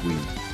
we.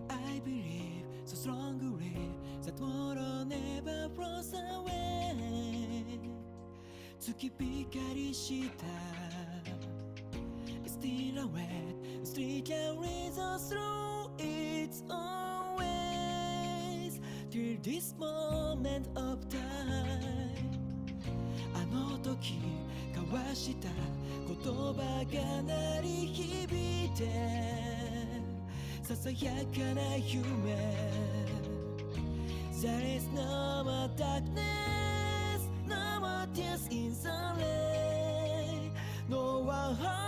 I believe so strongly that tomorrow never flows away 月光した It's still a wet street carries us through its own ways Till this moment of time あの時交わした言葉が鳴り響いてささやかな夢 There is no more darkness No more tears in the rain No one home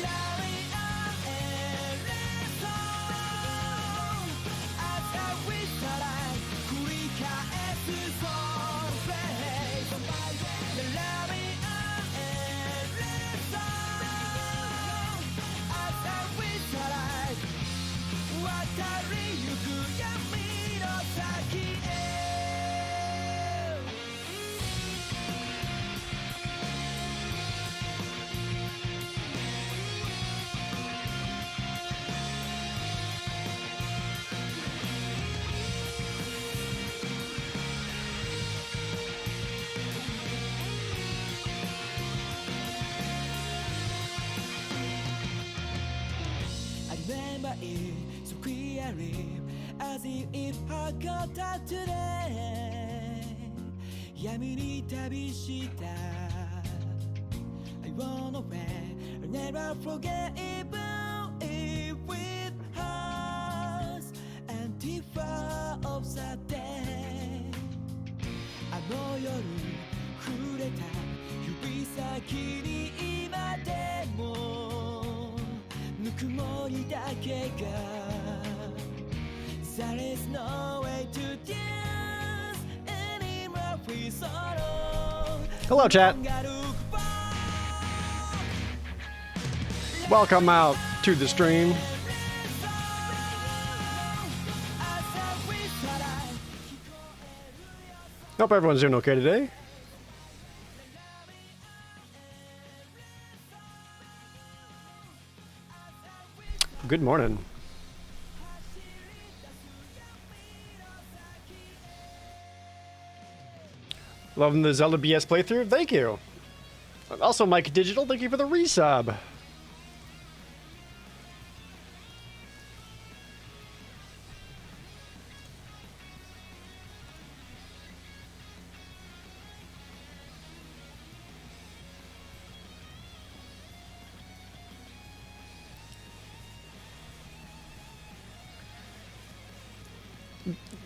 Rally on and song As I wish that I 繰り返す Soul face Rally on and song As I wish that I 渡りゆく闇の先 it so clearly as if I got that today 闇に旅した I run away I'll never forget even if it hurts Antifa of the day あの夜触れた指先に今でもぬくもりだけが There is no way to dance anymore free sorrow Hello, chat. Welcome out to the stream. Hope everyone's doing okay today. Good morning. Loving the Zelda BS playthrough? Thank you. And also, Mike Digital, thank you for the resub.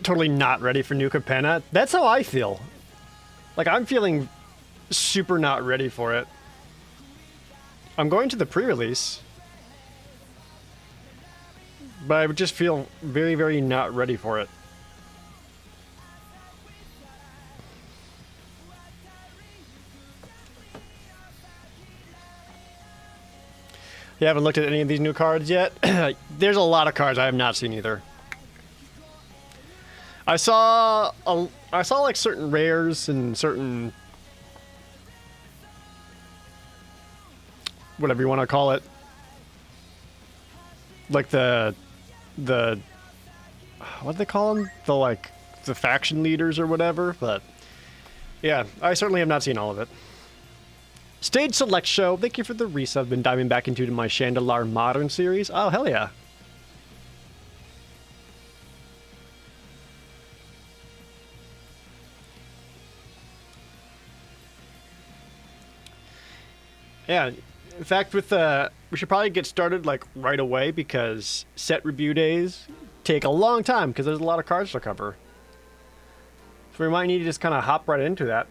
Totally not ready for new Capenna. That's how I feel. Like, I'm feeling super not ready for it. I'm going to the pre-release. But I would just feel very, very not ready for it. You haven't looked at any of these new cards yet? There's a lot of cards I have not seen either. I saw like certain rares and certain whatever you want to call it, like the what do they call them? The faction leaders or whatever. But yeah, I certainly have not seen all of it. Stage Select Show, thank you for the resub. Been diving back into my Chandelar Modern series. Oh hell yeah. Yeah, in fact, with we should probably get started like right away because set review days take a long time because there's a lot of cards to cover. So we might need to just kind of hop right into that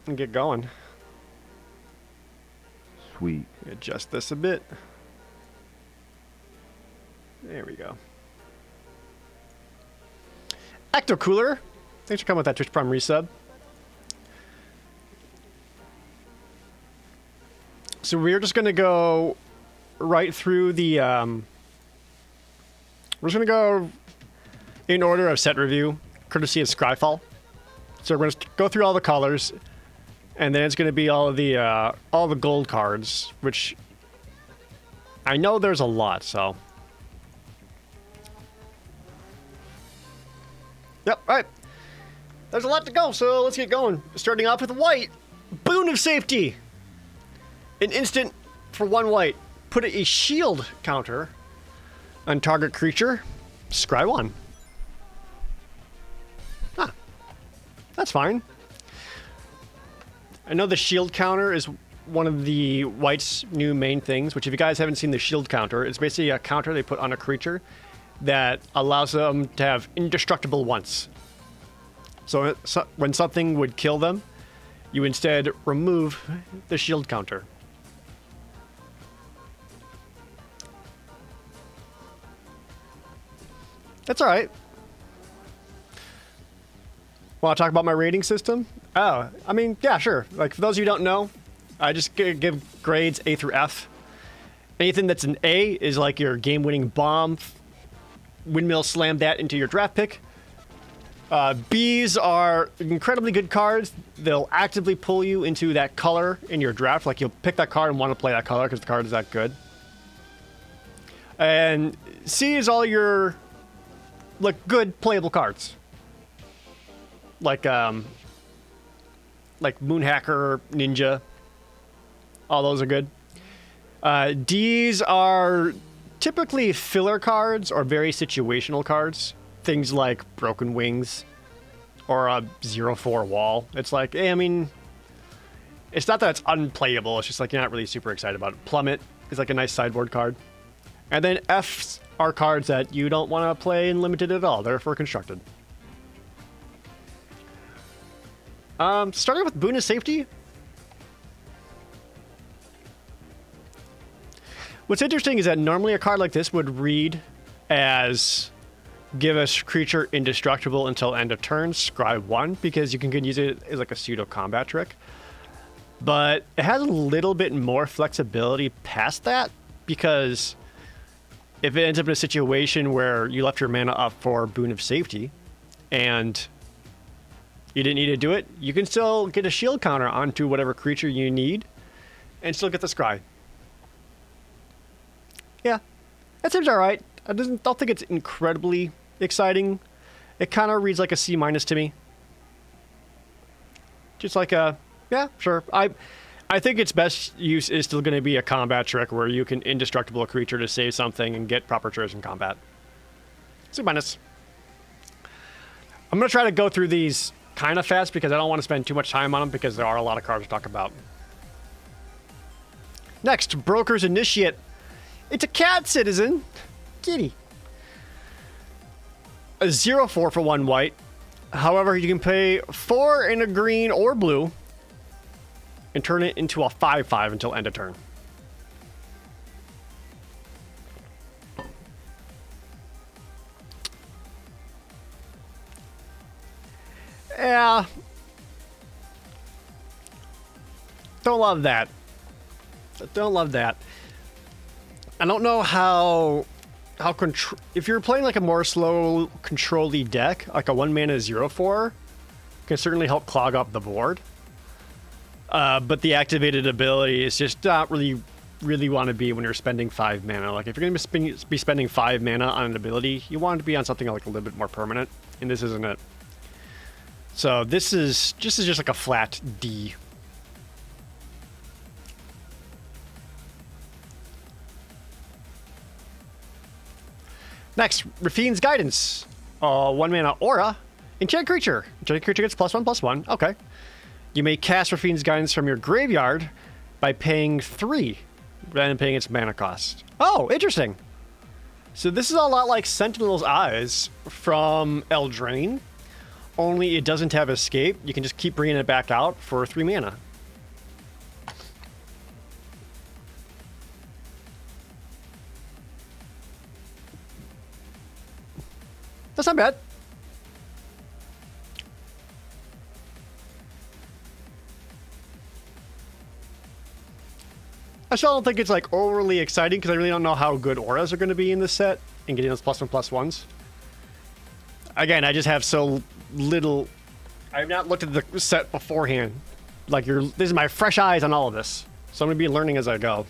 and get going. Sweet. Adjust this a bit. There we go. Ecto Cooler, thanks for coming with that Twitch Prime resub. So we're just going to go right through the, we're just going to go in order of set review, courtesy of Scryfall. So we're going to go through all the colors, and then it's going to be all the gold cards, which I know there's a lot, so. Yep, all right. There's a lot to go, so let's get going. Starting off with white, Boon of Safety. An instant for 1 white. Put a shield counter on target creature. Scry 1. Ah, that's fine. I know the shield counter is one of the white's new main things, which if you guys haven't seen the shield counter, it's basically a counter they put on a creature that allows them to have indestructible once. So when something would kill them, you instead remove the shield counter. That's all right. Want to talk about my rating system? Oh, I mean, yeah, sure. Like, for those of you who don't know, I just give grades A through F. Anything that's an A is like your game-winning bomb. Windmill slam that into your draft pick. Bs are incredibly good cards. They'll actively pull you into that color in your draft. Like, you'll pick that card and want to play that color because the card is that good. And C is all your like good playable cards, like Moonhacker, Ninja. All those are good. D's are typically filler cards or very situational cards. Things like Broken Wings or a 0/4 wall. It's like, I mean, it's not that it's unplayable. It's just like you're not really super excited about it. Plummet is like a nice sideboard card. And then Fs are cards that you don't want to play in limited at all. They're for constructed. Starting with Boon of Safety. What's interesting is that normally a card like this would read as give a creature indestructible until end of turn, scry 1, because you can use it as like a pseudo combat trick. But it has a little bit more flexibility past that, because if it ends up in a situation where you left your mana up for Boon of Safety and you didn't need to do it, you can still get a shield counter onto whatever creature you need and still get the scry. Yeah, that seems alright. I don't think it's incredibly exciting. It kind of reads like a C- to me. Just like a, yeah, sure. I think its best use is still going to be a combat trick where you can indestructible a creature to save something and get proper turns in combat. C-. I'm going to try to go through these kind of fast because I don't want to spend too much time on them because there are a lot of cards to talk about. Next, Broker's Initiate. It's a cat citizen. Kitty. A 0/4 for 1 white. However, you can pay 4 in a green or blue and turn it into a 5/5 until end of turn. Yeah. Don't love that. Don't love that. I don't know how if you're playing like a more slow control-y deck, like a 1-mana 0/4 can certainly help clog up the board. But the activated ability is just not really want to be when you're spending 5 mana. Like if you're going to be spending 5 mana on an ability, you want it to be on something like a little bit more permanent, and this isn't it. So this is just like a flat D. Next, Rafine's Guidance. 1 mana aura. Enchant creature. Enchant creature gets +1/+1. Okay. You may cast Rafine's Guidance from your graveyard by paying 3 rather than paying its mana cost. Oh, interesting. So this is a lot like Sentinel's Eyes from Eldraine, only it doesn't have escape. You can just keep bringing it back out for 3 mana. That's not bad. I still don't think it's like overly exciting because I really don't know how good auras are going to be in this set and getting those +1/+1s. Again, I just have so little. I've not looked at the set beforehand. Like this is my fresh eyes on all of this, so I'm going to be learning as I go.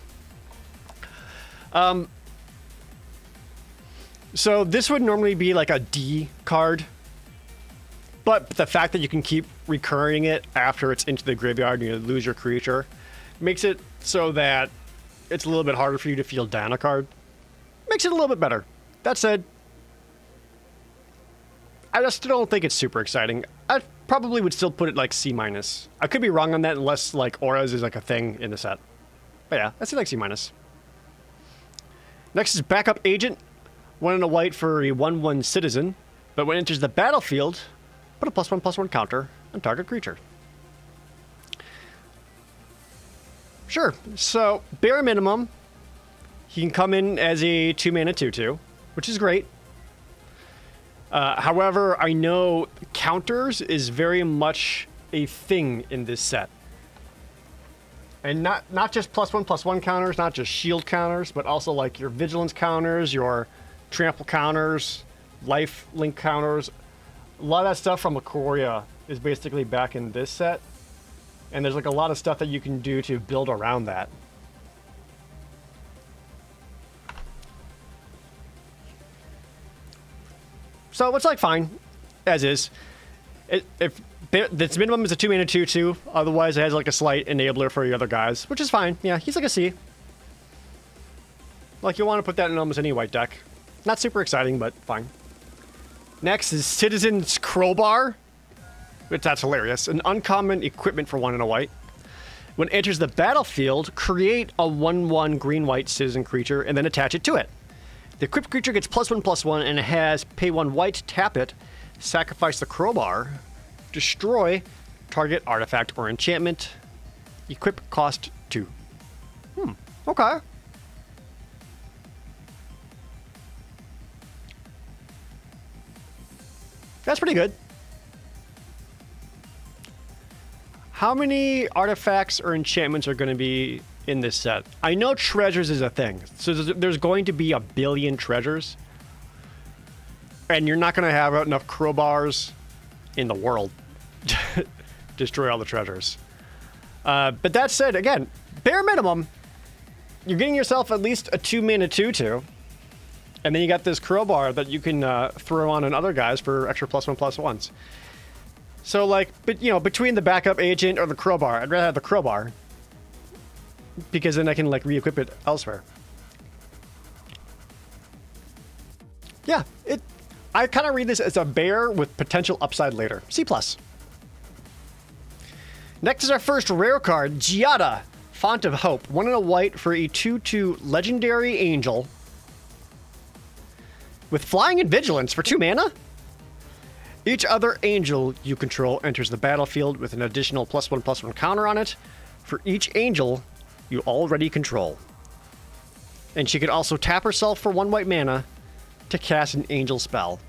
So this would normally be like a D card, but the fact that you can keep recurring it after it's into the graveyard and you lose your creature makes it so that it's a little bit harder for you to field down a card. Makes it a little bit better. That said, I just don't think it's super exciting. I probably would still put it like C-. I could be wrong on that unless like auras is like a thing in the set. But yeah, that's like C-. Next is Backup Agent. 1 and a white for a 1/1 citizen, but when it enters the battlefield, put a +1/+1 counter on target creature. Sure, so bare minimum, he can come in as a 2-mana 2/2, which is great. However, I know counters is very much a thing in this set. And not just +1/+1 counters, not just shield counters, but also like your vigilance counters, your trample counters, life link counters. A lot of that stuff from Ikoria is basically back in this set. And there's like a lot of stuff that you can do to build around that. So it's like fine, as is. If its minimum is a 2-mana 2/2, otherwise it has like a slight enabler for the other guys, which is fine. Yeah, he's like a C. Like, you'll want to put that in almost any white deck. Not super exciting, but fine. Next is Citizen's Crowbar, which that's hilarious. An uncommon equipment for 1 and a white. When it enters the battlefield, create a 1/1 green-white citizen creature and then attach it to it. The equipped creature gets +1/+1 and it has pay 1 white, tap it, sacrifice the crowbar, destroy target artifact or enchantment. Equip cost 2. Okay. That's pretty good. How many artifacts or enchantments are going to be in this set? I know treasures is a thing. So there's going to be a billion treasures. And you're not going to have enough crowbars in the world to destroy all the treasures. But that said, again, bare minimum, you're getting yourself at least a 2-mana 2/2. And then you got this crowbar that you can throw on other guys for extra +1/+1s. So, like, but you know, between the backup agent or the crowbar, I'd rather have the crowbar because then I can like re-equip it elsewhere. Yeah, I kind of read this as a bear with potential upside later. C+. Next is our first rare card, Giada, Font of Hope. 1 and a white for a 2/2 legendary angel with flying and vigilance for 2 mana. Each other angel you control enters the battlefield with an additional +1/+1 counter on it for each angel you already control. And she could also tap herself for 1 white mana to cast an angel spell.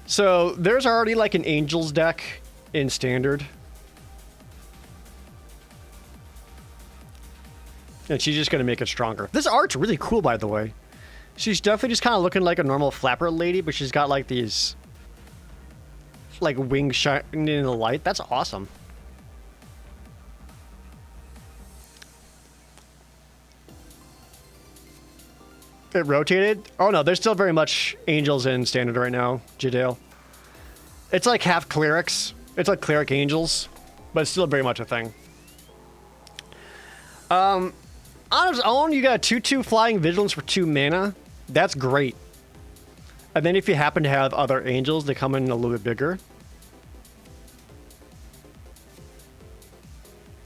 So there's already like an angels deck in standard. And she's just going to make it stronger. This art's really cool, by the way. She's definitely just kind of looking like a normal flapper lady, but she's got like these like wings shining in the light. That's awesome. It rotated? Oh no, there's still very much angels in standard right now, Jadale. It's like half clerics. It's like cleric angels, but it's still very much a thing. On its own, you got a 2/2 flying vigilance for 2 mana. That's great. And then if you happen to have other angels, they come in a little bit bigger.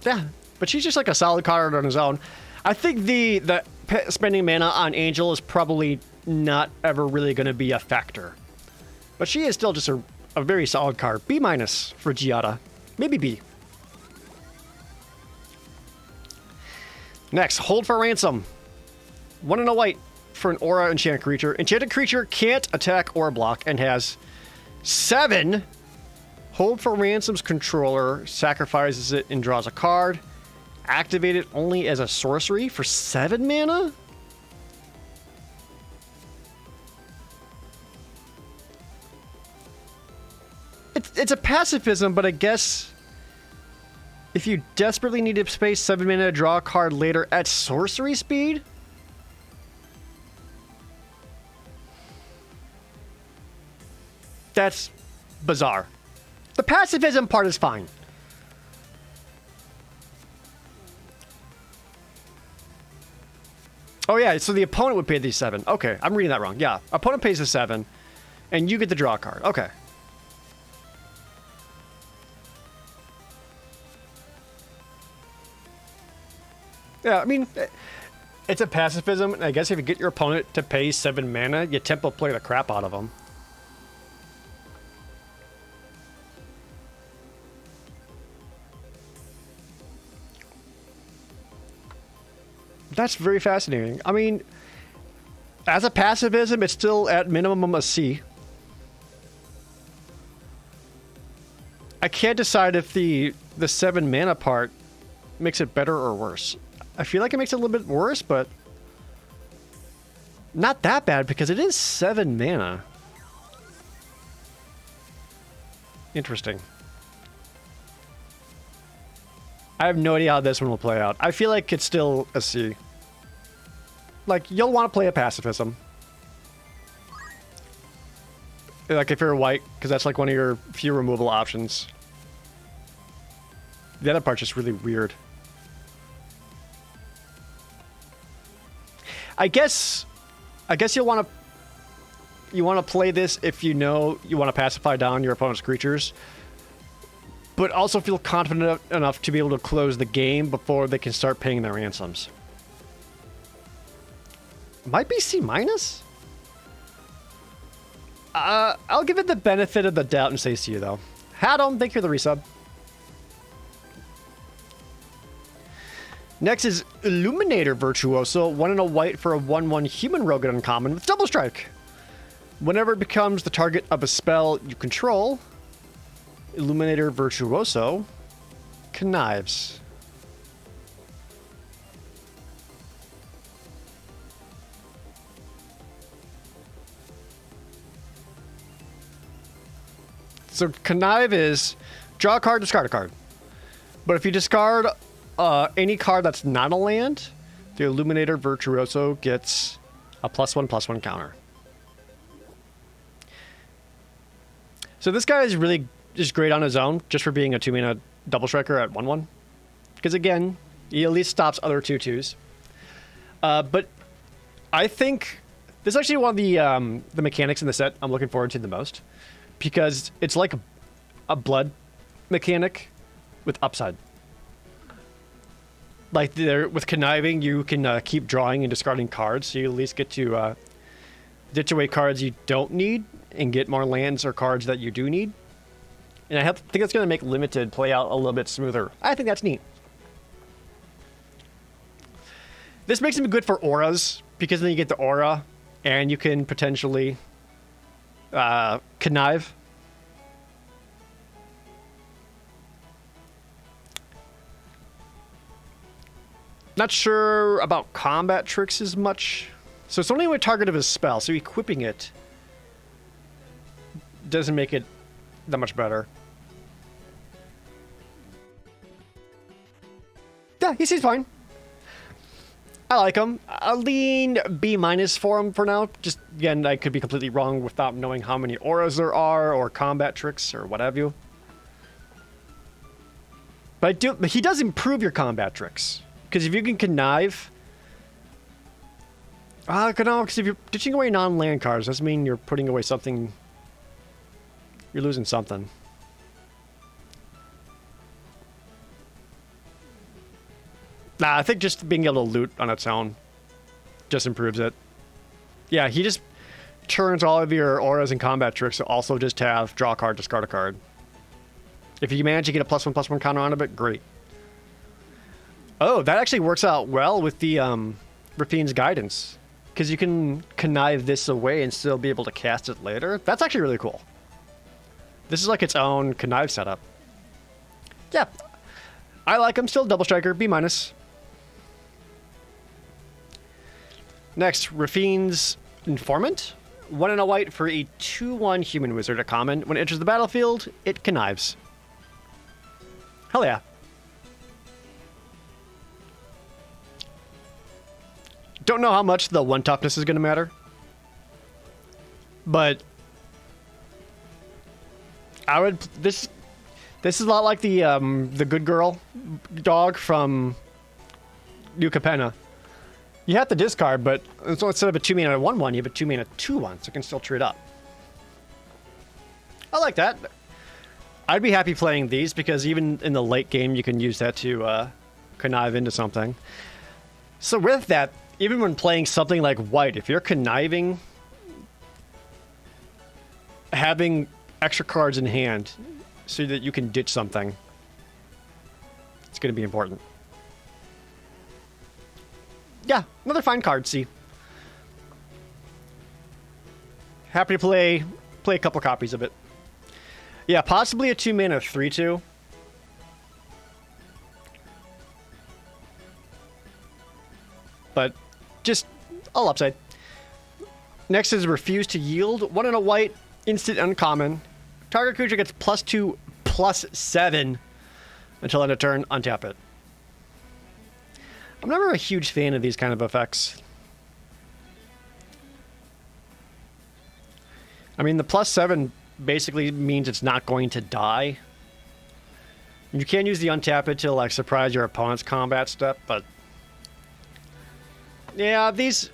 Yeah, but she's just like a solid card on his own. I think the spending mana on angel is probably not ever really going to be a factor. But she is still just a very solid card. B- for Giada. Maybe B. Next, Hold for Ransom. 1 and a white for an aura enchanted creature. Enchanted creature can't attack or block and has 7. Hold for Ransom's controller sacrifices it and draws a card. Activate it only as a sorcery for 7 mana? It's a pacifism, but I guess if you desperately need to space 7 mana to draw a card later at sorcery speed? That's bizarre. The pacifism part is fine. Oh yeah, so the opponent would pay these 7. Okay, I'm reading that wrong. Yeah, opponent pays the 7, and you get to draw a card. Okay. Yeah, I mean, it's a pacifism, and I guess if you get your opponent to pay 7 mana, you tempo play the crap out of them. That's very fascinating. I mean, as a pacifism, it's still at minimum a C. I can't decide if the 7 mana part makes it better or worse. I feel like it makes it a little bit worse, but not that bad because it is 7 mana. Interesting. I have no idea how this one will play out. I feel like it's still a C. Like, you'll want to play a pacifism. Like, if you're white, because that's like one of your few removal options. The other part's just really weird. I guess you'll want to play this if you know you want to pacify down your opponent's creatures, but also feel confident enough to be able to close the game before they can start paying their ransoms. Might be C-. I'll give it the benefit of the doubt and say C though. Hadom, thank you for the resub. Next is Illuminator Virtuoso, 1 and a white for a 1/1 human rogue at uncommon with double strike. Whenever it becomes the target of a spell you control, Illuminator Virtuoso connives. So connive is draw a card, discard a card. But if you discard any card that's not a land, the Illuminator Virtuoso gets a +1/+1 counter. So this guy is really just great on his own, just for being a 2-mana double striker at 1/1. Because again, he at least stops other 2/2s. But I think this is actually one of the mechanics in the set I'm looking forward to the most. Because it's like a blood mechanic with upside. Like there, with conniving, you can keep drawing and discarding cards, so you at least get to ditch away cards you don't need and get more lands or cards that you do need. And I think that's going to make limited play out a little bit smoother. I think that's neat. This makes him good for auras, because then you get the aura, and you can potentially connive. Not sure about combat tricks as much. So it's only a target of his spell, so equipping it doesn't make it that much better. Yeah, he seems fine. I like him. I'll lean B- for him for now. Just, again, I could be completely wrong without knowing how many auras there are, or combat tricks, or what have you. But he does improve your combat tricks. Because if you can connive... no, because if you're ditching away non-land cards, doesn't mean you're putting away something... You're losing something. Nah, I think just being able to loot on its own just improves it. Yeah, he just turns all of your auras and combat tricks to also just have draw a card, discard a card. If you manage to get a +1/+1 counter on it, great. Oh, that actually works out well with the Rafine's Guidance. Because you can connive this away and still be able to cast it later. That's actually really cool. This is like its own connive setup. Yeah. I like him. Still double striker, B-. Next, Rafine's Informant. 1 and a white for a 2/1 human wizard at common. When it enters the battlefield, it connives. Hell yeah. Don't know how much the 1 toughness is going to matter. But I would... This is a lot like the good girl dog from New Capenna. You have to discard, but so instead of a 2-mana 1/1, you have a 2-mana 2/1, so it can still trade up. I like that. I'd be happy playing these, because even in the late game, you can use that to connive into something. So with that, even when playing something like white, if you're conniving, having extra cards in hand so that you can ditch something, it's going to be important. Yeah, another fine card, C. Happy to play a couple copies of it. Yeah, possibly a 2-mana 3/2. But just all upside. Next is Refuse to Yield. 1 and a white, instant uncommon. Target creature gets +2/+7 until end of turn. Untap it. I'm never a huge fan of these kind of effects. I mean, the +7 basically means it's not going to die. You can use the untap it to like surprise your opponent's combat step, but yeah, these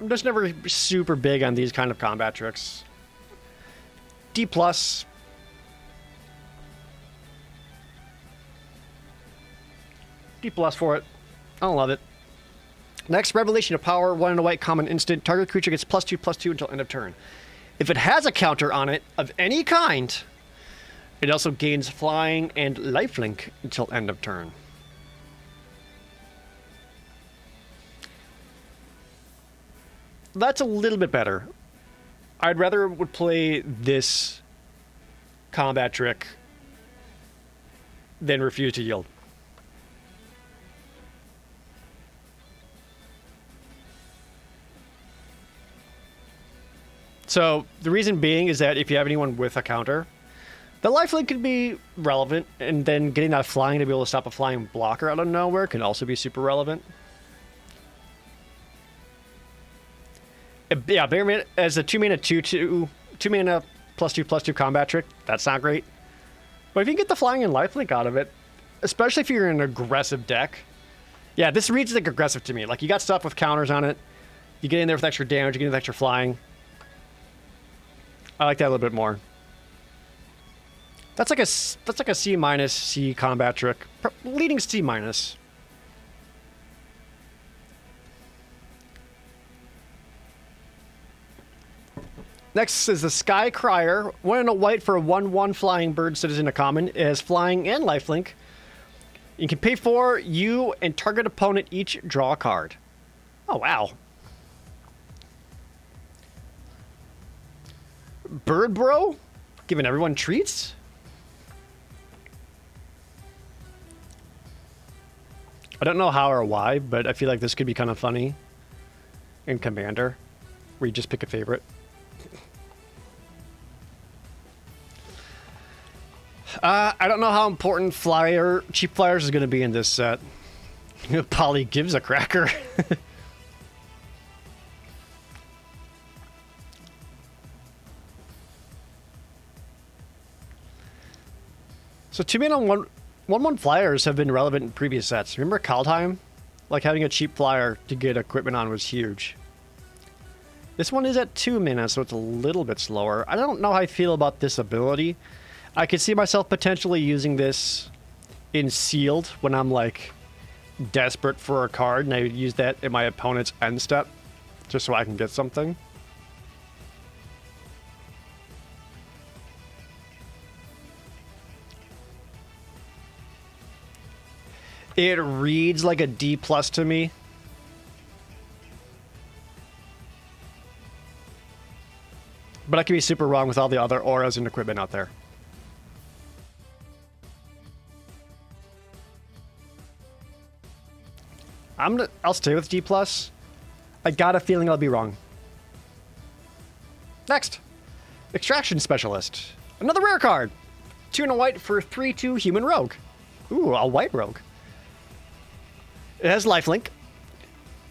I'm just never super big on these kind of combat tricks. D+. D+ for it. I don't love it. Next, Revelation of Power, 1 in a white common instant. Target creature gets +2/+2 until end of turn. If it has a counter on it of any kind, it also gains flying and lifelink until end of turn. That's a little bit better. I'd rather would play this combat trick than refuse to yield. So the reason being is that if you have anyone with a counter, the lifelink could be relevant, and then getting that flying to be able to stop a flying blocker out of nowhere can also be super relevant. Yeah, Bear Man as a 2-mana 2/2 +2/+2 combat trick, that's not great. But if you can get the flying and lifelink out of it, especially if you're in an aggressive deck, yeah, this reads like aggressive to me. Like, you got stuff with counters on it, you get in there with extra damage, you get in with extra flying. I like that a little bit more. That's like a C- C combat trick, leading C-. Next is the Sky Crier. 1 in a white for a 1/1 flying bird citizen, a common. It has flying and lifelink. You can pay for you and target opponent each draw a card. Oh, wow. Bird Bro? Giving everyone treats? I don't know how or why, but I feel like this could be kind of funny in Commander, where you just pick a favorite. I don't know how important cheap flyers is going to be in this set. Polly gives a cracker. So 2-mana 1/1 flyers have been relevant in previous sets. Remember Kaldheim? Like, having a cheap flyer to get equipment on was huge. This one is at 2 mana, so it's a little bit slower. I don't know how I feel about this ability. I could see myself potentially using this in Sealed when I'm, like, desperate for a card, and I would use that in my opponent's end step, just so I can get something. It reads like a D+ to me. But I could be super wrong with all the other auras and equipment out there. I'll stay with D+. I got a feeling I'll be wrong. Next, Extraction Specialist. Another rare card. 2 and a white for 3/2 human rogue. Ooh, a white rogue. It has lifelink.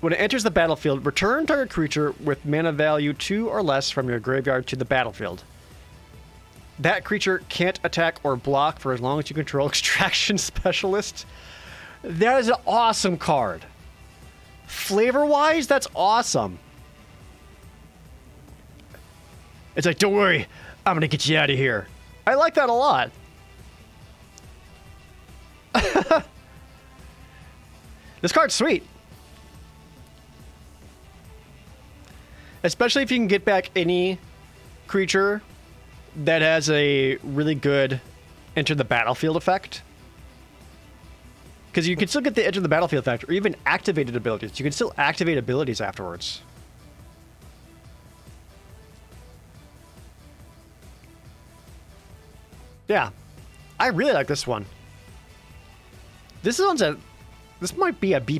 When it enters the battlefield, return target creature with mana value 2 or less from your graveyard to the battlefield. That creature can't attack or block for as long as you control Extraction Specialist. That is an awesome card. Flavor-wise, that's awesome. It's like, don't worry, I'm gonna get you out of here. I like that a lot. This card's sweet. Especially if you can get back any creature that has a really good enter the battlefield effect. Because you can still get the edge of the battlefield effect, or even activated abilities. You can still activate abilities afterwards. Yeah, I really like this one. This might be a B+.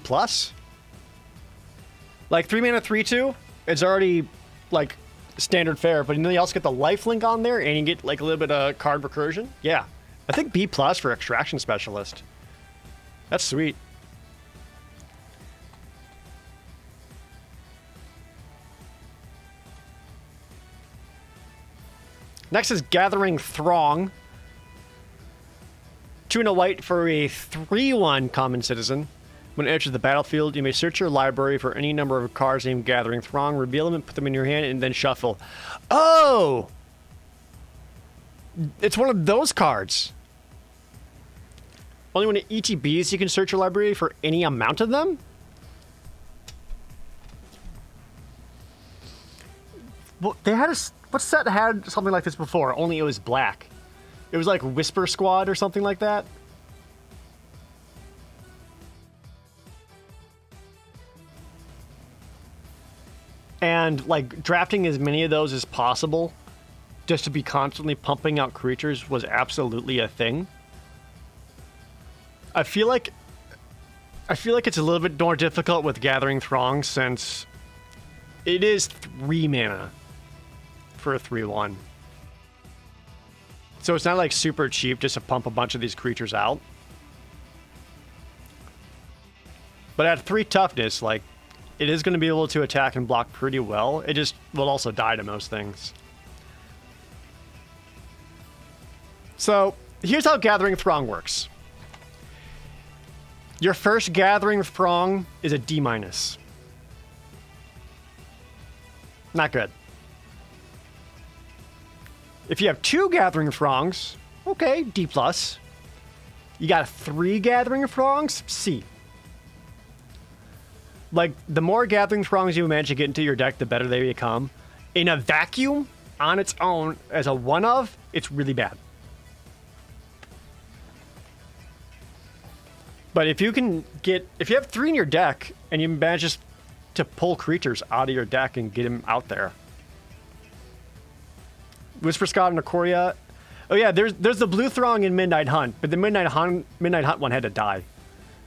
Like 3-mana 3/2, it's already like standard fare, but then you also get the lifelink on there, and you get like a little bit of card recursion. Yeah, I think B+ for Extraction Specialist. That's sweet. Next is Gathering Throng. 2 and a white for a 3/1 common citizen. When it enters the battlefield, you may search your library for any number of cards named Gathering Throng, reveal them and put them in your hand, and then shuffle. Oh! It's one of those cards. Only when it ETBs, you can search your library for any amount of them? Well, they had a... What set had something like this before? Only it was black. It was like Whisper Squad or something like that. And like drafting as many of those as possible just to be constantly pumping out creatures was absolutely a thing. I feel like it's a little bit more difficult with Gathering Throng since it is 3 mana for a 3/1. So it's not like super cheap just to pump a bunch of these creatures out. But at 3 toughness, like, it is going to be able to attack and block pretty well. It just will also die to most things. So, here's how Gathering Throng works. Your first Gathering Throng is a D-. Not good. If you have 2 Gathering Throngs, okay, D+. You got 3 Gathering Throngs, C. Like, the more Gathering Throngs you manage to get into your deck, the better they become. In a vacuum, on its own, as a one-of, it's really bad. But if you have 3 in your deck, and you manage just to pull creatures out of your deck and get them out there. Whisper Scott and Ikoria. Oh yeah, there's the Blue Throng in Midnight Hunt, but the Midnight Hunt one had to die.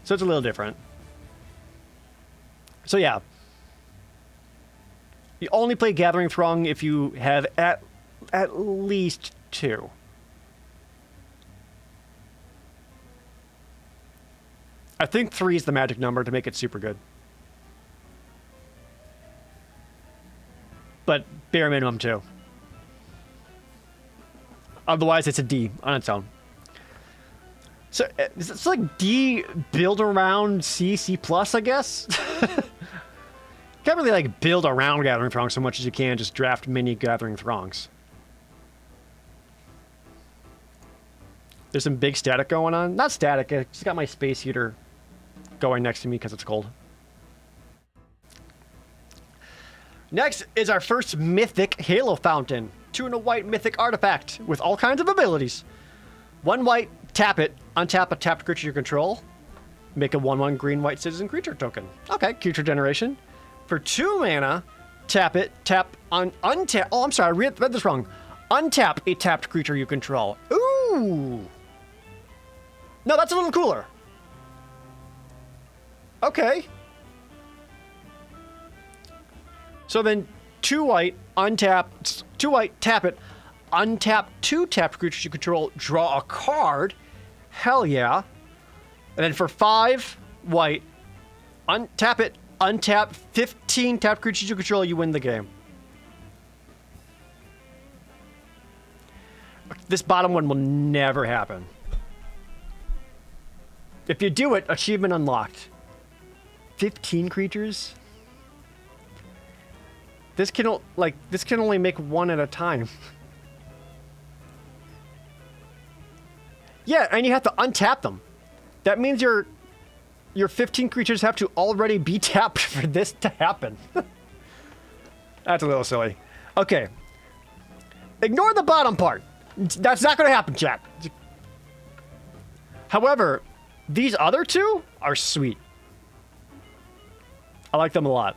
So it's a little different. So yeah, you only play Gathering Throng if you have at least 2. I think 3 is the magic number to make it super good. But bare minimum 2. Otherwise, it's a D on its own. So it's like D build around C, C+, I guess. Can't really like build around Gathering Throng so much as you can just draft mini Gathering Throngs. There's some big static going on. Not static, I just got my space heater going next to me because it's cold. Next is our first mythic Halo Fountain. 2 and a white mythic artifact with all kinds of abilities. 1 white, tap it, untap a tapped creature you control. Make a 1/1 green-white citizen creature token. Okay, creature generation. For 2 mana, tap it, untap. Oh, I'm sorry, I read this wrong. Untap a tapped creature you control. Ooh. No, that's a little cooler. Okay. So then 2 white, untap, 2 white, tap it, untap 2 tapped creatures you control, draw a card. Hell yeah. And then for 5 white, untap it, untap 15 tapped creatures you control, you win the game. This bottom one will never happen. If you do it, achievement unlocked. 15 creatures? This can only make 1 at a time. Yeah, and you have to untap them. That means your 15 creatures have to already be tapped for this to happen. That's a little silly. Okay. Ignore the bottom part. That's not going to happen, chat. However, these other 2 are sweet. I like them a lot.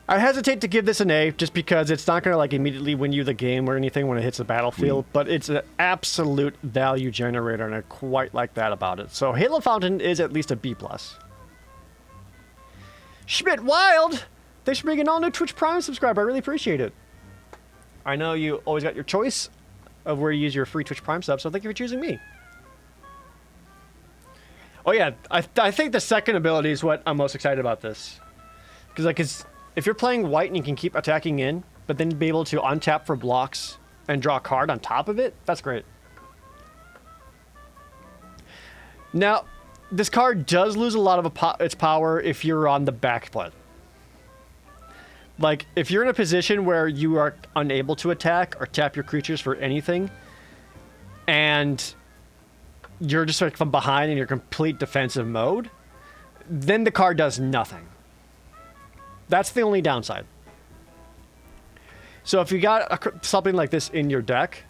I hesitate to give this an A just because it's not going to like immediately win you the game or anything when it hits the battlefield, but it's an absolute value generator and I quite like that about it. So Halo Fountain is at least a B+. Schmidt Wild! Thanks for being an all-new Twitch Prime subscriber. I really appreciate it. I know you always got your choice of where you use your free Twitch Prime sub, so thank you for choosing me. Oh yeah, I think the second ability is what I'm most excited about this. Because if you're playing white and you can keep attacking in, but then be able to untap for blocks and draw a card on top of it, that's great. Now, this card does lose a lot of its power if you're on the back foot. Like, if you're in a position where you are unable to attack or tap your creatures for anything, and you're just like from behind in your complete defensive mode, then the card does nothing. That's the only downside. So if you got something like this in your deck,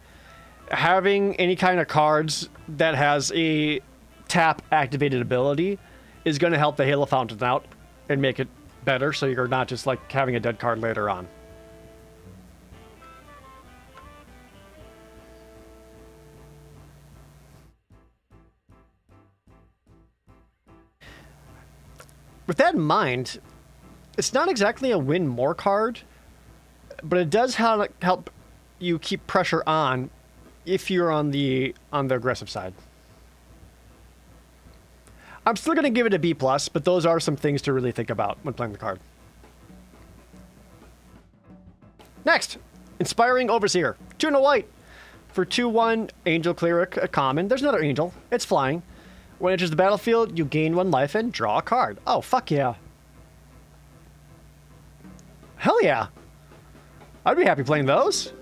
having any kind of cards that has a tap activated ability is going to help the Halo Fountain out and make it better, so you're not just like having a dead card later on. With that in mind, it's not exactly a win more card, but it does help you keep pressure on if you're on the aggressive side. I'm still going to give it a B+, but those are some things to really think about when playing the card. Next, Inspiring Overseer. 2 and a white. For 2/1 Angel Cleric, a common. There's another Angel. It's flying. When it enters the battlefield, you gain 1 life and draw a card. Oh, fuck yeah. Hell yeah. I'd be happy playing those.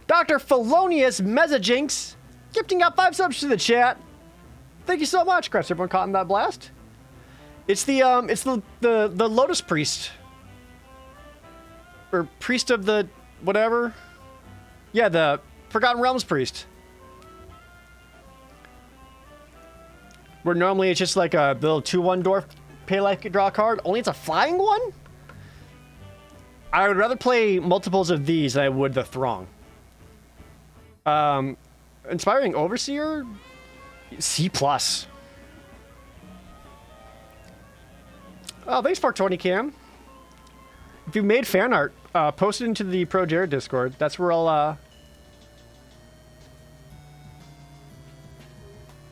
Dr. Felonious Mesajinx, gifting out 5 subs to the chat. Thank you so much. Congrats, everyone caught in that blast. It's the Lotus Priest. Or Priest of the whatever. Yeah, the Forgotten Realms Priest. Where normally it's just like a little 2/1 dwarf pay life, draw a card. Only it's a flying one? I would rather play multiples of these than I would the Throng. Inspiring Overseer? C+. Oh, thanks for 20 Cam. If you made fan art, post it into the Pro Jared Discord. That's where I'll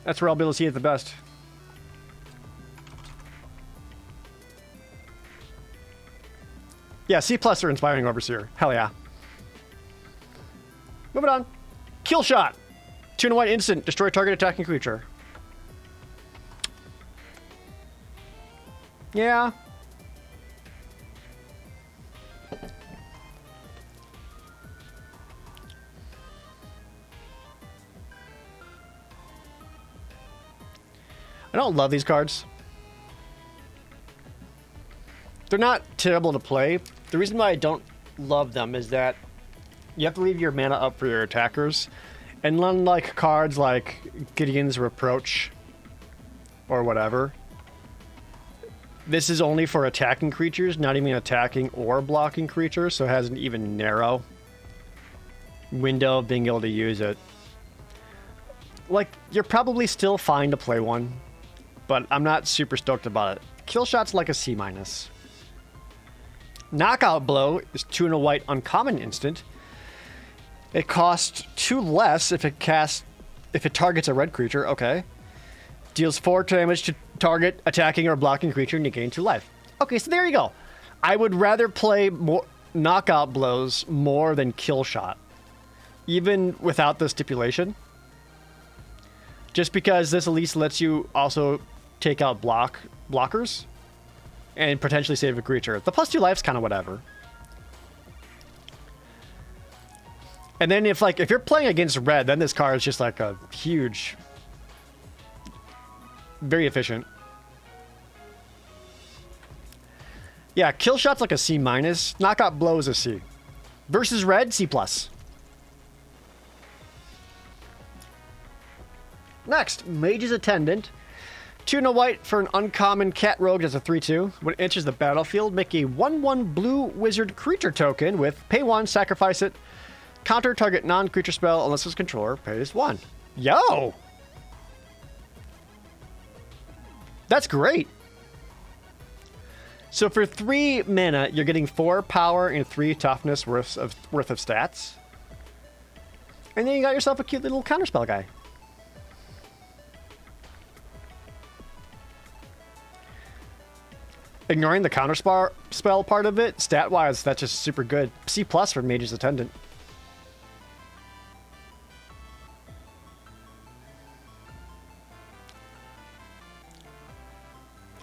be able to see it the best. Yeah, C+ or Inspiring Overseer. Hell yeah. Moving on. Kill Shot. 2 and a white instant. Destroy target attacking creature. Yeah. I don't love these cards. They're not terrible to play. The reason why I don't love them is that you have to leave your mana up for your attackers. And unlike cards like Gideon's Reproach or whatever, this is only for attacking creatures, not even attacking or blocking creatures, so it has an even narrow window of being able to use it. Like, you're probably still fine to play one, but I'm not super stoked about it. Kill Shot's like a C-. Knockout Blow is 2 and a white uncommon instant. It costs 2 less if it targets a red creature. Okay. Deals 4 damage to target attacking or blocking creature and you gain 2 life. Okay, so there you go. I would rather play more Knockout Blows more than Kill Shot, even without the stipulation. Just because this at least lets you also take out blockers and potentially save a creature. The +2 life's kind of whatever. And then if you're playing against red, then this card is just like a huge, very efficient. Yeah, Kill Shot's like a C-. Knockout Blow is a C. Versus red, C+. Next, Mage's Attendant. 2 and a white for an uncommon cat rogue as a 3/2. When it enters the battlefield, make a 1/1 blue wizard creature token with pay 1, sacrifice it. Counter target non-creature spell unless its controller pays 1. Yo! That's great. So for 3 mana, you're getting 4 power and 3 toughness worth of stats. And then you got yourself a cute little counterspell guy. Ignoring the counterspell part of it, stat-wise, that's just super good. C+ for Mage's Attendant.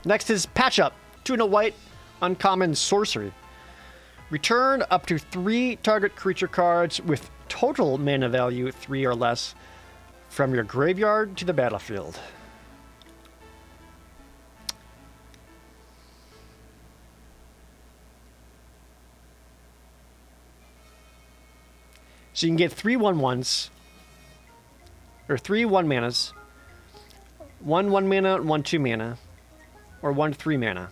Next is Patch Up. 2 and a white, uncommon sorcery. Return up to 3 target creature cards with total mana value 3 or less from your graveyard to the battlefield. So you can get 3 1/1s, or 3 1 manas, 1 1 mana, 1 2 mana, or 1 3 mana.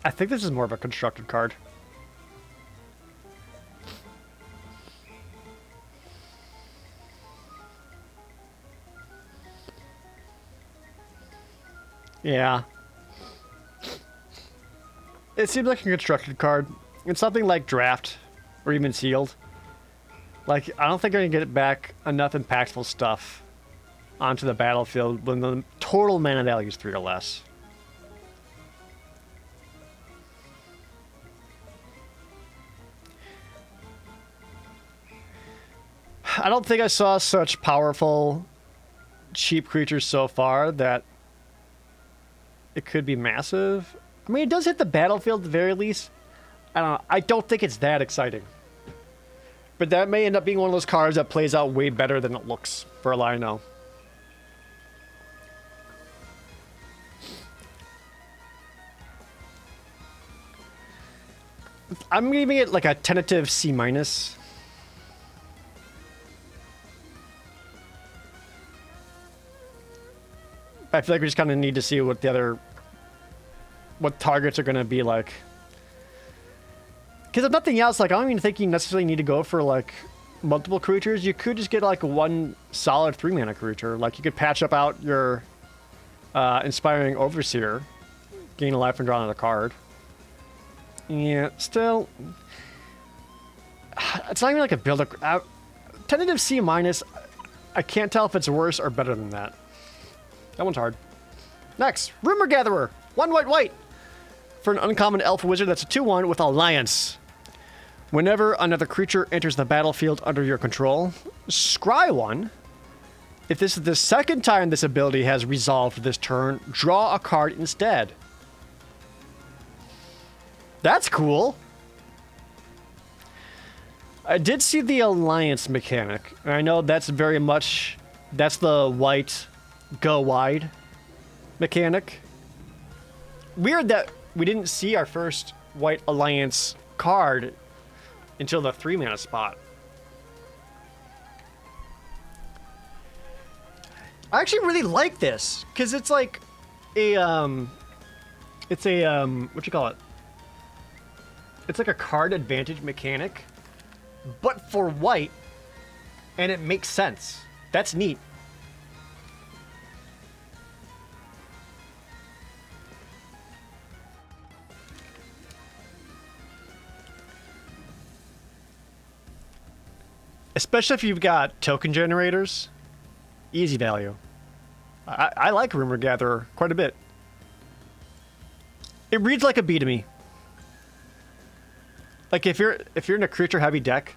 I think this is more of a constructed card. Yeah. It seems like a constructed card. It's something like Draft or even Sealed. Like, I don't think I'm going to get back enough impactful stuff onto the battlefield when the total mana value is 3 or less. I don't think I saw such powerful, cheap creatures so far that it could be massive. I mean, it does hit the battlefield at the very least. I don't know. I don't think it's that exciting. But that may end up being one of those cards that plays out way better than it looks, for all I know. I'm giving it like a tentative C-. I feel like we just kind of need to see what what targets are going to be like. Because if nothing else, like, I don't even think you necessarily need to go for like multiple creatures. You could just get like one solid 3 mana creature. Like, you could patch up out your Inspiring Overseer, gain a life and draw another card. Yeah, still, it's not even like a build. Tentative C-. I can't tell if it's worse or better than that. That one's hard. Next, Rumor Gatherer. 1 white white. For an uncommon elf wizard, that's a 2/1 with Alliance. Whenever another creature enters the battlefield under your control, scry 1. If this is the second time this ability has resolved this turn, draw a card instead. That's cool. I did see the Alliance mechanic, and I know that's very much, that's the white go wide mechanic. Weird that we didn't see our first white Alliance card until the 3 mana spot. I actually really like this because it's like a what you call it? It's like a card advantage mechanic, but for white, and it makes sense. That's neat. Especially if you've got token generators, easy value. I like Rumor Gatherer quite a bit. It reads like a B to me. Like if you're in a creature heavy deck,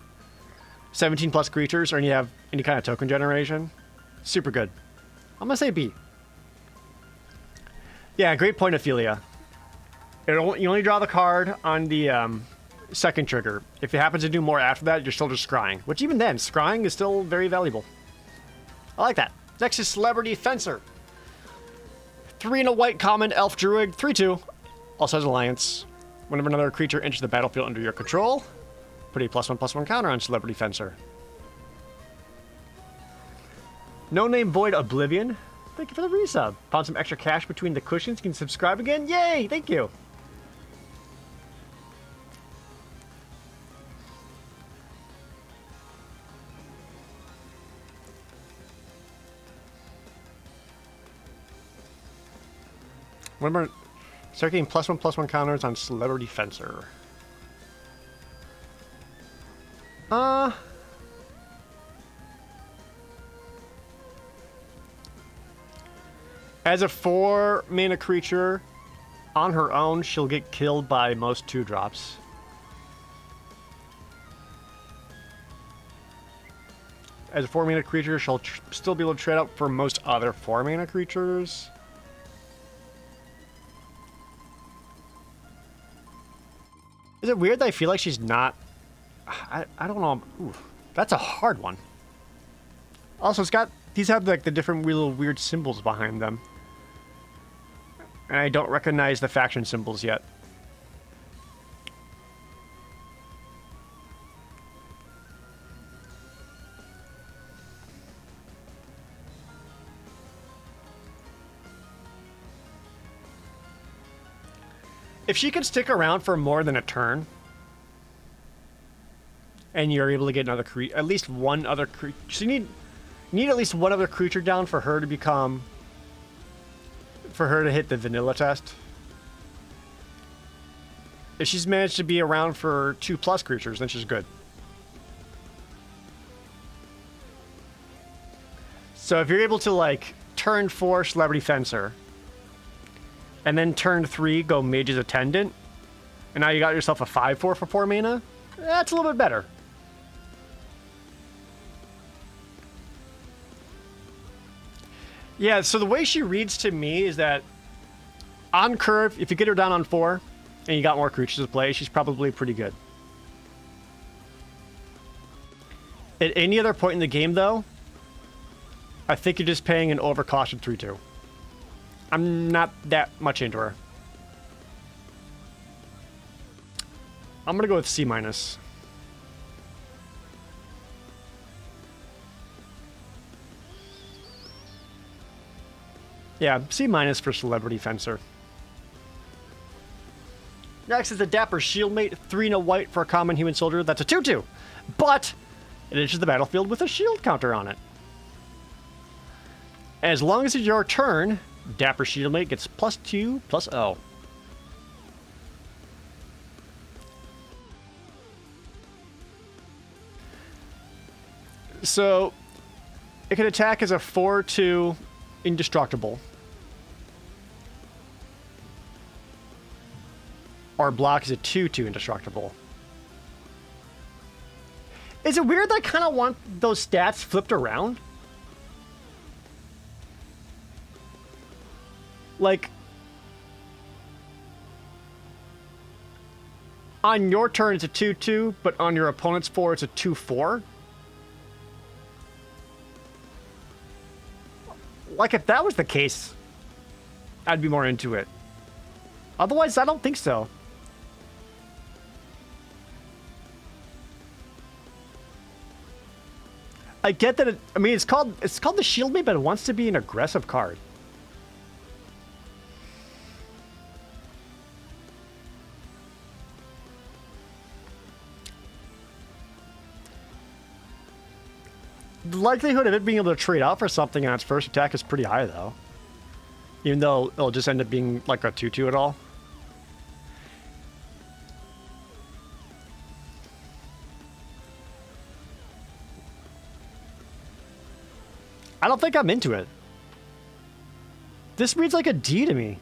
17 plus creatures, and you have any kind of token generation, super good. I'm gonna say B. Yeah, great point, Ophelia. You only draw the card on the second trigger. If it happens to do more after that, you're still just scrying. Which even then, scrying is still very valuable. I like that. Next is Celebrity Fencer. 3 and a white common elf druid, 3/2. Also has Alliance. Whenever another creature enters the battlefield under your control, put a +1/+1 counter on Celebrity Fencer. No Name Void Oblivion. Thank you for the resub. Found some extra cash between the cushions. You can subscribe again. Yay! Thank you. Remember, start getting +1/+1 counters on Celebrity Fencer. As a 4 mana creature, on her own, she'll get killed by most 2-drops. As a 4 mana creature, she'll still be able to trade out for most other 4 mana creatures. Is it weird that I feel like she's not... I don't know. Ooh, that's a hard one. Also, it's got... These have like the different little weird symbols behind them. And I don't recognize the faction symbols yet. If she can stick around for more than a turn, and you're able to get another creature, at least one other creature, so you need at least one other creature down for her to become, for her to hit the vanilla test. If she's managed to be around for 2+ creatures, then she's good. So if you're able to like turn 4 Celebrity Fencer, and then turn 3 go Mage's Attendant, and now you got yourself a 5/4 for 4 mana, that's a little bit better. Yeah, so the way she reads to me is that on curve, if you get her down on 4 and you got more creatures to play, she's probably pretty good. At any other point in the game, though, I think you're just paying an overcaution 3/2. I'm not that much into her. I'm gonna go with C-. Yeah, C- for Celebrity Fencer. Next is the Dapper Shieldmate, 3 and a white for a common human soldier. That's a 2/2, but it enters the battlefield with a shield counter on it. As long as it's your turn, Dapper Shieldmate gets +2/+0. So, it can attack as a 4/2 indestructible. Or block as a 2/2 indestructible. Is it weird that I kind of want those stats flipped around? Like, on your turn it's a 2/2, but on your opponent's 4 it's a 2/4? Like, if that was the case, I'd be more into it. Otherwise, I don't think so. I get that I mean, it's called the Shieldmate, but it wants to be an aggressive card. The likelihood of it being able to trade out for something on its first attack is pretty high, though. Even though it'll just end up being like a 2/2 at all. I don't think I'm into it. This reads like a D to me.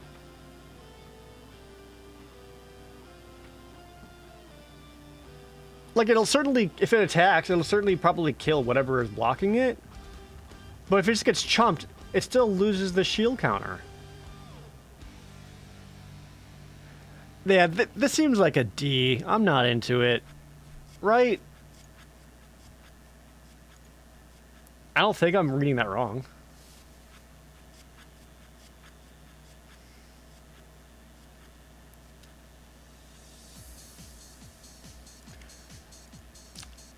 Like, it'll certainly, if it attacks, it'll certainly probably kill whatever is blocking it. But if it just gets chumped, it still loses the shield counter. Yeah, this seems like a D. I'm not into it. Right? I don't think I'm reading that wrong.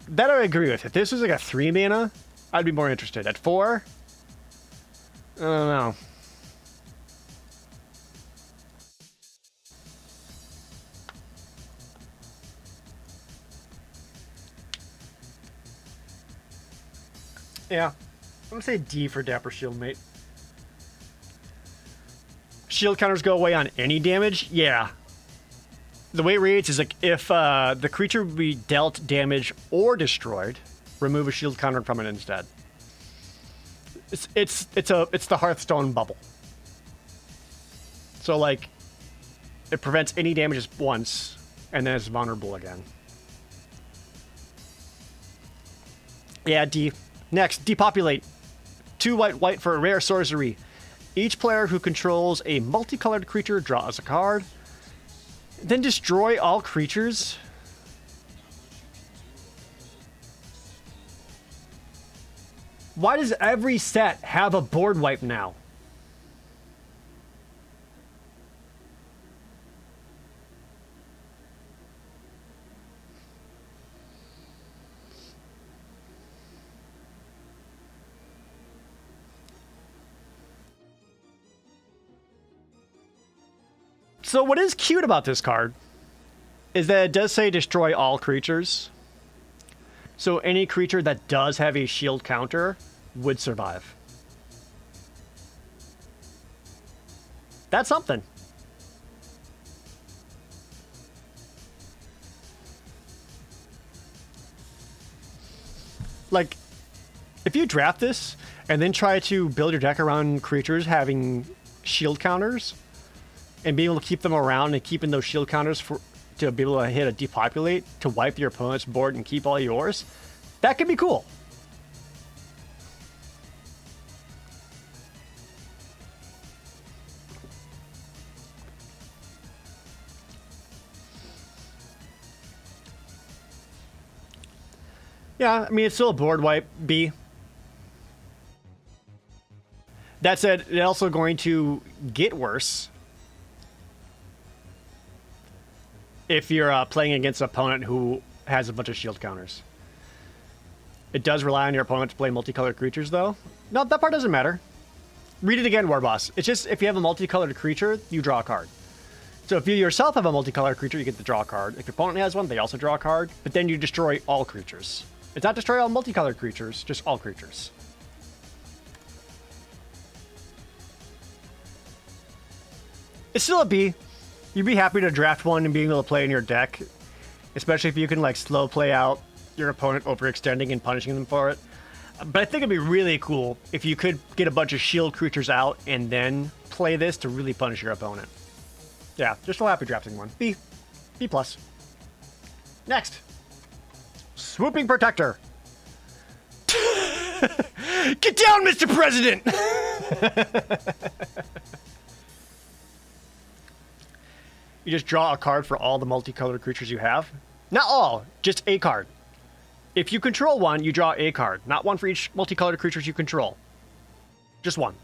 That I agree with. If this was like a 3 mana, I'd be more interested. At 4, I don't know. Yeah. I'm gonna say D for Dapper Shieldmate. Shield counters go away on any damage? Yeah. The way it reads is like, if the creature would be dealt damage or destroyed, remove a shield counter from it instead. It's the Hearthstone bubble. So, like, it prevents any damages once, and then it's vulnerable again. Yeah, D. Next, depopulate. 2 white for a rare sorcery. Each player who controls a multicolored creature draws a card. Then destroy all creatures. Why does every set have a board wipe now? So what is cute about this card is that it does say destroy all creatures. So any creature that does have a shield counter would survive. That's something. Like, if you draft this and then try to build your deck around creatures having shield counters and being able to keep them around and keeping those shield counters to be able to hit a depopulate to wipe your opponent's board and keep all yours, that could be cool. Yeah, I mean, it's still a board wipe, B. That said, it's also going to get worse if you're playing against an opponent who has a bunch of shield counters. It does rely on your opponent to play multicolored creatures, though. No, that part doesn't matter. Read it again, War Boss. It's just if you have a multicolored creature, you draw a card. So if you yourself have a multicolored creature, you get to draw a card. If your opponent has one, they also draw a card. But then you destroy all creatures. It's not destroy all multicolored creatures, just all creatures. It's still a B. You'd be happy to draft one and being able to play in your deck. Especially if you can, like, slow play out your opponent overextending and punishing them for it. But I think it'd be really cool if you could get a bunch of shield creatures out and then play this to really punish your opponent. Yeah, just still happy drafting one. B. B+. Next. Swooping Protector. Get down, Mr. President! You just draw a card for all the multicolored creatures you have. Not all, just a card. If you control one, you draw a card. Not one for each multicolored creatures you control. Just one.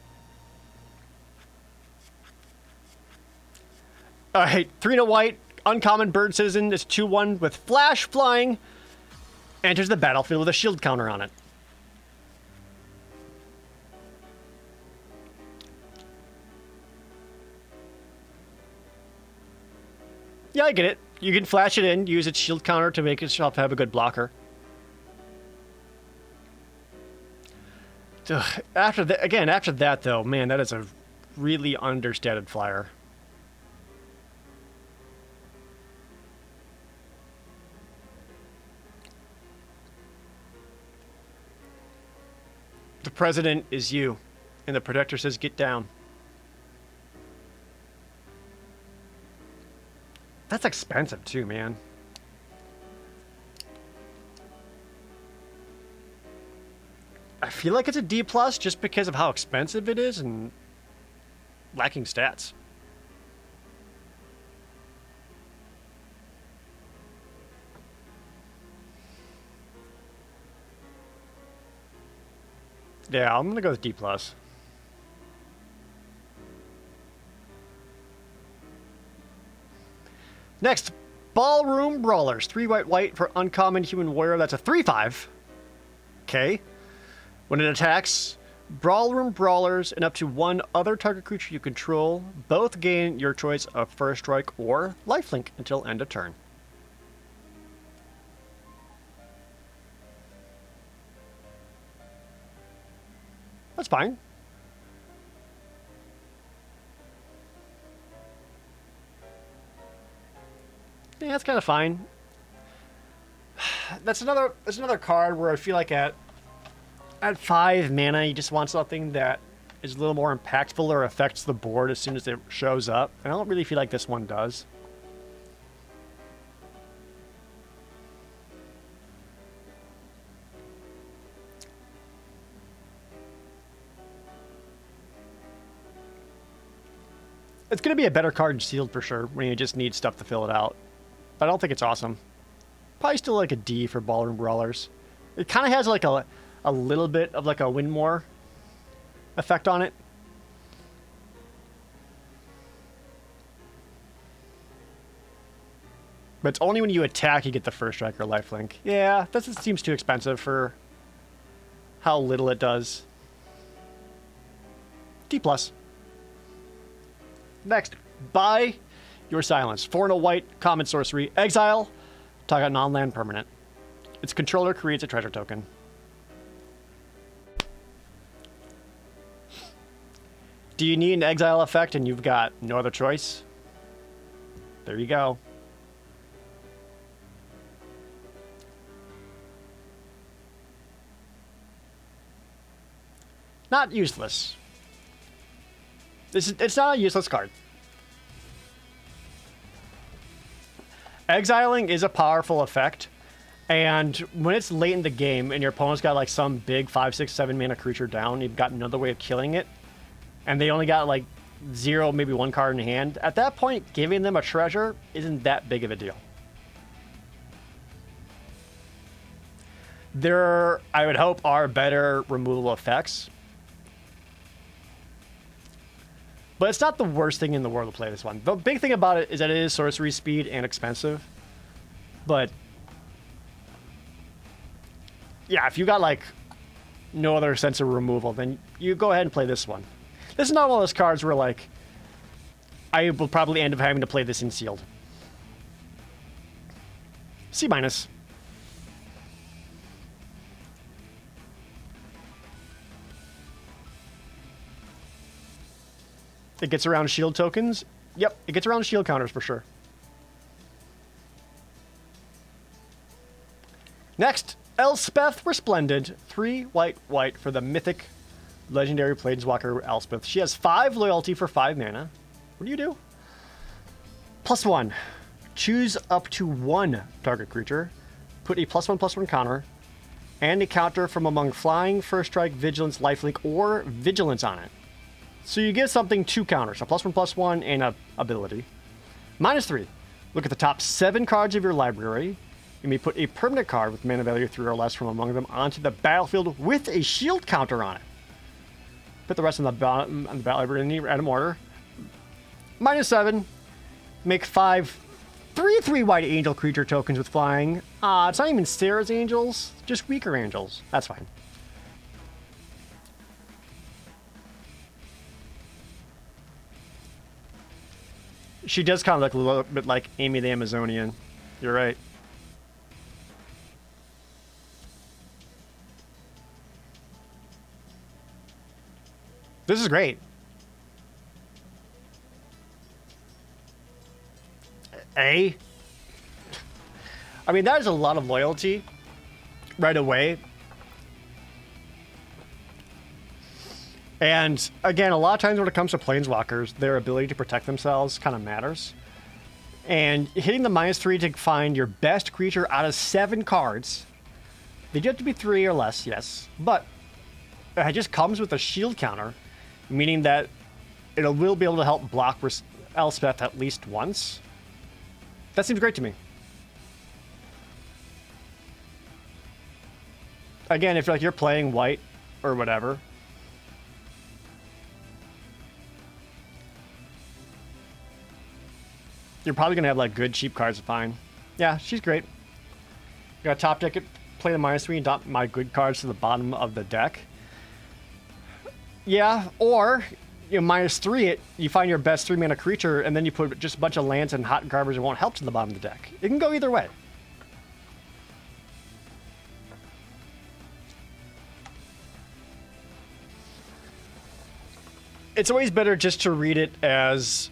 Alright, 3 white, uncommon bird citizen is 2/1 with flash flying. Enters the battlefield with a shield counter on it. Yeah, I get it. You can flash it in, use its shield counter to make yourself have a good blocker. Ugh, after that though, man, that is a really understated flyer. The president is you, and the protector says get down. That's expensive too, man. I feel like it's a D+ just because of how expensive it is and lacking stats. Yeah, I'm gonna go with D+. Next, Ballroom Brawlers. 3 white for uncommon human warrior. That's a 3/5. Okay. When it attacks, Ballroom Brawlers and up to one other target creature you control both gain your choice of First Strike or Lifelink until end of turn. That's fine. Yeah, that's kind of fine. That's another card where I feel like at 5 mana, you just want something that is a little more impactful or affects the board as soon as it shows up. And I don't really feel like this one does. It's going to be a better card sealed for sure when you just need stuff to fill it out. But I don't think it's awesome. Probably still like a D for Ballroom Brawlers. It kind of has like a little bit of like a win more effect on it. But it's only when you attack you get the first strike or lifelink. Yeah, this seems too expensive for how little it does. D+. Next, buy your silence. 4 and a white, common sorcery. Exile, target non-land permanent. Its controller creates a treasure token. Do you need an exile effect and you've got no other choice? There you go. Not useless. It's not a useless card. Exiling is a powerful effect, and when it's late in the game and your opponent's got like some big 5, 6, 7 mana creature down, you've got another way of killing it, and they only got like 0, maybe 1 card in hand, at that point, giving them a treasure isn't that big of a deal. There, I would hope, are better removal effects. But it's not the worst thing in the world to play this one. The big thing about it is that it is sorcery speed and expensive. But yeah, if you got like no other sense of removal, then you go ahead and play this one. This is not one of those cards where like I will probably end up having to play this in sealed. C-. It gets around shield tokens. Yep, it gets around shield counters for sure. Next, Elspeth Resplendent. 3 white, white for the mythic legendary planeswalker Elspeth. She has 5 loyalty for 5 mana. What do you do? +1. Choose up to 1 target creature. Put a +1/+1 counter and a counter from among flying, first strike, vigilance, lifelink, or vigilance on it. So you give something 2 counters, a +1/+1 and a ability. -3. Look at the top 7 cards of your library. You may put a permanent card with mana value 3 or less from among them onto the battlefield with a shield counter on it. Put the rest on the bottom on the battle library in the random order. -7. Make 5 3/3 white angel creature tokens with flying. It's not even Sarah's angels, just weaker angels. That's fine. She does kind of look a little bit like Amy the Amazonian. You're right. This is great. I mean, that is a lot of loyalty right away. And again, a lot of times when it comes to planeswalkers, their ability to protect themselves kind of matters. And hitting the -3 to find your best creature out of 7 cards, they do have to be 3 or less, yes, but it just comes with a shield counter, meaning that it will be able to help block Elspeth at least once. That seems great to me. Again, if like you're playing white or whatever, you're probably gonna have like good cheap cards to find. Yeah, she's great. You got top deck it, play the -3 and dump my good cards to the bottom of the deck. Yeah, or you know, -3 it, you find your best 3 mana creature, and then you put just a bunch of lands and hot garbage that won't help to the bottom of the deck. It can go either way. It's always better just to read it as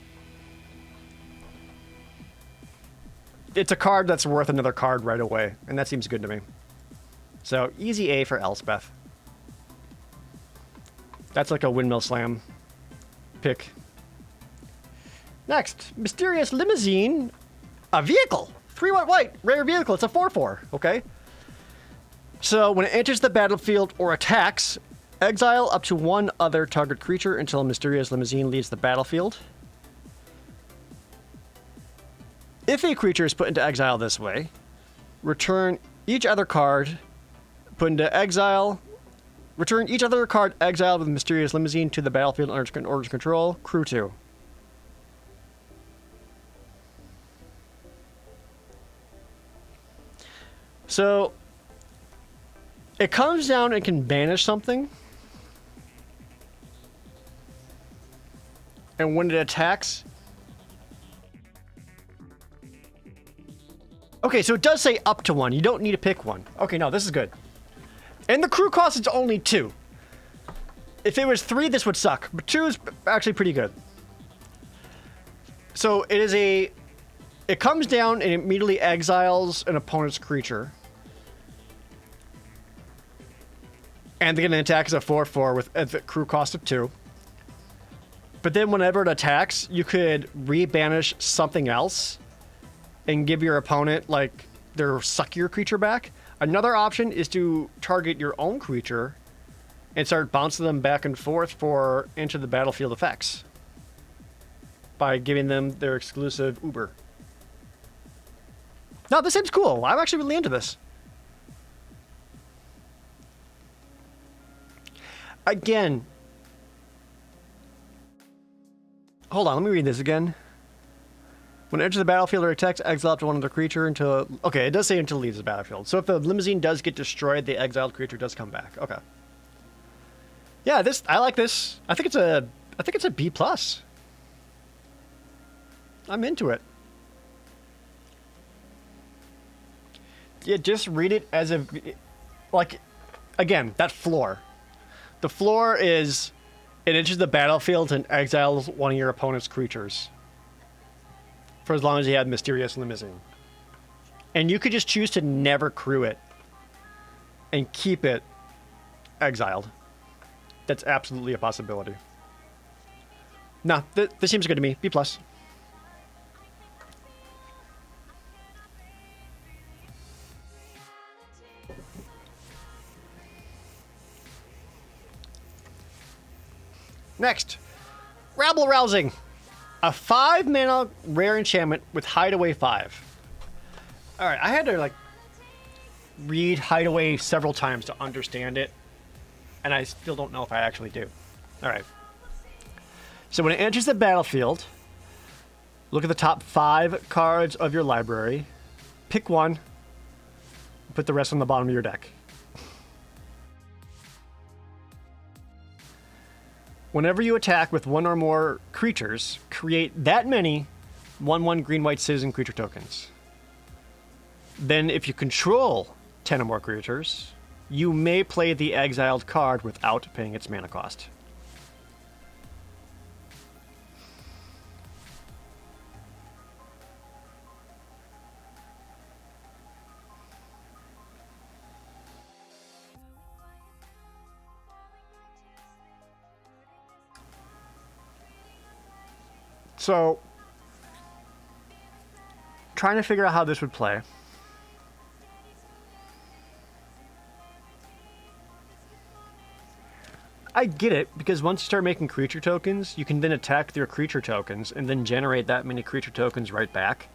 it's a card that's worth another card right away, and that seems good to me. So, easy A for Elspeth. That's like a windmill slam pick. Next, Mysterious Limousine. A vehicle. 3 white white. Rare vehicle. It's a 4/4. Okay. So when it enters the battlefield or attacks, exile up to one other target creature until a Mysterious Limousine leaves the battlefield. If a creature is put into exile this way, return each other card put into exile. Return each other card exiled with Mysterious Limousine to the battlefield under order control. Crew 2. So it comes down and can banish something. And when it attacks... Okay, so it does say up to one. You don't need to pick one. Okay, no, this is good. And the crew cost is only 2. If it was 3, this would suck. But 2 is actually pretty good. So it is a... It comes down and immediately exiles an opponent's creature. And they get an attack as a 4/4 with a crew cost of 2. But then whenever it attacks, you could rebanish something else and give your opponent, like, their suckier creature back. Another option is to target your own creature and start bouncing them back and forth for enter the battlefield effects by giving them their exclusive Uber. No, this seems cool. I'm actually really into this. Again. Hold on, let me read this again. When it enters the battlefield or attacks, exile up to one other creature until... Okay, it does say until it leaves the battlefield. So if the limousine does get destroyed, the exiled creature does come back. Okay. Yeah, this... I like this. I think it's a B+. I'm into it. Yeah, just read it as a... Like, again, that floor. The floor is... It enters the battlefield and exiles one of your opponent's creatures. For as long as you have Mysterious Limousine. And you could just choose to never crew it. And keep it exiled. That's absolutely a possibility. No, this seems good to me. B+. Next, Rabble Rousing. A 5-mana rare enchantment with Hideaway 5. Alright, I had to, like, read Hideaway several times to understand it. And I still don't know if I actually do. Alright. So when it enters the battlefield, look at the top 5 cards of your library. Pick one. Put the rest on the bottom of your deck. Whenever you attack with one or more creatures, create that many 1/1 green-white citizen creature tokens. Then if you control 10 or more creatures, you may play the exiled card without paying its mana cost. So, trying to figure out how this would play. I get it, because once you start making creature tokens, you can then attack your creature tokens and then generate that many creature tokens right back.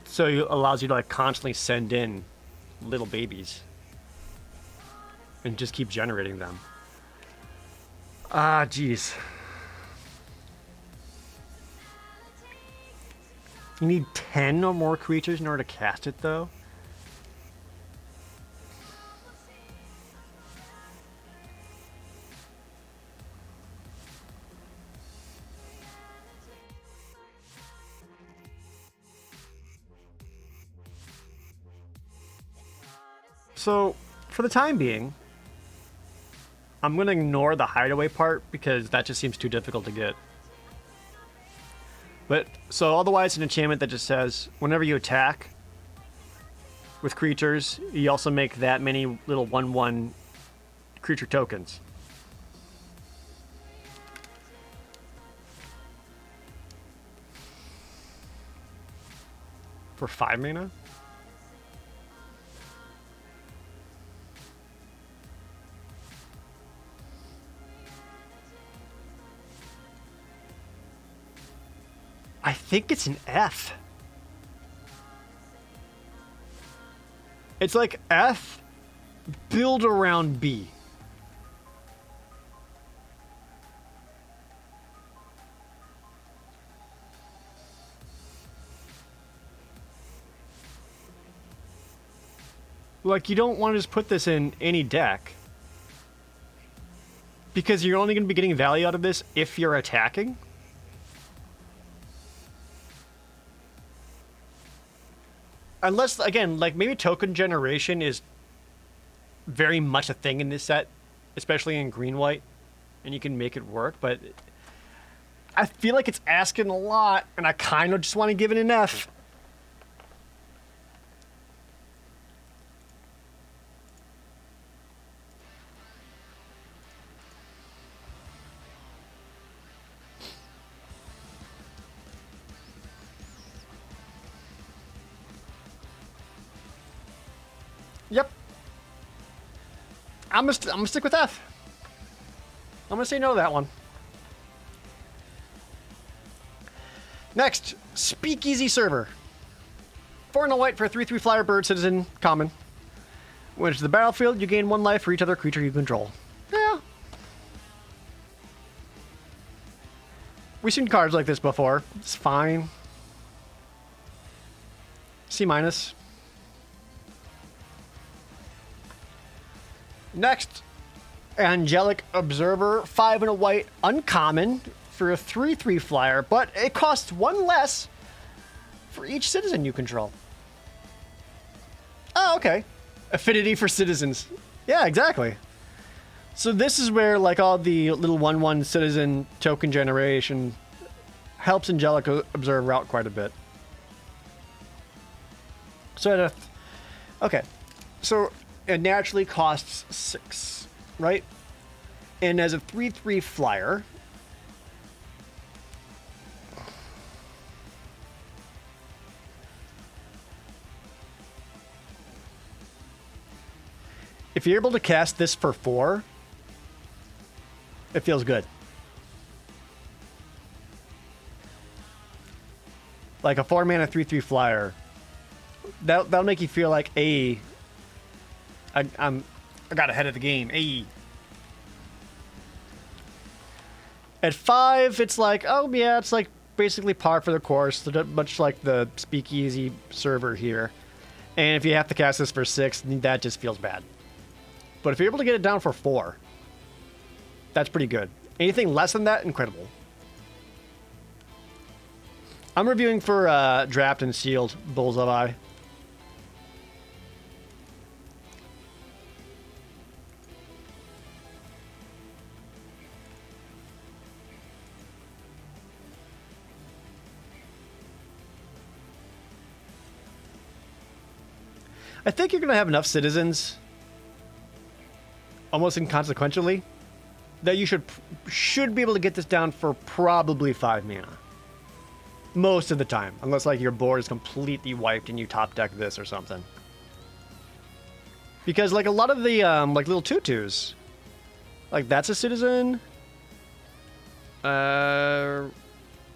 So it allows you to, like, constantly send in little babies. And just keep generating them. Ah, jeez. You need 10 or more creatures in order to cast it, though? So, for the time being, I'm going to ignore the hideaway part because that just seems too difficult to get. But, so otherwise an enchantment that just says, whenever you attack, with creatures, you also make that many little 1/1 creature tokens. For 5 mana? I think it's an F. It's like F, build around B. Like, you don't want to just put this in any deck. Because you're only going to be getting value out of this if you're attacking. Unless, again, like, maybe token generation is very much a thing in this set, especially in green-white, and you can make it work, but I feel like it's asking a lot, and I kind of just want to give it an F. Yep. I'm gonna stick with F. I'm gonna say no to that one. Next, Speakeasy Server. 4 and a white for a 3/3 flyer bird citizen common. When it's the battlefield, you gain 1 life for each other creature you control. Yeah. We've seen cards like this before. It's fine. C-. Next, Angelic Observer, 5 and a white, uncommon for a 3/3 flyer, but it costs 1 less for each citizen you control. Oh, okay. Affinity for citizens. Yeah, exactly. So this is where, like, all the little 1/1 citizen token generation helps Angelic Observer out quite a bit. So, okay. So it naturally costs 6, right? And as a 3/3 flyer, if you're able to cast this for 4, it feels good. Like a 4-mana 3/3 flyer, that'll make you feel like, I got ahead of the game. At 5, it's like, oh yeah, it's like basically par for the course, much like the Speakeasy Server here. And if you have to cast this for 6, that just feels bad. But if you're able to get it down for 4, that's pretty good. Anything less than that, incredible. I'm reviewing for Draft and Sealed Bullseye. I think you're going to have enough citizens, almost inconsequentially, that you should be able to get this down for probably 5 mana. Most of the time, unless like your board is completely wiped and you top deck this or something. Because like a lot of the like little tutus, like that's a citizen. The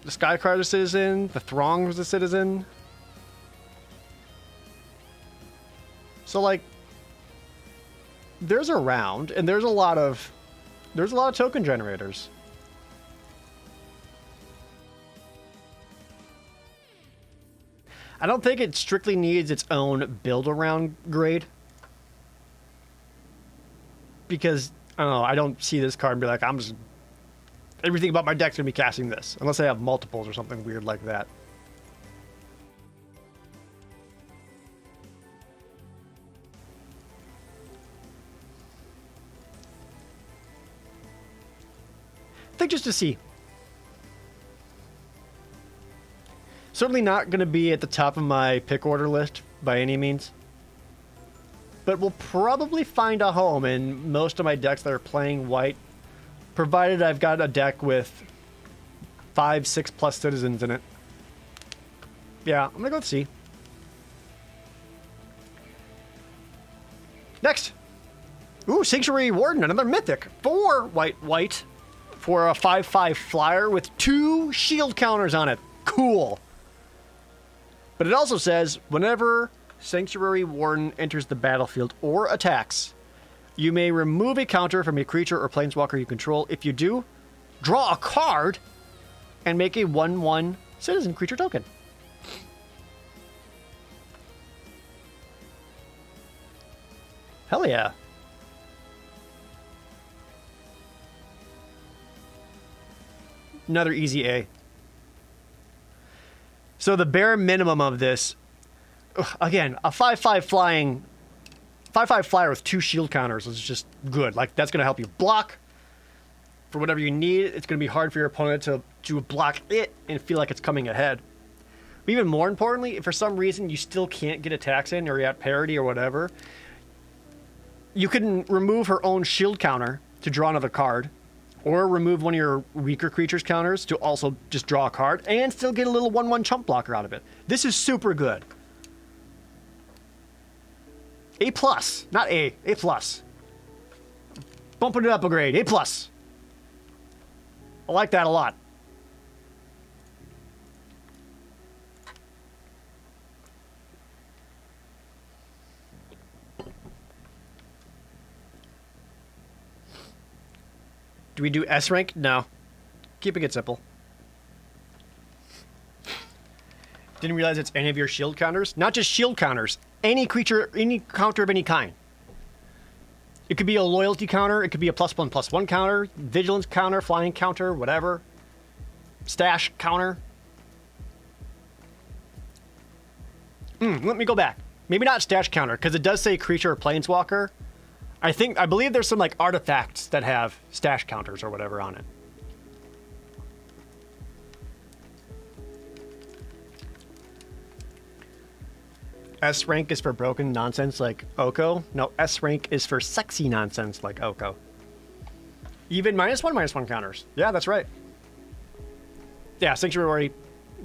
Skycrawler's a citizen. The Throng was a citizen. So like, there's a round, and there's a lot of token generators. I don't think it strictly needs its own build-around grade. Because, I don't know, I don't see this card and be like, everything about my deck's going to be casting this. Unless I have multiples or something weird like that. I think just to see. Certainly not going to be at the top of my pick order list by any means. but will probably find a home in most of my decks that are playing white, provided I've got a deck with 5, 6+ citizens in it. Yeah, I'm gonna go with C. Next. Ooh, Sanctuary Warden, another mythic. 4 white for a 5/5 flyer with 2 shield counters on it. Cool. But it also says, whenever Sanctuary Warden enters the battlefield or attacks, you may remove a counter from a creature or planeswalker you control. If you do, draw a card and make a 1/1 citizen creature token. Hell yeah. Another easy A. So the bare minimum of this, again, a 5/5 flying, 5/5 flyer with 2 shield counters is just good. Like, that's going to help you block for whatever you need. It's going to be hard for your opponent to block it and feel like it's coming ahead. But even more importantly, if for some reason you still can't get attacks in, or you're at parity or whatever, you can remove her own shield counter to draw another card, or remove one of your weaker creatures' counters to also just draw a card, and still get a little 1/1 chump blocker out of it. This is super good. A+, not A, A+. Bumping it up a grade, A+. I like that a lot. Do we do S rank? No. Keeping it simple. Didn't realize it's any of your shield counters. Not just shield counters. Any creature, any counter of any kind. It could be a loyalty counter. It could be a +1/+1 counter. Vigilance counter, flying counter, whatever. Stash counter. Let me go back. Maybe not stash counter, because it does say creature or planeswalker. I believe there's some like artifacts that have stash counters or whatever on it. S rank is for broken nonsense like Oko. No, S rank is for sexy nonsense like Oko. Even -1/-1 counters. Yeah, that's right. Yeah, Sanctuary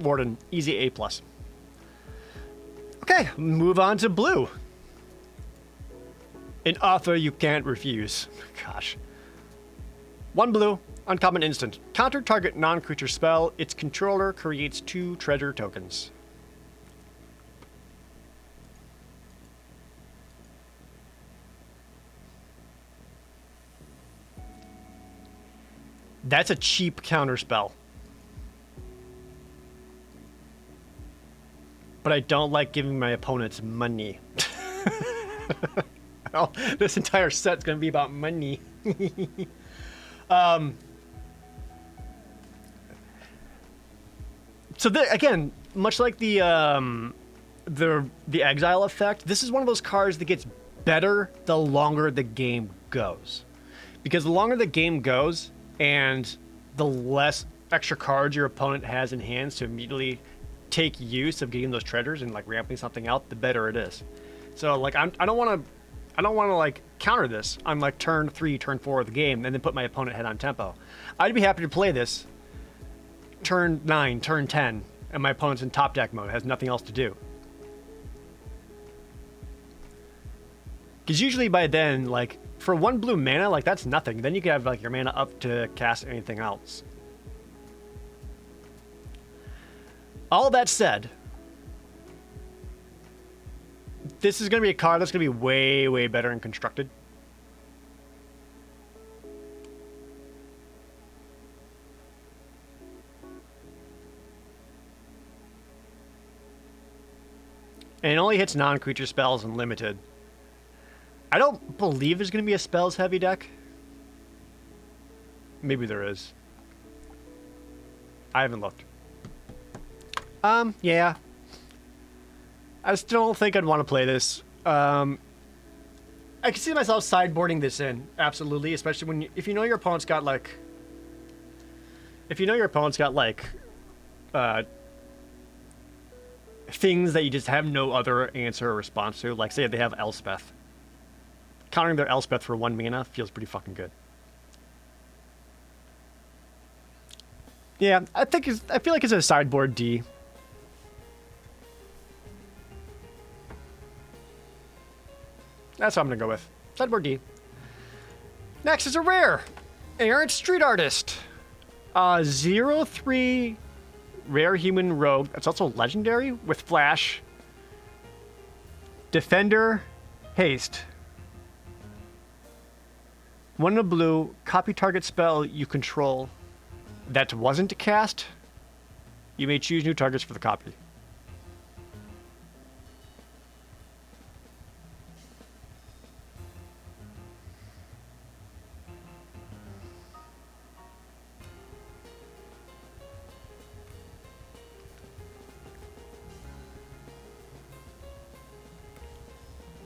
Warden, easy A+. Okay, move on to blue. An offer you can't refuse. Gosh. 1 blue, uncommon instant. Counter target non-creature spell. Its controller creates 2 treasure tokens. That's a cheap counter spell. But I don't like giving my opponents money. Oh, this entire set's gonna be about money. So again, much like the exile effect, this is one of those cards that gets better the longer the game goes. Because the longer the game goes, and the less extra cards your opponent has in hands to immediately take use of getting those treasures and like ramping something out, the better it is. So like I don't want to like counter this on like turn 3, turn 4 of the game and then put my opponent head on tempo. I'd be happy to play this turn 9, turn 10, and my opponent's in top deck mode, has nothing else to do. Because usually by then, like for 1 blue mana, like that's nothing. Then you can have like your mana up to cast anything else. All that said, this is going to be a card that's going to be way, way better and constructed. And it only hits non-creature spells and limited. I don't believe there's going to be a spells-heavy deck. Maybe there is. I haven't looked. Yeah. I still don't think I'd want to play this. I can see myself sideboarding this in, absolutely, especially when if you know your opponent's got like... things that you just have no other answer or response to, like say they have Elspeth. countering their Elspeth for 1 mana feels pretty fucking good. Yeah, I feel like it's a sideboard D. That's what I'm gonna go with. Sideboard D. Next is a rare. Errant Street Artist. 0/3 rare human rogue. That's also legendary with flash. Defender, haste. 1 in a blue, copy target spell you control that wasn't cast. You may choose new targets for the copy.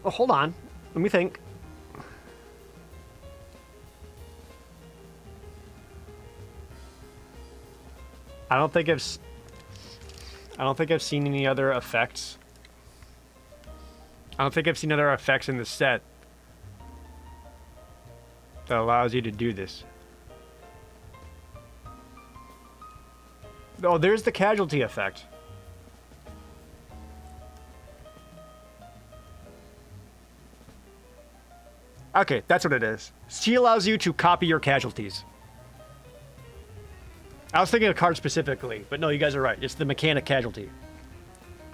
Oh, hold on. Let me think. I don't think I've seen any other effects. I don't think I've seen other effects in the set that allows you to do this. Oh, there's the casualty effect. Okay, that's what it is. She allows you to copy your casualties. I was thinking of card specifically, but no, you guys are right. It's the mechanic casualty.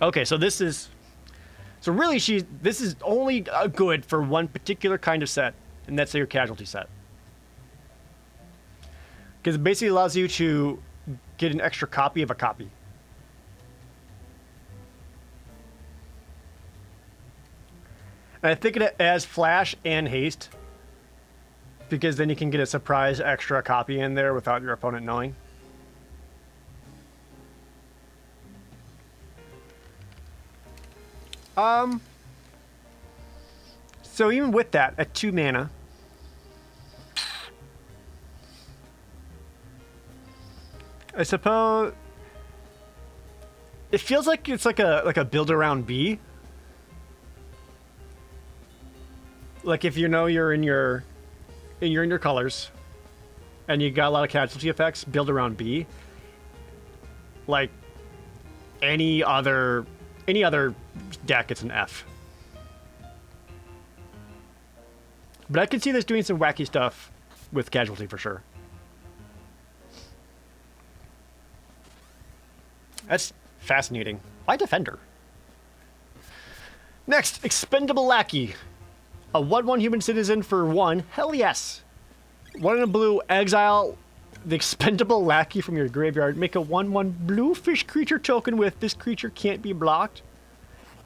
Okay, so this is... So really, this is only good for one particular kind of set, and that's your casualty set. Because it basically allows you to get an extra copy of a copy. And I think it has flash and haste, because then you can get a surprise extra copy in there without your opponent knowing. So even with that, at 2 mana, I suppose it feels like it's like a build around B. Like if you know you're in your colors, and you got a lot of casualty effects, build around B. Like any other deck, it's an F. But I could see this doing some wacky stuff with casualty for sure. That's fascinating. Why Defender? Next, Expendable Lackey. A 1/1 human citizen for 1. Hell yes. 1 in a blue, exile the Expendable Lackey from your graveyard. Make a 1/1 blue fish creature token with this creature can't be blocked.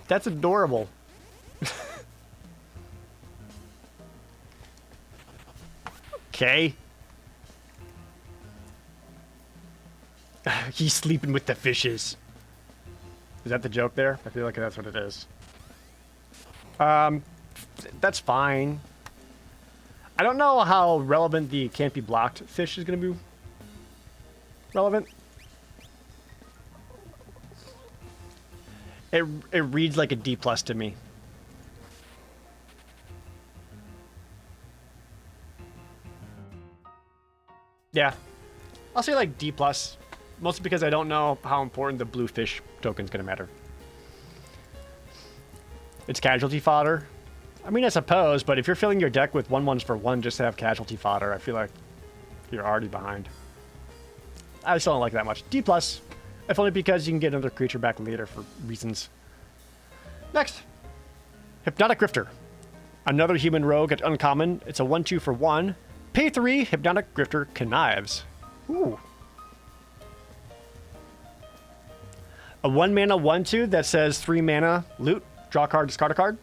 That's adorable. Okay. He's sleeping with the fishes. Is that the joke there? I feel like that's what it is. That's fine. I don't know how relevant the can't be blocked fish is going to be relevant. It reads like a D+ to me. Yeah. I'll say like D+, mostly because I don't know how important the blue fish token's going to matter. It's casualty fodder. I mean, I suppose, but if you're filling your deck with 1/1s for 1 just to have casualty fodder, I feel like you're already behind. I just don't like that much. D+, if only because you can get another creature back later for reasons. Next, Hypnotic Grifter. Another human rogue at uncommon. It's a 1/2 for 1. Pay 3, Hypnotic Grifter connives. Ooh. A 1 mana 1/2 that says 3 mana, loot, draw a card, discard a card.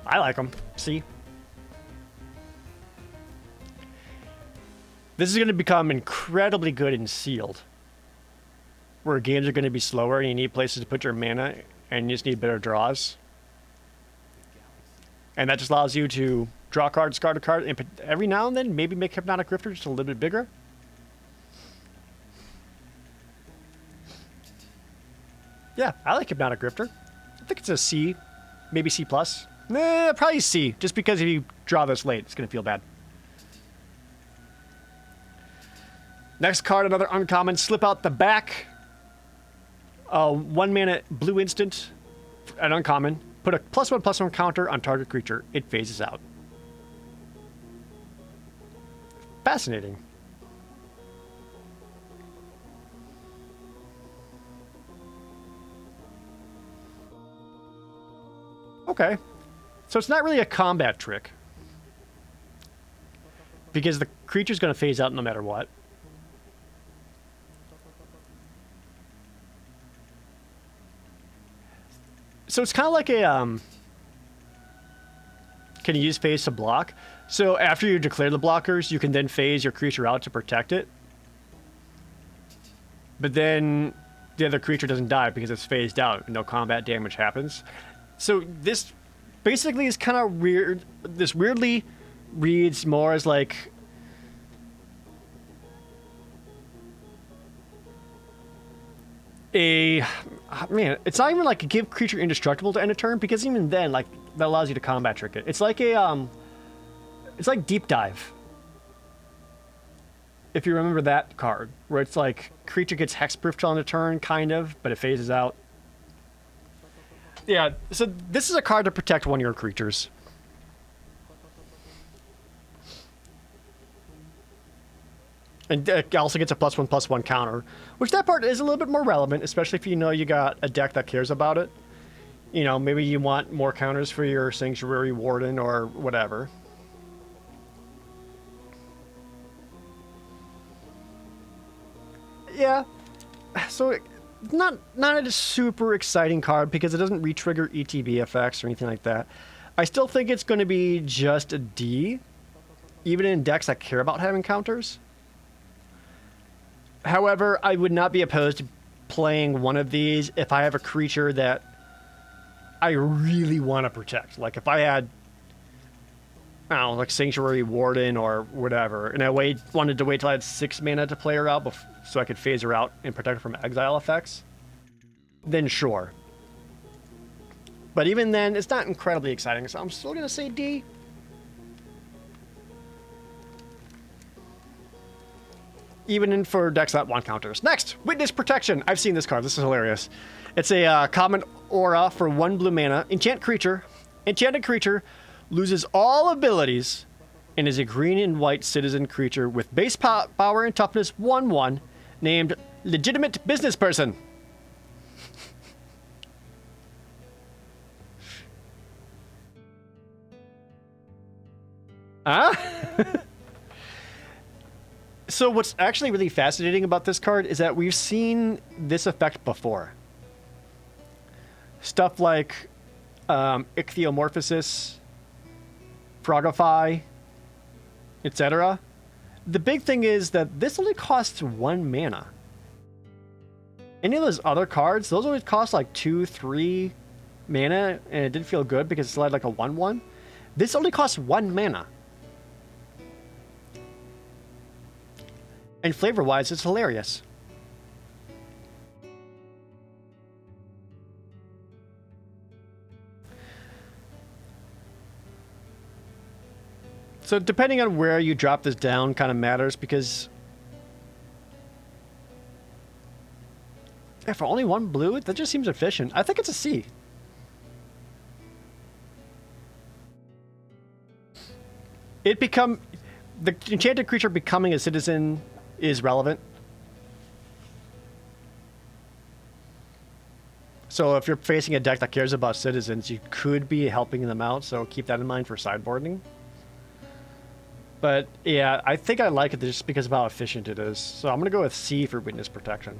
I like them. See? This is going to become incredibly good in sealed, where games are going to be slower and you need places to put your mana and you just need better draws. And that just allows you to draw a card, discard a card, and every now and then maybe make Hypnotic Grifter just a little bit bigger. Yeah, I like Hypnotic Grifter. I think it's a C, maybe C+. Nah, probably C, just because if you draw this late, it's going to feel bad. Next card, another uncommon. Slip out the back. 1 mana blue instant, an uncommon. Put a +1/+1 counter on target creature. It phases out. Fascinating. Okay. So it's not really a combat trick. Because the creature's going to phase out no matter what. So it's kind of like a, can you use phase to block? So after you declare the blockers, you can then phase your creature out to protect it. But then the other creature doesn't die because it's phased out. No combat damage happens. So this basically is kind of weird. This weirdly reads more as like it's not even like a give creature indestructible to end a turn, because even then, like, that allows you to combat trick it. It's like a it's like Deep Dive, if you remember that card, where it's like creature gets hexproof on a turn, kind of, but it phases out. Yeah, so this is a card to protect one of your creatures. And it also gets a +1/+1 counter, which that part is a little bit more relevant, especially if you know you got a deck that cares about it. You know, maybe you want more counters for your Sanctuary Warden or whatever. Yeah, so not a super exciting card because it doesn't re-trigger ETB effects or anything like that. I still think it's going to be just a D, even in decks that care about having counters. However, I would not be opposed to playing one of these if I have a creature that I really want to protect. Like if I had, I don't know, like Sanctuary Warden or whatever, and I wanted to wait till I had 6 mana to play her out so I could phase her out and protect her from exile effects, then sure. But even then, it's not incredibly exciting, so I'm still going to say D. Even in for decks that want counters. Next, Witness Protection. I've seen this card. This is hilarious. It's a common aura for 1 blue mana. Enchant creature. Enchanted creature loses all abilities and is a green and white citizen creature with base power and toughness 1/1 named Legitimate Business Person. Huh? So what's actually really fascinating about this card is that we've seen this effect before. Stuff like Ichthyomorphosis, Frogify, etc. The big thing is that this only costs 1 mana. Any of those other cards, those always cost like 2-3 mana, and it didn't feel good because it's like a 1/1. This only costs 1 mana. And flavor-wise, it's hilarious. So depending on where you drop this down kind of matters, because for only 1 blue, that just seems efficient. I think it's a C. The enchanted creature becoming a citizen is relevant. So if you're facing a deck that cares about citizens, you could be helping them out, so keep that in mind for sideboarding. But yeah, I think I like it just because of how efficient it is. So I'm going to go with C for Witness Protection.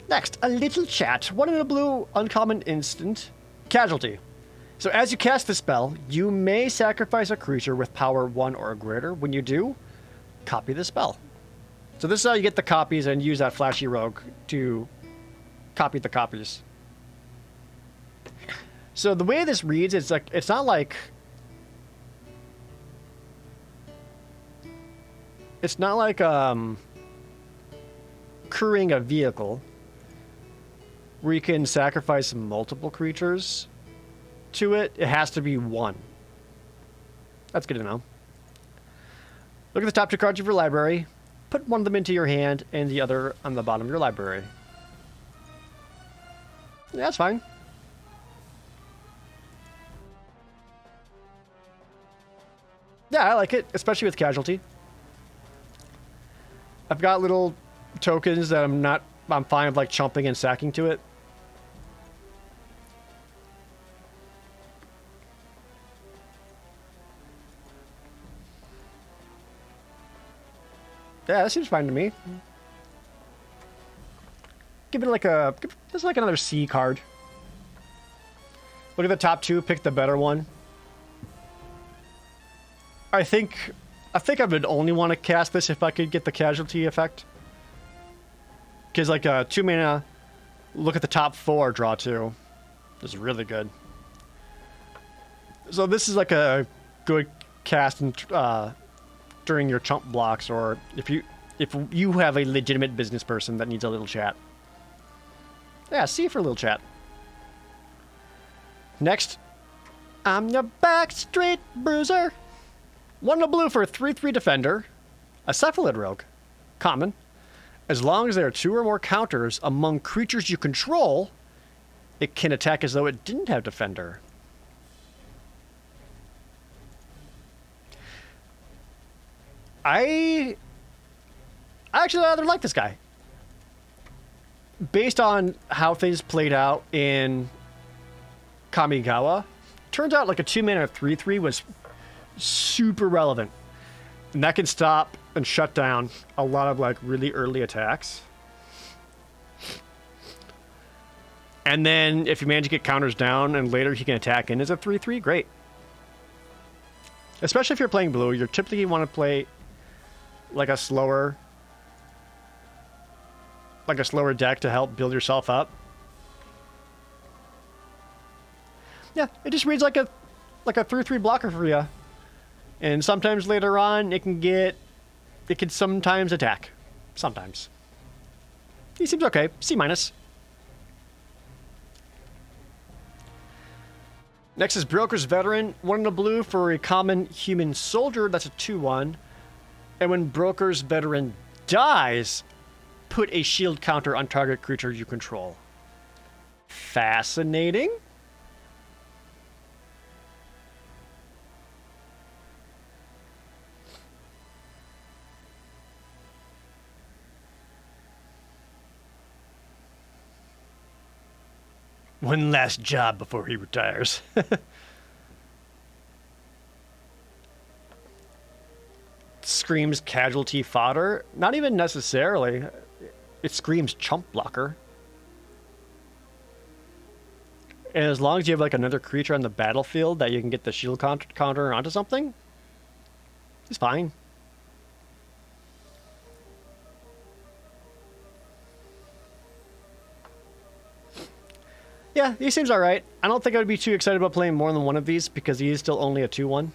Next, a little chat. 1 in a blue, uncommon instant. Casualty. So as you cast the spell, you may sacrifice a creature with power 1 or greater. When you do, copy the spell. So this is how you get the copies and use that flashy rogue to copy the copies. So the way this reads, it's not like crewing a vehicle where you can sacrifice multiple creatures to it, it has to be one. That's good to know. Look at the top two cards of your library. Put one of them into your hand and the other on the bottom of your library. Yeah, that's fine. Yeah, I like it, especially with casualty. I've got little tokens that I'm fine with like chumping and sacking to it. Yeah, that seems fine to me. Give it like a... This is like another C card. Look at the top two, pick the better one. I think I would only want to cast this if I could get the casualty effect. Because like a 2 mana, look at the top four, draw two. This is really good. So this is like a good cast in, during your chump blocks, or if you have a legitimate business person that needs a little chat. Yeah, C for a little chat. Next, I'm your backstreet bruiser. 1 and a blue for a 3/3 defender. A cephalid rogue. Common. As long as there are 2 or more counters among creatures you control, it can attack as though it didn't have defender. I actually rather like this guy. Based on how things played out in Kamigawa, turns out like a 2 mana 3/3 was super relevant. And that can stop and shut down a lot of like really early attacks. And then if you manage to get counters down and later he can attack in as a 3/3, great. Especially if you're playing blue, you typically want to play like a slower deck to help build yourself up. Yeah, it just reads like a 3/3 blocker for you. And sometimes later on it can sometimes attack. Sometimes. He seems okay. C-. Next is Broker's Veteran. 1 in a blue for a common human soldier. That's a 2/1. And when Broker's Veteran dies, put a shield counter on target creature you control. Fascinating. One last job before he retires. Screams casualty fodder. Not even necessarily. It screams chump blocker. And as long as you have like another creature on the battlefield that you can get the shield counter onto something, it's fine. Yeah, he seems alright. I don't think I would be too excited about playing more than one of these because he is still only a 2/1.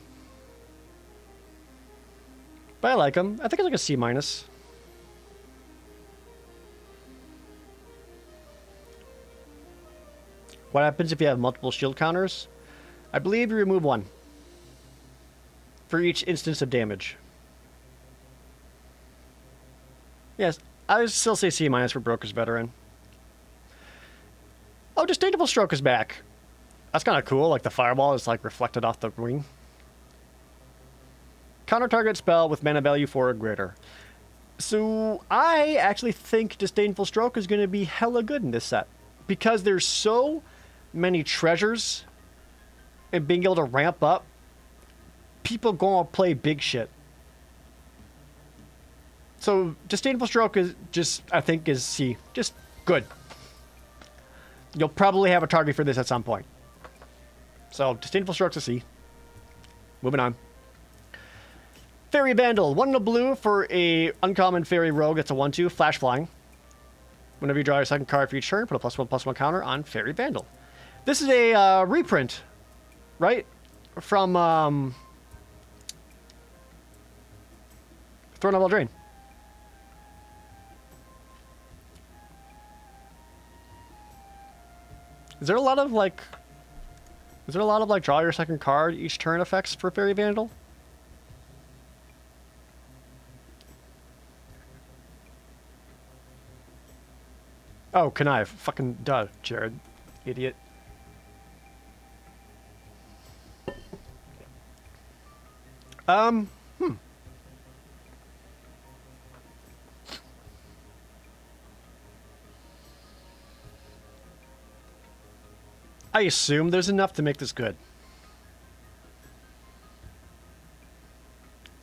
But I like him. I think it's like a C-. What happens if you have multiple shield counters? I believe you remove 1 for each instance of damage. Yes, I would still say C- for Broker's Veteran. Oh, Disdainful Stroke is back. That's kind of cool. Like the fireball is like reflected off the wing. Counter target spell with mana value 4 or greater. So I actually think Disdainful Stroke is going to be hella good in this set. Because there's so many treasures and being able to ramp up, people going to play big shit. So Disdainful Stroke is just, I think, is C. Just good. You'll probably have a target for this at some point. So Disdainful Stroke's a C. Moving on. Fairy Vandal. 1 in a blue for a uncommon fairy rogue. That's a 1/2. Flash flying. Whenever you draw your second card for each turn, put a +1/+1 counter on Fairy Vandal. This is a reprint, right? From Throne of Eldraine. Is there a lot of like... Is there a lot of like draw your second card each turn effects for Fairy Vandal? Oh, connive. Fucking duh, Jared. Idiot. I assume there's enough to make this good.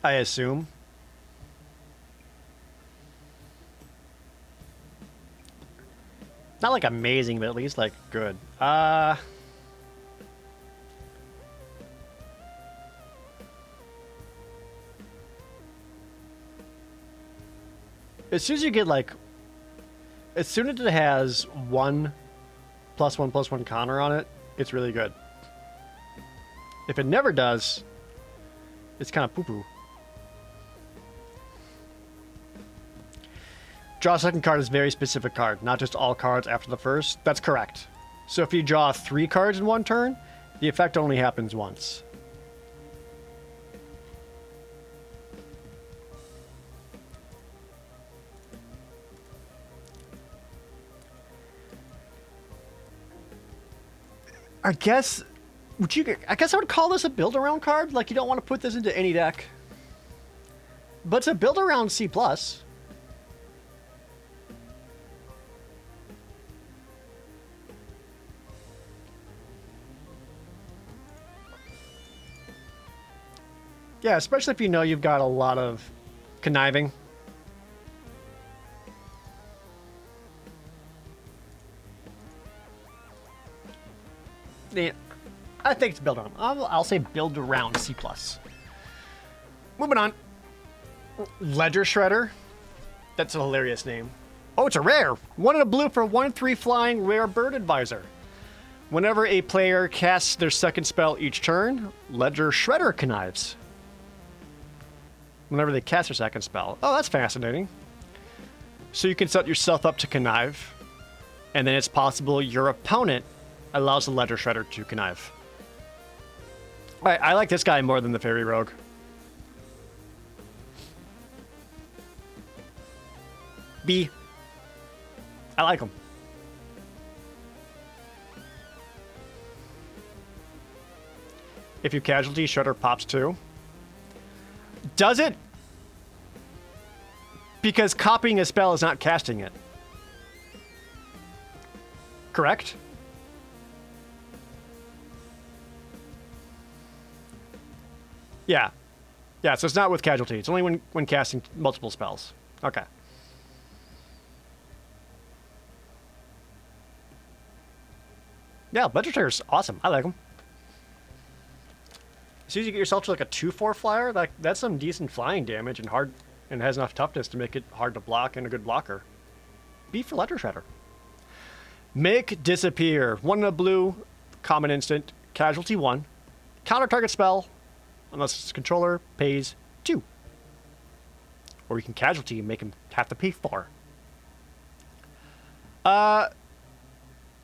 I assume. Not like amazing, but at least like good. As soon as you get like, as soon as it has 1+1/+1 counter on it, it's really good. If it never does, it's kind of poo-poo. Draw a second card is a very specific card, not just all cards after the first. That's correct. So if you draw 3 cards in one turn, the effect only happens once. I guess I would call this a build around card. Like, you don't want to put this into any deck. But it's a build around C+. Yeah, especially if you know you've got a lot of conniving. Yeah, I think it's build around. I'll say build around C+. Moving on. Ledger Shredder. That's a hilarious name. Oh, it's a rare. 1 in a blue for 1/3 flying rare bird advisor. Whenever a player casts their second spell each turn, Ledger Shredder connives. Whenever they cast their second spell. Oh, that's fascinating. So you can set yourself up to connive, and then it's possible your opponent allows the Ledger Shredder to connive. I like this guy more than the Fairy Rogue. B. I like him. If you casualty, Shredder pops too. Does it? Because copying a spell is not casting it. Correct? Yeah. Yeah, so it's not with casualty. It's only when casting multiple spells. Okay. Yeah, Ledger Shredder's awesome. I like him. As soon as you get yourself to like a 2/4 flyer, that's some decent flying damage and has enough toughness to make it hard to block and a good blocker. B for Ledger Shredder. Make Disappear. 1 in a blue, common instant, casualty 1. Counter target spell, unless its controller pays 2. Or you can casualty and make him have to pay 4.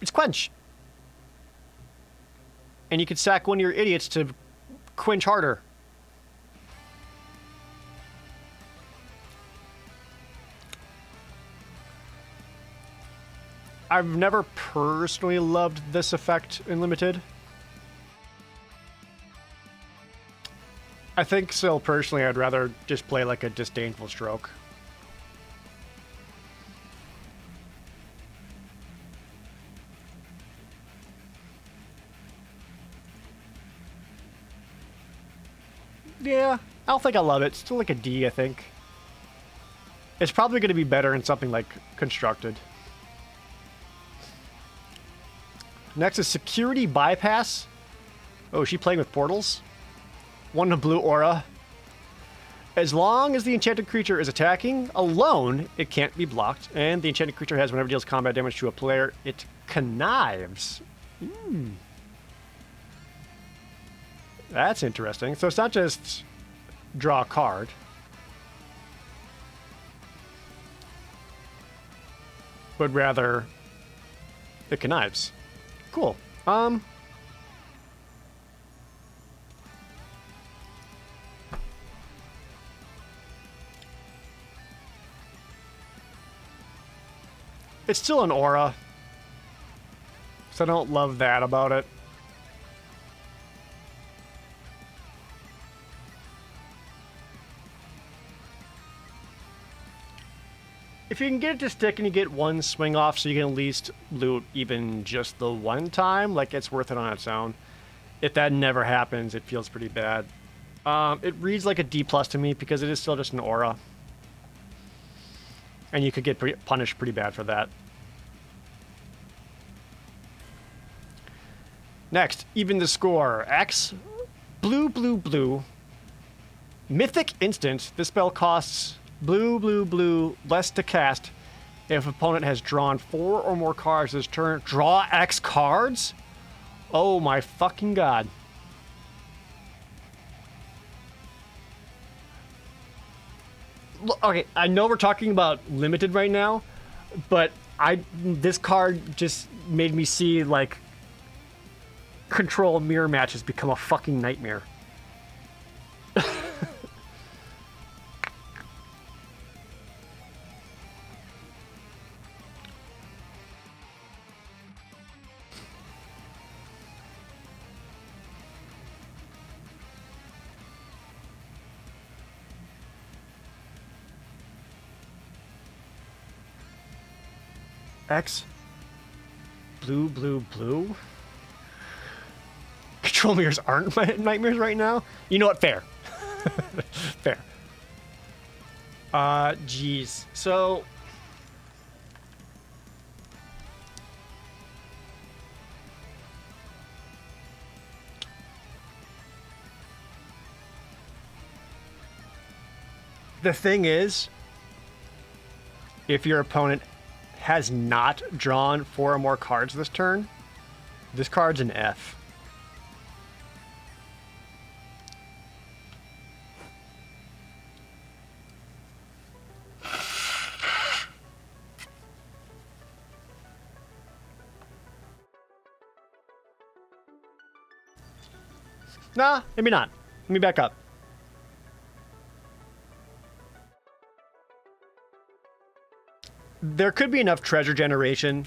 It's Quench. And you can sack one of your idiots to quench harder. I've never personally loved this effect in Limited. I think still personally I'd rather just play like a Disdainful Stroke. Yeah, I don't think I love it. It's still like a D, I think. It's probably going to be better in something like Constructed. Next is Security Bypass. Oh, is she playing with portals? 1 in a blue aura. As long as the enchanted creature is attacking alone, it can't be blocked. And the enchanted creature has, whenever it deals combat damage to a player, it connives. That's interesting. So it's not just draw a card. But rather, it connives. Cool. It's still an aura, so I don't love that about it. If you can get it to stick and you get one swing off so you can at least loot even just the one time, like it's worth it on its own. If that never happens, it feels pretty bad. It reads like a D+ to me because it is still just an aura. And you could get punished pretty bad for that. Next, even the score. X, blue, blue, blue. Mythic Instant. This spell costs blue, blue, blue, less to cast if opponent has drawn 4 or more cards this turn. Draw X cards? Oh my fucking god. Okay, I know we're talking about limited right now, but this card just made me see, like, control mirror matches become a fucking nightmare. X, blue, blue, blue. Control mirrors aren't my nightmares right now. You know what? Fair. Fair. Jeez. So the thing is, if your opponent has not drawn 4 or more cards this turn, this card's an F. Nah, maybe not. Let me back up. There could be enough treasure generation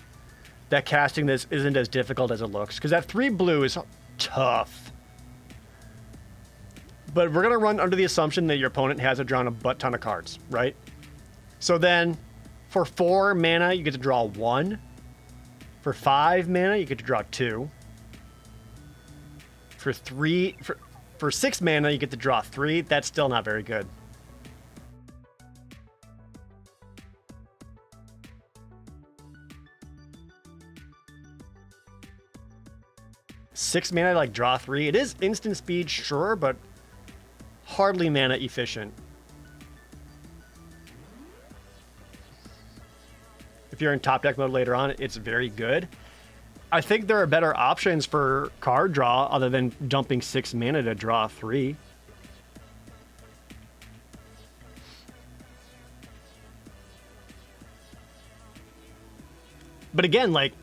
that casting this isn't as difficult as it looks, because that 3 blue is tough. But we're going to run under the assumption that your opponent hasn't drawn a butt ton of cards, right? So then, for 4 mana, you get to draw 1. For 5 mana, you get to draw 2. For 6 mana, you get to draw 3. That's still not very good. Six mana, like draw 3. It is instant speed, sure, but hardly mana efficient. If you're in top deck mode later on, it's very good. I think there are better options for card draw other than dumping 6 mana to draw 3. But again, like,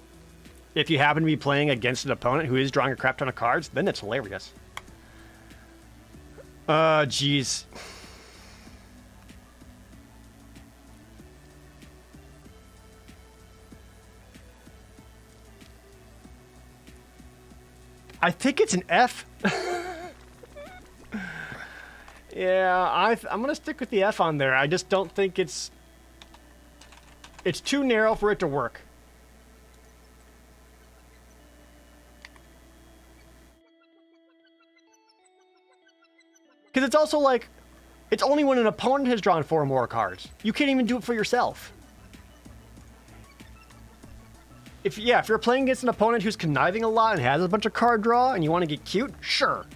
if you happen to be playing against an opponent who is drawing a crap ton of cards, then it's hilarious. Jeez. I think it's an F. Yeah, I'm going to stick with the F on there. I just don't think it's too narrow for it to work. Because it's also like, it's only when an opponent has drawn 4 or more cards. You can't even do it for yourself. If you're playing against an opponent who's conniving a lot and has a bunch of card draw and you want to get cute, sure.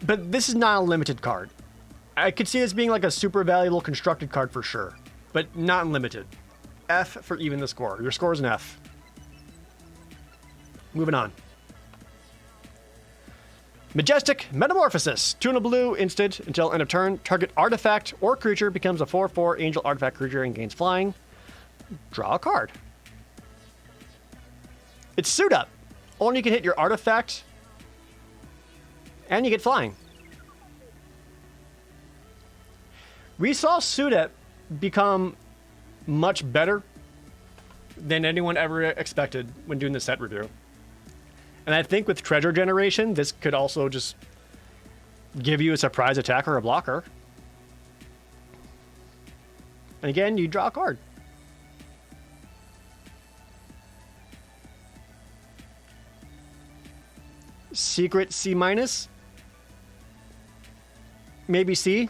But this is not a limited card. I could see this being like a super valuable constructed card for sure, but not unlimited. F for even the score. Your score is an F. Moving on. Majestic Metamorphosis. 2 and a blue, instant, until end of turn. Target artifact or creature becomes a 4/4 angel artifact creature and gains flying. Draw a card. It's Suit Up. only can hit your artifact, and you get flying. We saw Sudet become much better than anyone ever expected when doing the set review. And I think with treasure generation, this could also just give you a surprise attack or a blocker. And again, you draw a card. Secret C-. Maybe C.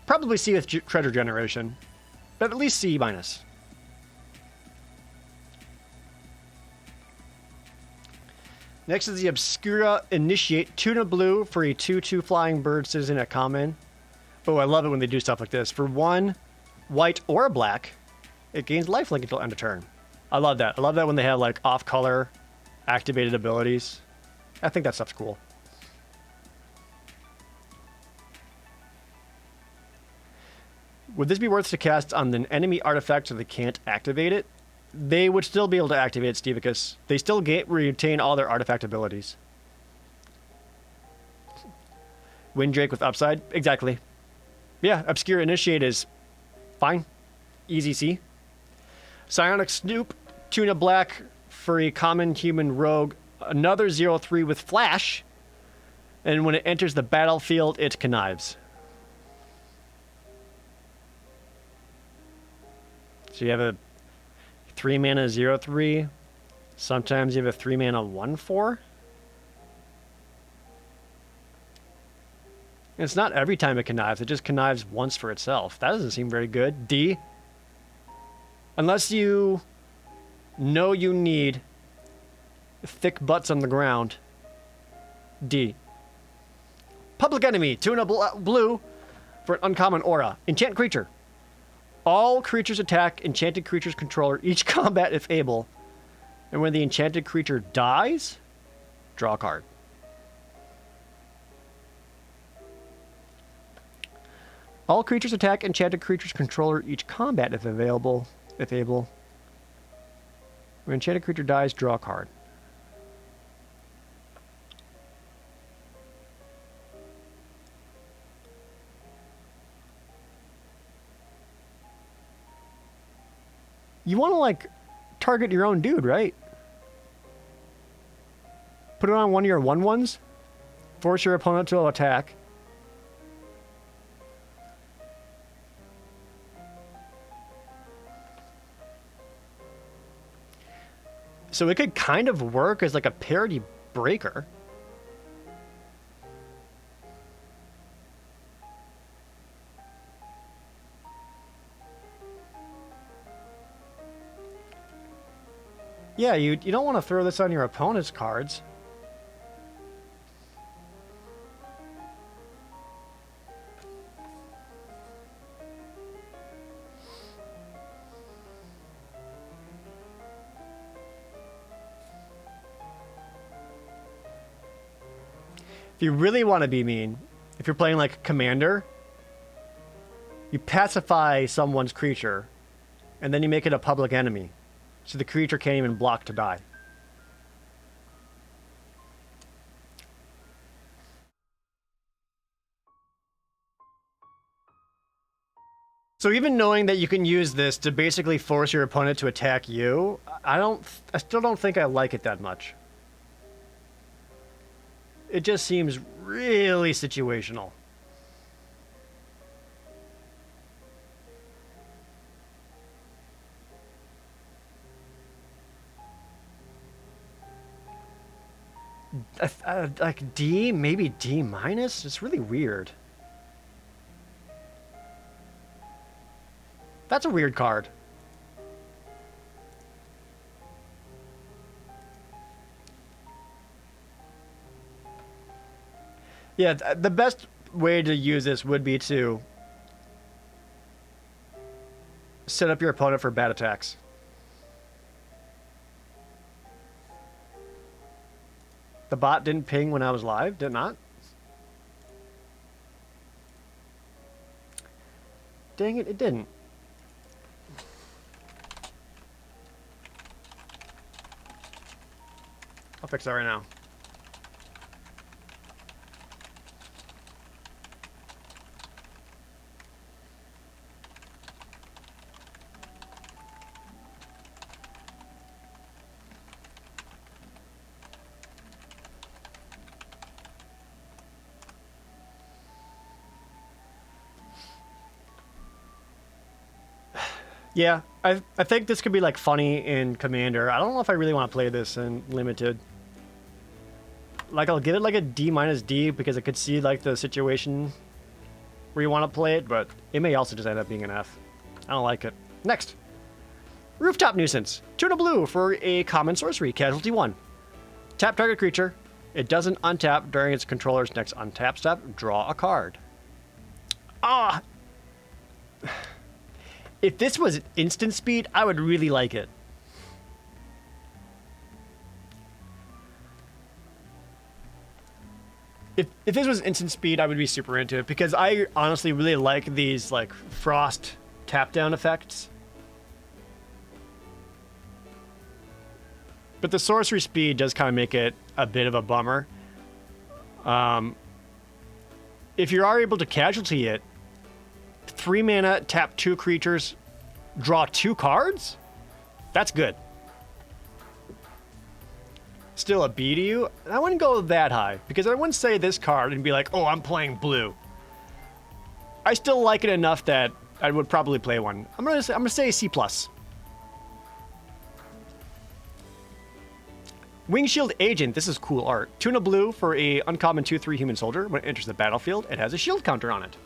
Probably C with treasure generation. But at least C-. Next is the Obscura Initiate Tuna Blue for a 2/2 flying bird citizen at common. Oh, I love it when they do stuff like this. For 1 white or black, it gains lifelink until end of turn. I love that. I love that when they have like off-color activated abilities. I think that stuff's cool. Would this be worth to cast on an enemy artifact so they can't activate it? They would still be able to activate Stevicus. They still retain all their artifact abilities. Windrake with upside? Exactly. Yeah, Obscure Initiate is fine. Easy C. Psionic Snoop, Tuna Black for a common human rogue. Another 0/3 with Flash. And when it enters the battlefield, it connives. So you have a 3 mana 0/3. Sometimes you have a 3 mana 1/4. And it's not every time it connives, it just connives once for itself. That doesn't seem very good. D. Unless you know you need thick butts on the ground. D. Public Enemy, Tuna Blue for an uncommon aura. Enchant creature. All creatures attack enchanted creature's controller each combat if able. And when the enchanted creature dies, draw a card. All creatures attack enchanted creature's controller each combat if available, if able. When enchanted creature dies, draw a card. You want to, like, target your own dude, right? Put it on one of your 1/1s. Force your opponent to attack. So it could kind of work as like a parity breaker. Yeah, you don't want to throw this on your opponent's cards. If you really want to be mean, if you're playing like Commander, you pacify someone's creature, and then you make it a public enemy. So the creature can't even block to die. So even knowing that you can use this to basically force your opponent to attack you, I still don't think I like it that much. It just seems really situational. Like D, maybe D-. It's really weird. That's a weird card. Yeah, the best way to use this would be to set up your opponent for bad attacks. The bot didn't ping when I was live, did it not? Dang it, it didn't. I'll fix that right now. Yeah, I think this could be like funny in Commander. I don't know if I really want to play this in Limited. Like, I'll give it like a D minus D because I could see like the situation where you want to play it, but it may also just end up being an F. I don't like it. Next, Rooftop Nuisance. 2 and a blue for a common sorcery, casualty 1. Tap target creature. It doesn't untap during its controller's next untap step. Draw a card. Ah! If this was instant speed, I would really like it. If this was instant speed, I would be super into it because I honestly really like these like frost tap down effects. But the sorcery speed does kind of make it a bit of a bummer. If you are able to casualty it, 3 mana, tap 2 creatures, draw 2 cards? That's good. Still a B to you? I wouldn't go that high, because I wouldn't say this card and be like, oh, I'm playing blue. I still like it enough that I would probably play one. I'm gonna say C+. Wingshield Agent, this is cool art. 2 and a blue for a uncommon 2/3 human soldier. When it enters the battlefield, it has a shield counter on it.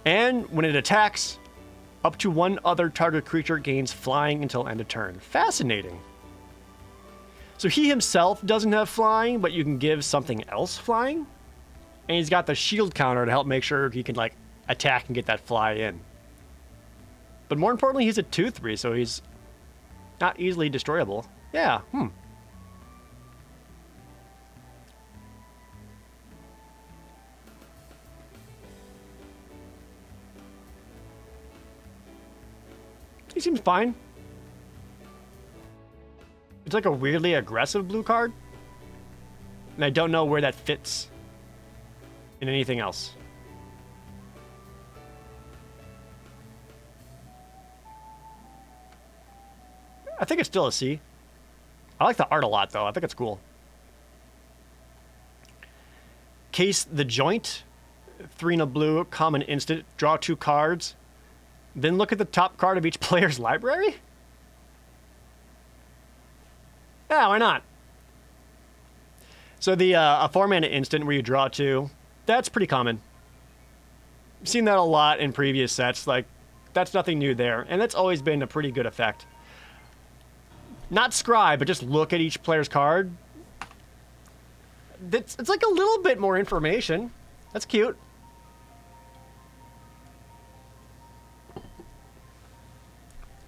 And when it attacks, up to 1 other target creature gains flying until end of turn. Fascinating. So he himself doesn't have flying, but you can give something else flying. And he's got the shield counter to help make sure he can like attack and get that fly in. But more importantly, he's a 2/3, so he's not easily destroyable. Yeah, He seems fine. It's like a weirdly aggressive blue card. And I don't know where that fits in anything else. I think it's still a C. I like the art a lot, though. I think it's cool. Case the Joint. 3 and a blue, common instant. Draw 2 cards. Then look at the top card of each player's library? Yeah, why not? So the a 4-mana instant where you draw 2, that's pretty common. I've seen that a lot in previous sets. Like, that's nothing new there. And that's always been a pretty good effect. Not scry, but just look at each player's card. It's like a little bit more information. That's cute.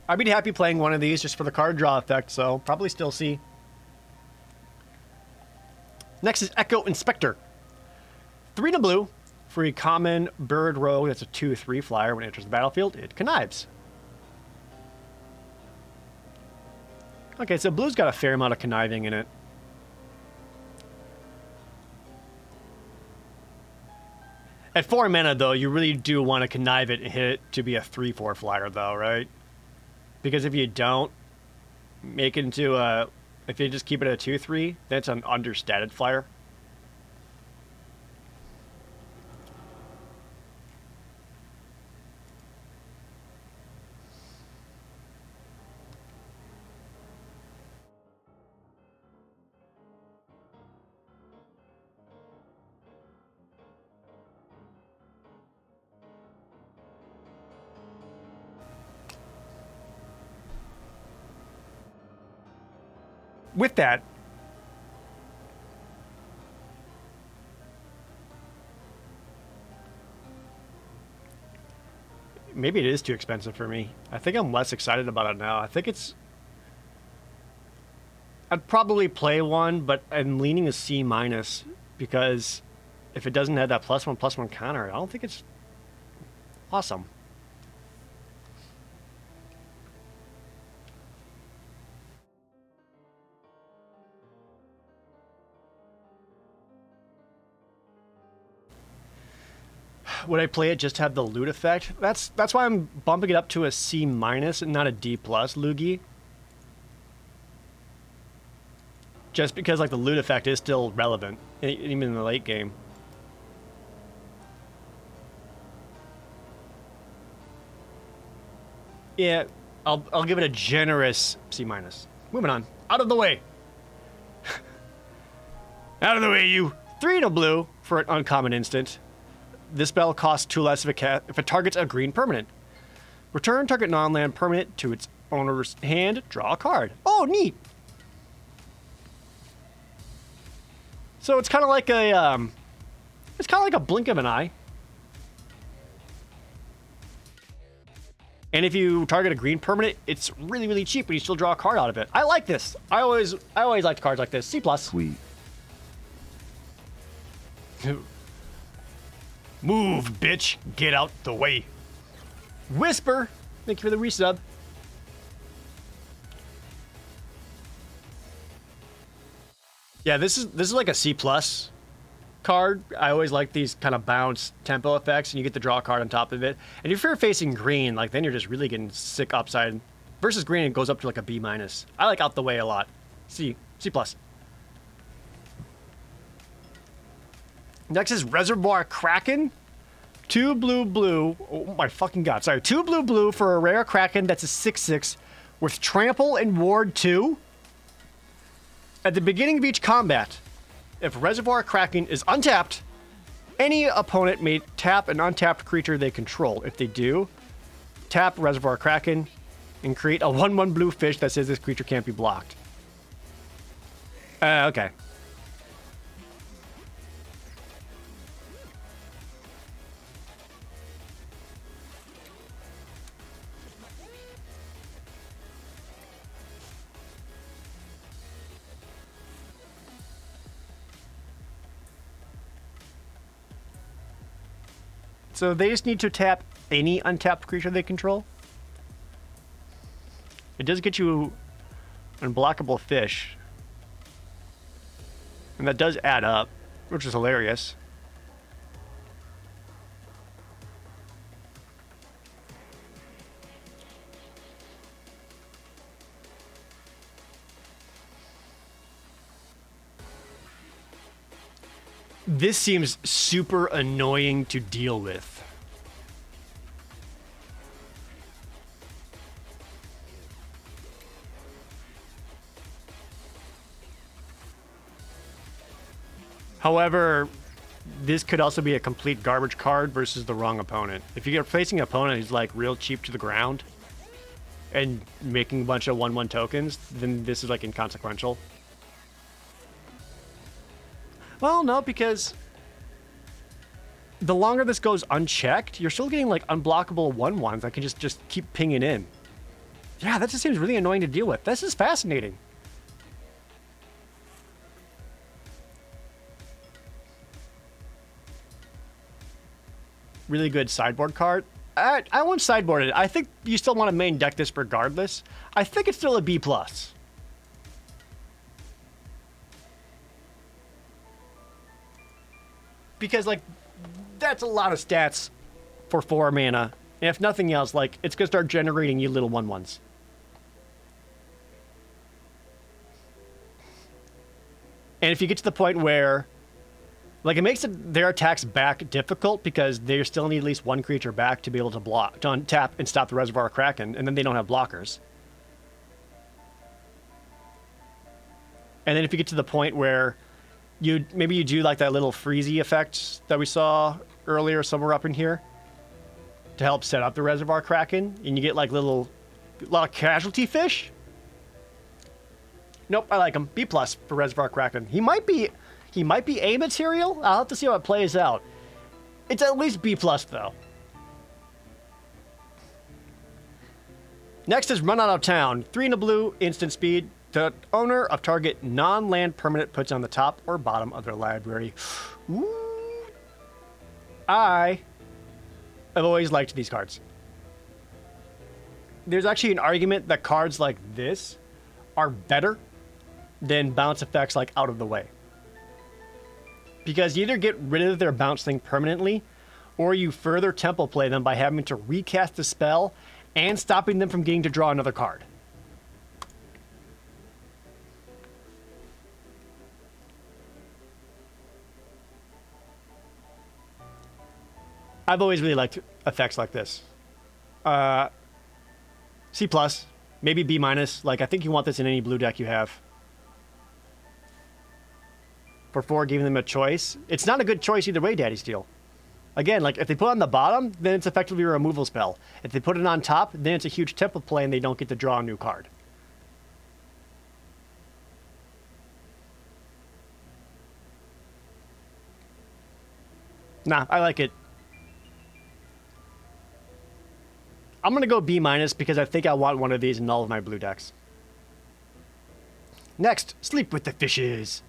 I'd be happy playing one of these just for the card draw effect, so probably still C. Next is Echo Inspector. 3 and a blue for a common bird rogue that's a 2/3 flyer. When it enters the battlefield, it connives. Okay, so blue's got a fair amount of conniving in it. At 4 mana, though, you really do want to connive it and hit it to be a 3/4 flyer, though, right? Because if you don't make it into a... If you just keep it at a 2/3, that's an understated flyer. With that, maybe it is too expensive for me. I think I'm less excited about it now. I think it's... I'd probably play one, but I'm leaning a C minus because if it doesn't have that +1/+1 counter, I don't think it's awesome. Would I play it just to have the loot effect? That's why I'm bumping it up to a C minus and not a D plus loogie. Just because like the loot effect is still relevant, even in the late game. Yeah, I'll give it a generous C minus. Moving on. Out of the way. Out of the way, you. 3 in a blue for an uncommon instant. This spell costs 2 less if it targets a green permanent. Return target non-land permanent to its owner's hand. Draw a card. Oh, neat. So it's kind of like a blink of an eye. And if you target a green permanent, it's really, really cheap, but you still draw a card out of it. I like this. I always liked cards like this. C plus. Sweet. Move, bitch. Get out the way. Whisper. Thank you for the resub. Yeah, this is like a C plus card. I always like these kind of bounce tempo effects, and you get to draw a card on top of it. And if you're facing green, like then you're just really getting sick upside. Versus green, it goes up to like a B minus. I like out the way a lot. C plus. Next is Reservoir Kraken. 2 blue. Oh my fucking god. Sorry. 2 blue for a rare Kraken that's a 6/6 with Trample and Ward 2. At the beginning of each combat, if Reservoir Kraken is untapped, any opponent may tap an untapped creature they control. If they do, tap Reservoir Kraken and create a 1/1 blue fish that says this creature can't be blocked. Okay. So they just need to tap any untapped creature they control. It does get you unblockable fish. And that does add up, which is hilarious. This seems super annoying to deal with. However, this could also be a complete garbage card versus the wrong opponent. If you're facing an opponent who's like real cheap to the ground and making a bunch of 1/1 tokens, then this is like inconsequential. Well, no, because the longer this goes unchecked, you're still getting like unblockable 1/1s that can just keep pinging in. Yeah, that just seems really annoying to deal with. This is fascinating. Really good sideboard card. I won't sideboard it. I think you still want to main deck this regardless. I think it's still a B plus. Because like that's a lot of stats for 4 mana. And if nothing else, like it's gonna start generating you little 1/1s. And if you get to the point where like it makes their attacks back difficult because they still need at least 1 creature back to be able to block, to untap and stop the Reservoir Kraken, and then they don't have blockers. And then if you get to the point where maybe you do like that little freezy effect that we saw earlier somewhere up in here to help set up the Reservoir Kraken, and you get like a lot of casualty fish. Nope, I like him. B plus for Reservoir Kraken. He might be A material. I'll have to see how it plays out. It's at least B plus though. Next is Run Out of Town. 3 in a blue, instant speed. The owner of target non-land permanent puts on the top or bottom of their library. Ooh. I have always liked these cards. There's actually an argument that cards like this are better than bounce effects like Out of the Way. Because you either get rid of their bounce thing permanently, or you further tempo play them by having to recast the spell and stopping them from getting to draw another card. I've always really liked effects like this. C+, maybe B-. Like, I think you want this in any blue deck you have. For 4, giving them a choice. It's not a good choice either way, Daddy Steel. Again, like, if they put it on the bottom, then it's effectively a removal spell. If they put it on top, then it's a huge tempo play and they don't get to draw a new card. Nah, I like it. I'm going to go B- because I think I want one of these in all of my blue decks. Next, Sleep with the Fishes.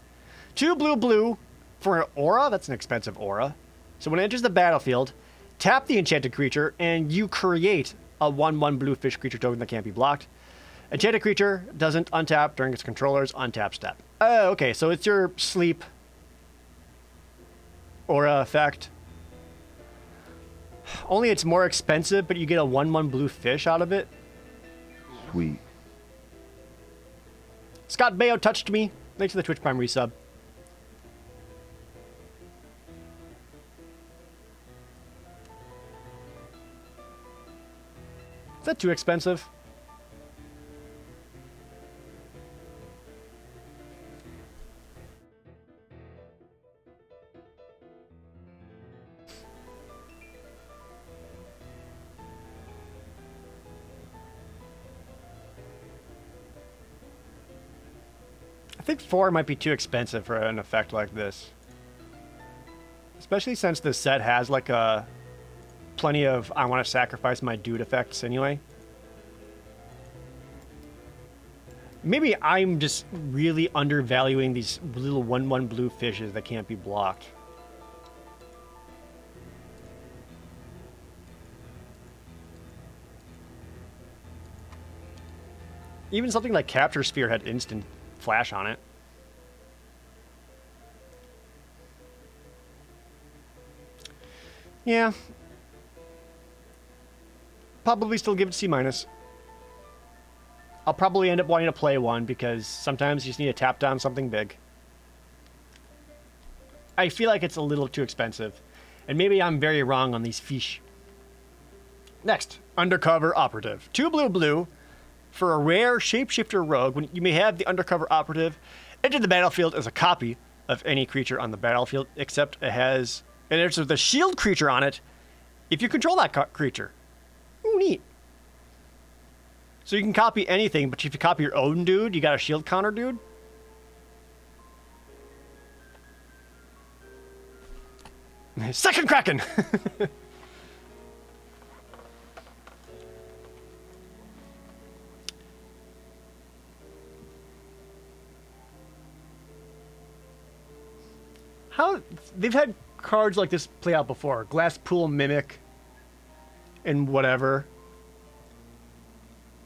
2 blue for an aura. That's an expensive aura. So when it enters the battlefield, tap the enchanted creature, and you create a 1/1 blue fish creature token that can't be blocked. Enchanted creature doesn't untap during its controller's untap step. Oh, okay, so it's your sleep aura effect. Only it's more expensive, but you get a 1/1 blue fish out of it. Sweet. Scott Baio touched me. Thanks for the Twitch Prime resub. Is that too expensive? I think 4 might be too expensive for an effect like this. Especially since the set has like a plenty of I want to sacrifice my dude effects anyway. Maybe I'm just really undervaluing these little 1/1 blue fishes that can't be blocked. Even something like Capture Sphere had instant flash on it. Yeah. Probably still give it C-. I'll probably end up wanting to play one because sometimes you just need to tap down something big. I feel like it's a little too expensive. And maybe I'm very wrong on these fish. Next, Undercover Operative. 2 blue for a rare shapeshifter rogue. When you may have the Undercover Operative enter the battlefield as a copy of any creature on the battlefield, except it has an answer with a shield creature on it if you control that creature. Ooh, neat. So you can copy anything, but if you copy your own dude, you got a shield counter dude. Second Kraken! How they've had cards like this play out before. Glass Pool Mimic and whatever.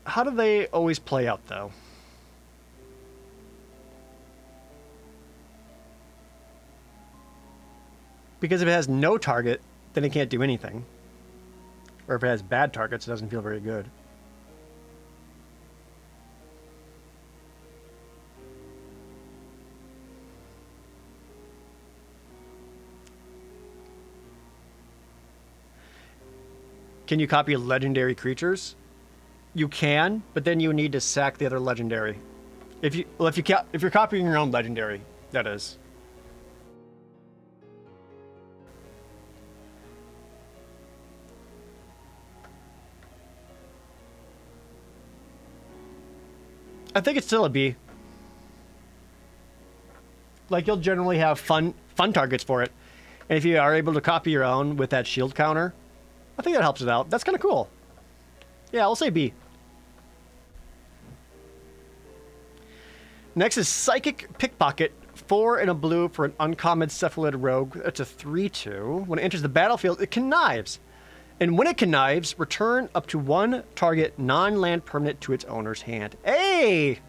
How do they always play out, though? Because if it has no target, then it can't do anything. Or if it has bad targets, it doesn't feel very good. Can you copy legendary creatures? You can, but then you need to sack the other legendary. If you're copying your own legendary, that is. I think it's still a B. Like, you'll generally have fun targets for it. And if you are able to copy your own with that shield counter, I think that helps it out. That's kind of cool. Yeah, I'll say B. Next is Psychic Pickpocket. 4 and a blue for an uncommon Cephalid Rogue. It's a 3/2. When it enters the battlefield, it connives. And when it connives, return up to 1 target non-land permanent to its owner's hand. Hey!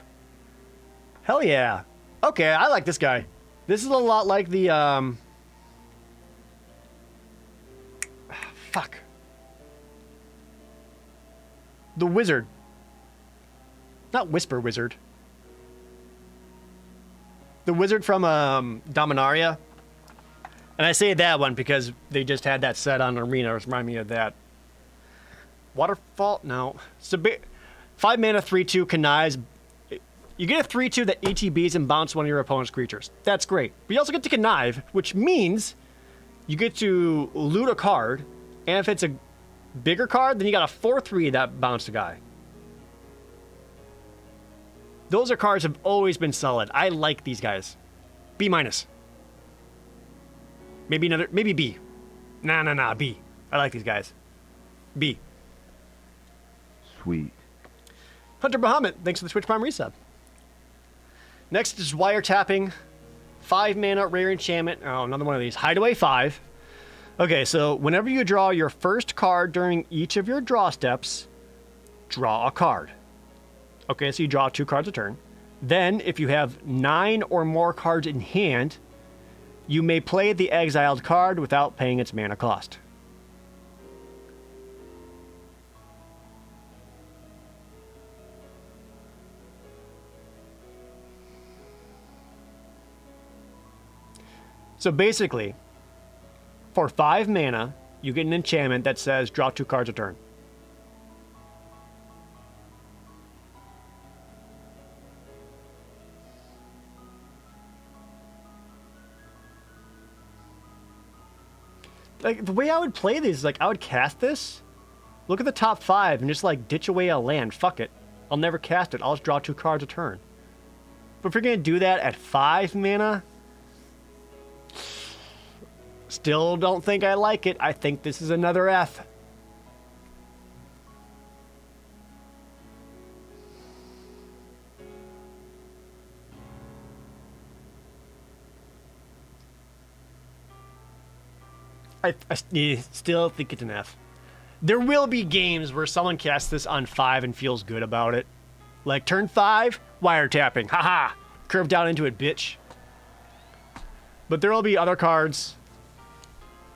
Hell yeah. Okay, I like this guy. This is a lot like the, Fuck. The wizard. Not Whisper Wizard. The wizard from Dominaria. And I say that one because they just had that set on Arena. It reminded me of that. Waterfall? No. 5 mana, 3/2 connives. You get a 3/2 that ETBs and bounce one of your opponent's creatures. That's great. But you also get to connive, which means you get to loot a card. And if it's a bigger card, then you got a 4/3 that bounce a guy. Those are cards have always been solid. I like these guys. B minus. Maybe B. Nah, B. I like these guys. B. Sweet. Hunter Bahamut, thanks for the Twitch Prime resub. Next is wiretapping. 5 mana, rare enchantment. Oh, another one of these. Hideaway 5. Okay, so whenever you draw your first card during each of your draw steps, draw a card. Okay, so you draw 2 cards a turn. Then, if you have 9 or more cards in hand, you may play the exiled card without paying its mana cost. So basically, for 5 mana, you get an enchantment that says draw 2 cards a turn. Like, the way I would play these is, like, I would cast this, look at the top 5, and just, like, ditch away a land. Fuck it. I'll never cast it. I'll just draw 2 cards a turn. But if you're going to do that at 5 mana, still don't think I like it. I think this is another F. I still think it's an F. There will be games where someone casts this on 5 and feels good about it. Like turn 5, wiretapping. Haha. Curve down into it, bitch. But there will be other cards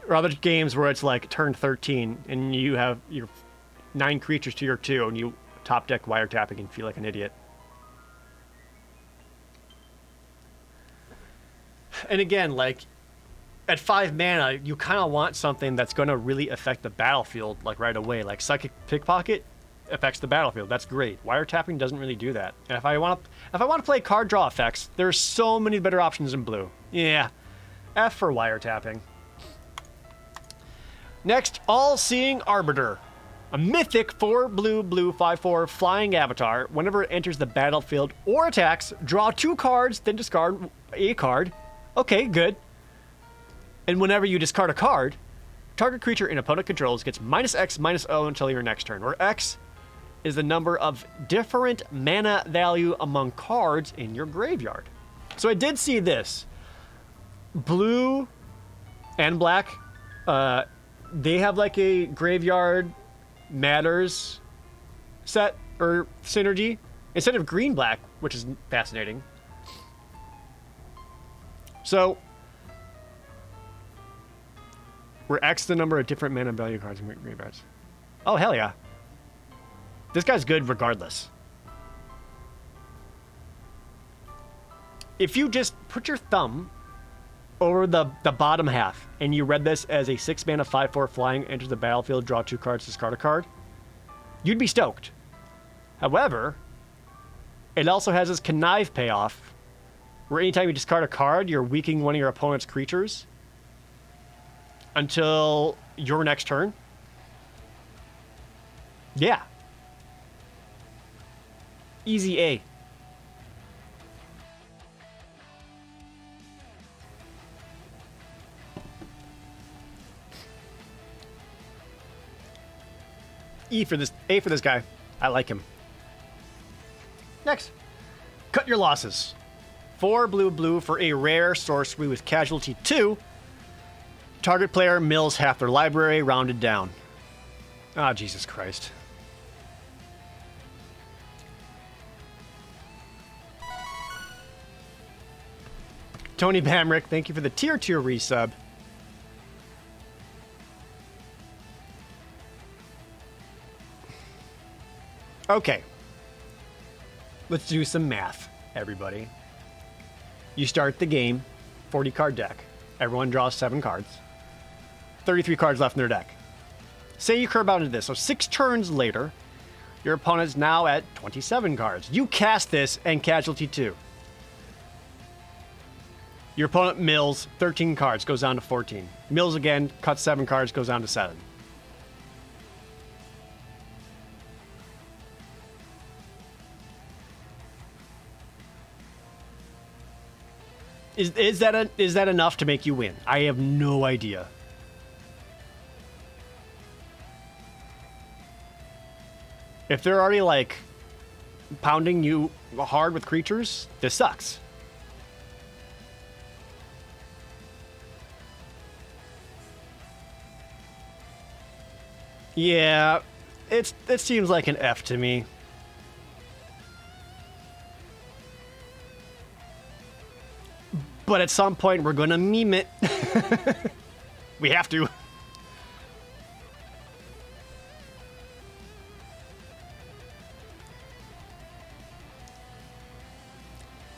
or other games where it's like turn 13 and you have your 9 creatures to your 2 and you top deck wiretapping and feel like an idiot. And again, like, at 5 mana, you kind of want something that's going to really affect the battlefield, like, right away. Like, Psychic Pickpocket affects the battlefield. That's great. Wiretapping doesn't really do that. And if I want to play card draw effects, there's so many better options in blue. Yeah. F for wiretapping. Next, All-Seeing Arbiter. A mythic 4/blue, 5/4 flying avatar. Whenever it enters the battlefield or attacks, draw 2 cards, then discard a card. Okay, good. And whenever you discard a card, target creature an opponent controls gets -X, -O until your next turn, where X is the number of different mana value among cards in your graveyard. So I did see this. Blue and black, they have like a graveyard matters set or synergy instead of green-black, which is fascinating. So we're X the number of different mana value cards in graveyards. Oh, hell yeah. This guy's good regardless. If you just put your thumb over the bottom half and you read this as a 6 mana 5/4 flying, enters the battlefield, draw 2 cards, discard a card, you'd be stoked. However, it also has this connive payoff where anytime you discard a card, you're weakening one of your opponent's creatures until your next turn. Yeah. Easy A. A for this guy. I like him. Next. Cut your losses. 4/blue for a rare sorcery with casualty 2. Target player mills half their library, rounded down. Ah, Jesus Christ. Tony Bamrick, thank you for the tier 2 resub. Okay. Let's do some math, everybody. You start the game, 40 card deck. Everyone draws 7 cards. 33 cards left in their deck. Say you curve out into this. So 6 turns later, your opponent's now at 27 cards. You cast this and casualty 2. Your opponent mills 13 cards, goes down to 14. Mills again, cuts 7 cards, goes down to 7. Is that enough to make you win? I have no idea. If they're already like pounding you hard with creatures, this sucks. Yeah, it seems like an F to me. But at some point, we're going to meme it. We have to.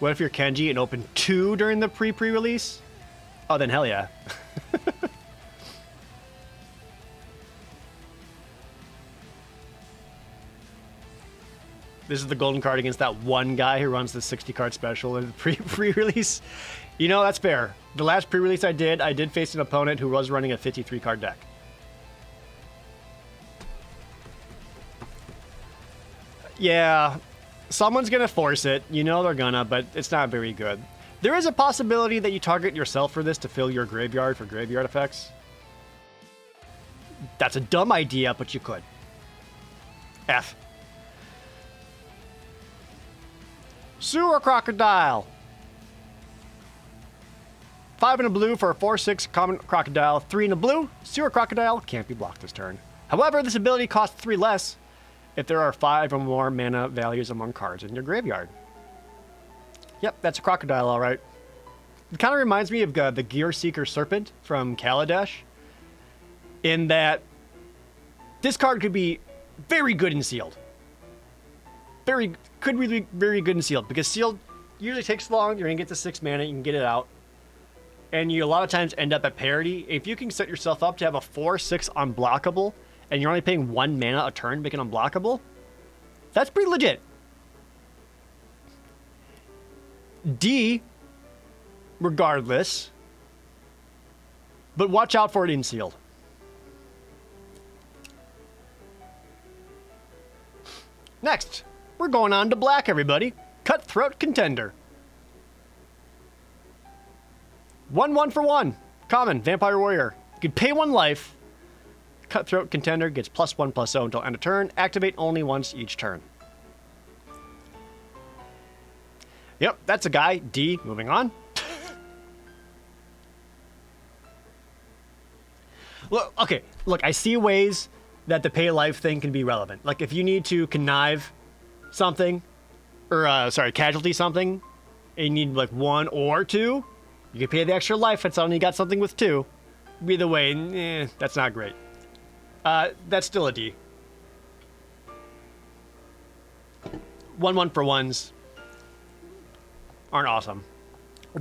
What if you're Kenji and open 2 during the pre-release? Oh, then hell yeah. This is the golden card against that one guy who runs the 60-card special in the pre-release. You know, that's fair. The last pre-release I did face an opponent who was running a 53-card deck. Yeah, someone's going to force it. You know they're gonna, but it's not very good. There is a possibility that you target yourself for this to fill your graveyard for graveyard effects. That's a dumb idea, but you could. F. Sewer Crocodile. 5 in a blue for a 4/6 common crocodile. 3 in a blue. Sewer Crocodile can't be blocked this turn. However, this ability costs 3 less if there are 5 or more mana values among cards in your graveyard. Yep, that's a crocodile, all right. It kind of reminds me of the Gear Seeker Serpent from Kaladesh, in that this card could be very good in sealed. Could really be very good in sealed, because sealed usually takes long. You're gonna get to 6 mana, you can get it out, and you a lot of times end up at parity. If you can set yourself up to have a 4/6 unblockable, and you're only paying 1 mana a turn to make it unblockable, that's pretty legit. D, regardless, but watch out for it in sealed. Next, we're going on to black, everybody. Cutthroat Contender. 1/1 for 1. Common, Vampire Warrior. You can pay 1 life. Cutthroat Contender gets +1/+0 until end of turn. Activate only once each turn. Yep, that's a guy. D, moving on. Look, I see ways that the pay life thing can be relevant. Like if you need to connive something, or casualty something, and you need like 1 or 2, you can pay the extra life if it's only got something with 2. Either way, that's not great. That's still a D. 1/1 for 1s aren't awesome.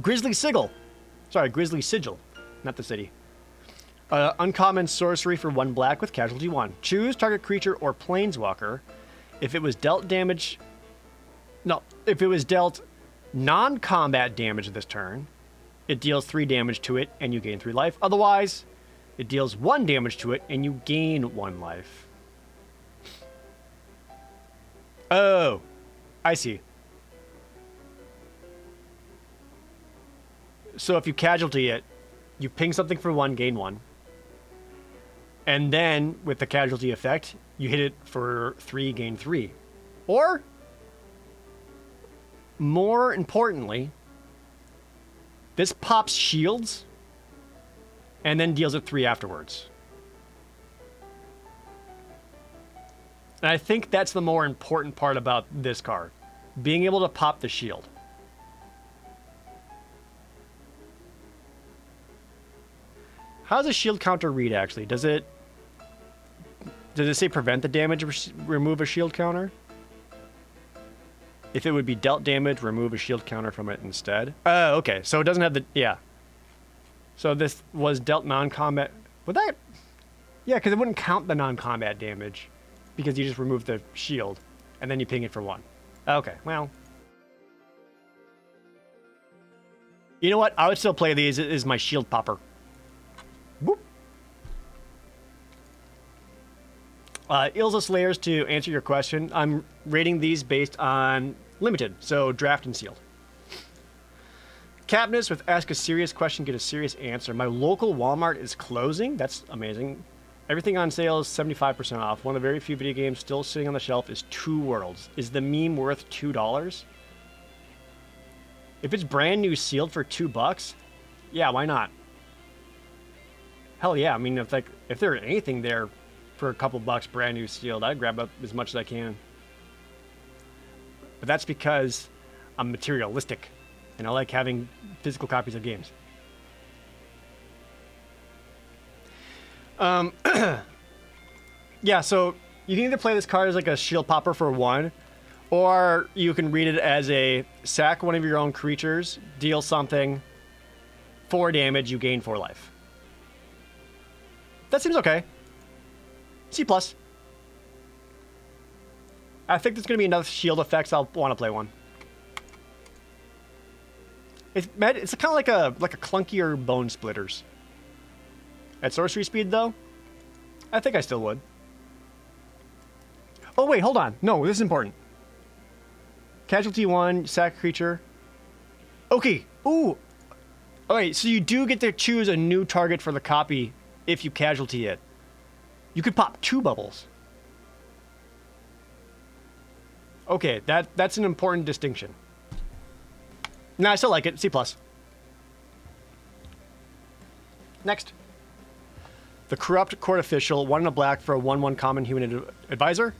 Grizzly Sigil. Grizzly Sigil, not the city. Uncommon sorcery for 1 black with casualty 1. Choose target creature or planeswalker. If it was dealt non-combat damage this turn, it deals 3 damage to it and you gain 3 life. Otherwise, it deals 1 damage to it and you gain 1 life. Oh, I see. So if you casualty it, you ping something for 1, gain 1. And then, with the casualty effect, you hit it for 3, gain 3. Or, more importantly, this pops shields and then deals it 3 afterwards. And I think that's the more important part about this card. Being able to pop the shield. How does a shield counter read, actually? Does it say prevent the damage, remove a shield counter? If it would be dealt damage, remove a shield counter from it instead. Oh, okay. So it doesn't have the... Yeah. So this was dealt non-combat... Would that... Yeah, because it wouldn't count the non-combat damage. Because you just remove the shield. And then you ping it for 1. Okay, well... You know what? I would still play these as my shield popper. Boop. Ilza Slayers, to answer your question, I'm rating these based on limited, so draft and sealed. Capness with ask a serious question, get a serious answer. My local Walmart is closing. That's amazing. Everything on sale is 75% off. One of the very few video games still sitting on the shelf is Two Worlds. Is the meme worth $2? If it's brand new sealed for $2, yeah, why not? Hell yeah. I mean, if there's anything there for a couple bucks brand new sealed, I'd grab up as much as I can. But that's because I'm materialistic and I like having physical copies of games. Yeah, so you can either play this card as like a shield popper for 1, or you can read it as a sack one of your own creatures, deal something, 4 damage, you gain 4 life. That seems okay. C+. I think there's going to be enough shield effects. I'll want to play one. It's kind of like a clunkier Bone Splitters. At sorcery speed, though, I think I still would. Oh, wait, hold on. No, this is important. Casualty 1, sack creature. Okay. Ooh. Alright, so you do get to choose a new target for the copy if you casualty it. You could pop 2 bubbles. Okay, that's an important distinction. Nah, I still like it. C+. Next. The Corrupt Court Official, 1 and a black for a 1/1 common human advisor.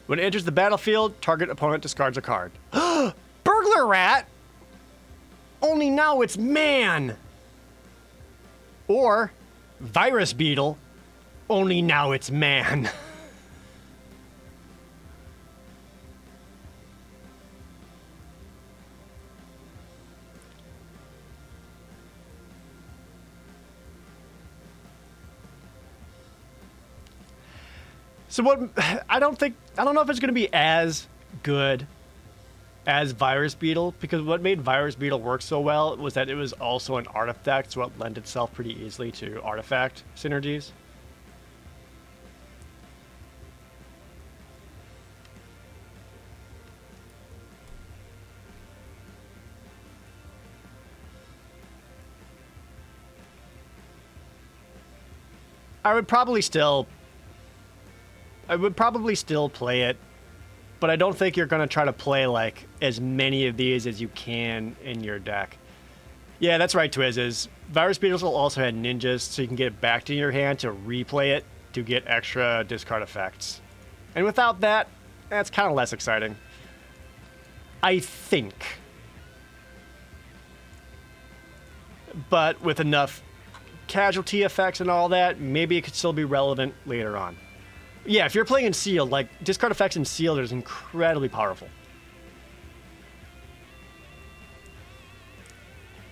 When it enters the battlefield, target opponent discards a card. Burglar Rat! Only now it's man! Or Virus Beetle, only now it's man. So what, I don't know if it's going to be as good as Virus Beetle, because what made Virus Beetle work so well was that it was also an artifact, so it lent itself pretty easily to artifact synergies. I would probably still play it, but I don't think you're going to try to play like as many of these as you can in your deck. Yeah, that's right, Twiz. Virus Beetles will also have ninjas, so you can get it back to your hand to replay it to get extra discard effects. And without that, that's kind of less exciting. I think. But with enough casualty effects and all that, maybe it could still be relevant later on. Yeah, if you're playing in Sealed, like, discard effects in Sealed is incredibly powerful.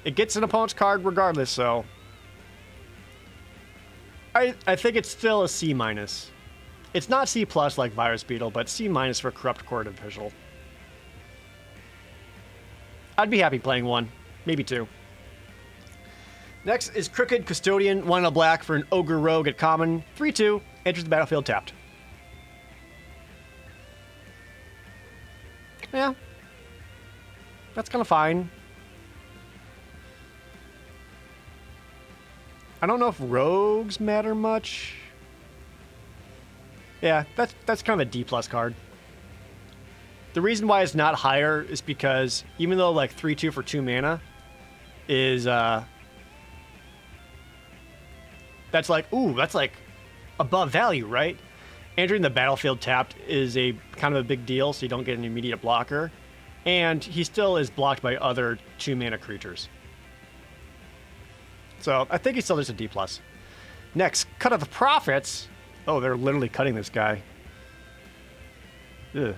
It gets an opponent's card regardless, so... I think it's still a C-. It's not C+ like Virus Beetle, but C- for Corrupt Court Official. I'd be happy playing 1, maybe 2. Next is Crooked Custodian, 1 and a black for an Ogre Rogue at common. 3/2, enters the battlefield tapped. Yeah. That's kind of fine. I don't know if rogues matter much. Yeah, that's kind of a D+ card. The reason why it's not higher is because even though like 3/2 for 2 mana is that's like above value, right? Entering the battlefield tapped is a kind of a big deal, so you don't get an immediate blocker. And he still is blocked by other 2 mana creatures. So I think he's still just a D+. Next, Cut of the Profits. Oh, they're literally cutting this guy. Ugh.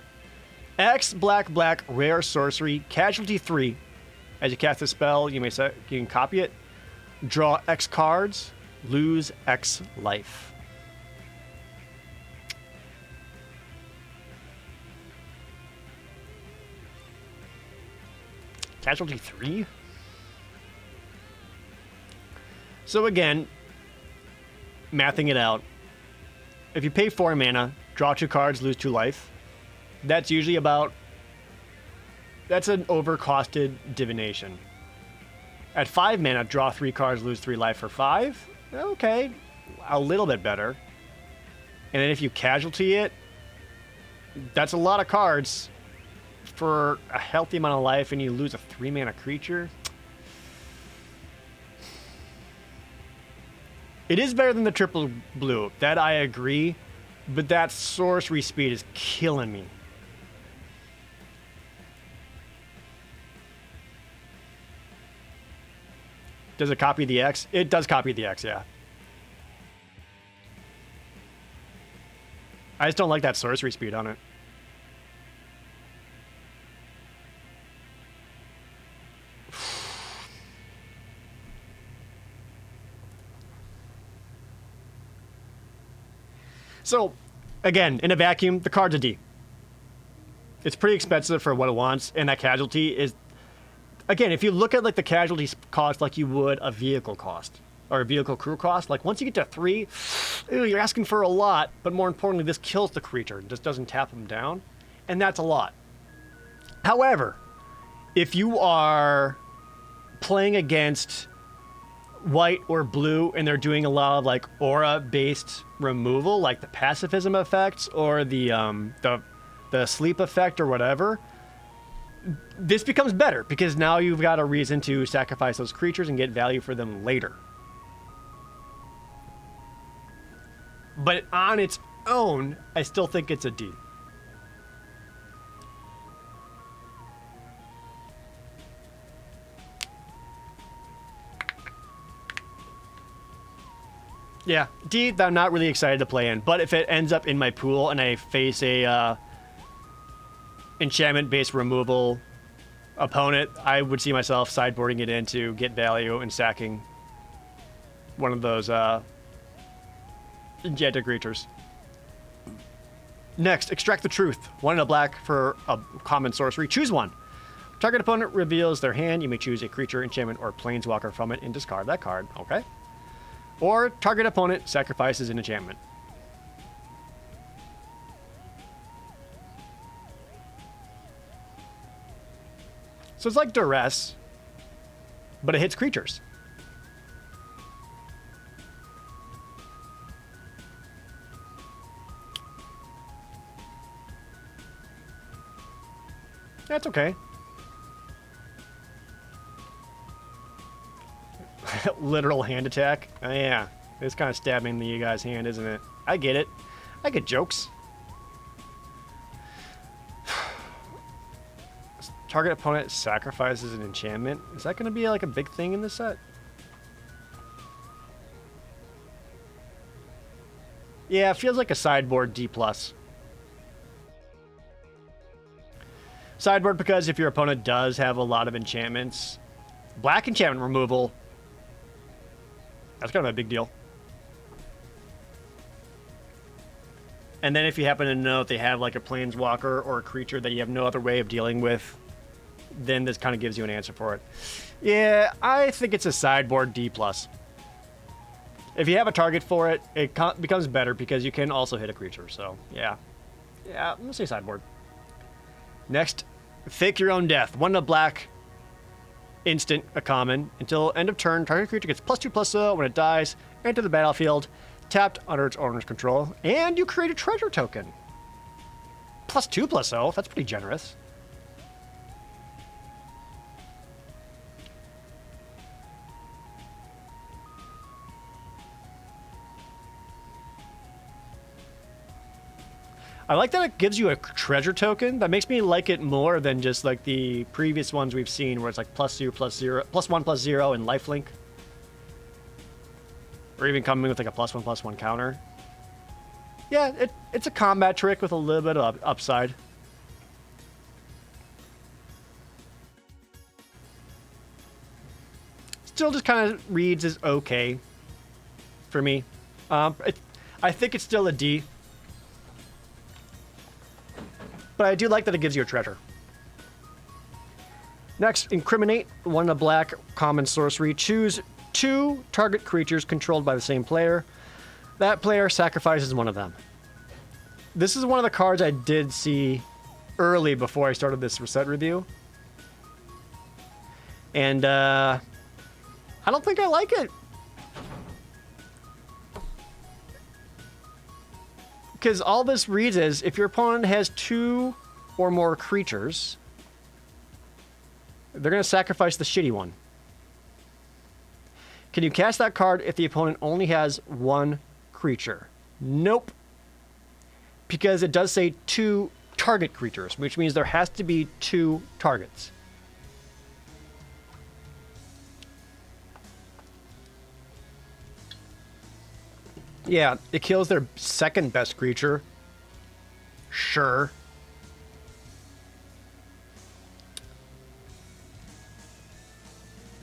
X black black rare sorcery, casualty 3. As you cast a spell, you can copy it. Draw X cards, lose X life. Casualty 3? So again, mathing it out. If you pay 4 mana, draw 2 cards, lose 2 life. That's usually about... That's an overcosted divination. At 5 mana, draw 3 cards, lose 3 life for 5. Okay, a little bit better. And then if you casualty it, that's a lot of cards for a healthy amount of life, and you lose a 3 mana creature. It is better than the triple blue, that I agree, but that sorcery speed is killing me. Does it copy the X? It does copy the X, yeah. I just don't like that sorcery speed on it. So, again, in a vacuum, the card's a D. It's pretty expensive for what it wants, and that casualty is... Again, if you look at like the casualty cost like you would a vehicle cost, or a vehicle crew cost, like once you get to 3, you're asking for a lot, but more importantly, this kills the creature. It just doesn't tap them down, and that's a lot. However, if you are playing against white or blue and they're doing a lot of like aura-based removal, like the pacifism effects or the sleep effect or whatever, this becomes better because now you've got a reason to sacrifice those creatures and get value for them later. But on its own, I still think it's a D. Yeah, D that I'm not really excited to play in, but if it ends up in my pool and I face a enchantment-based removal opponent, I would see myself sideboarding it in to get value and sacking one of those enchanted creatures. Next, extract the truth. 1 in a black for a common sorcery. Choose one. Target opponent reveals their hand. You may choose a creature, enchantment, or planeswalker from it and discard that card. Okay. Or target opponent sacrifices an enchantment. So it's like Duress, but it hits creatures. That's okay. Literal hand attack. Oh, yeah. It's kind of stabbing the guy's hand, isn't it? I get it. I get jokes. Target opponent sacrifices an enchantment. Is that going to be like a big thing in this set? Yeah, it feels like a sideboard D+. Sideboard because if your opponent does have a lot of enchantments, black enchantment removal, that's kind of a big deal. And then if you happen to know if they have like a planeswalker or a creature that you have no other way of dealing with, then this kind of gives you an answer for it. Yeah, I think it's a sideboard D+. If you have a target for it, it becomes better because you can also hit a creature. So, yeah. Yeah, I'm going to say sideboard. Next, fake your own death. 1 in a black, instant, a common. Until end of turn, target creature gets +2/+0 when it dies. Enter the battlefield, tapped under its owner's control, and you create a treasure token. +2/+0, that's pretty generous. I like that it gives you a treasure token. That makes me like it more than just like the previous ones we've seen where it's like +1/+0 and lifelink. Or even coming with like a +1/+1 counter. Yeah, it's a combat trick with a little bit of upside. still just kind of reads as okay for me. I think it's still a D. But I do like that it gives you a treasure. Next, Incriminate. 1 in a black, common sorcery. Choose 2 target creatures controlled by the same player. That player sacrifices one of them. This is one of the cards I did see early before I started this reset review. And, I don't think I like it. Because all this reads is, if your opponent has 2 or more creatures, they're going to sacrifice the shitty one. Can you cast that card if the opponent only has 1 creature? Nope. Because it does say 2 target creatures, which means there has to be 2 targets. Yeah, it kills their second best creature. Sure.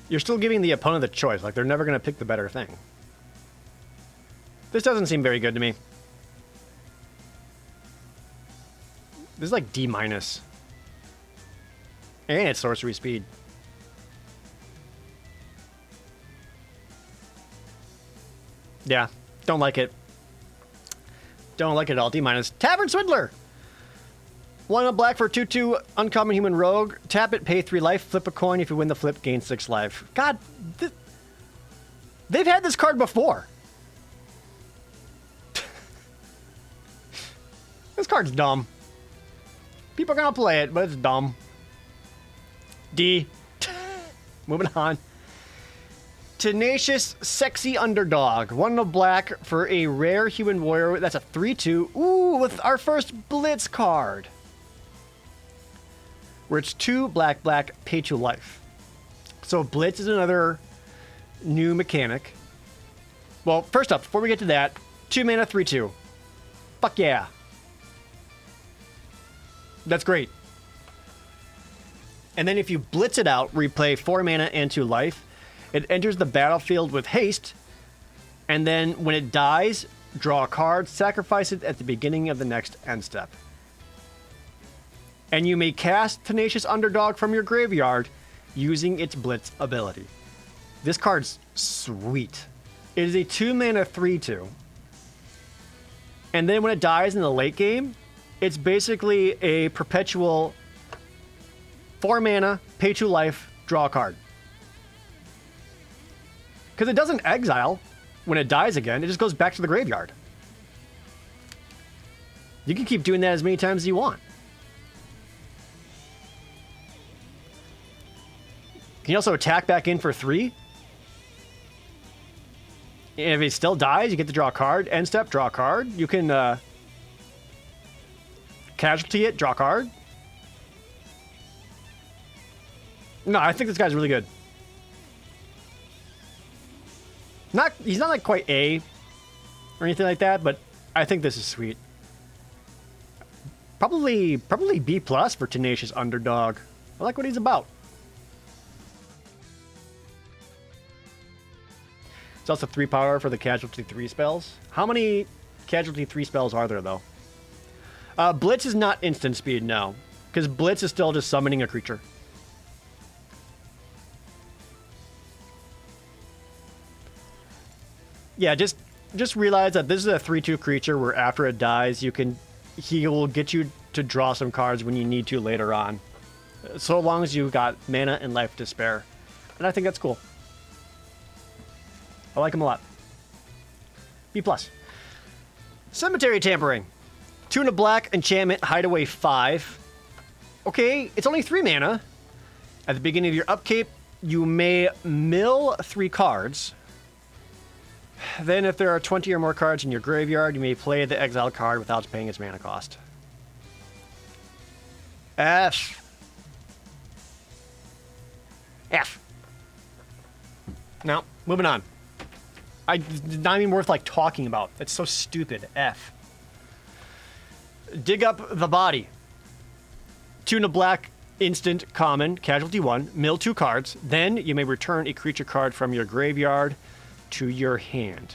You're still giving the opponent the choice. Like, they're never going to pick the better thing. This doesn't seem very good to me. This is like D-. And it's sorcery speed. Yeah, don't like it. Don't like it at all. D-. Tavern Swindler! 1 in a black for 2/2 uncommon human rogue. Tap it, pay 3 life, flip a coin. If you win the flip, gain 6 life. God, they've had this card before. This card's dumb. People are gonna play it, but it's dumb. D. Moving on. Tenacious Sexy Underdog. 1 in a black for a rare human warrior. That's a 3/2. Ooh, with our first Blitz card. Where it's 2 black, pay 2 life. So Blitz is another new mechanic. Well, first up, before we get to that, 2 mana, 3/2. Fuck yeah. That's great. And then if you Blitz it out, replay 4 mana and 2 life, it enters the battlefield with haste, and then when it dies, draw a card, sacrifice it at the beginning of the next end step. And you may cast Tenacious Underdog from your graveyard using its Blitz ability. This card's sweet. It is a 2 mana 3/2. And then when it dies in the late game, it's basically a perpetual 4 mana, pay 2 life, draw a card. Because it doesn't exile when it dies again, it just goes back to the graveyard. You can keep doing that as many times as you want. Can you also attack back in for 3? And if it still dies, you get to draw a card. End step, draw a card. You can casualty it, draw a card. No, I think this guy's really good. He's not like quite A or anything like that, but I think this is sweet. Probably B+ for Tenacious Underdog. I like what he's about. It's also 3 power for the Casualty 3 spells. How many Casualty 3 spells are there, though? Blitz is not instant speed, no. Because Blitz is still just summoning a creature. Yeah, just realize that this is a 3/2 creature where after it dies, he will get you to draw some cards when you need to later on. So long as you've got mana and life to spare. And I think that's cool. I like him a lot. B+. Cemetery Tampering. 2 in a black, enchantment, hideaway 5. Okay, it's only 3 mana. At the beginning of your upkeep, you may mill 3 cards. Then if there are 20 or more cards in your graveyard, you may play the exiled card without paying its mana cost. F. No, moving on. Not even worth like talking about. It's so stupid. F. Dig Up the Body. 2 in a black, instant, common, casualty 1, mill 2 cards. Then you may return a creature card from your graveyard to your hand.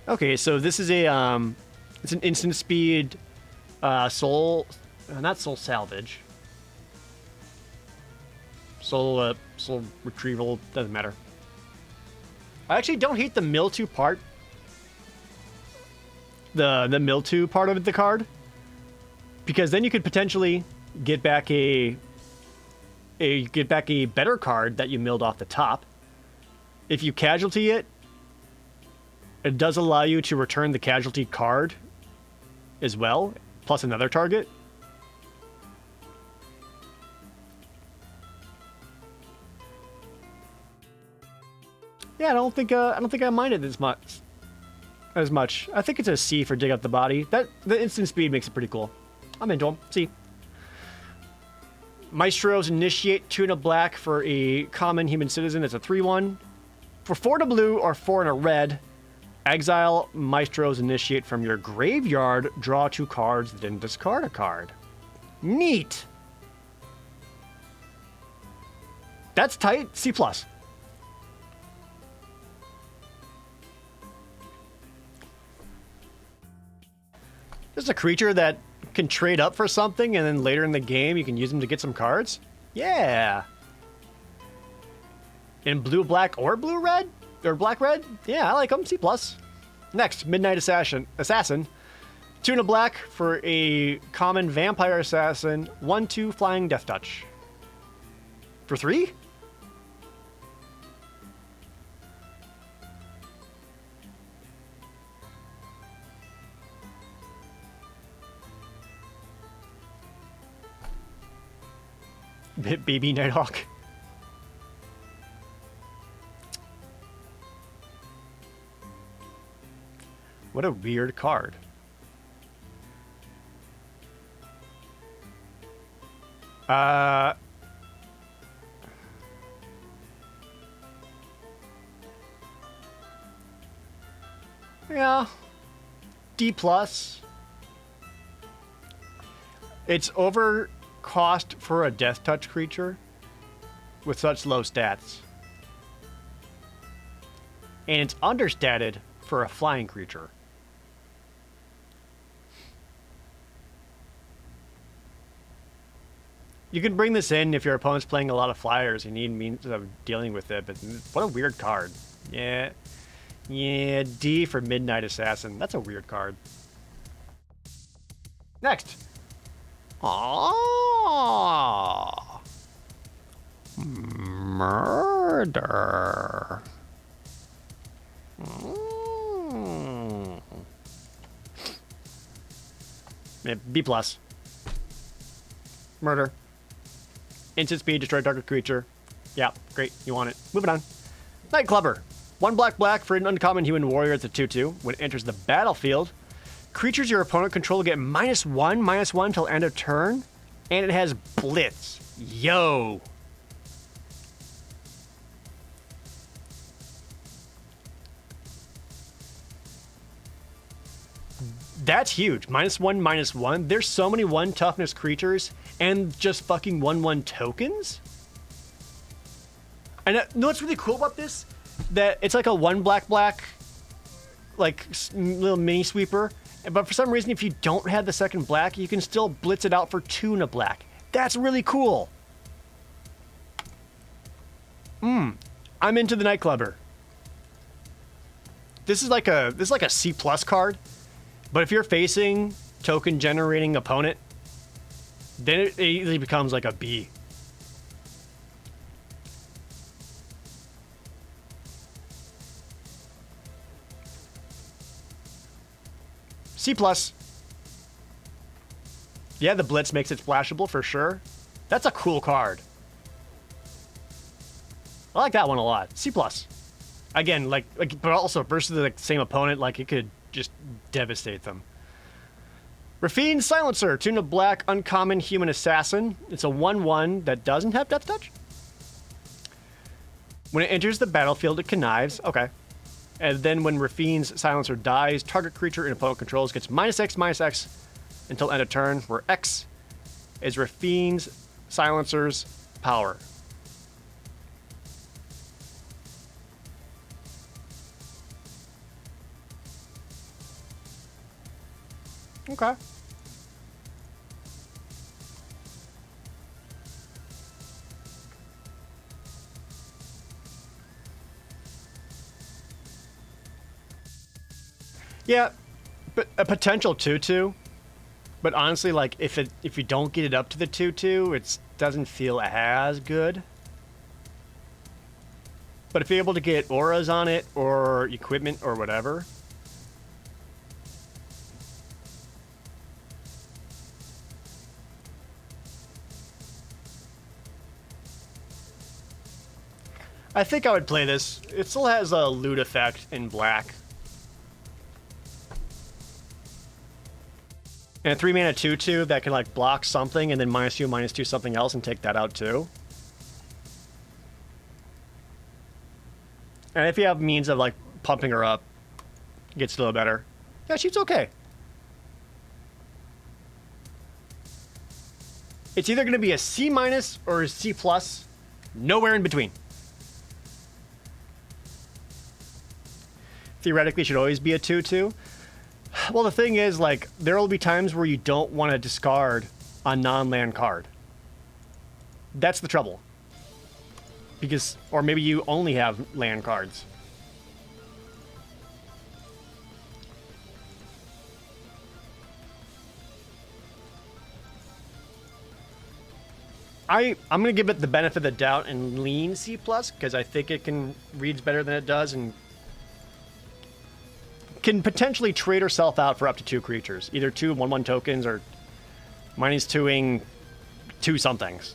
Okay, so this is it's an instant speed, not soul salvage. Soul retrieval, doesn't matter. I actually don't hate the mill 2 part. The mill 2 part of the card. Because then you could potentially get back a better card that you milled off the top. If you casualty it, it does allow you to return the casualty card as well, plus another target. Yeah, I don't think I minded as much. I think it's a C for dig up the body. The instant speed makes it pretty cool. I'm into them. C. Maestro's Initiate, 2 and a black for a common human citizen. It's a 3/1. For 4 and a blue or 4 and a red, exile Maestro's Initiate from your graveyard. Draw 2 cards, then discard a card. Neat. That's tight. C+. This is a creature that can trade up for something, and then later in the game you can use them to get some cards? Yeah. In blue, black, or blue, red? Or black, red? Yeah, I like them. C+. Next, Midnight Assassin. 2 and a black for a common vampire assassin. 1/2 flying death touch. For 3? Baby Nighthawk. What a weird card. Yeah. D+. It's over cost for a death touch creature with such low stats. And it's understated for a flying creature. You can bring this in if your opponent's playing a lot of flyers and you need means of dealing with it, but what a weird card. Yeah. Yeah, D for Midnight Assassin. That's a weird card. Next. Aww. Murder. B+. Murder. Instant speed, destroy target creature. Yeah, great. You want it. Moving on. Night Clubber. 1 black black for an uncommon human warrior. It's a 2/2. When it enters the battlefield, creatures your opponent control get -1/-1 till end of turn. And it has Blitz. Yo. That's huge. -1/-1. There's so many 1 toughness creatures and just fucking 1/1 tokens. And you know what's really cool about this? That it's like a 1 black black, like little mini sweeper. But for some reason, if you don't have the second black, you can still blitz it out for 2 and a black. That's really cool. I'm into the Night Clubber. This is like a C+ card. But if you're facing token generating opponent, then it easily becomes like a B. C+. Yeah, the Blitz makes it splashable for sure. That's a cool card. I like that one a lot. C+. Again, like but also versus the same opponent, like it could just devastate them. Raffine's Silencer, 2 and a black, uncommon human assassin. It's a 1/1 that doesn't have death touch. When it enters the battlefield, it connives. Okay. And then when Raffine's Silencer dies, target creature in opponent controls gets -X/-X until end of turn, where X is Raffine's silencers, power. Okay. Yeah, but a potential 2-2. But honestly, like if you don't get it up to the 2-2, it doesn't feel as good. But if you're able to get auras on it or equipment or whatever, I think I would play this. It still has a loot effect in black. And a 3 mana 2-2 that can like block something and then -2/-2 something else and take that out too. And if you have means of like pumping her up, it gets a little better. Yeah, she's okay. It's either going to be a C- or a C+, nowhere in between. Theoretically, should always be a 2-2. Well, the thing is, like, there will be times where you don't want to discard a non-land card. That's the trouble. Because, or maybe you only have land cards. I'm going to give it the benefit of the doubt and lean C+, because I think it reads better than it does and can potentially trade herself out for up to 2 creatures. Either 2 1/1 tokens or -2ing 2 somethings.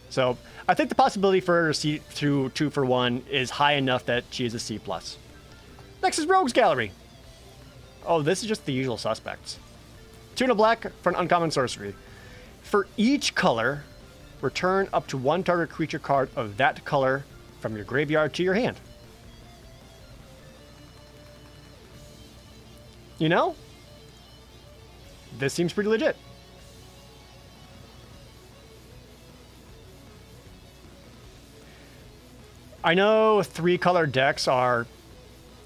So I think the possibility for her to see through 2 for 1 is high enough that she is a C+. Next is Rogues Gallery. Oh, this is just the usual suspects. 2 and a black for an uncommon sorcery. For each color, return up to 1 target creature card of that color from your graveyard to your hand. You know? This seems pretty legit. I know 3-color decks are...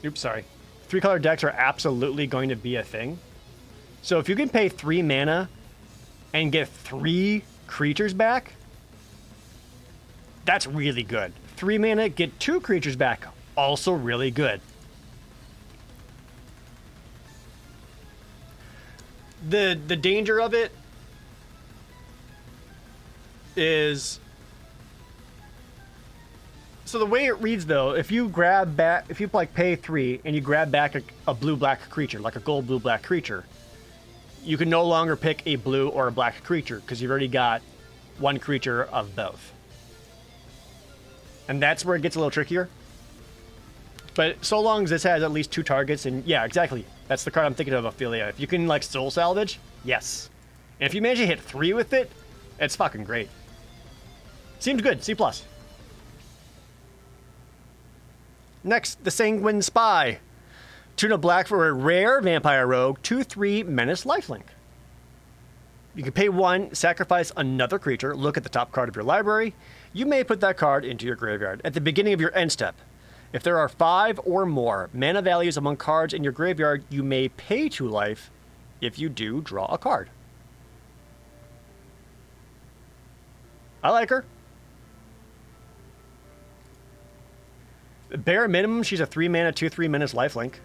Oops, sorry. 3-color decks are absolutely going to be a thing. So if you can pay 3 mana and get 3 creatures back, that's really good. 3 mana, get 2 creatures back, also really good. The danger of it is, so the way it reads though, if you grab back, if you like pay 3 and you grab back a blue-black creature, like a gold blue-black creature, you can no longer pick a blue or a black creature because you've already got 1 creature of both. And that's where it gets a little trickier. But so long as this has at least 2 targets, and yeah, exactly. That's the card I'm thinking of, Ophelia. If you can, like, soul salvage, yes. And if you manage to hit 3 with it, it's fucking great. Seems good, C+. Next, the Sanguine Spy. 2 and a black for a rare Vampire Rogue, 2/3 Menace Lifelink. You can pay 1, sacrifice another creature, look at the top card of your library. You may put that card into your graveyard at the beginning of your end step. If there are 5 or more mana values among cards in your graveyard, you may pay 2 life. If you do, draw a card. I like her. Bare minimum, she's a 3 mana, 2/3 Menace Lifelink.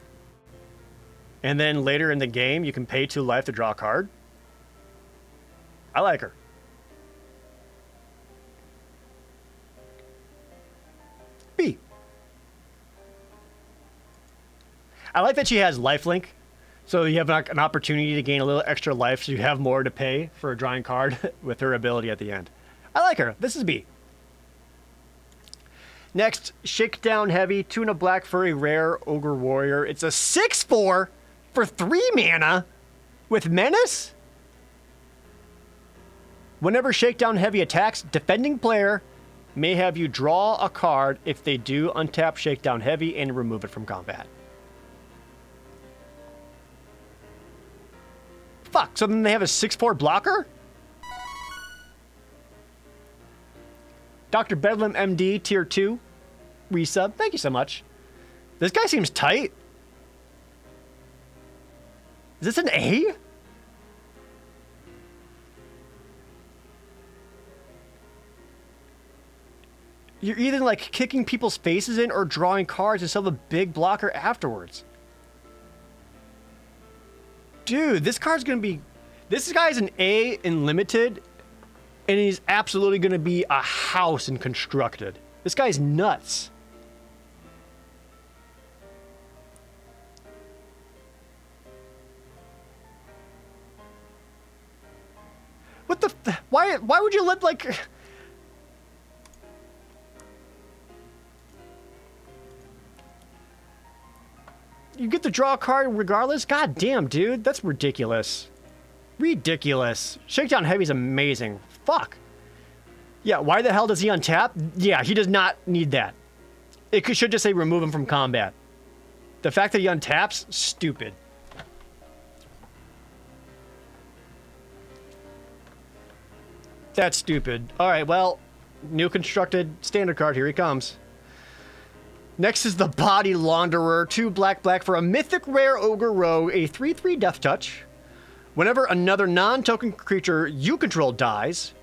And then later in the game, you can pay 2 life to draw a card. I like her. B. I like that she has lifelink, so you have an opportunity to gain a little extra life, so you have more to pay for a drawing card with her ability at the end. I like her. This is B. Next, Shakedown Heavy, 2 and a black for a rare Ogre Warrior. It's a 6/4 for 3 mana with Menace. Whenever Shakedown Heavy attacks, defending player may have you draw a card. If they do, untap Shakedown Heavy and remove it from combat. Fuck, so then they have a 6/4 blocker? Dr. Bedlam MD tier 2 resub. Thank you so much. This guy seems tight. Is this an A? You're either like kicking people's faces in or drawing cards and still have a big blocker afterwards. Dude, this card's gonna be... This guy's an A in limited, and he's absolutely gonna be a house in constructed. This guy's nuts. What the... Why would you let, like... You get to draw a card regardless? God damn, dude. That's ridiculous. Ridiculous. Shakedown Heavy's amazing. Fuck. Yeah, why the hell does he untap? Yeah, he does not need that. Should just say remove him from combat. The fact that he untaps, stupid. That's stupid. Alright, well, new constructed standard card. Here he comes. Next is the Body Launderer, 2 black for a mythic rare ogre rogue, a 3/3 death touch. Whenever another non-token creature you control dies,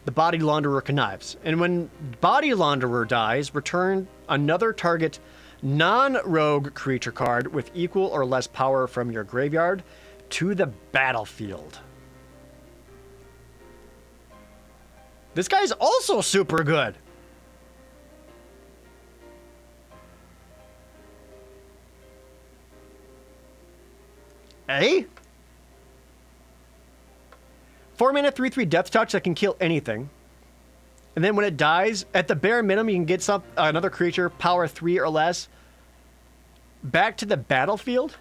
the Body Launderer connives. And when Body Launderer dies, return another target non-rogue creature card with equal or less power from your graveyard to the battlefield. This guy's also super good. A? 4 mana 3/3 death touch that can kill anything. And then when it dies, at the bare minimum, you can get another creature, power 3 or less, back to the battlefield.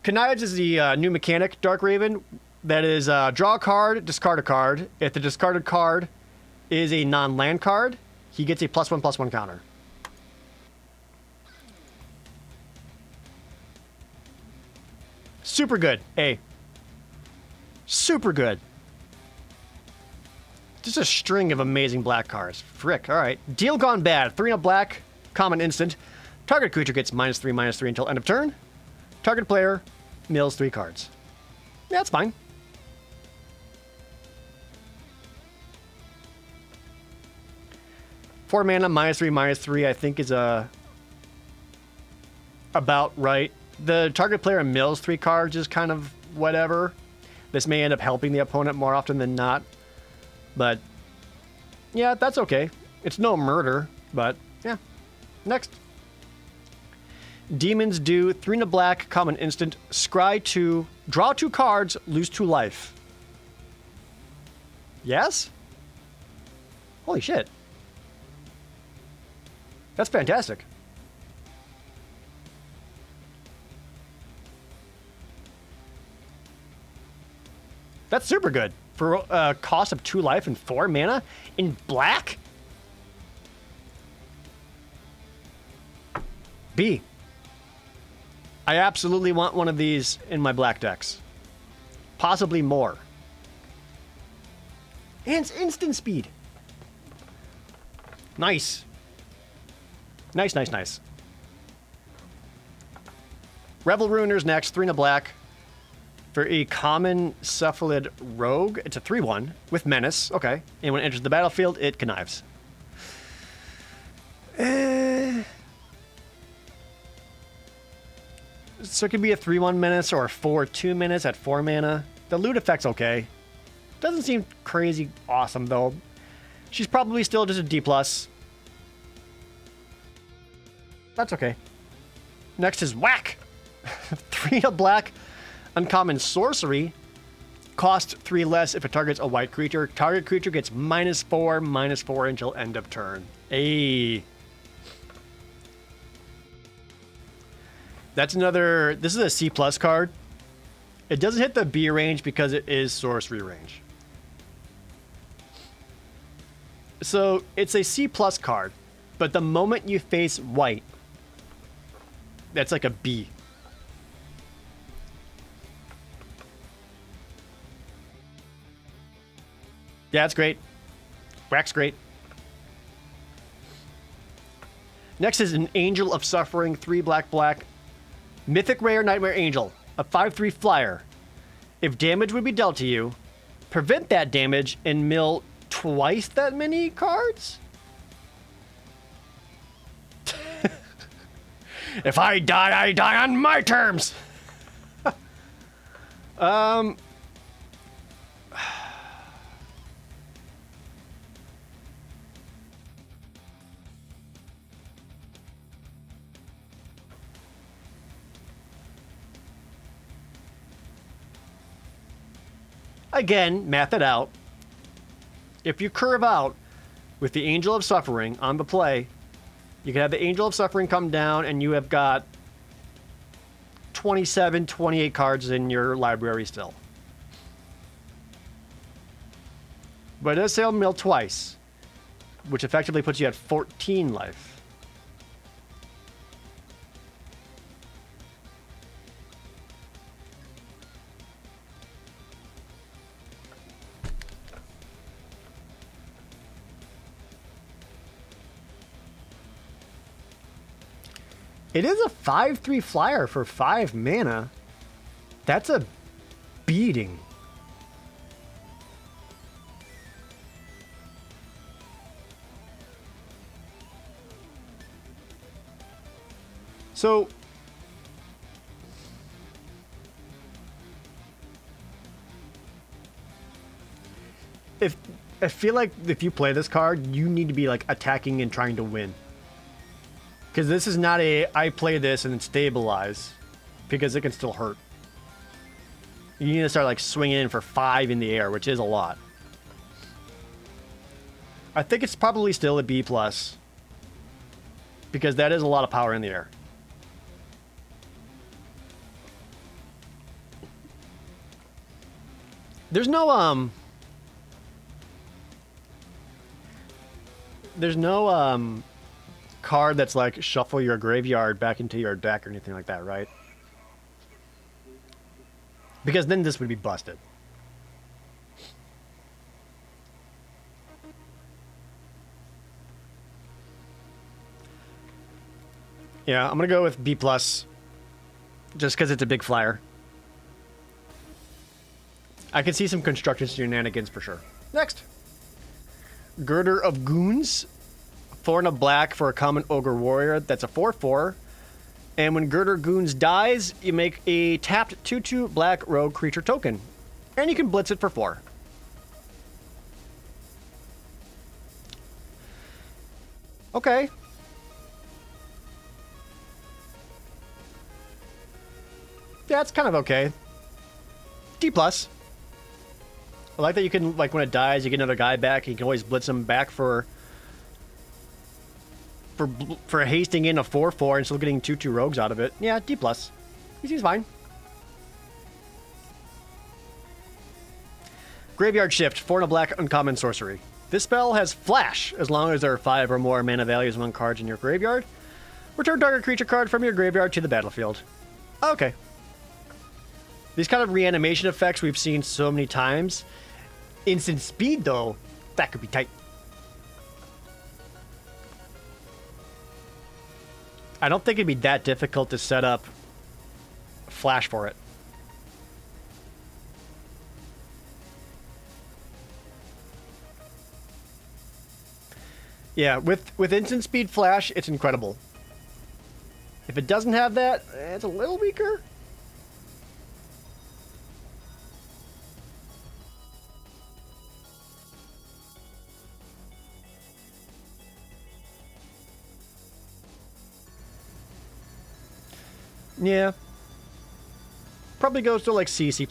Connives is the new mechanic, Dark Raven, that is draw a card, discard a card. If the discarded card is a non-land card, he gets a +1/+1 counter. Super good. A. Super good. Just a string of amazing black cards. Frick. All right. Deal gone bad. 3 in a black. Common instant. Target creature gets -3/-3 until end of turn. Target player mills 3 cards. Yeah, that's fine. Four mana, -3/-3, I think is about right. The target player mills 3 cards is kind of whatever. This may end up helping the opponent more often than not. But, yeah, that's okay. It's no murder, but, yeah. Next. Demons do 3 in a black, common instant, scry 2, draw 2 cards, lose 2 life. Yes? Holy shit. That's fantastic. That's super good. For a cost of 2 life and 4 mana in black? B. I absolutely want one of these in my black decks. Possibly more. And it's instant speed. Nice. Nice. Revel Ruiner's next, 3 in a black. For a common Cephalid Rogue, it's a 3/1 with Menace. Okay. And when it enters the battlefield, it connives. So it could be a 3/1 Menace or a 4/2 Menace at 4 mana. The loot effect's okay. Doesn't seem crazy awesome, though. She's probably still just a D+. That's okay. Next is Whack. 3 in a black. Uncommon sorcery. Cost 3 less if it targets a white creature. Target creature gets -4/-4 until end of turn. Ayy. That's another... This is a C+ card. It doesn't hit the B range because it is sorcery range. So it's a C+ card. But the moment you face white, that's like a B. Yeah, it's great. Whack's great. Next is an Angel of Suffering, 3 black black. Mythic Rare Nightmare Angel, a 5/3 flyer. If damage would be dealt to you, prevent that damage and mill twice that many cards? If I die on my terms. Again, math it out. If you curve out with the Angel of Suffering on the play, you can have the Angel of Suffering come down and you have got 27, 28 cards in your library still. But it does say mill twice, which effectively puts you at 14 life. It is a 5/3 flyer for 5 mana. That's a beating. So I feel like if you play this card, you need to be like attacking and trying to win. Because this is not a, I play this and then stabilize. Because it can still hurt. You need to start like swinging in for 5 in the air, which is a lot. I think it's probably still a B+. Because that is a lot of power in the air. There's no, card that's like shuffle your graveyard back into your deck or anything like that, right? Because then this would be busted. Yeah, I'm gonna go with B+, just because it's a big flyer. I can see some construction shenanigans for sure. Next. Girder of Goons. 4 and a black for a common ogre warrior. That's a 4/4. And when Girder Goons dies, you make a tapped 2/2 black rogue creature token. And you can blitz it for 4. Okay. Yeah, it's kind of okay. D+. I like that you can, like, when it dies, you get another guy back. You can always blitz him back for hasting in a 4/4 and still getting 2/2 rogues out of it. Yeah, D+. He seems fine. Graveyard Shift, 4 and a black uncommon sorcery. This spell has flash as long as there are 5 or more mana values among cards in your graveyard. Return target creature card from your graveyard to the battlefield. Okay. These kind of reanimation effects we've seen so many times. Instant speed, though, that could be tight. I don't think it'd be that difficult to set up flash for it. Yeah, with instant speed flash, it's incredible. If it doesn't have that, it's a little weaker. Yeah. Probably goes to like C, C+.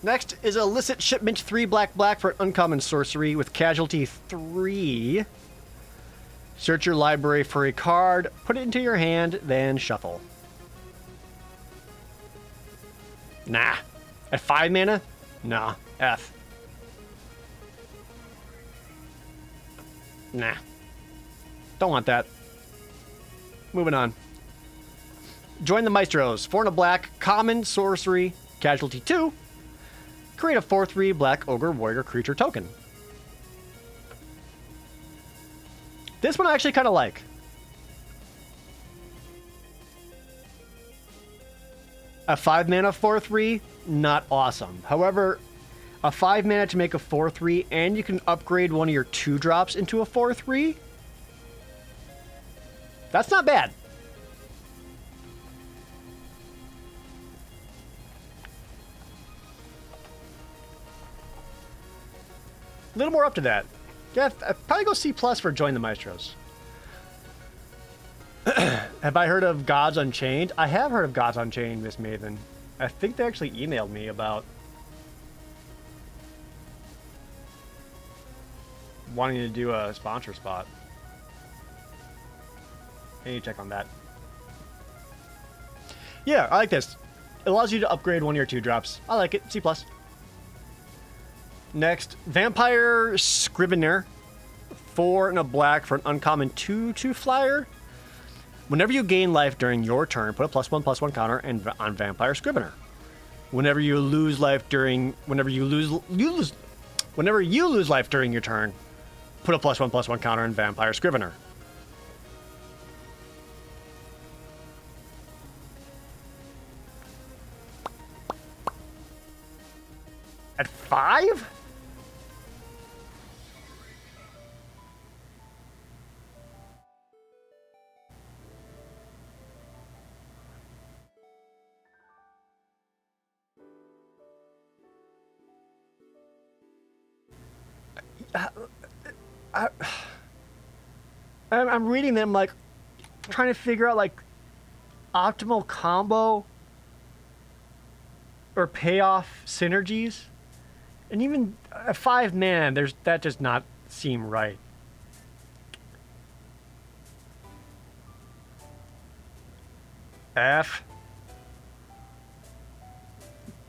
Next is Illicit Shipment, 3 black black for an uncommon sorcery with casualty 3. Search your library for a card, put it into your hand, then shuffle. Nah. At 5 mana? Nah. F. Nah. Don't want that. Moving on. Join the Maestros. 4 and a black, common sorcery, casualty 2. Create a 4/3 black ogre warrior creature token. This one I actually kind of like. A 5 mana 4/3, not awesome. However, a 5 mana to make a 4/3, and you can upgrade one of your 2-drops into a 4/3. That's not bad. A little more up to that. Yeah, I'd probably go C+ for Join the Maestros. Have I heard of Gods Unchained? I have heard of Gods Unchained, Miss Maven. I think they actually emailed me about wanting to do a sponsor spot. I need to check on that. Yeah, I like this. It allows you to upgrade one of your 2-drops. I like it. C+. Next, Vampire Scrivener. 4 and a black for an uncommon 2/2 flyer. Whenever you gain life during your turn, put a +1/+1 counter on Vampire Scrivener. Whenever you lose life whenever you lose life during your turn, put a +1/+1 counter on Vampire Scrivener. At 5? I'm reading them, like, trying to figure out, like, optimal combo or payoff synergies. And even a 5 mana, that does not seem right. F.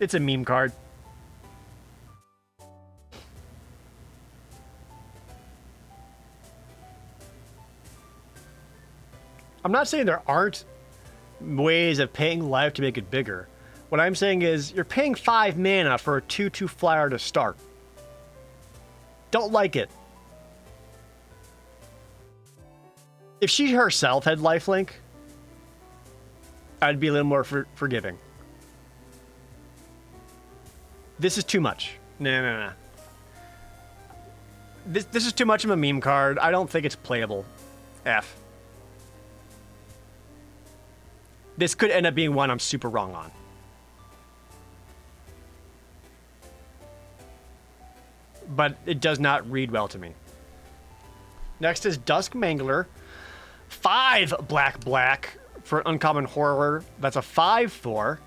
It's a meme card. I'm not saying there aren't ways of paying life to make it bigger. What I'm saying is you're paying 5 mana for a 2/2 flyer to start. Don't like it. If she herself had lifelink, I'd be a little more forgiving. This is too much. No. This is too much of a meme card. I don't think it's playable. F. This could end up being one I'm super wrong on. But it does not read well to me. Next is Dusk Mangler. 5 black for an uncommon horror. That's a 5/4.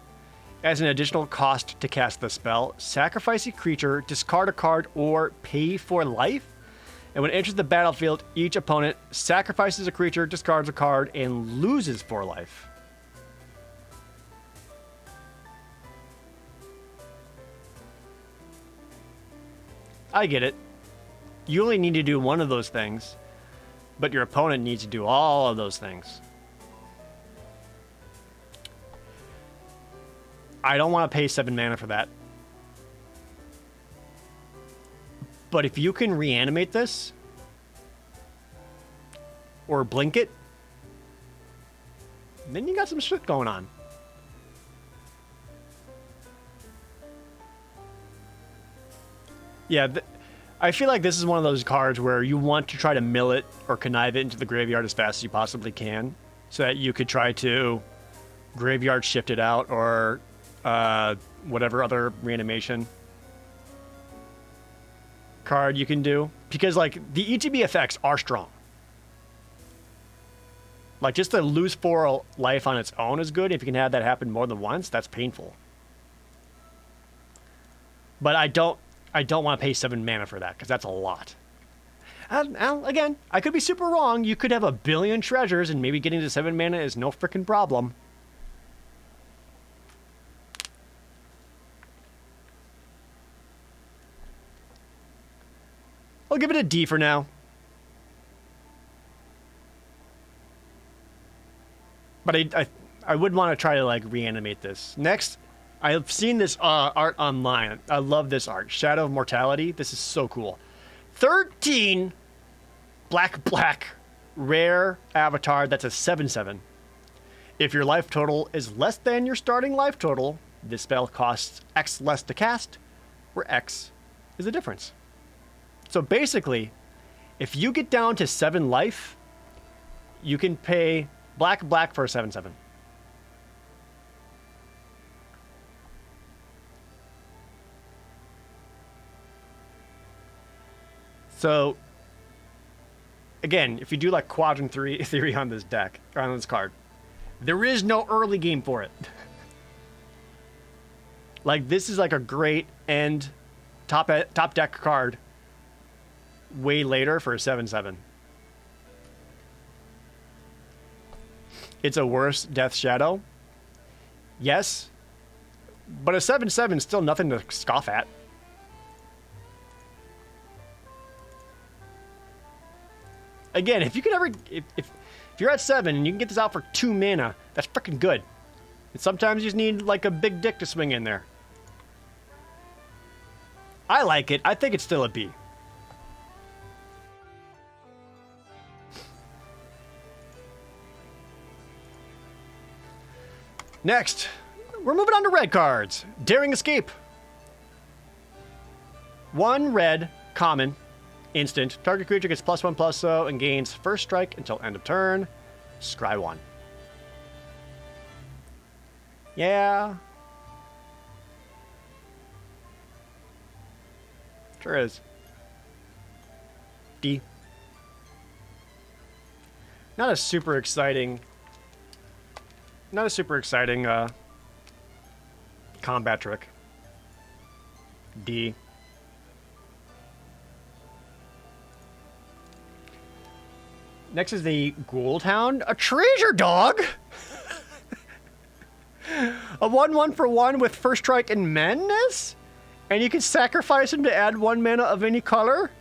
As an additional cost to cast the spell, sacrifice a creature, discard a card, or pay for life. And when it enters the battlefield, each opponent sacrifices a creature, discards a card, and loses 4 life. I get it. You only need to do one of those things, but your opponent needs to do all of those things. I don't want to pay 7 mana for that. But if you can reanimate this, or blink it, then you got some shit going on. Yeah, I feel like this is one of those cards where you want to try to mill it or connive it into the graveyard as fast as you possibly can, so that you could try to graveyard shift it out or whatever other reanimation card you can do. Because, like, the ETB effects are strong. Like, just to lose 4 life on its own is good. If you can have that happen more than once, that's painful. But I don't want to pay 7 mana for that, because that's a lot. Again, I could be super wrong. You could have a billion treasures, and maybe getting to 7 mana is no freaking problem. I'll give it a D for now. But I would want to try to, like, reanimate this. Next, I've seen this art online. I love this art. Shadow of Mortality. This is so cool. 13 black rare avatar that's a 7/7. If your life total is less than your starting life total, this spell costs X less to cast, where X is the difference. So basically, if you get down to 7 life, you can pay black for a 7/7. So, again, if you do like quadrant theory on this deck, or on this card, there is no early game for it. Like, this is like a great end top deck card way later for a 7/7. It's a worse Death Shadow. Yes. But a 7/7 is still nothing to scoff at. Again, if you could ever, if you're at 7 and you can get this out for 2 mana, that's freaking good. And sometimes you just need like a big dick to swing in there. I like it. I think it's still a B. Next, we're moving on to red cards. Daring Escape. 1 red, common, instant. Target creature gets +1/+0 and gains first strike until end of turn. Scry 1. Yeah. Sure is. D. Not a super exciting combat trick. D. Next is the Ghoul Hound, a treasure dog. A 1/1 for 1 with first strike and madness, and you can sacrifice him to add 1 mana of any color.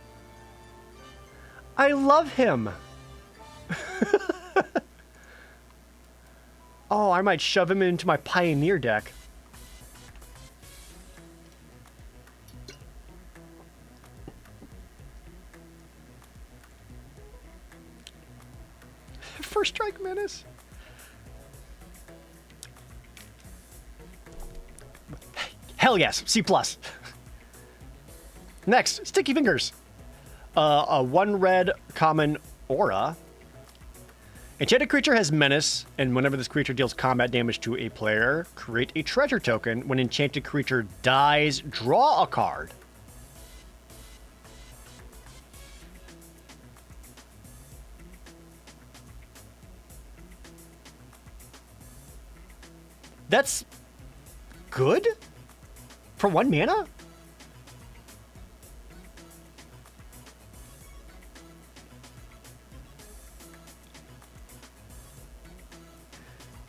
I love him. Oh, I might shove him into my Pioneer deck. First strike menace. Hell yes, C+. Next, Sticky Fingers. A 1 red common aura. Enchanted creature has menace, and whenever this creature deals combat damage to a player, create a treasure token. When enchanted creature dies, draw a card. That's good? For 1 mana?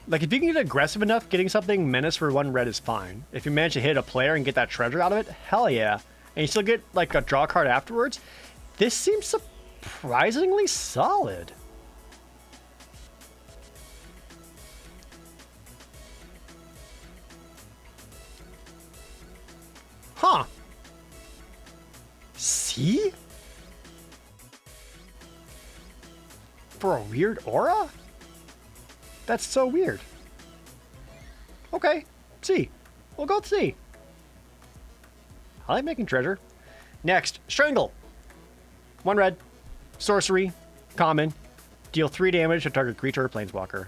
Like, if you can get aggressive enough, getting something menace for 1 red is fine. If you manage to hit a player and get that treasure out of it, hell yeah. And you still get, like, a draw card afterwards, this seems surprisingly solid. Huh. C? For a weird aura? That's so weird. Okay, C. We'll go with C. I like making treasure. Next, Strangle. 1 red, sorcery, common. Deal 3 damage to target creature or planeswalker.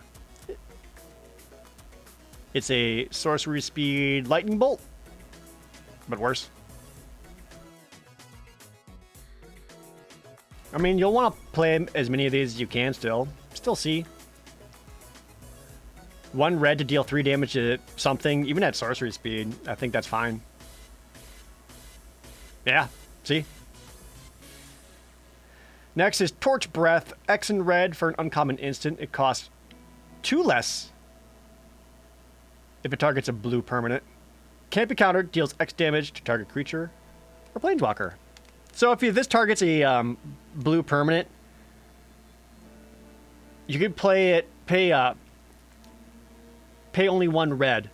It's a sorcery speed lightning bolt, but worse. I mean, you'll want to play as many of these as you can still. Still C. 1 red to deal 3 damage to something, even at sorcery speed. I think that's fine. Yeah, see? Next is Torch Breath. X in red for an uncommon instant. It costs 2 less if it targets a blue permanent. Can't be countered. Deals X damage to target creature or planeswalker. So if this targets a blue permanent, you could pay only 1 red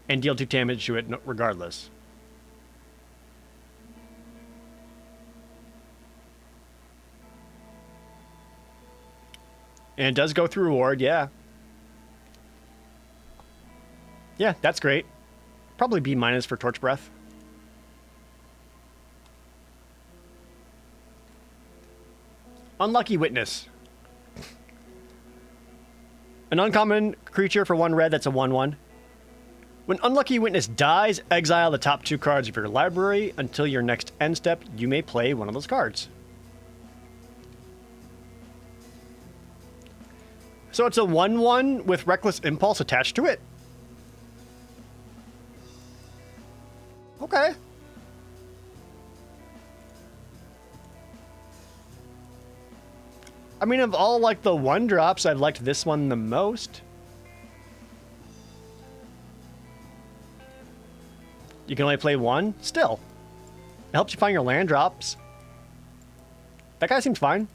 and deal 2 damage to it regardless. And it does go through reward, yeah. Yeah, that's great. Probably B- for Torch Breath. Unlucky Witness. An uncommon creature for 1 red that's a 1/1. When Unlucky Witness dies, exile the top 2 cards of your library. Until your next end step, you may play one of those cards. So it's a 1/1 with Reckless Impulse attached to it. Okay. I mean, of all, like, the 1-drops, I've liked this one the most. You can only play 1? Still. It helps you find your land drops. That guy seems fine.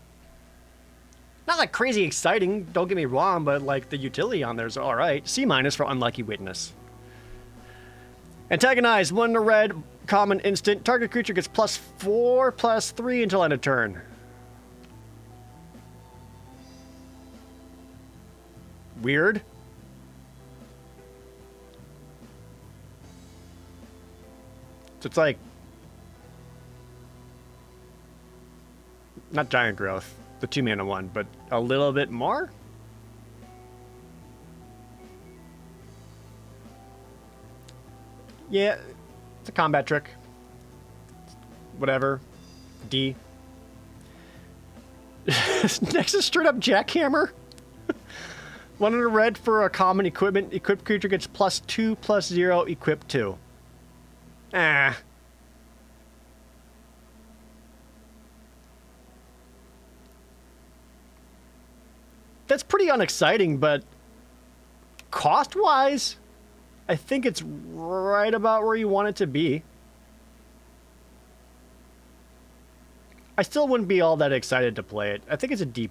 Not, like, crazy exciting, don't get me wrong, but, like, the utility on there is alright. C- for Unlucky Witness. Antagonize. 1 red, common instant. Target creature gets +4/+3 until end of turn. Weird. So it's like... not Giant Growth, the 2-mana one, but a little bit more? Yeah, it's a combat trick. Whatever. D. Next is straight up Jackhammer. 1 red for a common equipment. Equipped creature gets +2/+0, equip 2. Ah. That's pretty unexciting, but cost-wise, I think it's right about where you want it to be. I still wouldn't be all that excited to play it. I think it's a D+.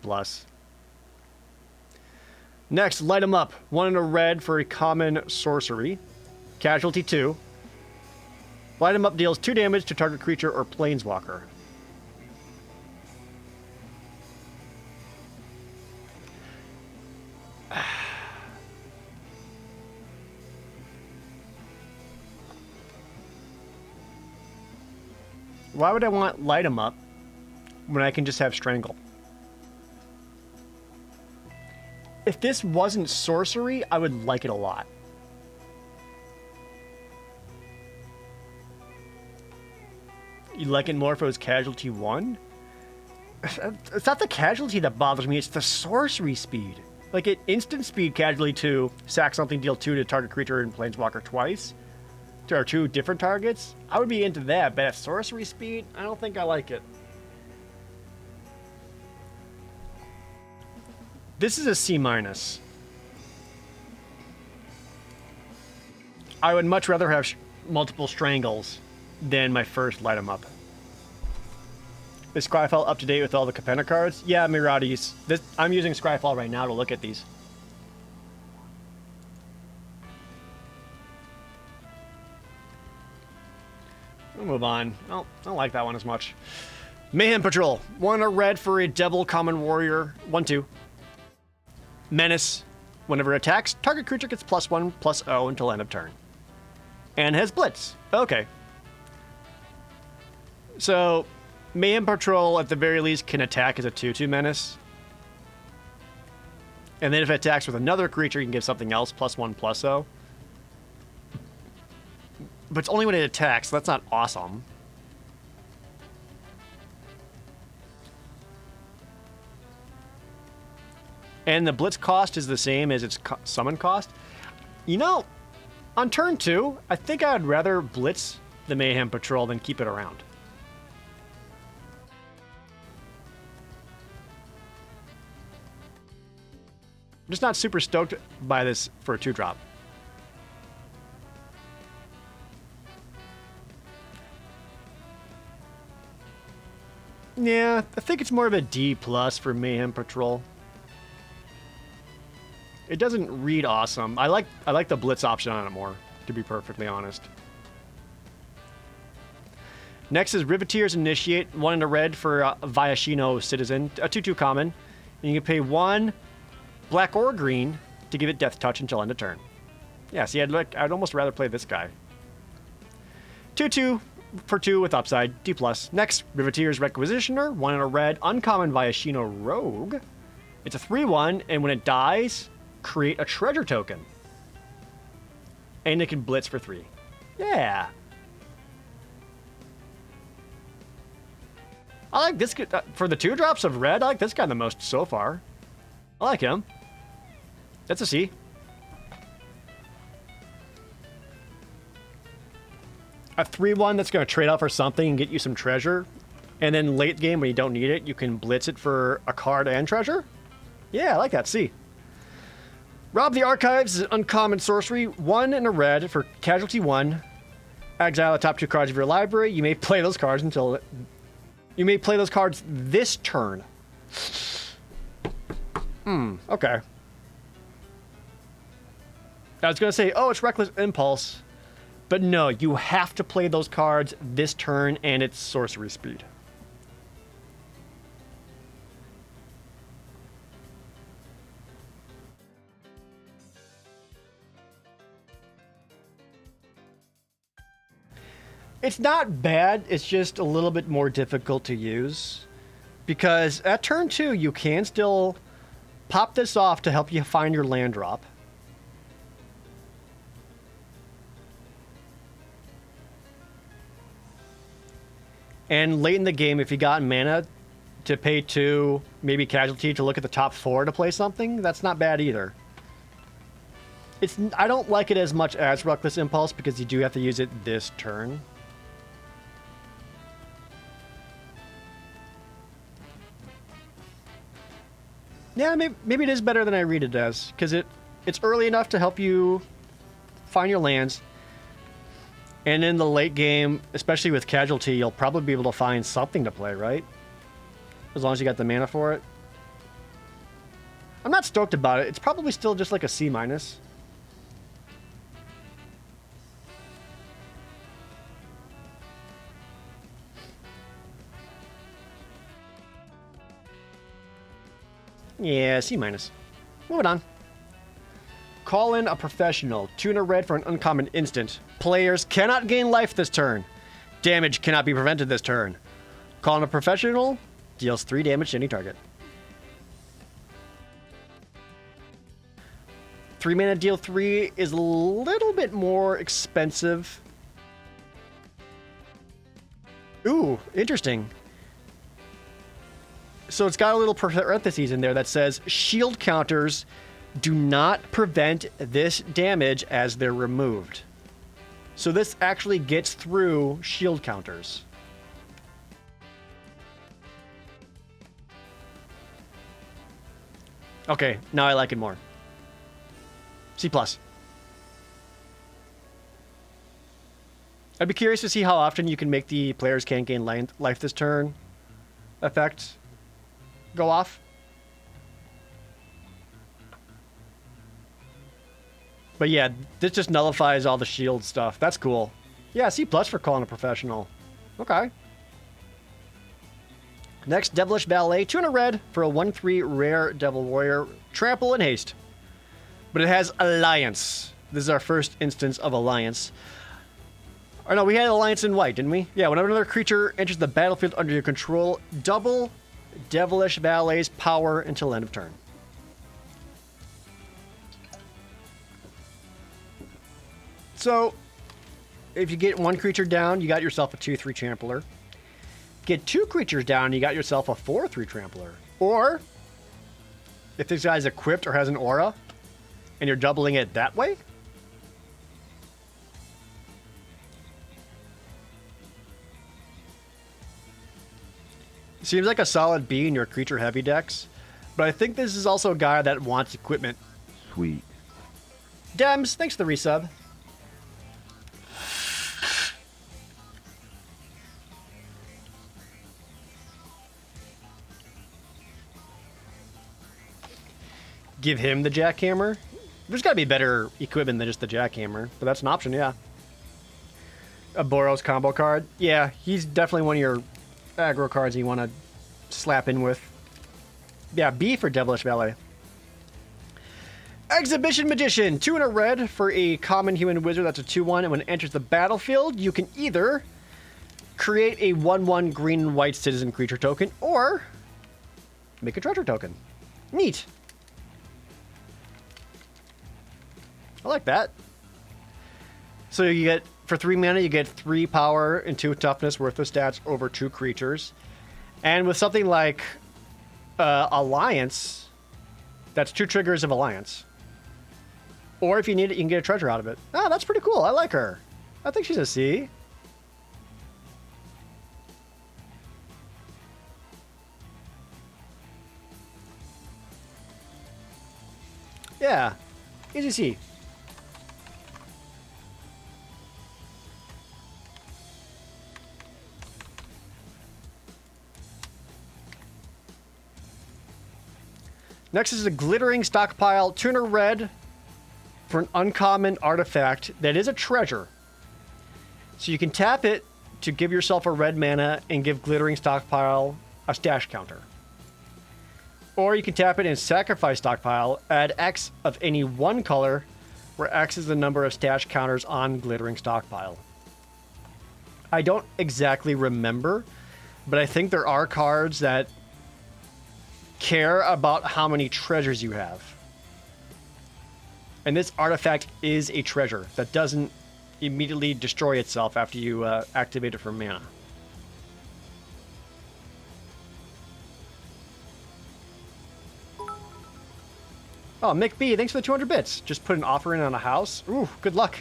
Next, Light 'em Up. 1 red for a common sorcery. Casualty 2. Light 'em Up deals 2 damage to target creature or planeswalker. Why would I want Light 'em Up when I can just have Strangle? If this wasn't sorcery, I would like it a lot. You like it more if it was Casualty 1? It's not the casualty that bothers me, it's the sorcery speed. Like, at instant speed, Casualty 2, sack something, deal 2 to target creature and planeswalker twice. There are 2 different targets. I would be into that, but at sorcery speed, I don't think I like it. This is a C-. I would much rather have multiple Strangles than my first Light 'em Up. Is Scryfall up to date with all the Capenna cards? Yeah, Mirades. I'm using Scryfall right now to look at these. We'll move on. Oh, I don't like that one as much. Mayhem Patrol. 1 red for a Devil Common Warrior. 1/2. Menace. Whenever it attacks, target creature gets +1/+0 until end of turn. And has Blitz. Okay. So, Mayhem Patrol, at the very least, can attack as a 2/2 Menace. And then if it attacks with another creature, you can give something else +1/+0. But it's only when it attacks, so that's not awesome. And the Blitz cost is the same as its summon cost. You know, on turn 2, I think I'd rather Blitz the Mayhem Patrol than keep it around. I'm just not super stoked by this for a 2-drop. Yeah, I think it's more of a D+ for Mayhem Patrol. It doesn't read awesome. I like the Blitz option on it more, to be perfectly honest. Next is Riveteer's Initiate. 1 red for Viashino Citizen. A 2/2 common. And you can pay 1 black or green to give it death touch until end of turn. Yeah, see, I'd almost rather play this guy. 2/2 for 2 with upside, D+. Next, Riveteer's Requisitioner, 1 in a red, uncommon Viashino Rogue. It's a 3/1, and when it dies, create a treasure token. And it can blitz for 3. Yeah. I like this for the 2 drops of red. I like this guy the most so far. I like him. That's a C. A 3/1 that's going to trade out for something and get you some treasure. And then late game when you don't need it, you can blitz it for a card and treasure. Yeah, I like that. C. Rob the Archives is an uncommon sorcery. 1 in a red for casualty 1. Exile the top 2 cards of your library. You may play those cards until... You may play those cards this turn. Okay. I was going to say, oh, it's Reckless Impulse. But no, you have to play those cards this turn and it's sorcery speed. It's not bad, it's just a little bit more difficult to use. Because at turn 2, you can still pop this off to help you find your land drop. And late in the game, if you got mana to pay 2, maybe casualty to look at the top 4 to play something, that's not bad either. I don't like it as much as Reckless Impulse because you do have to use it this turn. Yeah, maybe it is better than I read it as, because it's early enough to help you find your lands. And in the late game, especially with casualty, you'll probably be able to find something to play, right? As long as you got the mana for it. I'm not stoked about it. It's probably still just like a C-. Yeah, C-. Moving on. Call in a professional. 2 in a red for an uncommon instant. Players cannot gain life this turn. Damage cannot be prevented this turn. Call in a professional. Deals 3 damage to any target. 3 mana deal 3 is a little bit more expensive. Ooh, interesting. So it's got a little parentheses in there that says shield counters do not prevent this damage as they're removed. So this actually gets through shield counters. Okay, now I like it more. C+. I'd be curious to see how often you can make the players can't gain life this turn effect go off. But yeah, this just nullifies all the shield stuff. That's cool. Yeah, C+ for calling a professional. Okay. Next, Devilish Ballet. 2 in a red for a 1/3 rare Devil Warrior. Trample and haste. But it has Alliance. This is our first instance of Alliance. Or no, we had Alliance in white, didn't we? Yeah, whenever another creature enters the battlefield under your control, double Devilish Ballet's power until end of turn. So, if you get 1 creature down, you got yourself a 2/3 Trampler. Get 2 creatures down, you got yourself a 4/3 Trampler. Or, if this guy's equipped or has an aura, and you're doubling it that way, seems like a solid B in your creature heavy decks, but I think this is also a guy that wants equipment. Sweet. Dems, thanks for the resub. Give him the jackhammer. There's got to be better equipment than just the jackhammer, but that's an option, yeah. A Boros combo card. Yeah, he's definitely one of your aggro cards you want to slap in with. Yeah, B for Devilish Ballet. Exhibition Magician, 2 and a red for a common human wizard. That's a 2/1, and when it enters the battlefield, you can either create a 1/1 green and white citizen creature token, or make a treasure token. Neat. I like that. So you get, for 3 mana, you get 3 power and 2 toughness worth of stats over 2 creatures. And with something like Alliance, that's 2 triggers of Alliance. Or if you need it, you can get a treasure out of it. Oh, that's pretty cool. I like her. I think she's a C. Yeah, easy C. Next is a Glittering Stockpile, 2 and a red for an uncommon artifact that is a treasure. So you can tap it to give yourself a red mana and give Glittering Stockpile a stash counter. Or you can tap it and sacrifice Stockpile, add X of any one color, where X is the number of stash counters on Glittering Stockpile. I don't exactly remember, but I think there are cards that care about how many treasures you have. And this artifact is a treasure that doesn't immediately destroy itself after you activate it for mana. Oh, Mick B, thanks for the 200 bits. Just put an offer in on a house. Ooh, good luck.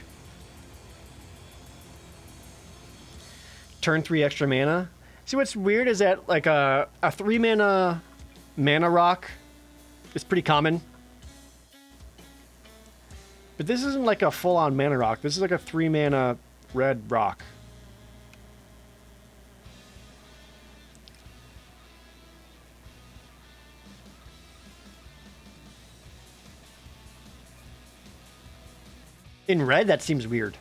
Turn 3 extra mana. See, what's weird is that like a 3 mana rock is pretty common. But this isn't like a full-on mana rock. This is like a 3 mana red rock. In red, that seems weird.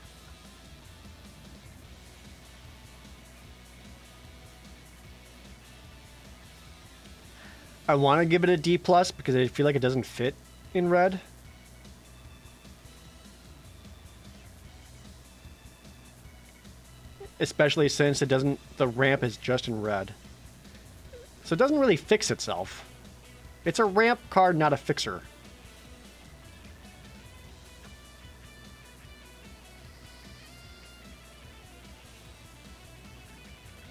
I want to give it a D+ because I feel like it doesn't fit in red. Especially since it doesn't, the ramp is just in red. So it doesn't really fix itself. It's a ramp card, not a fixer.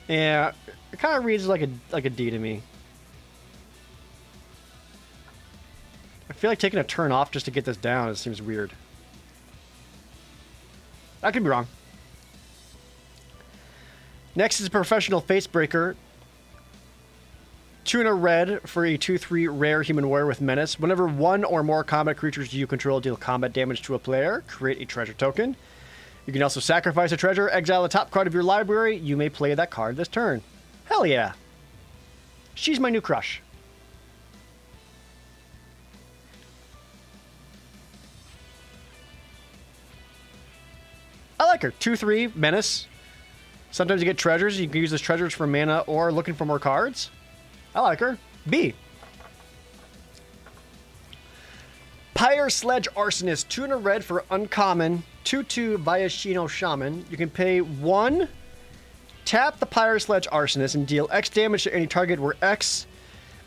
Yeah, it kind of reads like a D to me. I feel like taking a turn off just to get this down, it seems weird. I could be wrong. Next is Professional Facebreaker. 2 and a red for a 2/3 rare human warrior with menace. Whenever 1 or more combat creatures you control deal combat damage to a player, create a treasure token. You can also sacrifice a treasure, exile the top card of your library. You may play that card this turn. Hell yeah. She's my new crush. I like her. 2/3 menace. Sometimes you get treasures. You can use those treasures for mana or looking for more cards. I like her. B. Pyre Sledge Arsonist. 2 and a red for uncommon. 2/2 Viashino Shaman. You can pay 1, tap the Pyre Sledge Arsonist, and deal X damage to any target where X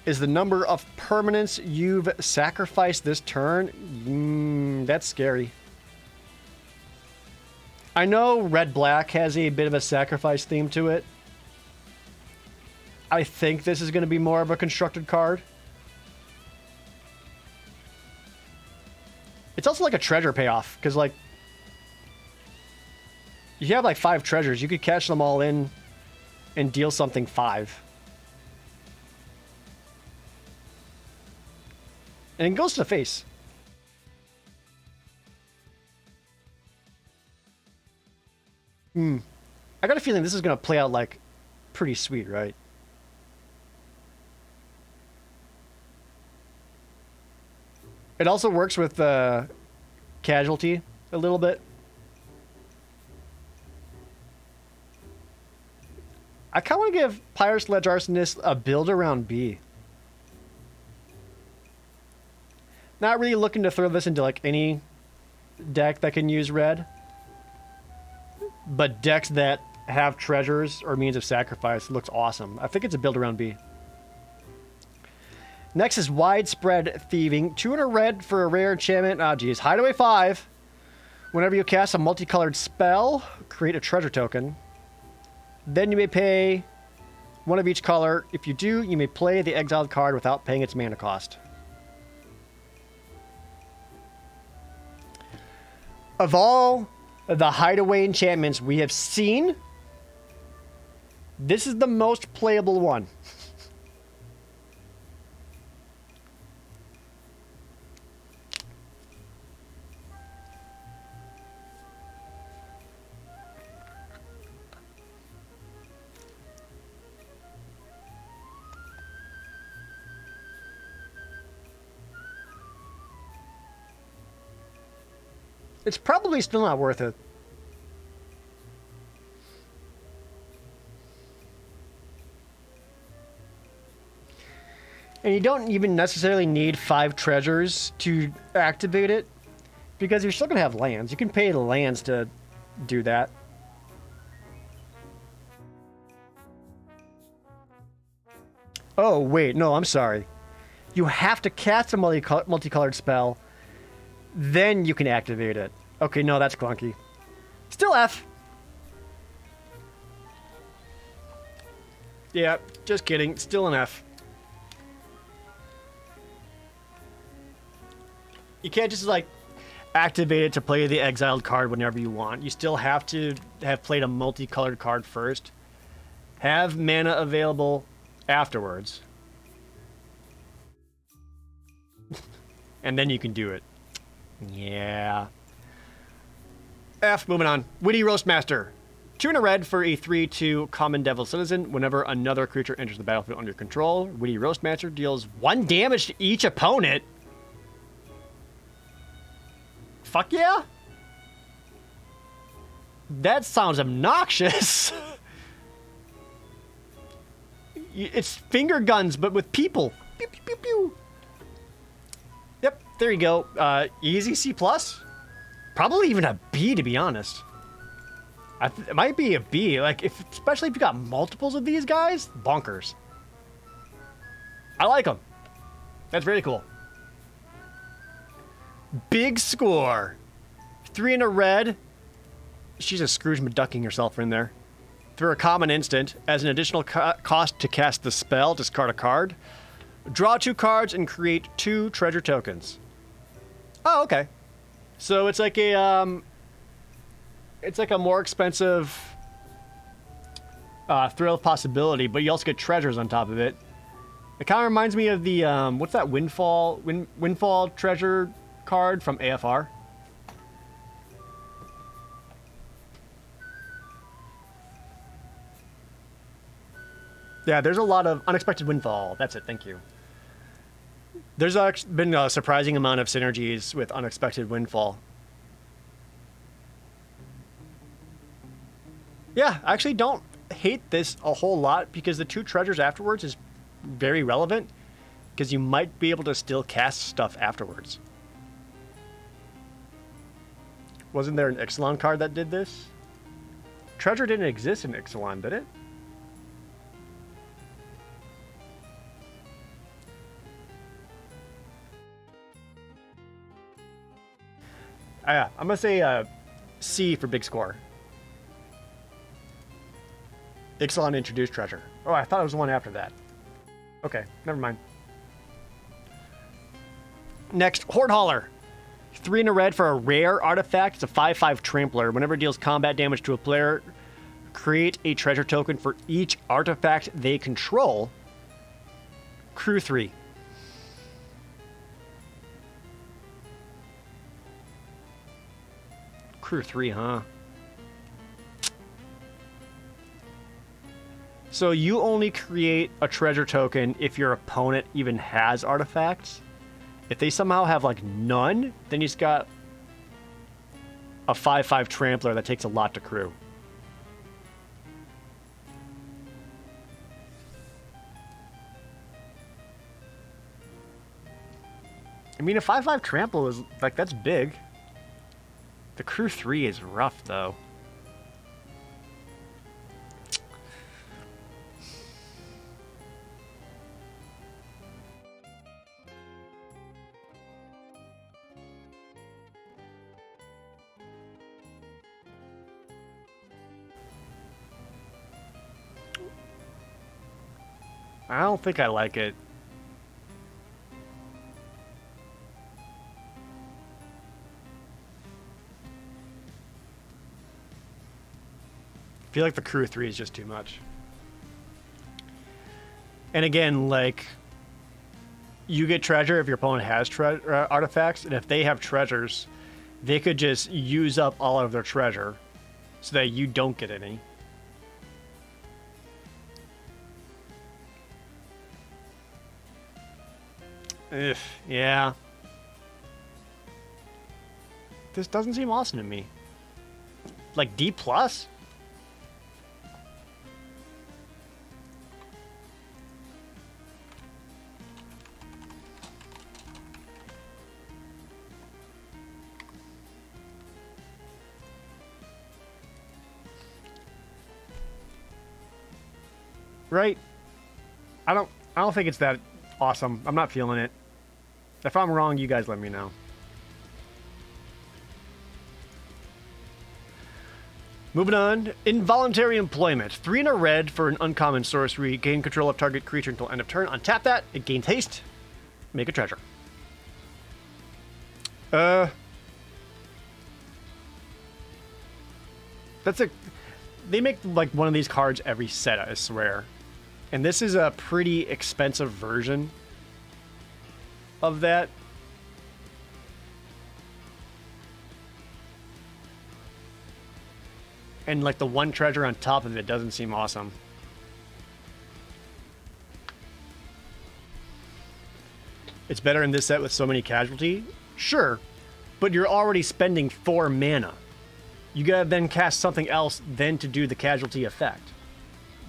is the number of permanents you've sacrificed this turn. That's scary. I know red-black has a bit of a sacrifice theme to it. I think this is going to be more of a constructed card. It's also like a treasure payoff, because like you have like 5 treasures. You could cash them all in and deal something 5. And it goes to the face. I got a feeling this is going to play out like pretty sweet, right? It also works with casualty a little bit. I kind of want to give Pyre Sledge Arsonist a build around B. Not really looking to throw this into like any deck that can use red. But decks that have treasures or means of sacrifice looks awesome. I think it's a build around B. Next is Widespread Thieving. 2 in a red for a rare enchantment. Oh, geez. Hideaway 5. Whenever you cast a multicolored spell, create a treasure token. Then you may pay one of each color. If you do, you may play the exiled card without paying its mana cost. Of all the hideaway enchantments we have seen, this is the most playable one. It's probably still not worth it. And you don't even necessarily need 5 treasures to activate it, because you're still going to have lands. You can pay the lands to do that. Oh, wait, no, I'm sorry. You have to cast a multicolored spell, then you can activate it. Okay, no, that's clunky. Still F. Yeah, just kidding. Still an F. You can't just, like, activate it to play the exiled card whenever you want. You still have to have played a multicolored card first. Have mana available afterwards. And then you can do it. Yeah. F, moving on. Witty Roastmaster. 2 in a red for a 3/2 common devil citizen. Whenever another creature enters the battlefield under your control, Witty Roastmaster deals 1 damage to each opponent. Fuck yeah. That sounds obnoxious. It's finger guns, but with people. Pew, pew, pew, pew. Yep, there you go. Easy C+. Probably even a B, to be honest. It might be a B. Like, especially if you got multiples of these guys, bonkers. I like them. That's really cool. Big score. 3 in a red. She's a Scrooge McDucking herself in there. For a common instant, as an additional cost to cast the spell, discard a card. Draw 2 cards and create 2 treasure tokens. Oh, okay. So it's like a more expensive Thrill of Possibility, but you also get treasures on top of it. It kind of reminds me of the what's that Windfall treasure card from AFR. Yeah, there's a lot of Unexpected Windfall. That's it. Thank you. There's been a surprising amount of synergies with Unexpected Windfall. Yeah, I actually don't hate this a whole lot because the 2 treasures afterwards is very relevant because you might be able to still cast stuff afterwards. Wasn't there an Ixalan card that did this? Treasure didn't exist in Ixalan, did it? Yeah, I'm going to say C for big score. Ixalan introduced treasure. Oh, I thought it was the one after that. Okay, never mind. Next, Horde Hauler. 3 in a red for a rare artifact. It's a 5/5 trampler. Whenever it deals combat damage to a player, create a treasure token for each artifact they control. Crew 3. Crew 3, huh? So you only create a treasure token if your opponent even has artifacts. If they somehow have, like, none, then you just got a 5/5 trampler that takes a lot to crew. I mean, a 5/5 trample is like that's big. The crew 3 is rough though. I don't think I like it. I feel like the crew 3 is just too much. And again, like, you get treasure if your opponent has artifacts, and if they have treasures, they could just use up all of their treasure so that you don't get any. Ugh, yeah. This doesn't seem awesome to me. Like D+? Right? I don't think it's that awesome. I'm not feeling it. If I'm wrong, you guys let me know. Moving on. Involuntary Employment. 3 and a red for an uncommon sorcery. Gain control of target creature until end of turn. Untap that. It gains haste. Make a treasure. That's a... They make like one of these cards every set, I swear. And this is a pretty expensive version of that. And like the one treasure on top of it doesn't seem awesome. It's better in this set with so many casualty? Sure, but you're already spending 4 mana. You gotta then cast something else then to do the casualty effect.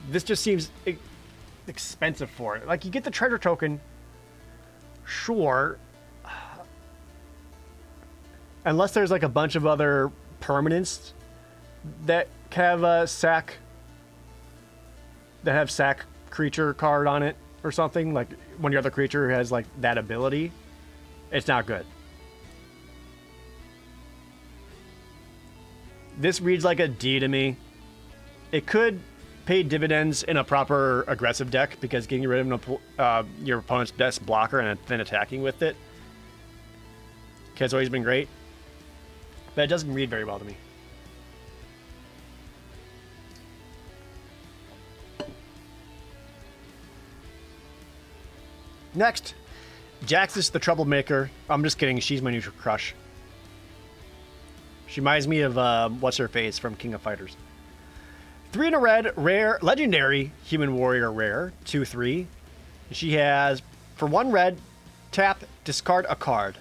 This just seems expensive for it. Like, you get the treasure token, sure. Unless there's like a bunch of other permanents that have sack creature card on it or something, like when your other creature has like that ability, it's not good. This reads like a D to me. It could pay dividends in a proper aggressive deck because getting rid of your opponent's best blocker and then attacking with it has always been great. But it doesn't read very well to me. Next, Jaxis the Troublemaker. I'm just kidding. She's my new crush. She reminds me of what's her face from King of Fighters. 3 and a red, rare, legendary human warrior rare, 2/3. She has, for 1 red, tap, discard a card.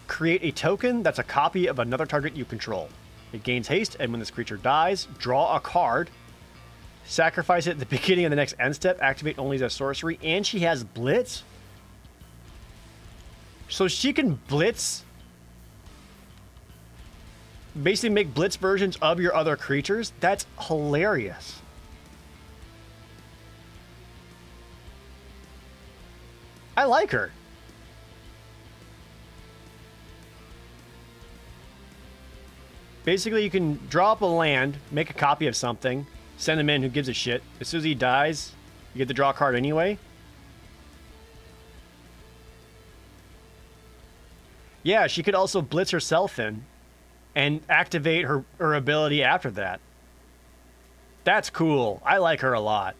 Create a token that's a copy of another target you control. It gains haste, and when this creature dies, draw a card. Sacrifice it at the beginning of the next end step. Activate only as a sorcery, and she has Blitz. So she can Blitz. Basically make Blitz versions of your other creatures. That's hilarious. I like her. Basically, you can draw up a land, make a copy of something, send him in, who gives a shit. As soon as he dies, you get to draw a card anyway. Yeah, she could also Blitz herself in and activate her ability after that. That's cool. I like her a lot.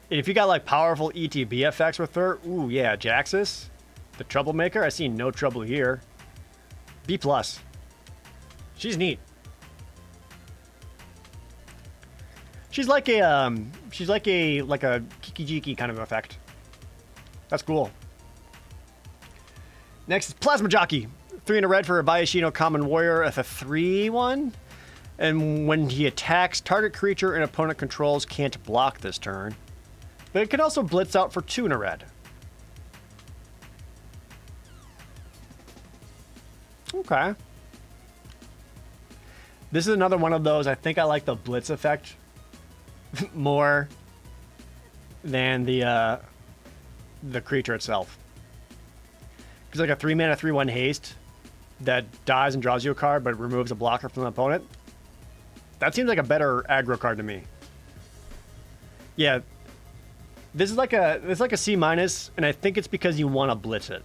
If you got like powerful ETB effects with her, ooh yeah, Jaxis, the Troublemaker, I see no trouble here. B+. She's neat. She's like a Kiki-Jiki kind of effect. That's cool. Next is Plasma Jockey. 3 and a red for a Bayashino Common Warrior with a 3/1. And when he attacks, target creature and opponent controls can't block this turn. But it can also blitz out for 2 and a red. Okay. This is another one of those. I think I like the blitz effect more than the creature itself. Because like a 3-mana 3/1 haste that dies and draws you a card, but removes a blocker from the opponent. That seems like a better aggro card to me. Yeah, this is like a C-, and I think it's because you want to blitz it.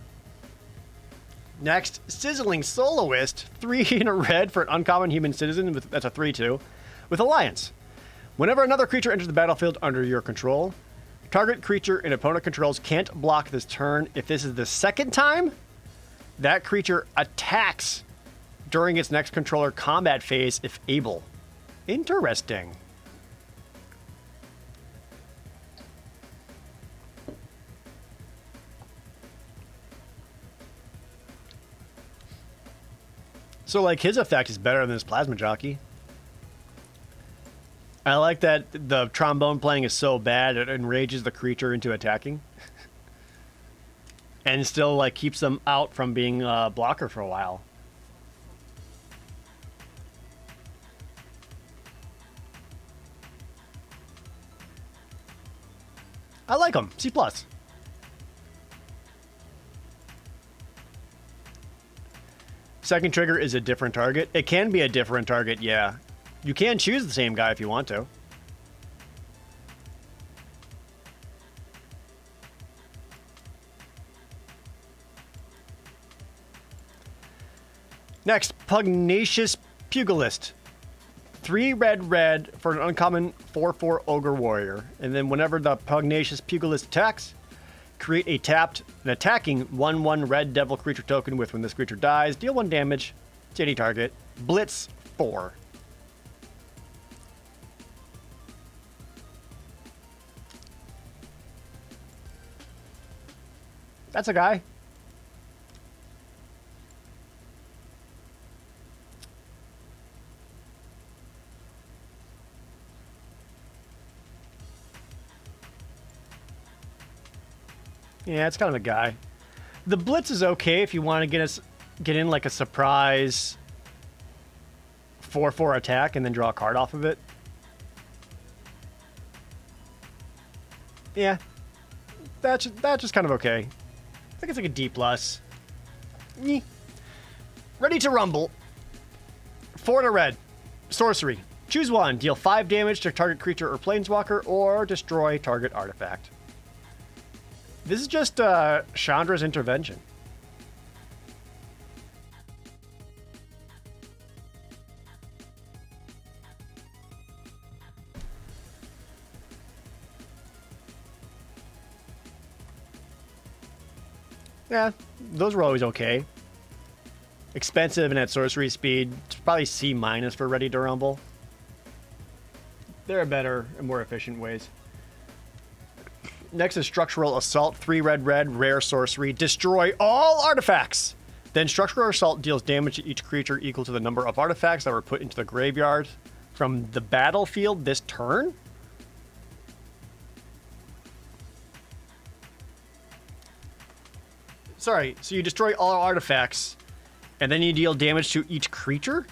Next, Sizzling Soloist, 3 in a red for an uncommon human citizen. That's a 3/2 with Alliance. Whenever another creature enters the battlefield under your control, target creature an opponent controls can't block this turn. If this is the second time, that creature attacks during its next controller combat phase if able. Interesting. So, like, his effect is better than his Plasma Jockey. I like that the trombone playing is so bad it enrages the creature into attacking. And still, like, keeps them out from being a blocker for a while. I like him. C+. Second trigger is a different target. It can be a different target, yeah. You can choose the same guy if you want to. Next, Pugnacious Pugilist. 3 red for an uncommon 4/4 Ogre Warrior. And then whenever the Pugnacious Pugilist attacks, create an attacking 1/1 red devil creature token with when this creature dies. Deal 1 damage to any target. Blitz 4. That's a guy. Yeah, it's kind of a guy. The blitz is okay if you want to get in like a surprise 4/4 attack and then draw a card off of it. Yeah, that's just kind of okay. I think it's like a D+. Ready to rumble. 4 in a red. Sorcery. Choose one. Deal 5 damage to target creature or planeswalker, or destroy target artifact. This is just Chandra's intervention. Yeah, those were always okay. Expensive and at sorcery speed. It's probably C- for Ready to Rumble. There are better and more efficient ways. Next is Structural Assault, 3 red, rare sorcery. Destroy all artifacts! Then Structural Assault deals damage to each creature equal to the number of artifacts that were put into the graveyard from the battlefield this turn? Sorry, so you destroy all artifacts, and then you deal damage to each creature?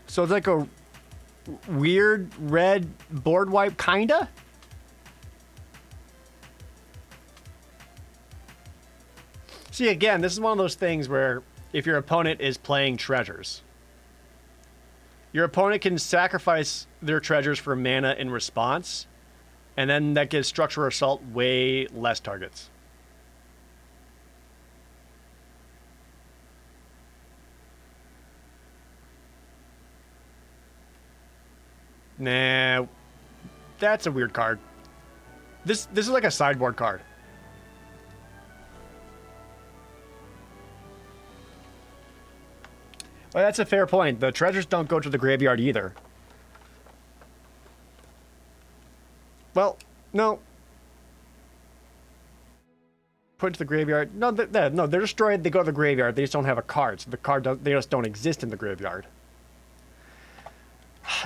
So it's like a weird red board wipe, kinda? See, again, this is one of those things where if your opponent is playing treasures, your opponent can sacrifice their treasures for mana in response, and then that gives Structural Assault way less targets. Nah, that's a weird card. This is like a sideboard card. Well, that's a fair point. The treasures don't go to the graveyard either. Well, no. Put to the graveyard. No, no, they're destroyed. They go to the graveyard. They just don't have a card. So they just don't exist in the graveyard.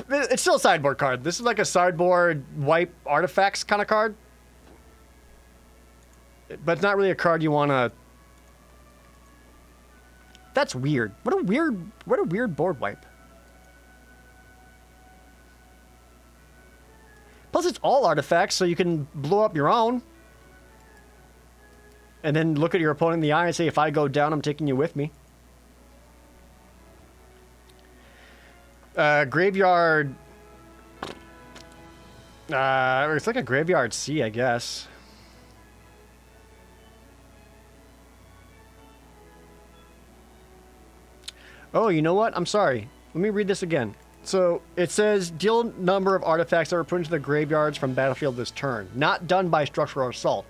It's still a sideboard card. This is like a sideboard wipe artifacts kind of card. But it's not really a card you want to That's weird. What a weird board wipe. Plus, it's all artifacts, so you can blow up your own. And then look at your opponent in the eye and say, if I go down, I'm taking you with me. Graveyard. It's like a graveyard C, I guess. Oh, you know what? I'm sorry. Let me read this again. So it says deal number of artifacts that were put into the graveyards from battlefield this turn. Not done by structural assault.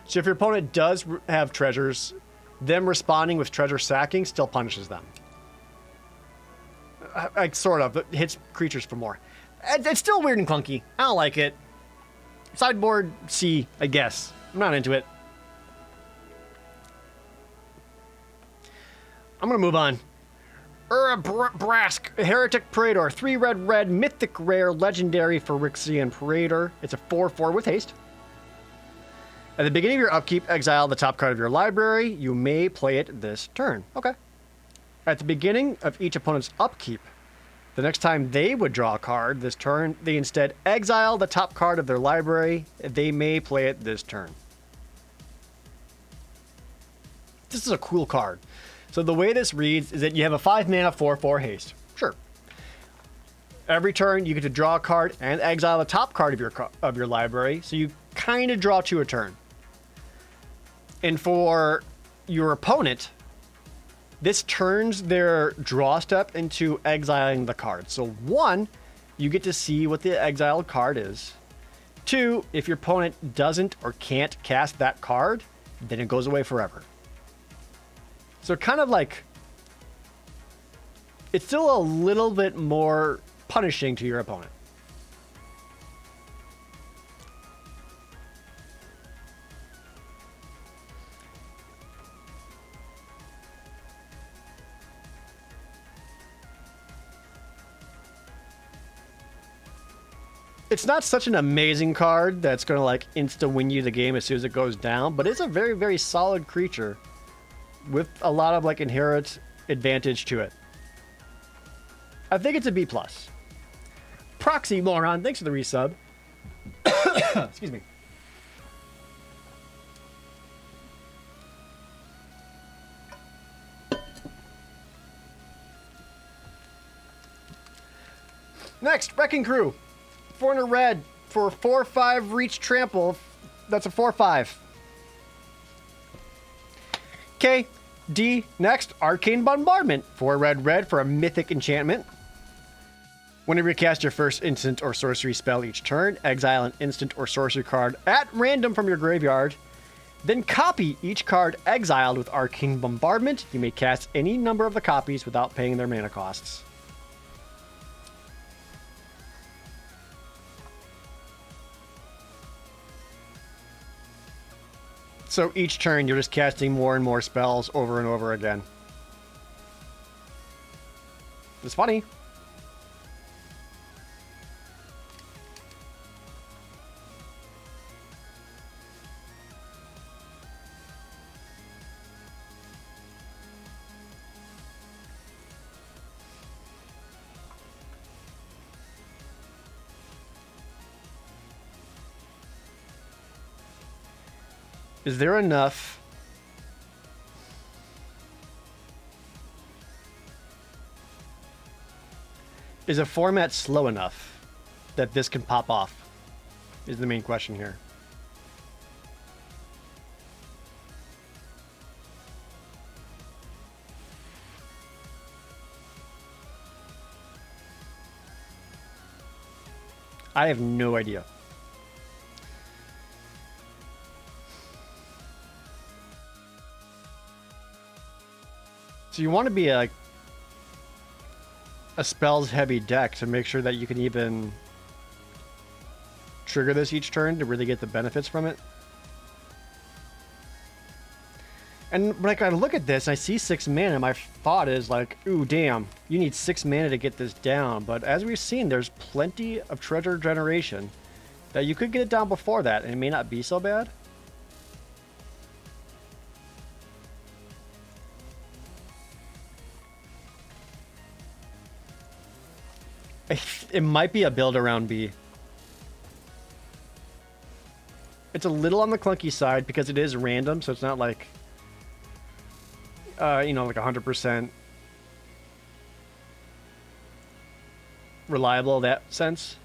So if your opponent does have treasures, them responding with treasure sacking still punishes them. Like, sort of. It hits creatures for more. It's still weird and clunky. I don't like it. Sideboard C, I guess. I'm not into it. I'm going to move on. Brask, Heretic Praetor, 3 red, mythic rare, legendary Phyrexian Praetor. It's a 4/4 with haste. At the beginning of your upkeep, exile the top card of your library. You may play it this turn. Okay. At the beginning of each opponent's upkeep, the next time they would draw a card this turn, they instead exile the top card of their library. They may play it this turn. This is a cool card. So the way this reads is that you have a 5 mana 4/4 haste. Sure. Every turn you get to draw a card and exile the top card of your library, so you kind of draw 2 a turn. And for your opponent, this turns their draw step into exiling the card. So 1, you get to see what the exiled card is. 2, if your opponent doesn't or can't cast that card, then it goes away forever. So kind of like, it's still a little bit more punishing to your opponent. It's not such an amazing card that's going to like insta-win you the game as soon as it goes down, but it's a very, very solid creature with a lot of like inherent advantage to it. I think it's a B+. Proxy Moron, thanks for the resub. Excuse me. Next, Wrecking Crew. 400 red for 4/5 reach trample. That's a 4/5. Okay, D. Next, Arcane Bombardment. 4 red for a mythic enchantment. Whenever you cast your first instant or sorcery spell each turn, exile an instant or sorcery card at random from your graveyard. Then copy each card exiled with Arcane Bombardment. You may cast any number of the copies without paying their mana costs. So each turn, you're just casting more and more spells over and over again. It's funny. Is there enough? Is a format slow enough that this can pop off? Is the main question here. I have no idea. So you want to be a spells heavy deck to make sure that you can even trigger this each turn to really get the benefits from it. And when I kind of look at this, I see 6 mana. My thought is like, ooh, damn, you need 6 mana to get this down. But as we've seen, there's plenty of treasure generation that you could get it down before that, and it may not be so bad. It might be a build around B. It's a little on the clunky side because it is random, so it's not like, you know, like 100% reliable in that sense.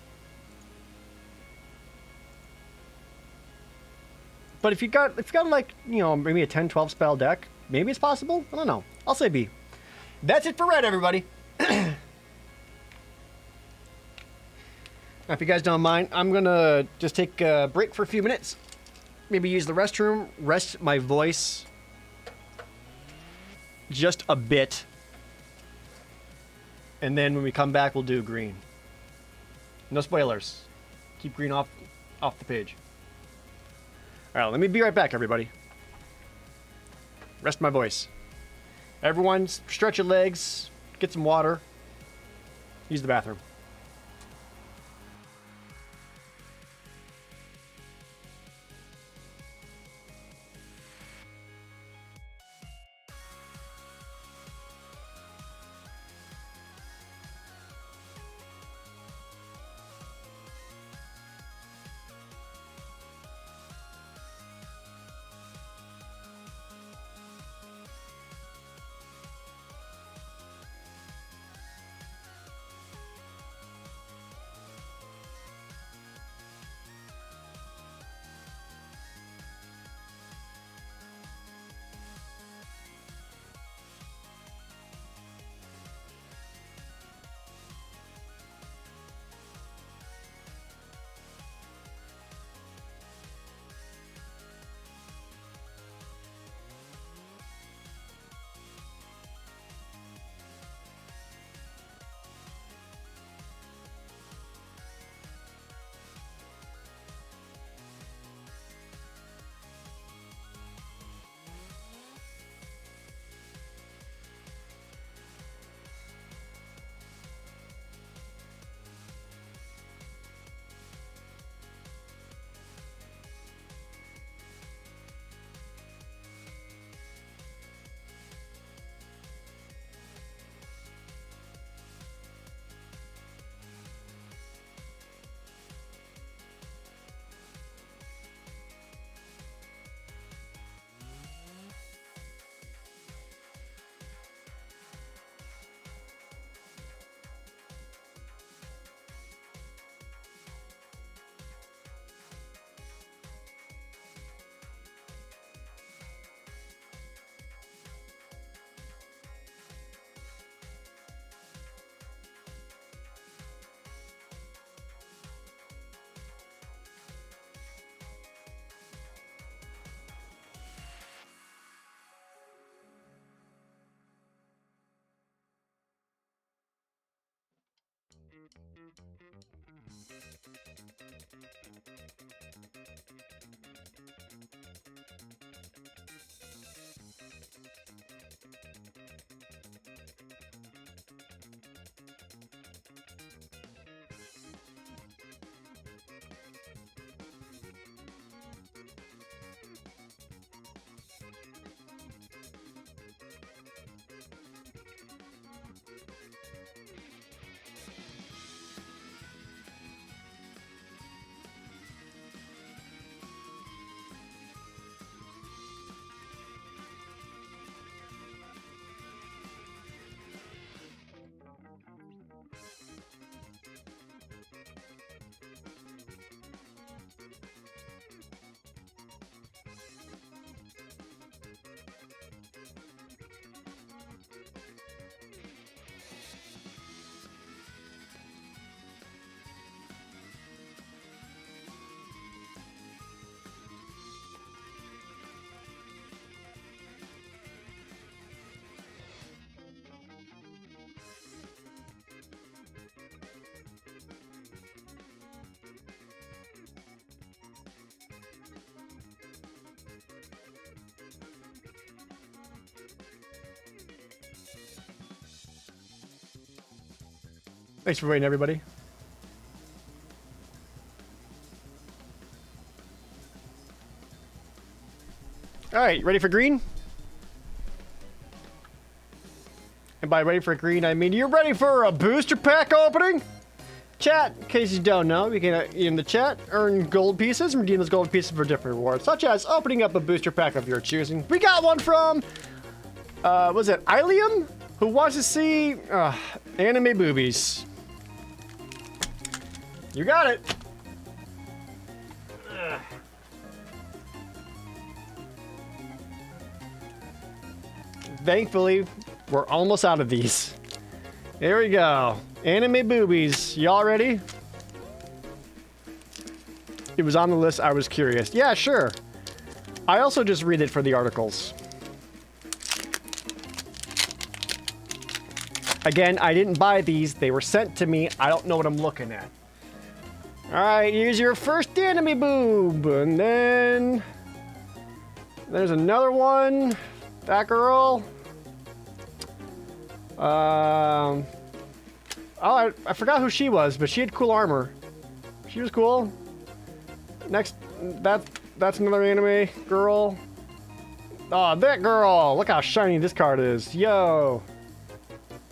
But if you got like, you know, maybe a 10-12 spell deck, maybe it's possible. I don't know. I'll say B. That's it for red, everybody. Now, if you guys don't mind, I'm gonna just take a break for a few minutes. Maybe use the restroom, rest my voice just a bit. And then when we come back, we'll do green. No spoilers. Keep green off the page. All right, let me be right back, everybody. Rest my voice. Everyone, stretch your legs, get some water, use the bathroom. Thanks for waiting, everybody. All right, ready for green? And by ready for green, I mean you're ready for a booster pack opening? chat, in case you don't know, you can, in the chat, earn gold pieces and redeem those gold pieces for different rewards, such as opening up a booster pack of your choosing. We got one from, was it Ilium? Who wants to see anime boobies. You got it. Thankfully, we're almost out of these. There we go. Anime boobies. Y'all ready? It was on the list. I was curious. Yeah, sure. I also just read it for the articles. Again, I didn't buy these. They were sent to me. I don't know what I'm looking at. All right, here's your first anime boob. And then there's another one. That girl. Oh, I forgot who she was, but she had cool armor. She was cool. Next, that's another anime girl. Oh, that girl! Look how shiny this card is. Yo.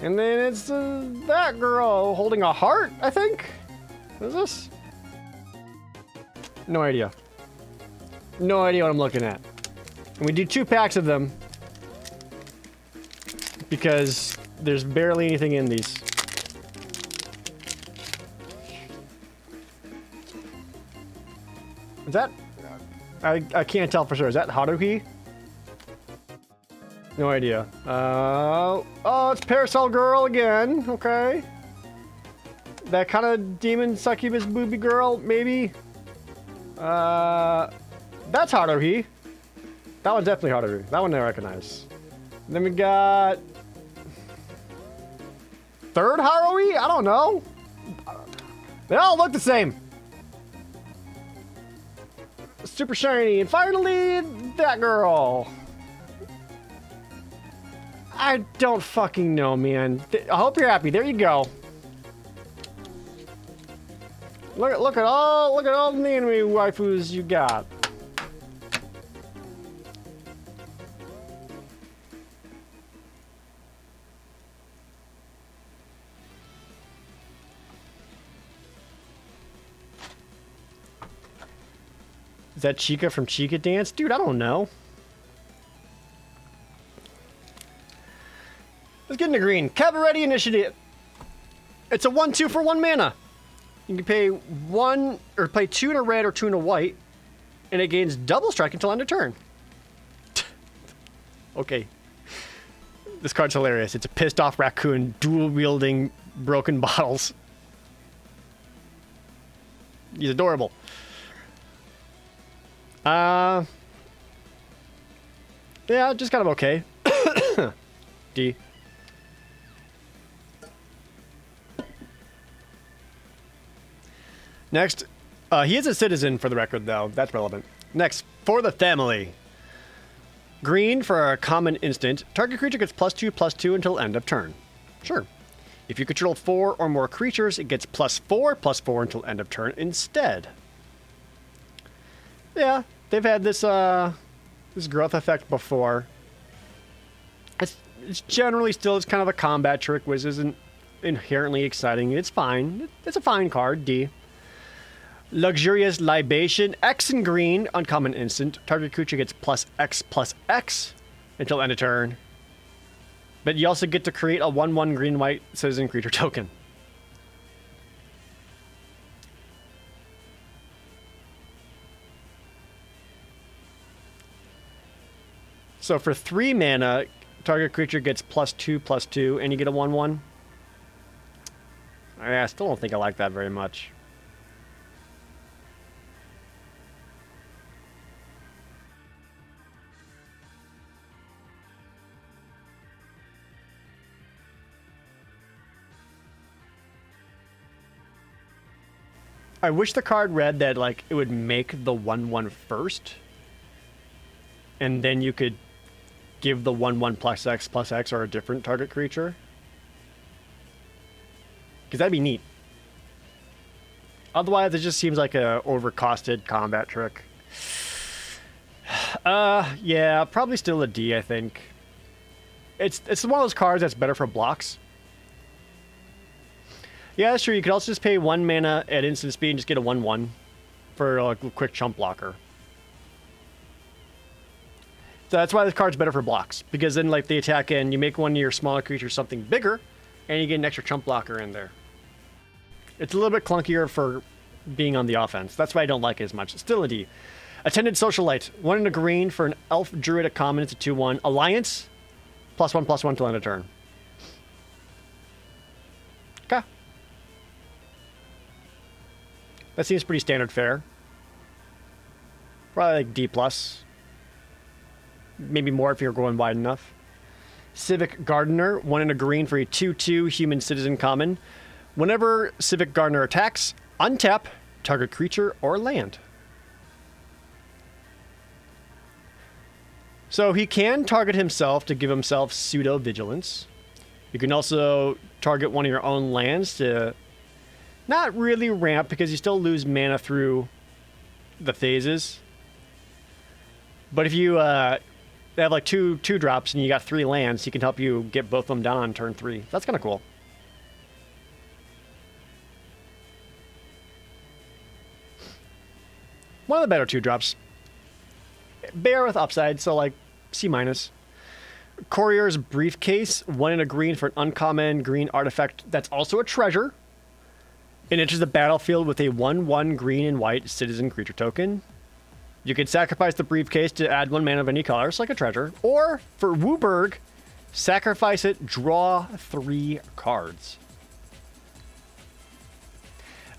And then it's that girl holding a heart, I think. What is this? No idea. No idea what I'm looking at. And we do 2 packs of them because there's barely anything in these. Is that... I can't tell for sure. Is that Haruhi? No idea. Oh, it's Parasol Girl again. Okay. That kind of demon succubus booby girl, maybe. That's Haruhi. That one's definitely Haruhi. That one I recognize. Then we got... Third Haruhi? I don't know. They all look the same. Super shiny. And finally, that girl. I don't fucking know, man. I hope you're happy. There you go. Look at all the anime waifus you got. Is that Chica from Chica Dance? Dude, I don't know. Let's get into green. Cabaret Initiative. It's a 1-2 for 1 mana. You can pay 1 or play 2 in a red or 2 in a white, and it gains double strike until end of turn. Okay. This card's hilarious. It's a pissed off raccoon dual wielding broken bottles. He's adorable. Yeah, just kind of okay. D. Next, he is a citizen for the record, though. That's relevant. Next, for the family. Green for a common instant. Target creature gets +2/+2 until end of turn. Sure. If you control 4 or more creatures, it gets +4/+4 until end of turn instead. Yeah, they've had this this growth effect before. It's generally still it's kind of a combat trick, which isn't inherently exciting. It's fine. It's a fine card, D. Luxurious Libation, X in green, uncommon instant. Target creature gets +X/+X until end of turn. But you also get to create a 1/1 green-white citizen creature token. So for 3 mana, target creature gets +2/+2, and you get a 1/1. I still don't think I like that very much. I wish the card read that, like, it would make the 1/1 first, and then you could give the 1/1 +X/+X or a different target creature. Because that'd be neat. Otherwise, it just seems like a overcosted combat trick. Yeah, probably still a D, I think. It's one of those cards that's better for blocks. Yeah, that's true. You could also just pay 1 mana at instant speed and just get a 1/1 for like a quick chump blocker. So that's why this card's better for blocks, because then like the attack in, you make one of your smaller creatures something bigger, and you get an extra chump blocker in there. It's a little bit clunkier for being on the offense. That's why I don't like it as much. Still a D. Attendant Socialite. 1 in a green for an elf druid at common. It's a 2/1. Alliance. +1/+1 till end of turn. Okay. That seems pretty standard fare. Probably like D+. Maybe more if you're going wide enough. Civic Gardener. 1 in a green for a 2/2 human citizen common. Whenever Civic Gardener attacks, untap target creature or land. So he can target himself to give himself pseudo vigilance. You can also target one of your own lands to not really ramp, because you still lose mana through the phases. But if you have like two drops and you got 3 lands, he can help you get both of them down on turn 3. That's kind of cool. One of the better 2 drops. Bear with upside, so like C-. Courier's Briefcase. 1 in a green for an uncommon green artifact that's also a treasure. It enters the battlefield with a 1/1 green and white citizen creature token. You can sacrifice the briefcase to add 1 mana of any color, it's like a treasure. Or, for Wooburg, sacrifice it, draw 3 cards.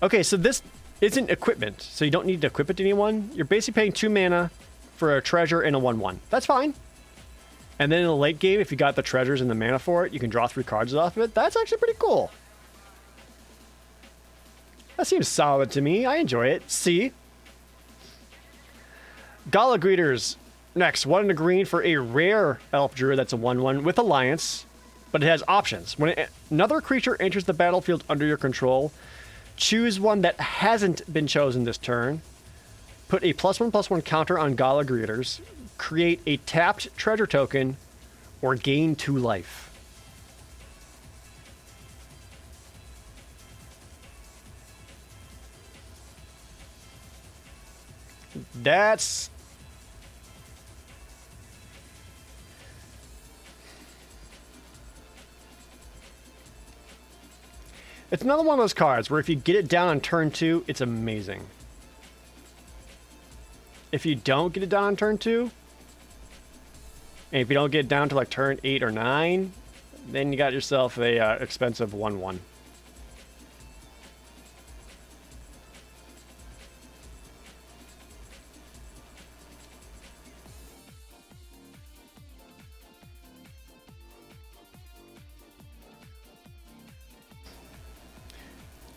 Okay, so this isn't equipment, so you don't need to equip it to anyone. You're basically paying 2 mana for a treasure and a 1/1. That's fine. And then in the late game, if you got the treasures and the mana for it, you can draw 3 cards off of it. That's actually pretty cool. That seems solid to me. I enjoy it. C. Gala Greeters. Next, 1 in a green for a rare elf druid that's a 1/1 with Alliance, but it has options. When another creature enters the battlefield under your control, choose one that hasn't been chosen this turn. Put a +1/+1 counter on Gala Greeters. Create a tapped treasure token, or gain 2 life. That's... It's another one of those cards where if you get it down on turn 2, it's amazing. If you don't get it down on turn 2, and if you don't get it down to like turn 8 or 9, then you got yourself a expensive 1/1.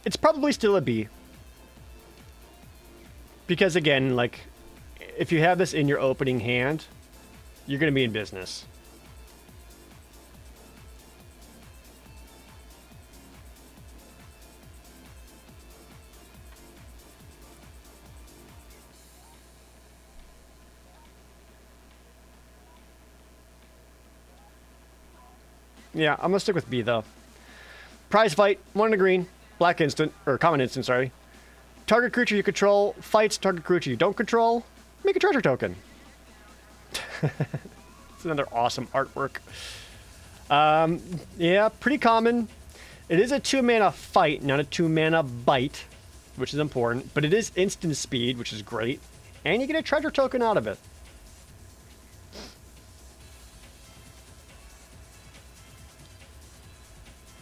It's probably still a B. Because again, like, if you have this in your opening hand, you're going to be in business. Yeah, I'm going to stick with B, though. Prize fight, 1 in a green, black instant, or common instant, sorry. Target creature you control fights target creature you don't control. Make a treasure token. It's another awesome artwork. Yeah, pretty common. It is a 2 mana fight, not a 2 mana bite, which is important. But it is instant speed, which is great. And you get a treasure token out of it.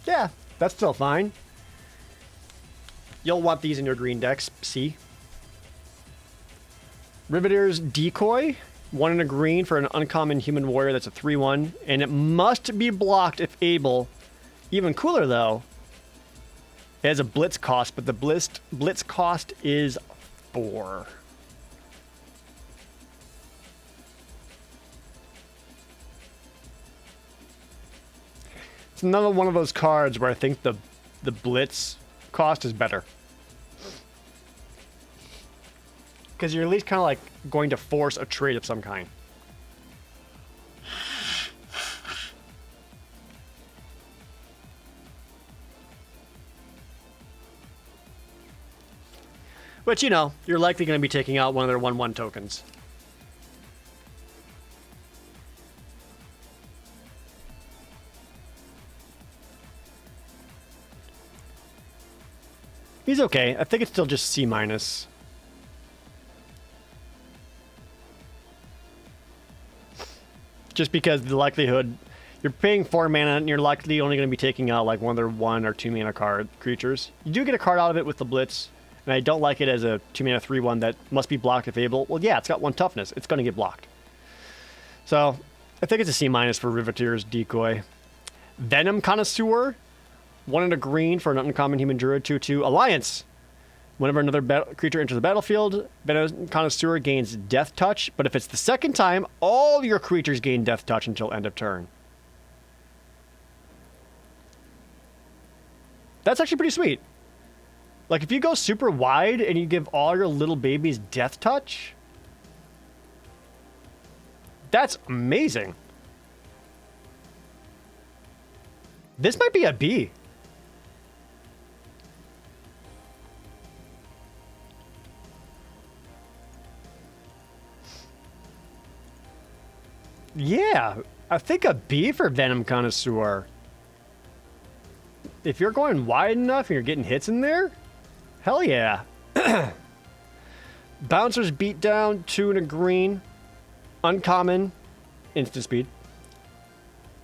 Yeah, that's still fine. You'll want these in your green decks. See? Riveteur's Decoy. 1 in a green for an uncommon human warrior that's a 3/1. And it must be blocked if able. Even cooler, though. It has a blitz cost, but the blitz cost is 4. It's another one of those cards where I think the blitz cost is better. Because you're at least kind of like going to force a trade of some kind. Which, you know, you're likely going to be taking out one of their 1/1 tokens. He's okay. I think it's still just C-. Just because the likelihood... You're paying 4 mana, and you're likely only going to be taking out like one of their 1 or 2 mana card creatures. You do get a card out of it with the Blitz, and I don't like it as a 2 mana 3/1 that must be blocked if able. Well, yeah, it's got 1 toughness. It's going to get blocked. So, I think it's a C- for Riveteer's Decoy. Venom Connoisseur, 1 and a green for an uncommon human druid 2/2 Alliance. Whenever another creature enters the battlefield, Venom Connoisseur gains Death Touch, but if it's the second time, all your creatures gain Death Touch until end of turn. That's actually pretty sweet. Like, if you go super wide and you give all your little babies Death Touch, that's amazing. This might be a B. Yeah, I think a B for Venom Connoisseur. If you're going wide enough and you're getting hits in there, hell yeah. Bouncer's Beatdown, 2 and a green. Uncommon. Instant speed.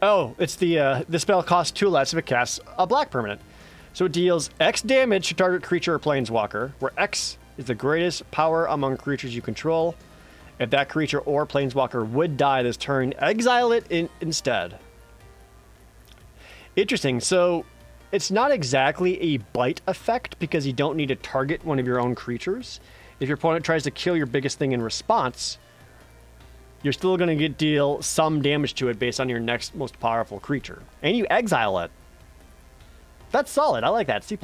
Oh, it's the spell costs 2 less if it casts a black permanent. So it deals X damage to target creature or planeswalker, where X is the greatest power among creatures you control. If that creature or planeswalker would die this turn, exile it instead. Interesting. So it's not exactly a bite effect because you don't need to target one of your own creatures. If your opponent tries to kill your biggest thing in response, you're still going to deal some damage to it based on your next most powerful creature. And you exile it. That's solid. I like that. C+.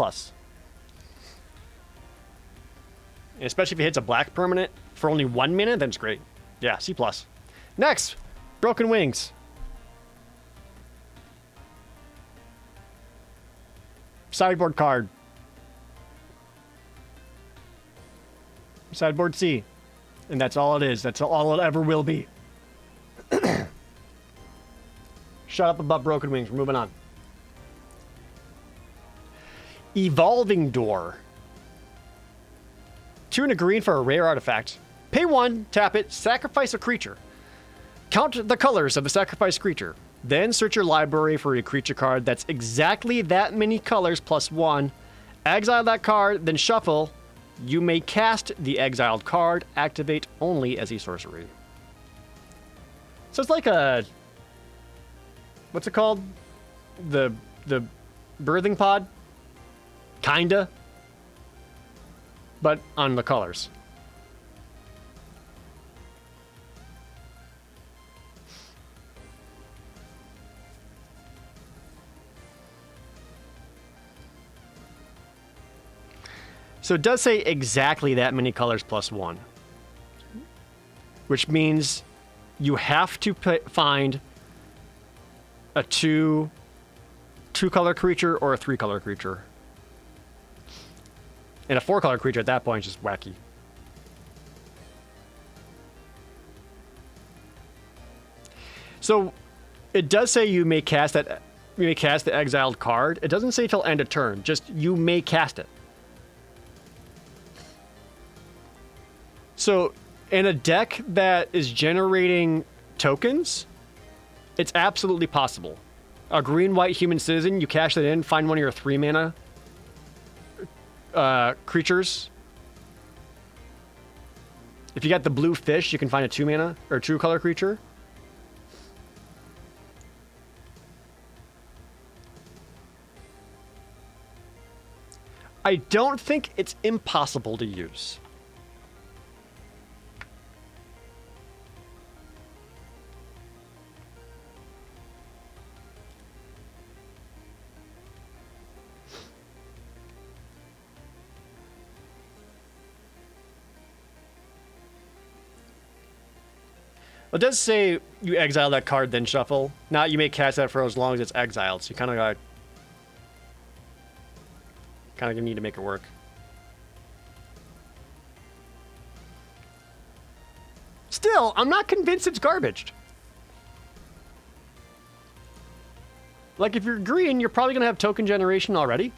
Especially if it hits a black permanent for only 1 mana, then it's great. Yeah, C+. Next, Broken Wings. Sideboard card. Sideboard C. And that's all it is. That's all it ever will be. Shut up about Broken Wings. We're moving on. Evolving Door. 2 and a green for a rare artifact. Pay 1, tap it, sacrifice a creature. Count the colors of the sacrificed creature. Then search your library for a creature card that's exactly that many colors plus 1. Exile that card, then shuffle. You may cast the exiled card, activate only as a sorcery. So it's like a... What's it called? The birthing pod? Kinda. But on the colors. So it does say exactly that many colors plus 1. Which means you have to find a 2-color creature or a 3-color creature. And a 4-color creature at that point is just wacky. So it does say you may cast the exiled card. It doesn't say till end of turn. Just you may cast it. So in a deck that is generating tokens, it's absolutely possible. A green-white human citizen, you cash it in, find one of your 3 mana creatures. If you got the blue fish, you can find a 2 mana or 2-color creature. I don't think it's impossible to use. It does say you exile that card, then shuffle. Not you may cast that for as long as it's exiled. So you kind of need to make it work. Still, I'm not convinced it's garbage. Like, if you're green, you're probably going to have token generation already.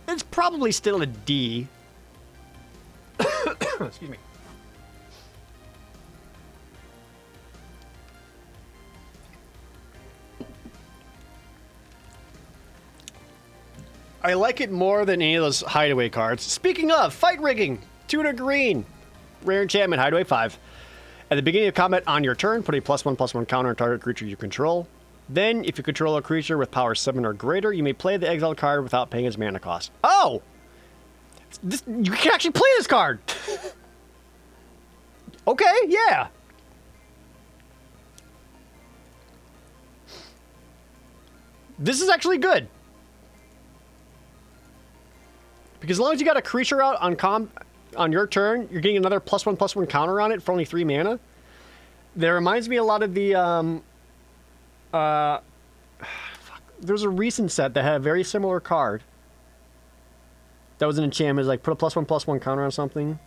It's probably still a D. Excuse me. I like it more than any of those hideaway cards. Speaking of, fight rigging. Tuna green. Rare enchantment, hideaway 5. At the beginning of combat on your turn, put a +1/+1 counter on target creature you control. Then, if you control a creature with power 7 or greater, you may play the exiled card without paying its mana cost. Oh! You can actually play this card! Okay, yeah. This is actually good. Because as long as you got a creature out on your turn, you're getting another +1/+1 counter on it for only 3 mana. That reminds me a lot of the there's a recent set that had a very similar card. That was an enchantment, like put a +1/+1 counter on something.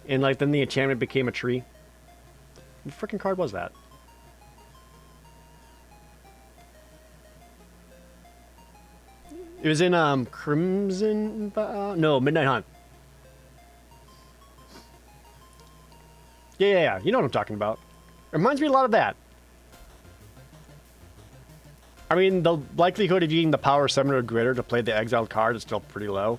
And like then the enchantment became a tree. What freaking card was that? It was in Crimson no, Midnight Hunt. Yeah. You know what I'm talking about. It reminds me a lot of that. I mean, the likelihood of using the power 7 or greater to play the exiled card is still pretty low.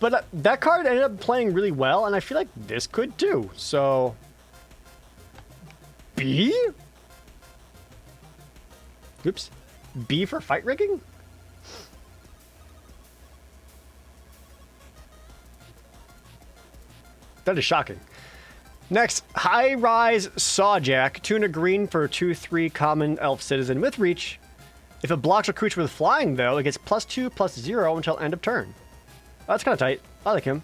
But that card ended up playing really well, and I feel like this could too. So, B? Oops. B for fight rigging? That is shocking. Next, High Rise Sawjack, tuna green for a 2/3 common elf citizen with reach. If it blocks a creature with flying, though, it gets +2/+0 until end of turn. Oh, that's kind of tight. I like him.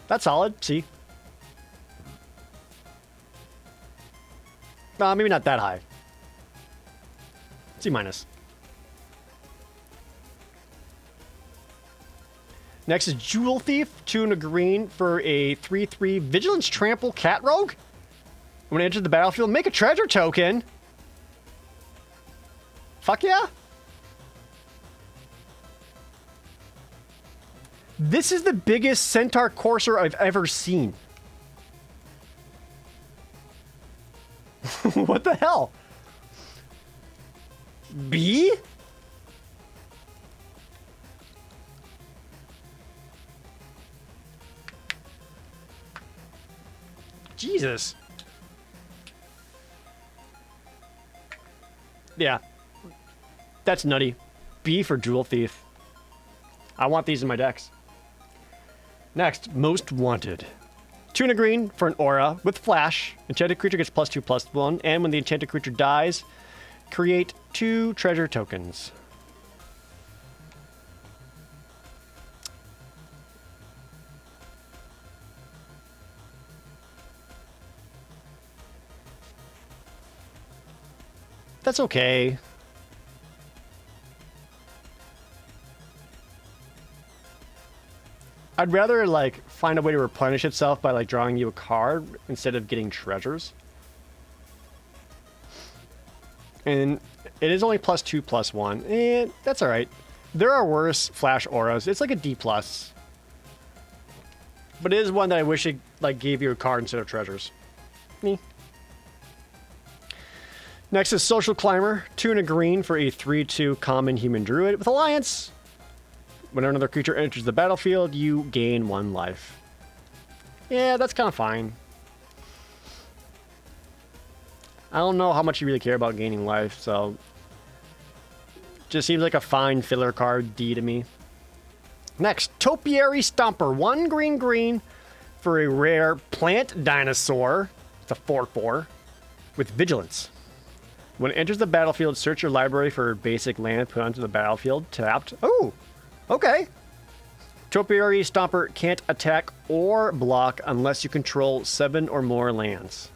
That's solid. C. Maybe not that high. C minus. Next is Jewel Thief, tuna green for a 3/3 Vigilance Trample Cat Rogue. When it enters the battlefield, make a treasure token. Fuck yeah. This is the biggest Centaur Courser I've ever seen. What the hell? B? Jesus. Yeah. That's nutty. B for Jewel Thief. I want these in my decks. Next, Most Wanted. Tuna green for an aura with flash. Enchanted creature gets +2/+1, and when the enchanted creature dies, create 2 treasure tokens. That's okay. I'd rather, like, find a way to replenish itself by, like, drawing you a card instead of getting treasures. And it is only +2/+1. And that's alright. There are worse flash auras. It's like a D+. But it is one that I wish it, like, gave you a card instead of treasures. Me. Next is Social Climber. Tuna green for a 3/2 common human druid with Alliance. Whenever another creature enters the battlefield, you gain 1 life. Yeah, that's kind of fine. I don't know how much you really care about gaining life, so... Just seems like a fine filler card, D to me. Next, Topiary Stomper. 1 green for a rare plant dinosaur. It's a 4/4 with Vigilance. When it enters the battlefield, search your library for basic land put onto the battlefield. Tapped. Oh! Okay. Topiary Stomper can't attack or block unless you control 7 or more lands.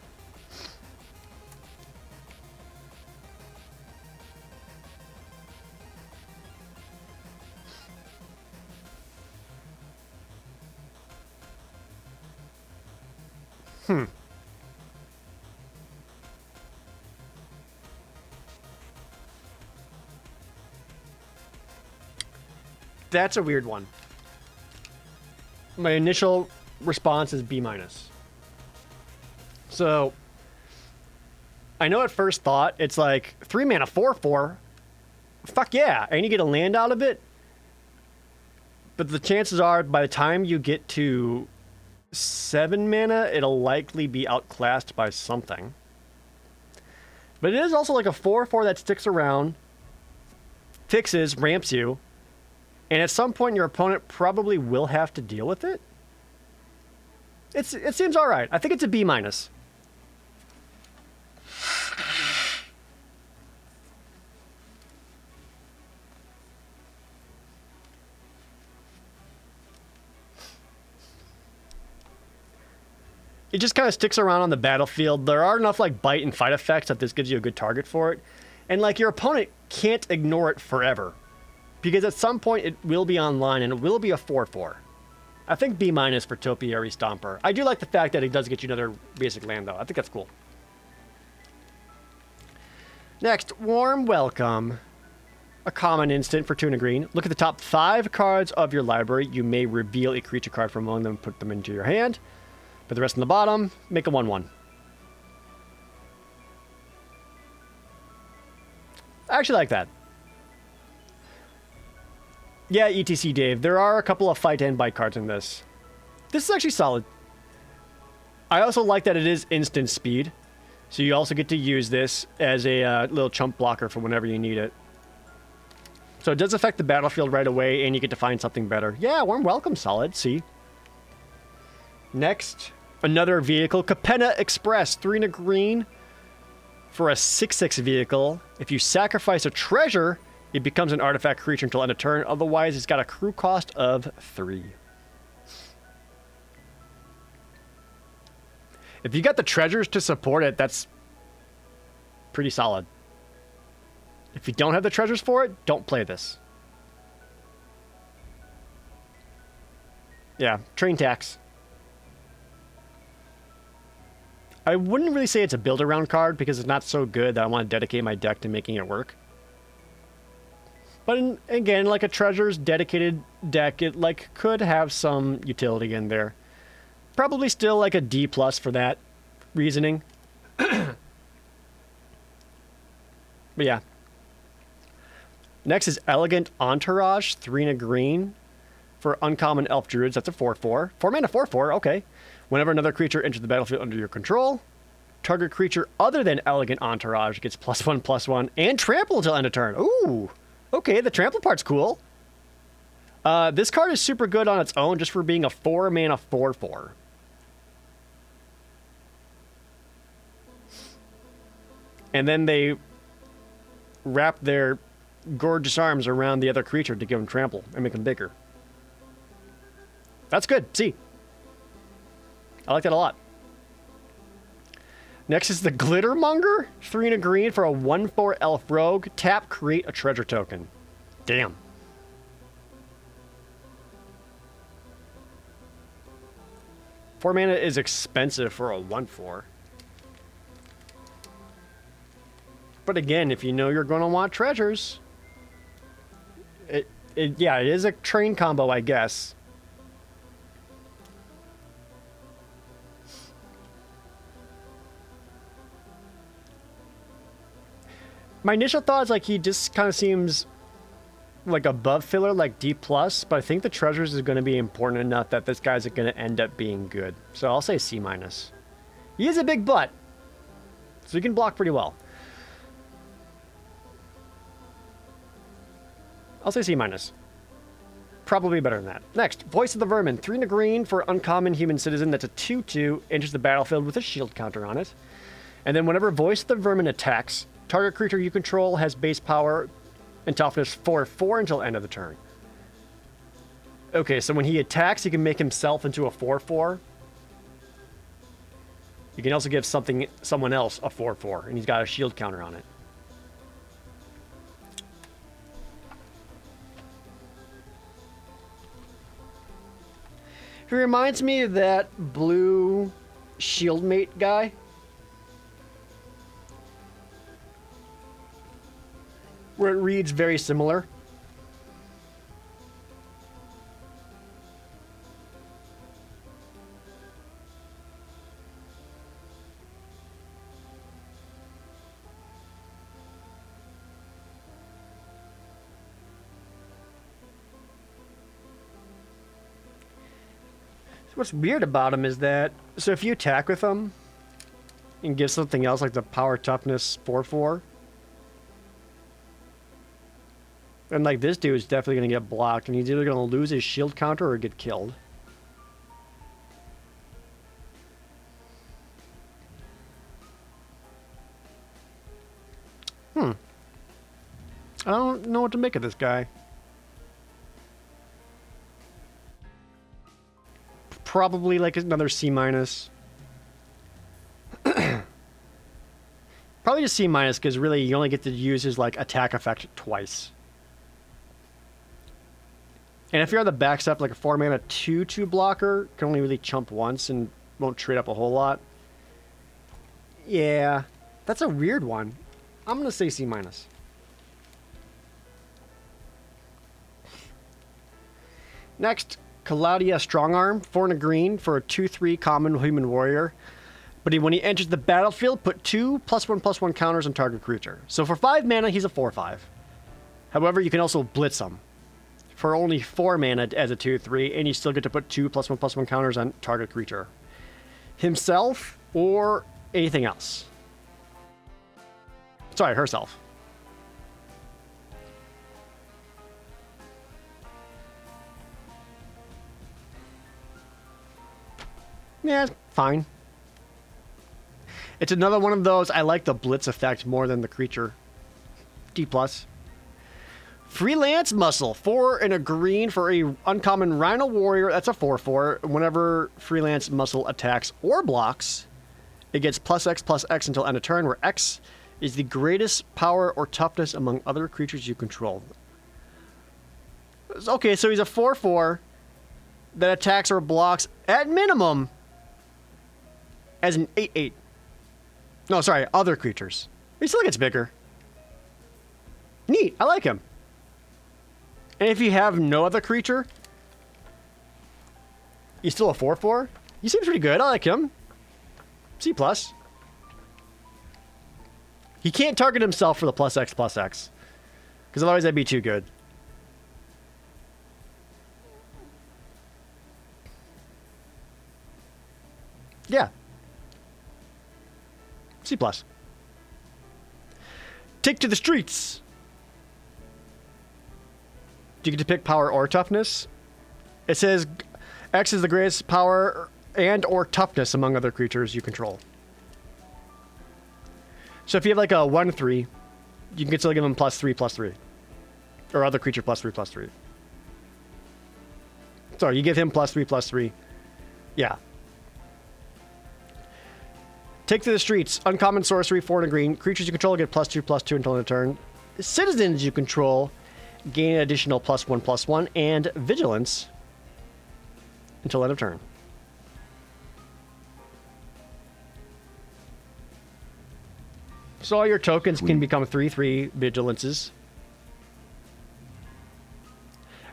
That's a weird one. My initial response is B minus. So, I know at first thought it's like 3 mana 4/4. Fuck yeah, and you get a land out of it. But the chances are, by the time you get to 7 mana, it'll likely be outclassed by something. But it is also like a 4/4 that sticks around, fixes, ramps you, and at some point your opponent probably will have to deal with it. It seems all right. I think it's a B minus. It just kind of sticks around on the battlefield. There are enough like bite and fight effects that this gives you a good target for it. And like your opponent can't ignore it forever. Because at some point it will be online and it will be a 4/4. I think B minus for Topiary Stomper. I do like the fact that it does get you another basic land though. I think that's cool. Next, Warm Welcome. A common instant for 2 and a green. Look at the top 5 cards of your library. You may reveal a creature card from among them and put them into your hand. Put the rest on the bottom. Make a 1/1. I actually like that. Yeah, ETC Dave. There are a couple of fight and bite cards in this. This is actually solid. I also like that it is instant speed. So you also get to use this as a little chump blocker for whenever you need it. So it does affect the battlefield right away, and you get to find something better. Yeah, Warm Welcome, solid. See? Next, another vehicle. Capenna Express, 3 and a green for a 6/6 vehicle. If you sacrifice a treasure, it becomes an artifact creature until end of turn. Otherwise, it's got a crew cost of 3. If you got the treasures to support it, that's pretty solid. If you don't have the treasures for it, don't play this. Yeah, train tax. I wouldn't really say it's a build-around card because it's not so good that I want to dedicate my deck to making it work. But again, like a treasures dedicated deck, it like could have some utility in there. Probably still like a D+ for that reasoning. But yeah. Next is Elegant Entourage, 3 and a green for uncommon elf druids. That's a 4/4. 4 mana 4/4, okay. Whenever another creature enters the battlefield under your control, target creature other than Elegant Entourage gets +1/+1 and trample until end of turn. Ooh, okay, the trample part's cool. This card is super good on its own just for being a 4 mana 4/4. And then they wrap their gorgeous arms around the other creature to give them trample and make them bigger. That's good. See, I like that a lot. Next is the Glittermonger, 3 and a green for a 1/4 elf rogue. Tap, create a treasure token. Damn. Four mana is expensive for a 1/4. But again, if you know you're going to want treasures, yeah, it is a train combo, I guess. My initial thought is like he just kind of seems like above filler, like D+, but I think the treasures is going to be important enough that this guy's going to end up being good. So I'll say C-. He is a big butt, so he can block pretty well. I'll say C-. Probably better than that. Next, Voice of the Vermin, 3 and a green for uncommon human citizen. That's a 2/2, enters the battlefield with a shield counter on it. And then whenever Voice of the Vermin attacks, target creature you control has base power and toughness 4/4 until end of the turn. Okay, so when he attacks, he can make himself into a 4/4. You can also give someone else a 4/4, and he's got a shield counter on it. He reminds me of that blue shield mate guy. Where it reads very similar. What's weird about him is that, so if you attack with him and give something else like the power toughness 4/4, then like this dude is definitely going to get blocked and he's either going to lose his shield counter or get killed. I don't know what to make of this guy. Probably like another C-. Probably just C- because really you only get to use his like attack effect twice. And if you're on the backstep, like a 4-mana 2/2 blocker, can only really chump once and won't trade up a whole lot. Yeah, that's a weird one. I'm gonna say C-. Next, Claudia Strongarm, 4 and a green for a 2/3 common human warrior. But when he enters the battlefield, put 2 +1/+1 counters on target creature. So for 5 mana, he's a 4/5. However, you can also blitz him for only 4 mana as a 2/3, and you still get to put 2 +1/+1 counters on target creature. Himself or anything else. Sorry, herself. Yeah, fine. It's another one of those, I like the blitz effect more than the creature. D+. Freelance Muscle, 4 and a green for a uncommon Rhino Warrior. That's a 4/4. Whenever Freelance Muscle attacks or blocks, it gets +X/+X until end of turn, where X is the greatest power or toughness among other creatures you control. Okay, so he's a 4/4 that attacks or blocks at minimum as an 8/8. No, sorry, other creatures. He still gets bigger. Neat, I like him. And if you have no other creature, he's still a 4/4. He seems pretty good. I like him. C+. He can't target himself for the +X/+X, because otherwise that'd be too good. Yeah. C+. Take to the streets. Do you get to pick power or toughness? It says X is the greatest power and or toughness among other creatures you control. So if you have like a 1/3, you can still give him +3/+3. Or other creature +3/+3. Sorry, you give him +3/+3. Yeah. Take to the streets. Uncommon sorcery, 4 and a green. Creatures you control get +2/+2 until end of turn. Citizens you control gain an additional +1/+1 and vigilance until end of turn. So all your tokens can become 3/3 vigilances.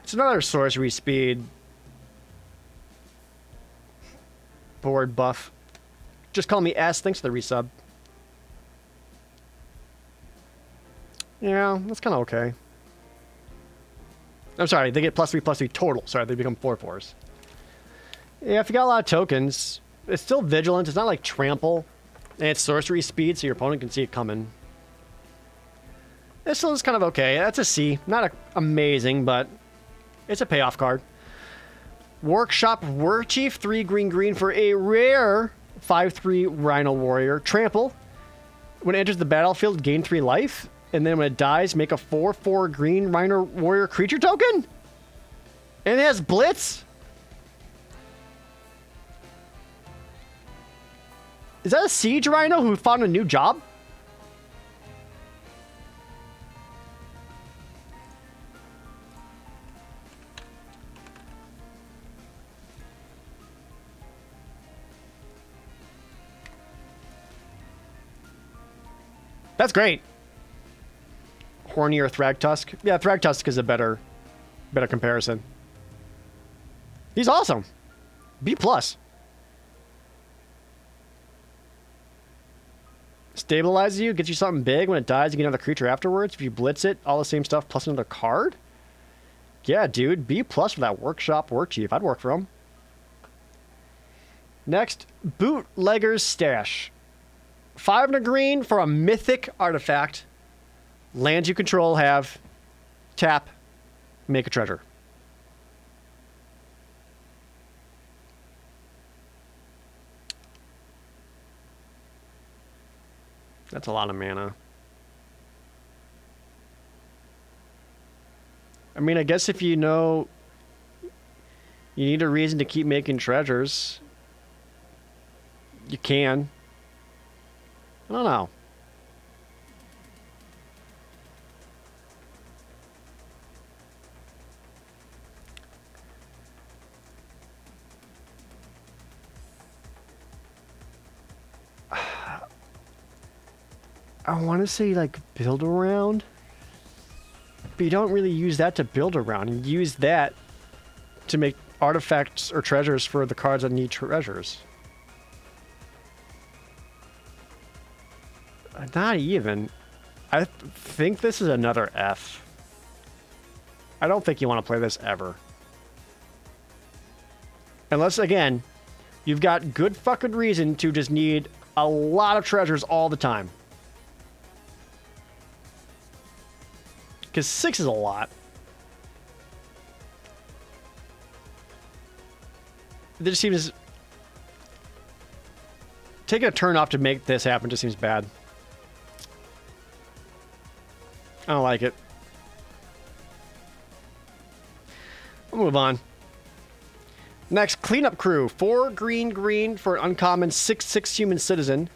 It's another sorcery speed board buff. Just call me S. Thanks for the resub. Yeah, that's kind of okay. I'm sorry, they get +3/+3 total. Sorry, they become 4/4s. Yeah, if you got a lot of tokens, it's still vigilant. It's not like trample. And it's sorcery speed, so your opponent can see it coming. This still is kind of okay. That's a C. Not amazing, but it's a payoff card. Workshop War Chief, 3 green for a rare 5/3 Rhino Warrior. Trample. When it enters the battlefield, gain 3 life. And then when it dies, make a 4/4 green Rhino Warrior creature token? And it has Blitz? Is that a Siege Rhino who found a new job? That's great. Horny or Thragtusk? Yeah, Thragtusk is a better comparison. He's awesome. B+. Stabilizes you, gets you something big. When it dies, you get another creature afterwards. If you blitz it, all the same stuff plus another card. Yeah, dude. B+ for that Workshop Warchief. I'd work for him. Next, Bootlegger's Stash. 5 and a green for a mythic artifact. Lands you control have. Tap. Make a treasure. That's a lot of mana. I mean, I guess if you know you need a reason to keep making treasures, you can. I don't know. I want to say like build around, but you don't really use that to build around. You use that to make artifacts or treasures for the cards that need treasures. Not even. I think this is another F. I don't think you want to play this ever. Unless, again, you've got good fucking reason to just need a lot of treasures all the time. Because 6 is a lot. It just seems... Taking a turn off to make this happen just seems bad. I don't like it. We'll move on. Next, Cleanup Crew. 4 green for an uncommon 6/6 human citizen.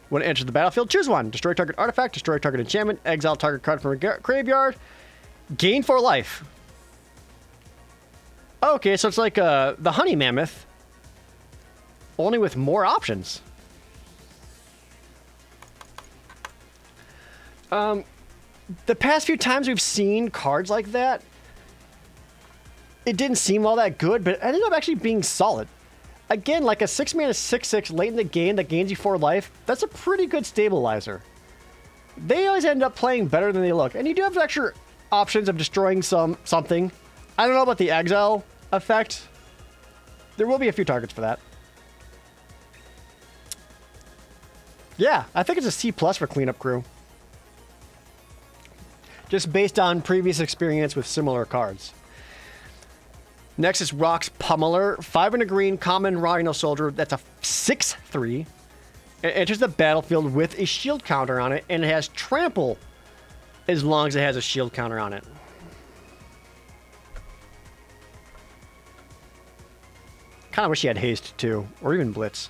When it enters the battlefield, choose one. Destroy target artifact, destroy target enchantment, exile target card from a graveyard. Gain 4 life. Okay, so it's like the Honey Mammoth, only with more options. The past few times we've seen cards like that, it didn't seem all that good, but it ended up actually being solid. Again, like a 6-mana 6/6 late in the game that gains you 4 life, that's a pretty good stabilizer. They always end up playing better than they look. And you do have extra options of destroying something. I don't know about the exile effect. There will be a few targets for that. Yeah, I think it's a C+ for Cleanup Crew. Just based on previous experience with similar cards. Next is Rock's Pummeler. 5 and a green, common Rhino Soldier. That's a 6/3. It enters the battlefield with a shield counter on it, and it has Trample as long as it has a shield counter on it. Kind of wish he had Haste, too. Or even Blitz.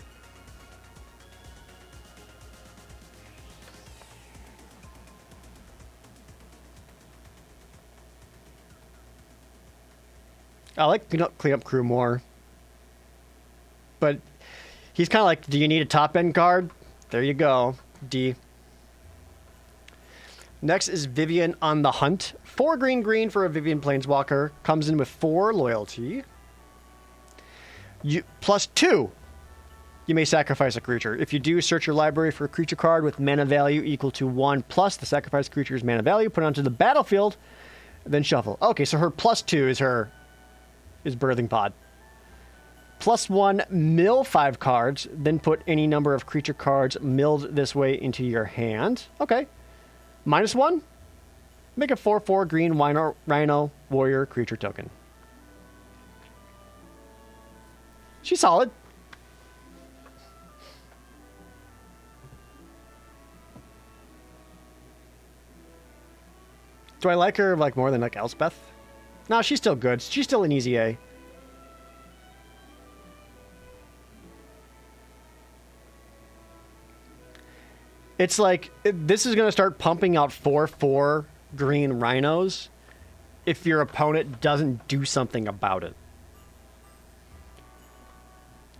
I like Cleanup Crew more. But he's kind of like, do you need a top-end card? There you go. D. Next is Vivian on the Hunt. 4 green for a Vivian Planeswalker. Comes in with 4 loyalty. +2. You may sacrifice a creature. If you do, search your library for a creature card with mana value equal to 1 plus the sacrificed creature's mana value. Put it onto the battlefield, then shuffle. Okay, so her +2 is Birthing Pod. +1, mill 5 cards, then put any number of creature cards milled this way into your hand. Okay. -1, make a 4/4 green Rhino Warrior creature token. She's solid. Do I like her like more than like Elspeth? No, she's still good. She's still an easy A. It's like, this is going to start pumping out 4/4 green rhinos if your opponent doesn't do something about it.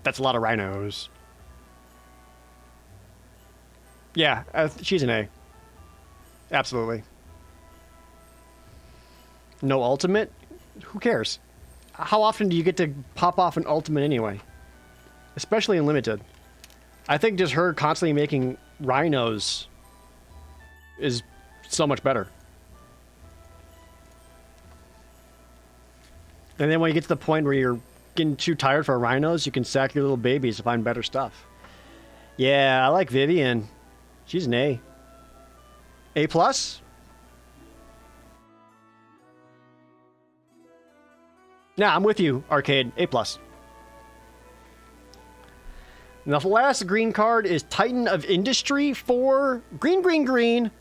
That's a lot of rhinos. Yeah, she's an A. Absolutely. No ultimate? Who cares? How often do you get to pop off an ultimate anyway? Especially in limited. I think just her constantly making rhinos is so much better. And then when you get to the point where you're getting too tired for rhinos, you can sack your little babies to find better stuff. Yeah, I like Vivian. She's an A. A plus? Nah, I'm with you, Arcade. A plus. Now the last green card is Titan of Industry for green, green, green.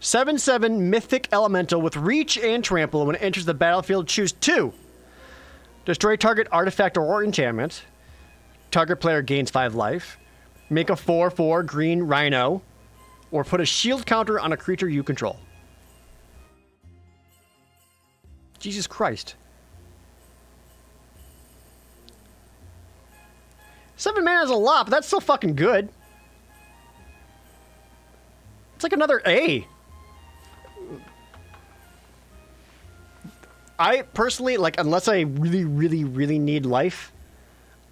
7/7 Mythic Elemental with Reach and Trample. When it enters the battlefield, choose 2. Destroy target artifact or enchantment. Target player gains 5 life. Make a 4/4 green rhino. Or put a shield counter on a creature you control. Jesus Christ. 7 mana is a lot, but that's still fucking good. It's like another A. I personally, like, unless I really, really, really need life,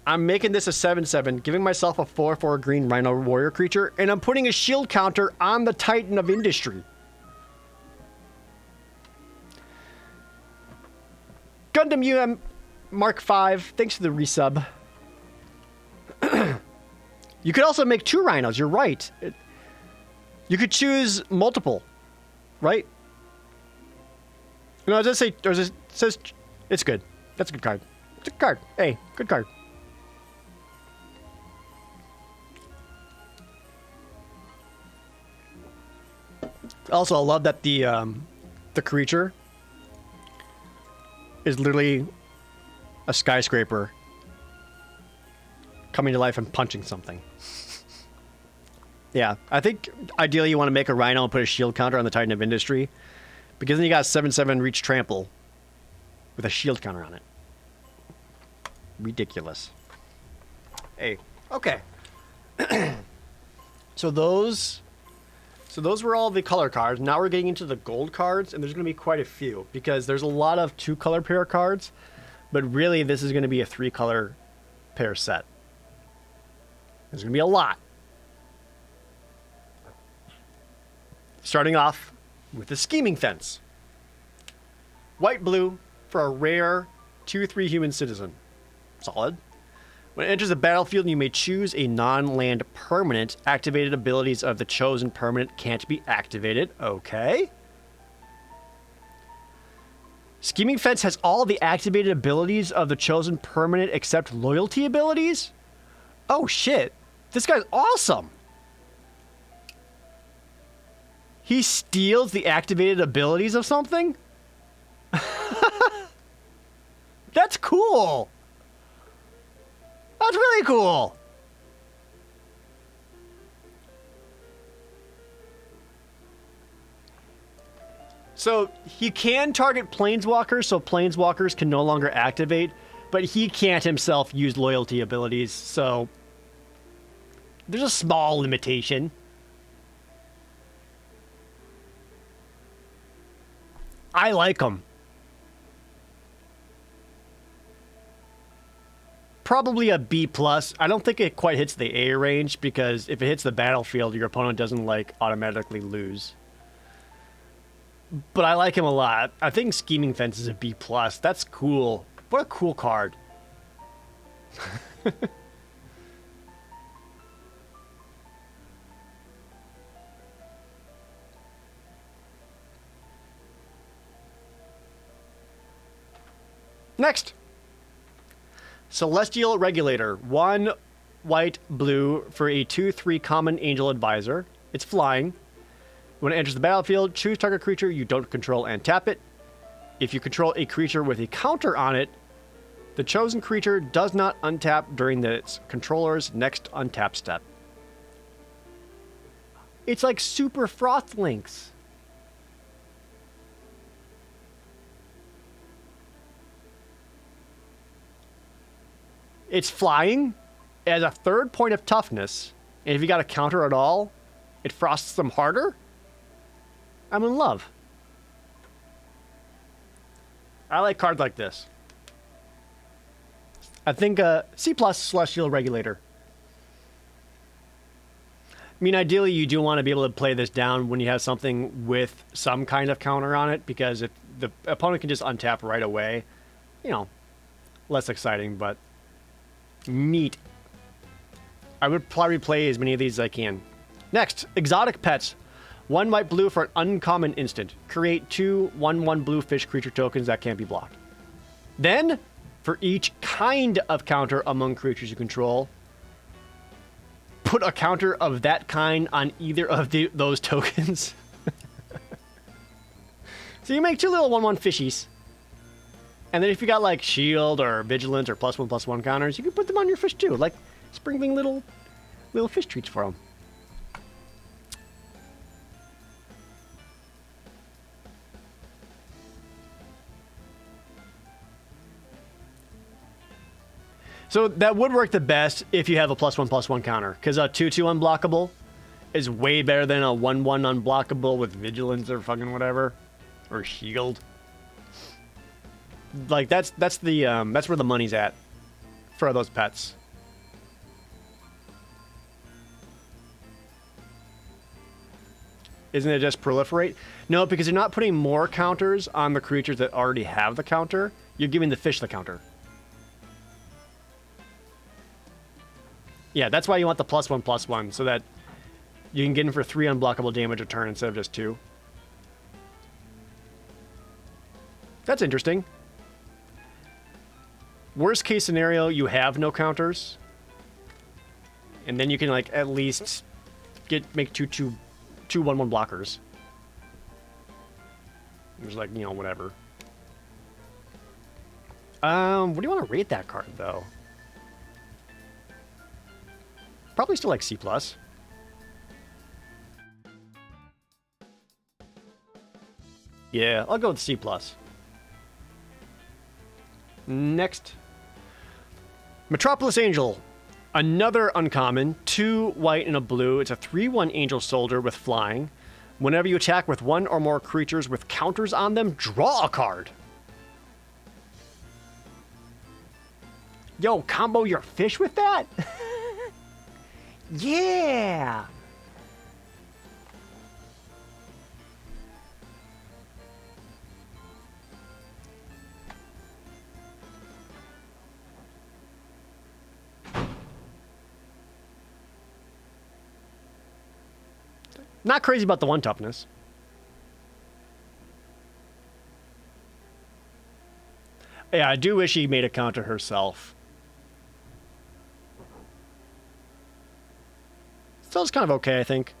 I'm making this a 7/7, giving myself a 4/4 green rhino warrior creature, and I'm putting a shield counter on the Titan of Industry. Gundam UM Mark 5, thanks for the resub. You could also make 2 rhinos, you're right. You could choose multiple, right? No, it says it's good. That's a good card. It's a good card. Hey, good card. Also, I love that the creature is literally a skyscraper coming to life and punching something. Yeah, I think ideally you want to make a rhino and put a shield counter on the Titan of Industry, because then you got 7/7 Reach Trample with a shield counter on it. Ridiculous. Hey, okay. So those were all the color cards. Now we're getting into the gold cards, and there's going to be quite a few, because there's a lot of 2-color pair cards, but really this is going to be a 3-color pair set. There's going to be a lot. Starting off with the Scheming Fence. White-blue for a rare 2/3 human citizen. Solid. When it enters the battlefield, you may choose a non-land permanent. Activated abilities of the chosen permanent can't be activated. Okay. Scheming Fence has all the activated abilities of the chosen permanent except loyalty abilities? Oh shit. This guy's awesome. He steals the activated abilities of something? That's cool. That's really cool. So he can target planeswalkers, so planeswalkers can no longer activate, but he can't himself use loyalty abilities, so there's a small limitation. I like him. Probably a B+. I don't think it quite hits the A range, because if it hits the battlefield, your opponent doesn't, like, automatically lose. But I like him a lot. I think Scheming Fence is a B+. That's cool. What a cool card. Next. Celestial Regulator. 1 white, blue for a 2/3 common angel advisor. It's flying. When it enters the battlefield, choose target creature you don't control and tap it. If you control a creature with a counter on it, the chosen creature does not untap during its controller's next untap step. It's like Super Froth Links. It's flying. It has a 3rd point of toughness. And if you got a counter at all, it frosts them harder. I'm in love. I like cards like this. I think C+ Celestial Regulator. I mean, ideally, you do want to be able to play this down when you have something with some kind of counter on it, because if the opponent can just untap right away, you know, less exciting, but neat. I would probably play as many of these as I can. Next, Exotic Pets. 1 white blue for an uncommon instant. Create 2 1/1 blue fish creature tokens that can't be blocked. Then, for each kind of counter among creatures you control, put a counter of that kind on either of those tokens. So you make 2 little 1/1 fishies. And then if you got like shield or vigilance or +1/+1 counters, you can put them on your fish too. Like sprinkling little fish treats for them. So that would work the best if you have a +1/+1 counter, because a 2/2 unblockable is way better than a 1/1 unblockable with vigilance or fucking whatever, or shield. Like that's where the money's at for those pets. Isn't it just proliferate? No, because you're not putting more counters on the creatures that already have the counter. You're giving the fish the counter. Yeah, that's why you want the +1/+1, so that you can get in for 3 unblockable damage a turn instead of just 2. That's interesting. Worst case scenario, you have no counters. And then you can like at least make two 1/1 blockers. There's like, you know, whatever. What do you want to rate that card though? Probably still like C+. Yeah, I'll go with C+. Next. Metropolis Angel. Another uncommon. 2 white and a blue. It's a 3/1 Angel Soldier with flying. Whenever you attack with 1 or more creatures with counters on them, draw a card. Yo, combo your fish with that? Yeah! Not crazy about the 1 toughness. Yeah, I do wish he made a counter herself. Still is kind of okay, I think.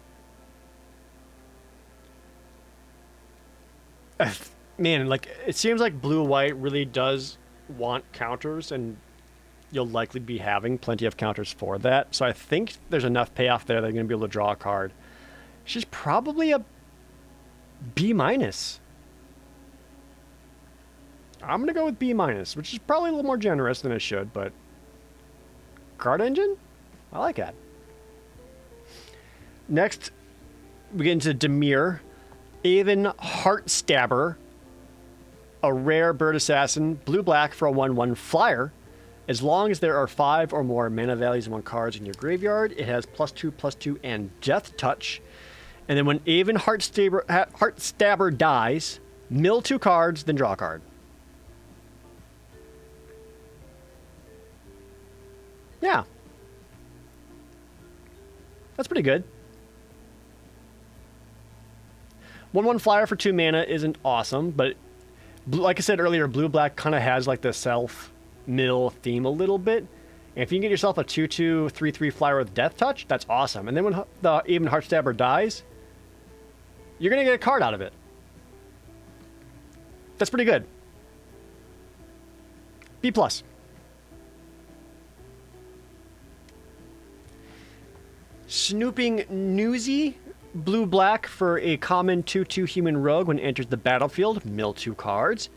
Man, like, it seems like blue-white really does want counters, and you'll likely be having plenty of counters for that. So I think there's enough payoff there that you're going to be able to draw a card. She's probably a B-. I'm going to go with B-, which is probably a little more generous than it should, but card engine? I like that. Next, we get into Demir. Aven Heartstabber, a rare bird assassin, blue-black for a 1/1 flyer. As long as there are 5 or more mana values among cards in your graveyard, it has +2/+2 and Death Touch. And then when Aven Heartstabber dies, mill 2 cards, then draw a card. Yeah. That's pretty good. 1/1 flyer for 2 mana isn't awesome, but like I said earlier, blue-black kind of has like the self-mill theme a little bit. And if you can get yourself a 2/2, 3/3 flyer with Death Touch, that's awesome. And then when the Aven Heartstabber dies, you're going to get a card out of it. That's pretty good. B+. Snooping Newsy. Blue-black for a common 2/2 human rogue. When it enters the battlefield, mill 2 cards.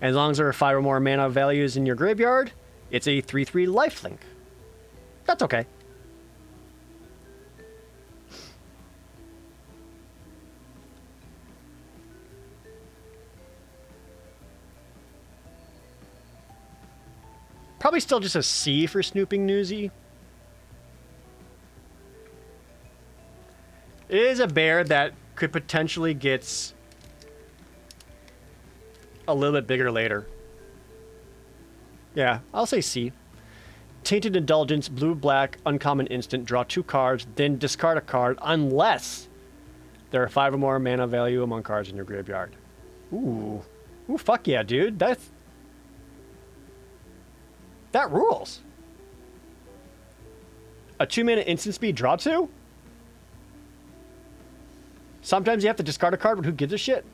As long as there are 5 or more mana values in your graveyard, it's a 3/3 lifelink. That's okay. Probably still just a C for Snooping Newsy. It is a bear that could potentially get a little bit bigger later. Yeah, I'll say C. Tainted Indulgence, blue-black, uncommon instant, draw 2 cards, then discard a card unless there are 5 or more mana value among cards in your graveyard. Ooh. Ooh, fuck yeah, dude. That rules. A 2-mana instant speed, draw 2? Sometimes you have to discard a card, but who gives a shit?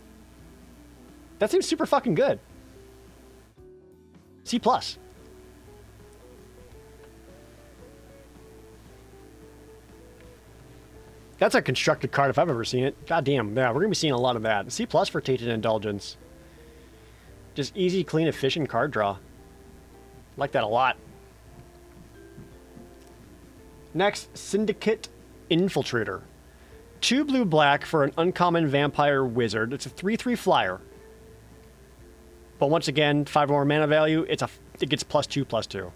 That seems super fucking good. C+. That's a constructed card if I've ever seen it. God damn, yeah, we're going to be seeing a lot of that. C+ for Tainted Indulgence. Just easy, clean, efficient card draw. Like that a lot. Next, Syndicate Infiltrator. 2 blue-black for an uncommon vampire wizard. It's a 3/3 flyer. But once again, 5 more mana value, it gets +2/+2.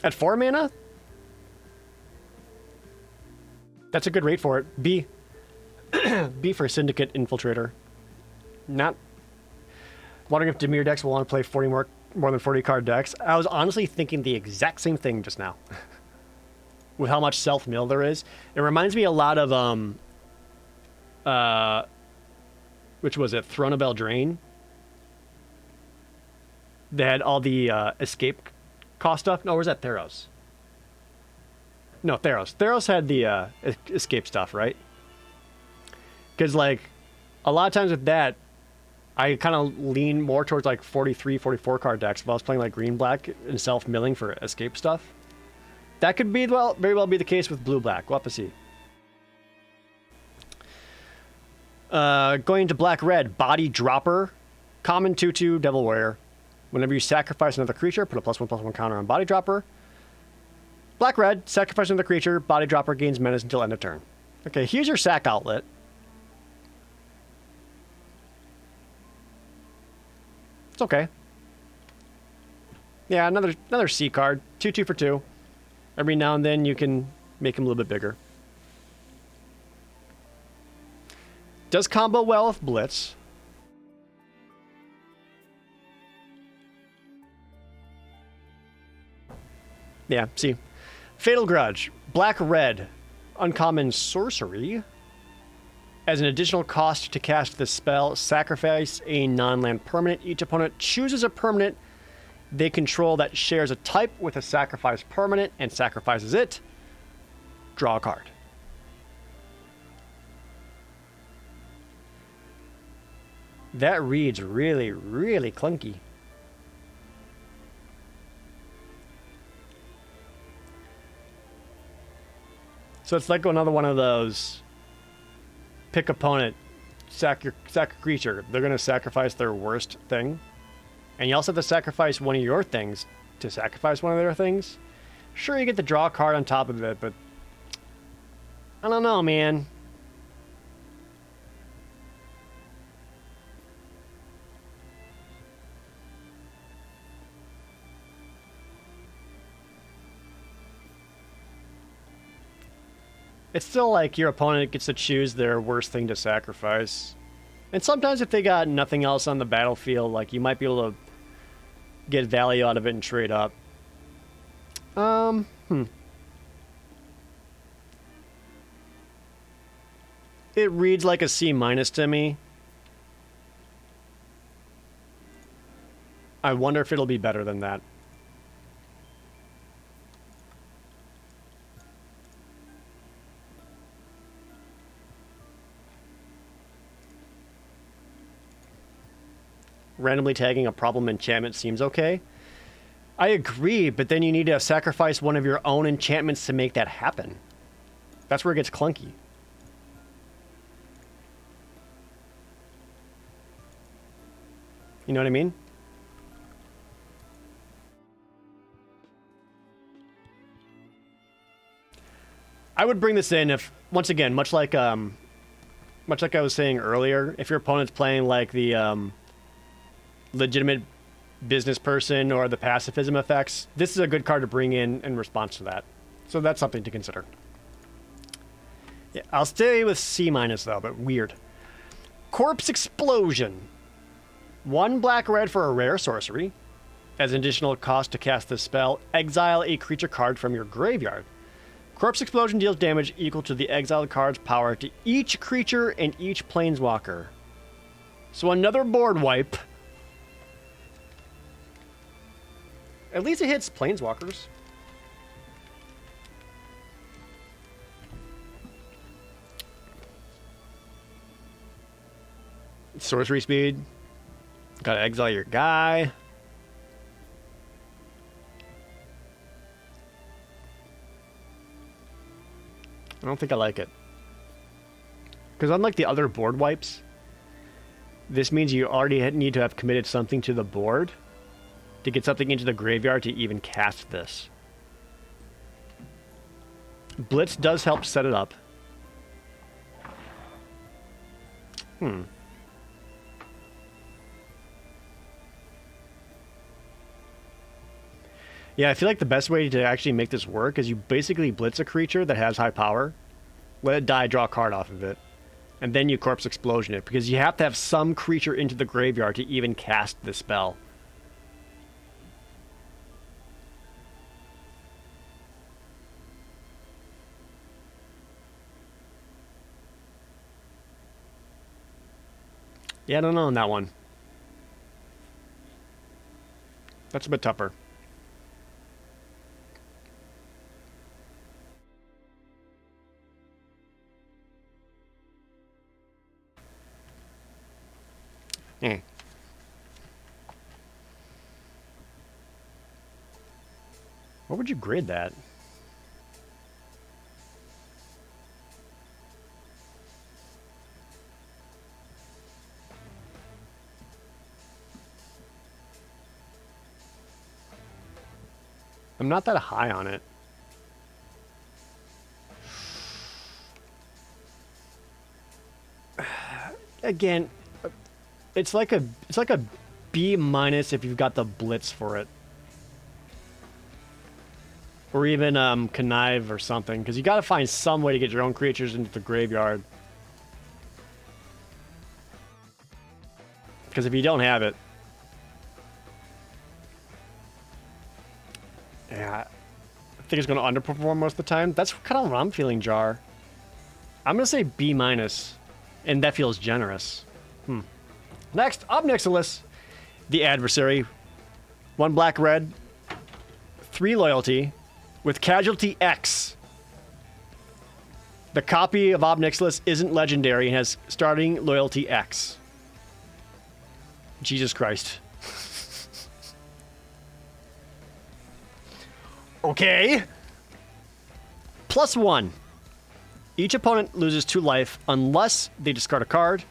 At 4 mana? That's a good rate for it. B. B for Syndicate Infiltrator. Not wondering if Dimir decks will want to play 40 more than 40 card decks. I was honestly thinking the exact same thing just now. With how much self-mill there is. It reminds me a lot of which was it? Throne of Eldraine. They had all the escape cost stuff. No, where's that? Theros. No, Theros. Theros had the escape stuff, right? Because, like, a lot of times with that, I kind of lean more towards, like, 43, 44 card decks if I was playing, like, green-black and self-milling for escape stuff. That could be, well, very well be the case with blue-black. We'll have to see. Going to black-red, Body Dropper. Common 2/2, Devil Warrior. Whenever you sacrifice another creature, put a +1/+1 counter on Body Dropper. Black-red, sacrifice another creature, Body Dropper gains menace until end of turn. Okay, here's your sack outlet. It's okay. Yeah, another C card. 2/2 for 2. Every now and then you can make him a little bit bigger. Does combo well with Blitz. Yeah, see. Fatal Grudge. Black-red. Uncommon sorcery. As an additional cost to cast this spell, sacrifice a non-land permanent. Each opponent chooses a permanent they control that shares a type with a sacrifice permanent and sacrifices it. Draw a card. That reads really, really clunky. So it's like another one of those pick opponent, sack a creature. They're going to sacrifice their worst thing. And you also have to sacrifice one of your things to sacrifice one of their things. Sure, you get to draw a card on top of it, but I don't know, man. It's still like your opponent gets to choose their worst thing to sacrifice. And sometimes if they got nothing else on the battlefield, like you might be able to get value out of it and trade up. It reads like a C- to me. I wonder if it'll be better than that. Randomly tagging a problem enchantment seems okay. I agree, but then you need to sacrifice one of your own enchantments to make that happen. That's where it gets clunky. You know what I mean? I would bring this in if, once again, much like much like I was saying earlier, if your opponent's playing like the legitimate business person or the pacifism effects, this is a good card to bring in response to that. So that's something to consider. Yeah, I'll stay with C minus though, but weird. Corpse Explosion. 1 black-red for a rare sorcery. As an additional cost to cast this spell, exile a creature card from your graveyard. Corpse Explosion deals damage equal to the exiled card's power to each creature and each planeswalker. So another board wipe. At least it hits planeswalkers. Sorcery speed. Gotta exile your guy. I don't think I like it. Because unlike the other board wipes, this means you already need to have committed something to the board to get something into the graveyard to even cast this. Blitz does help set it up. Yeah, I feel like the best way to actually make this work is you basically blitz a creature that has high power, let it die, draw a card off of it, and then you Corpse Explosion it, because you have to have some creature into the graveyard to even cast this spell. Yeah, I don't know on that one. That's a bit tougher. What would you grade that? I'm not that high on it. Again, it's like a B minus if you've got the blitz for it. Or even connive or something, because you got to find some way to get your own creatures into the graveyard. Because if you don't have it, yeah, I think it's going to underperform most of the time. That's kind of what I'm feeling, Jar. I'm going to say B minus, and that feels generous. Next, Obnixilis, the adversary. 1 black red, 3 loyalty, with casualty X. The copy of Obnixilis isn't legendary and has starting loyalty X. Jesus Christ. Okay. +1. Each opponent loses 2 life unless they discard a card.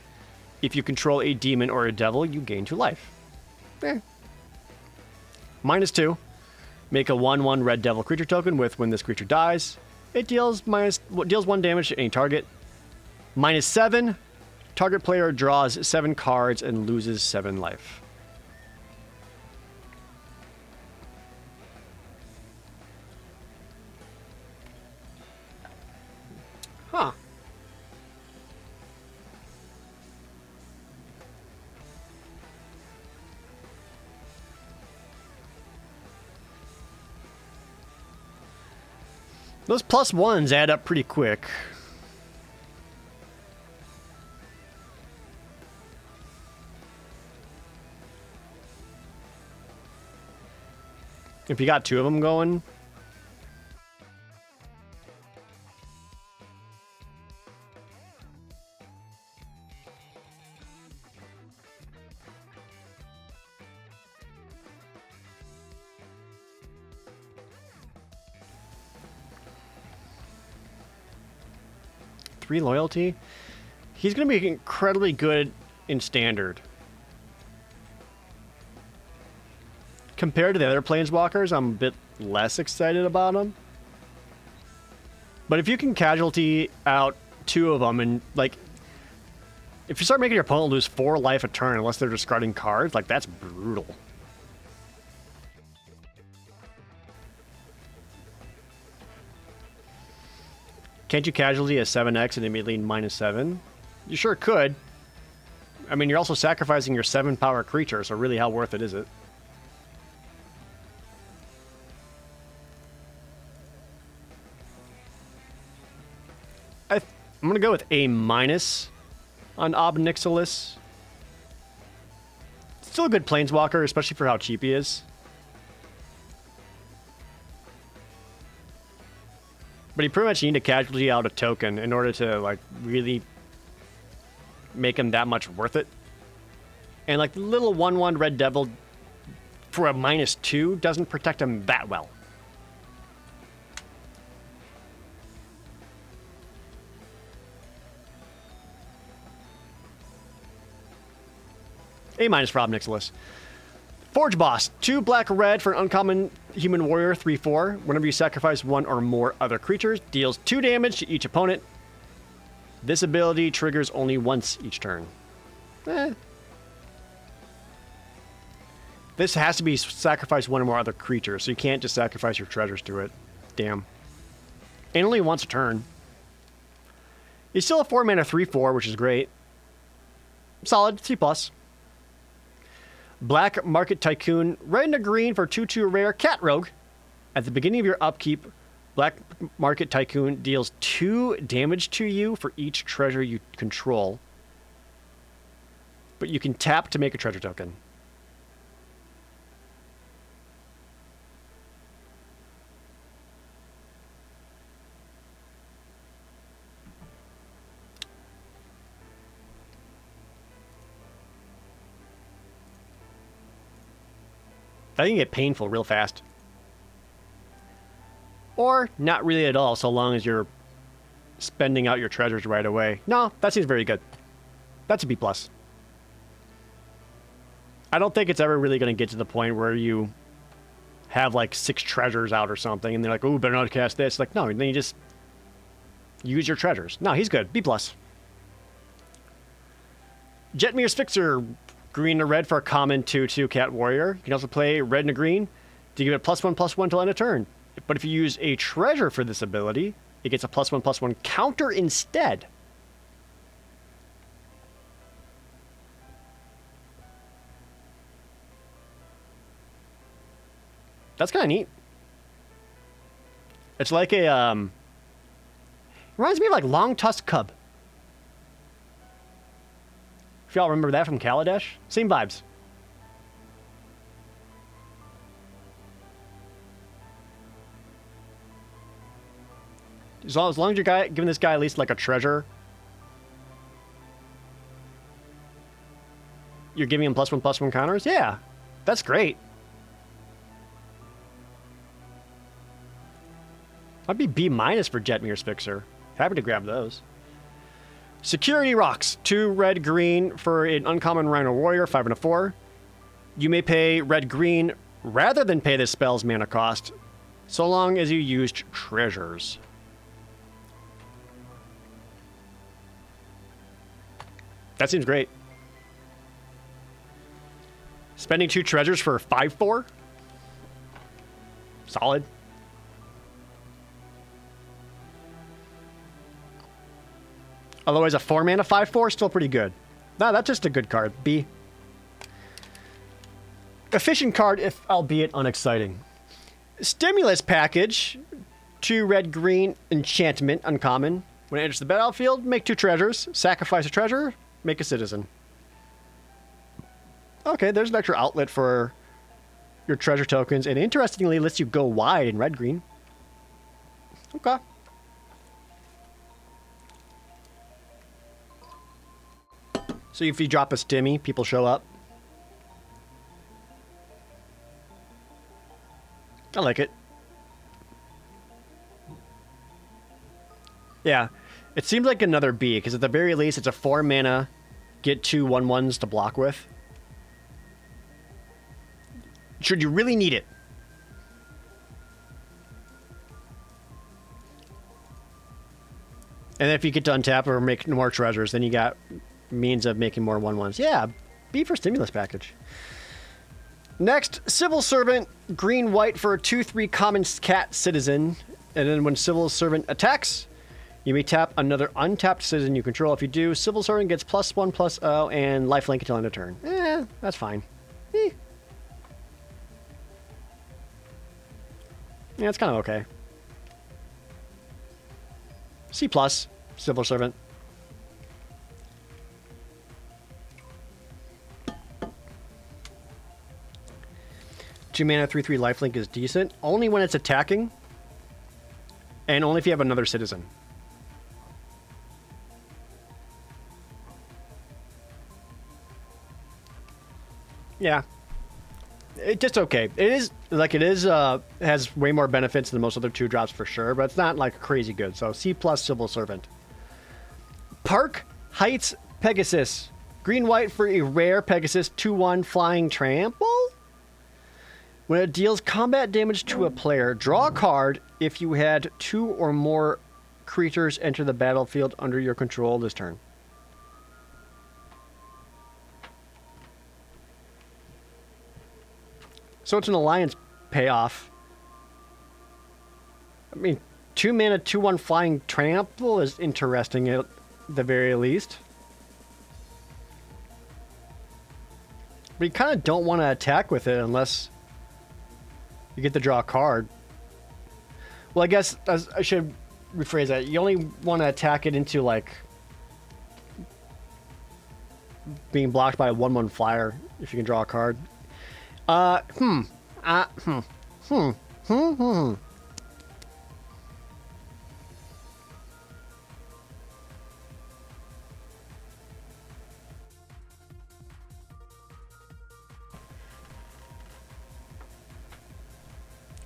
If you control a demon or a devil, you gain 2 life. -2. Make a 1/1 red devil creature token with when this creature dies. It deals 1 damage to any target. -7. Target player draws 7 cards and loses 7 life. Huh. Those +1s add up pretty quick. If you got 2 of them going. Loyalty, he's going to be incredibly good in standard. Compared to the other planeswalkers, I'm a bit less excited about him. But if you can casualty out 2 of them and like If you start making your opponent lose 4 life a turn unless they're discarding cards, like, that's brutal. Can't you casualty a 7x and immediately -7? You sure could. I mean, you're also sacrificing your 7 power creature, so really how worth it is it? I'm going to go with A- on Ob Nixilis. Still a good planeswalker, especially for how cheap he is. But you pretty much need to casualty out a token in order to, like, really make him that much worth it. And, like, the little 1/1 Red Devil for a -2 doesn't protect him that well. A- for Ob Nixilis. Forge Boss. 2 black red for an uncommon human warrior, 3/4. Whenever you sacrifice 1 or more other creatures, deals 2 damage to each opponent. This ability triggers only once each turn. This has to be sacrifice 1 or more other creatures, so you can't just sacrifice your treasures to it. Damn. And only once a turn. He's still a 4 mana 3/4, which is great. Solid, C+. Black Market Tycoon, red and a green for 2/2 rare Cat Rogue. At the beginning of your upkeep, Black Market Tycoon deals 2 damage to you for each treasure you control. But you can tap to make a treasure token. That can get painful real fast. Or not really at all, so long as you're spending out your treasures right away. No, that seems very good. That's a B+. I don't think it's ever really going to get to the point where you have like 6 treasures out or something, and they're like, "Oh, better not cast this." Like, no, then you just use your treasures. No, he's good. B+. Jetmir's Fixer. Green and red for a common 2/2 Cat Warrior. You can also play red and a green to give it +1/+1 till end of turn. But if you use a treasure for this ability, it gets a +1/+1 counter instead. That's kind of neat. It's like a, reminds me of like Long Tusk Cub. If y'all remember that from Kaladesh, same vibes. As long as you're giving this guy at least like a treasure, you're giving him +1/+1 counters. Yeah, that's great. I'd be B- for Jetmir's Fixer. Happy to grab those. Security Rocks. 2 red green for an uncommon Rhino Warrior, 5 and a 4. You may pay red green rather than pay this spell's mana cost, so long as you used treasures. That seems great. Spending 2 treasures for 5/4? Solid. Otherwise, a 4 mana 5/4 still pretty good. No, that's just a good card. B. Efficient card, if albeit unexciting. Stimulus Package. 2 red green enchantment uncommon. When it enters the battlefield, make 2 treasures. Sacrifice a treasure. Make a citizen. Okay, there's an extra outlet for your treasure tokens, and interestingly, lets you go wide in red green. Okay. So if you drop a stimmy, people show up. I like it. Yeah. It seems like another B, because at the very least, it's a 4 mana, get 2 1/1s to block with. Should you really need it? And if you get to untap or make more treasures, then you got means of making more 1/1s. Yeah, B for stimulus package. Next, Civil Servant, green white for a 2/3 common cat citizen. And then when Civil Servant attacks, you may tap another untapped citizen you control. If you do, Civil Servant gets +1/+0 and lifelink until end of turn. That's fine. Yeah, it's kind of okay. C+, Civil Servant. 2 mana, 3/3 lifelink is decent. Only when it's attacking. And only if you have another citizen. Yeah. It's just okay. It is, has way more benefits than most other 2-drops for sure, but it's not like crazy good. So C+, Civil Servant. Park Heights Pegasus. Green white for a rare Pegasus 2/1 flying trample. When it deals combat damage to a player, draw a card if you had 2 or more creatures enter the battlefield under your control this turn. So it's an alliance payoff. I mean, 2 mana, 2/1 flying trample is interesting at the very least. But you kind of don't want to attack with it unless you get to draw a card. Well, I guess I should rephrase that. You only want to attack it into, like, being blocked by a 1/1 flyer if you can draw a card.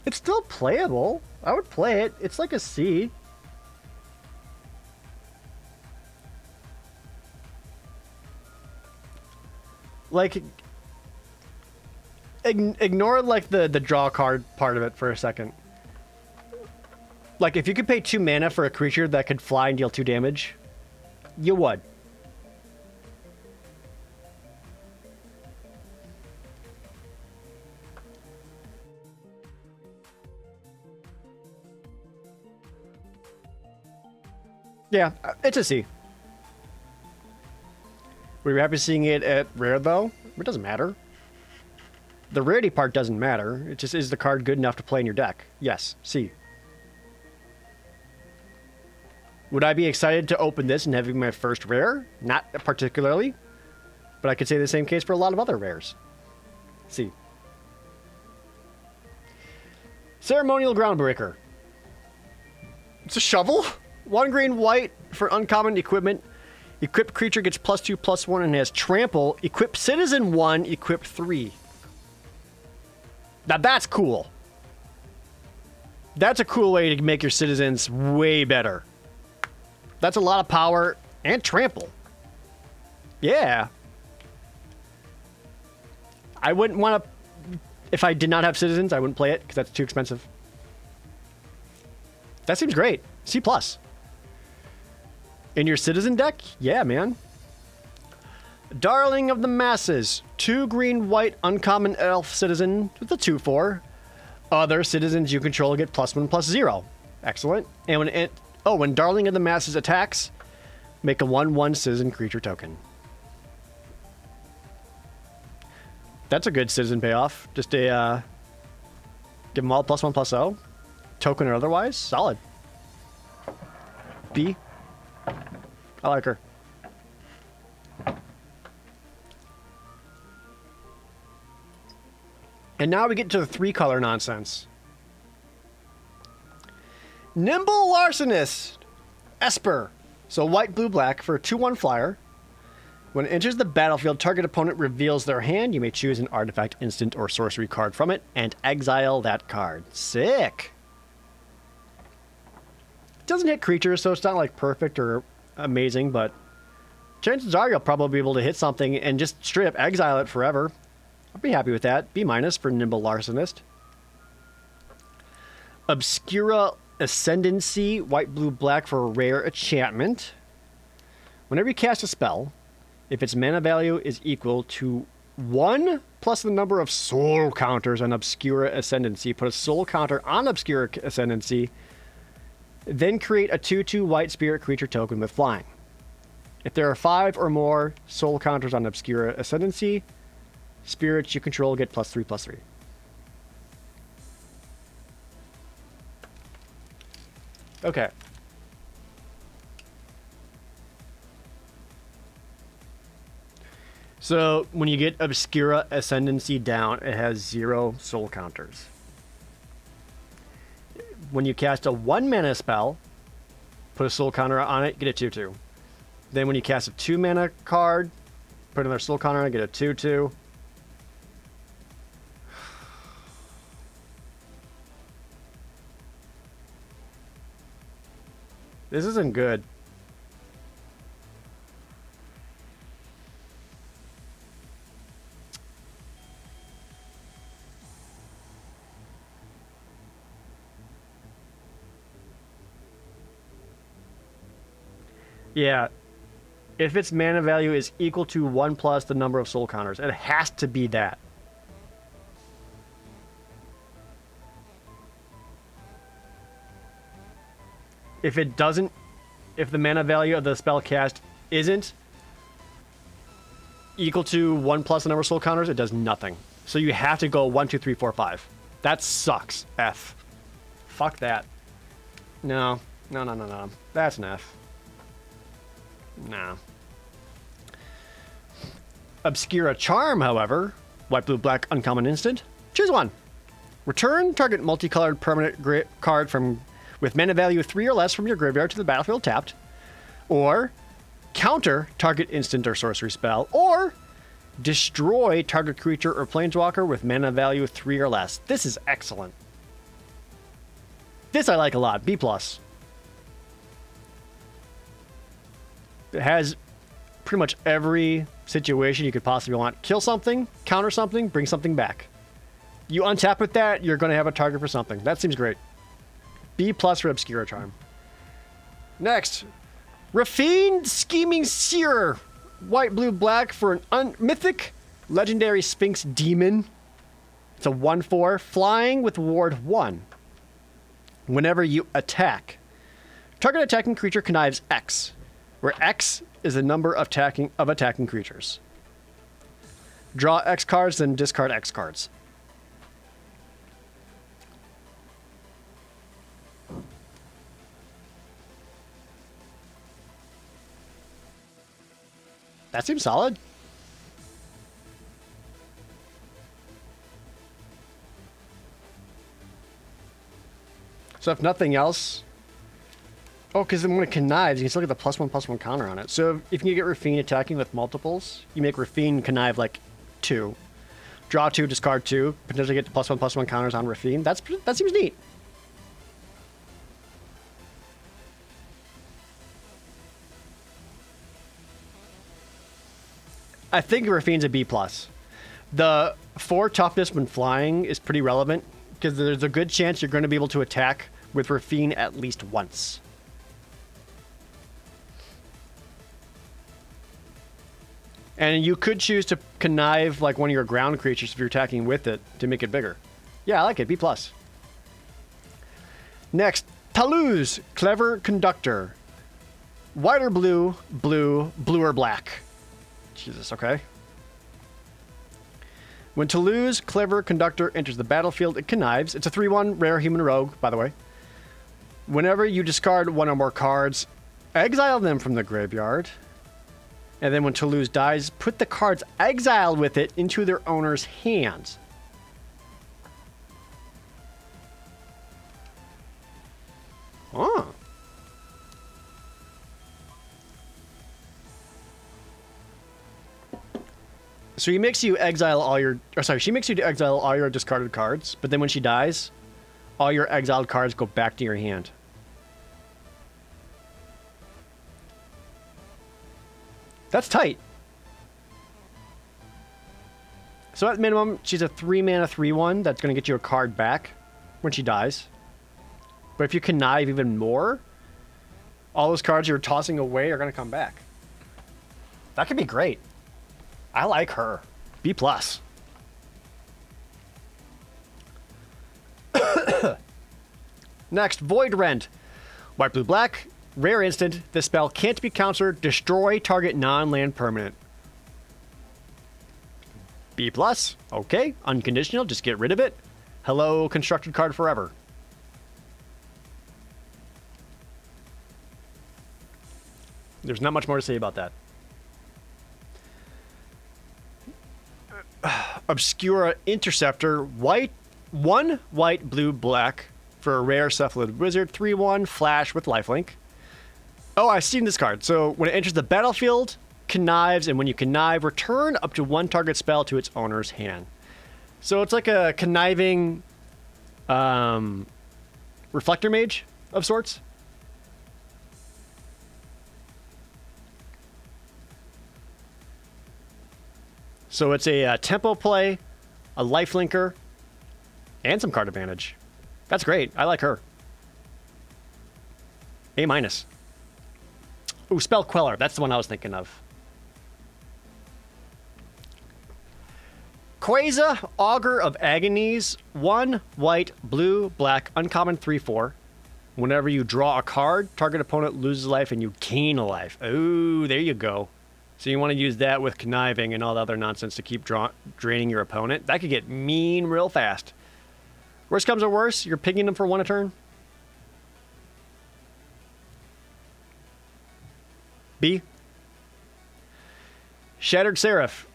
It's still playable. I would play it. It's like a C. Like, ignore like the draw card part of it for a second. Like, if you could pay 2 mana for a creature that could fly and deal 2 damage, you would. Yeah, it's a C. Were you happy seeing it at rare, though? It doesn't matter. The rarity part doesn't matter. It just, is the card good enough to play in your deck? Yes, C. Would I be excited to open this and having my first rare? Not particularly. But I could say the same case for a lot of other rares. C. Ceremonial Groundbreaker. It's a shovel? 1 green white for uncommon equipment. Equipped creature gets +2/+1 and has trample. Equipped citizen 1, equipped 3. Now that's cool. That's a cool way to make your citizens way better. That's a lot of power and trample. Yeah. I wouldn't want to... If I did not have citizens, I wouldn't play it because that's too expensive. That seems great. C+. In your citizen deck? Yeah, man. Darling of the Masses. 2 green white uncommon elf citizen with a 2/4. Other citizens you control get +1/+0. Excellent. And when Darling of the Masses attacks, make a 1/1 citizen creature token. That's a good citizen payoff. Just a give them all +1/+0. Token or otherwise. Solid. B. I like her. And now we get to the 3-color nonsense. Nimble Larcenist. Esper. So white, blue, black for a 2/1 flyer. When it enters the battlefield, target opponent reveals their hand. You may choose an artifact, instant, or sorcery card from it and exile that card. Sick. It doesn't hit creatures, so it's not like perfect or amazing, but chances are you'll probably be able to hit something and just straight up exile it forever. I'll be happy with that. B- for Nimble Larcenist. Obscura Ascendancy, white, blue, black for a rare enchantment. Whenever you cast a spell, if its mana value is equal to 1 plus the number of soul counters on Obscura Ascendancy. Put a soul counter on Obscura Ascendancy, then create a 2/2 white spirit creature token with flying. If there are 5 or more soul counters on Obscura Ascendancy, spirits you control get +3/+3. Okay. So when you get Obscura Ascendancy down, it has 0 soul counters. When you cast a 1 mana spell, put a soul counter on it, get a 2/2. Then when you cast a 2 mana card, put another soul counter on it, get a 2/2. This isn't good. Yeah. If its mana value is equal to 1 plus the number of soul counters, it has to be that. If it doesn't, if the mana value of the spell cast isn't equal to 1 plus the number of soul counters, it does nothing. So you have to go 1, 2, 3, 4, 5. That sucks. F. Fuck that. No. No, no, no, no. That's an F. No. Obscura Charm, however, white, blue, black, uncommon instant. Choose one. Return target multicolored permanent card from with mana value 3 or less from your graveyard to the battlefield tapped. Or counter target instant or sorcery spell. Or destroy target creature or planeswalker with mana value 3 or less. This is excellent. This I like a lot. B+. It has pretty much every situation you could possibly want. Kill something, counter something, bring something back. You untap with that, you're going to have a target for something. That seems great. B+ for Obscura Charm. Next, Raffined Scheming Seer. White, blue, black for an mythic legendary Sphinx Demon. It's a 1/4, flying with ward 1. Whenever you attack, target attacking creature connives X, where X is the number of attacking creatures. Draw X cards, then discard X cards. That seems solid. So if nothing else... Oh, because then when it connives, you can still get the +1/+1 counter on it. So if you get Raffine attacking with multiples, you make Raffine connive like 2. Draw 2, discard 2, potentially get the +1/+1 counters on Raffine. That seems neat. I think Raffine's a B+. The 4 toughness when flying is pretty relevant because there's a good chance you're going to be able to attack with Raffine at least once. And you could choose to connive like one of your ground creatures if you're attacking with it to make it bigger. Yeah, I like it. B+. Next, Toulouse, Clever Conductor. White or blue, blue, blue or black. Jesus, okay. When Toulouse, Clever Conductor enters the battlefield, it connives. It's a 3/1 rare human rogue, by the way. Whenever you discard one or more cards, exile them from the graveyard. And then when Toulouse dies, put the cards exiled with it into their owner's hands. Oh. So she makes you exile all your... she makes you exile all your discarded cards, but then when she dies, all your exiled cards go back to your hand. That's tight. So at minimum, she's a 3-mana 3/1 that's going to get you a card back when she dies. But if you connive even more, all those cards you're tossing away are going to come back. That could be great. I like her. B+. Next, Void Rend. White, blue, black. Rare instant. This spell can't be countered. Destroy target non-land permanent. B+. Okay. Unconditional. Just get rid of it. Hello, constructed card forever. There's not much more to say about that. Obscura Interceptor. White. 1 white, blue, black. For a rare Cephalid Wizard. 3/1. Flash with lifelink. Oh, I've seen this card. So when it enters the battlefield, connives, and when you connive, return up to 1 target spell to its owner's hand. So it's like a conniving reflector mage of sorts. So it's a tempo play, a lifelinker, and some card advantage. That's great. I like her. A-. Ooh, Spell Queller. That's the one I was thinking of. Quasar, Augur of Agonies. 1 white, blue, black, uncommon 3/4. Whenever you draw a card, target opponent loses life and you gain a life. Ooh, there you go. So you want to use that with conniving and all the other nonsense to keep draining your opponent. That could get mean real fast. Worst comes to worst, you're picking them for 1 a turn. B. Shattered Seraph.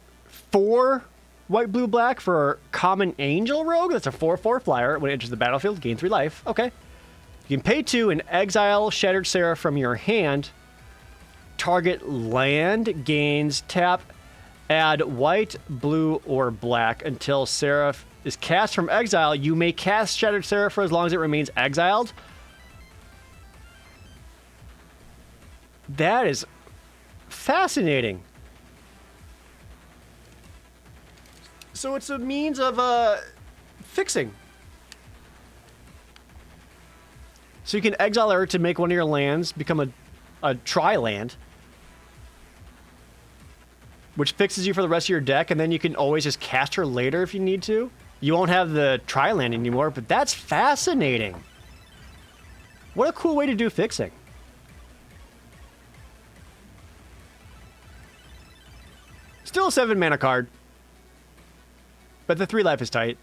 4 white, blue, black for Common Angel Rogue. That's a 4/4 flyer. When it enters the battlefield, gain 3 life. Okay. You can pay 2 and exile Shattered Seraph from your hand. Target land gains tap. Add white, blue, or black until Seraph is cast from exile. You may cast Shattered Seraph for as long as it remains exiled. That is fascinating. So it's a means of fixing. So you can exile her to make one of your lands become a tri-land, which fixes you for the rest of your deck, and then you can always just cast her later if you need to. You won't have the tri-land anymore, but that's fascinating. What a cool way to do fixing. Still a 7 mana card, but the 3 life is tight.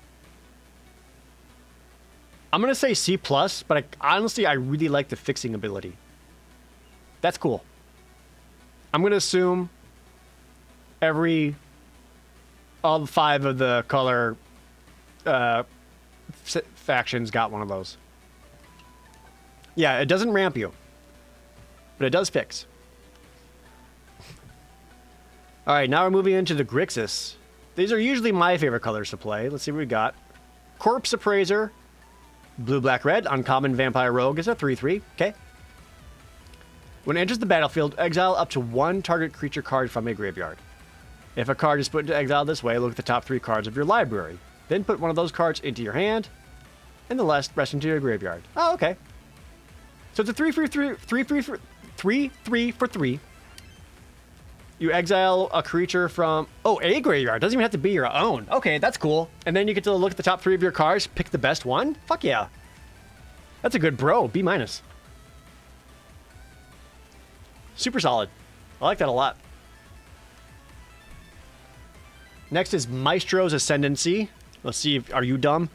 I'm going to say C+, but honestly, I really like the fixing ability. That's cool. I'm going to assume all 5 of the color factions got one of those. Yeah, it doesn't ramp you, but it does fix. All right, now we're moving into the Grixis. These are usually my favorite colors to play. Let's see what we got. Corpse Appraiser, blue, black, red, uncommon vampire rogue is a 3/3. Okay. When it enters the battlefield, exile up to 1 target creature card from a graveyard. If a card is put into exile this way, look at the top 3 cards of your library. Then put one of those cards into your hand, and the rest into your graveyard. Oh, okay. So it's a 3/3 for 3. You exile a creature from a graveyard. Doesn't even have to be your own. Okay, that's cool. And then you get to look at the top 3 of your cards, pick the best one. Fuck yeah. That's a good bro. B-. Super solid. I like that a lot. Next is Maestro's Ascendancy. Let's see are you dumb?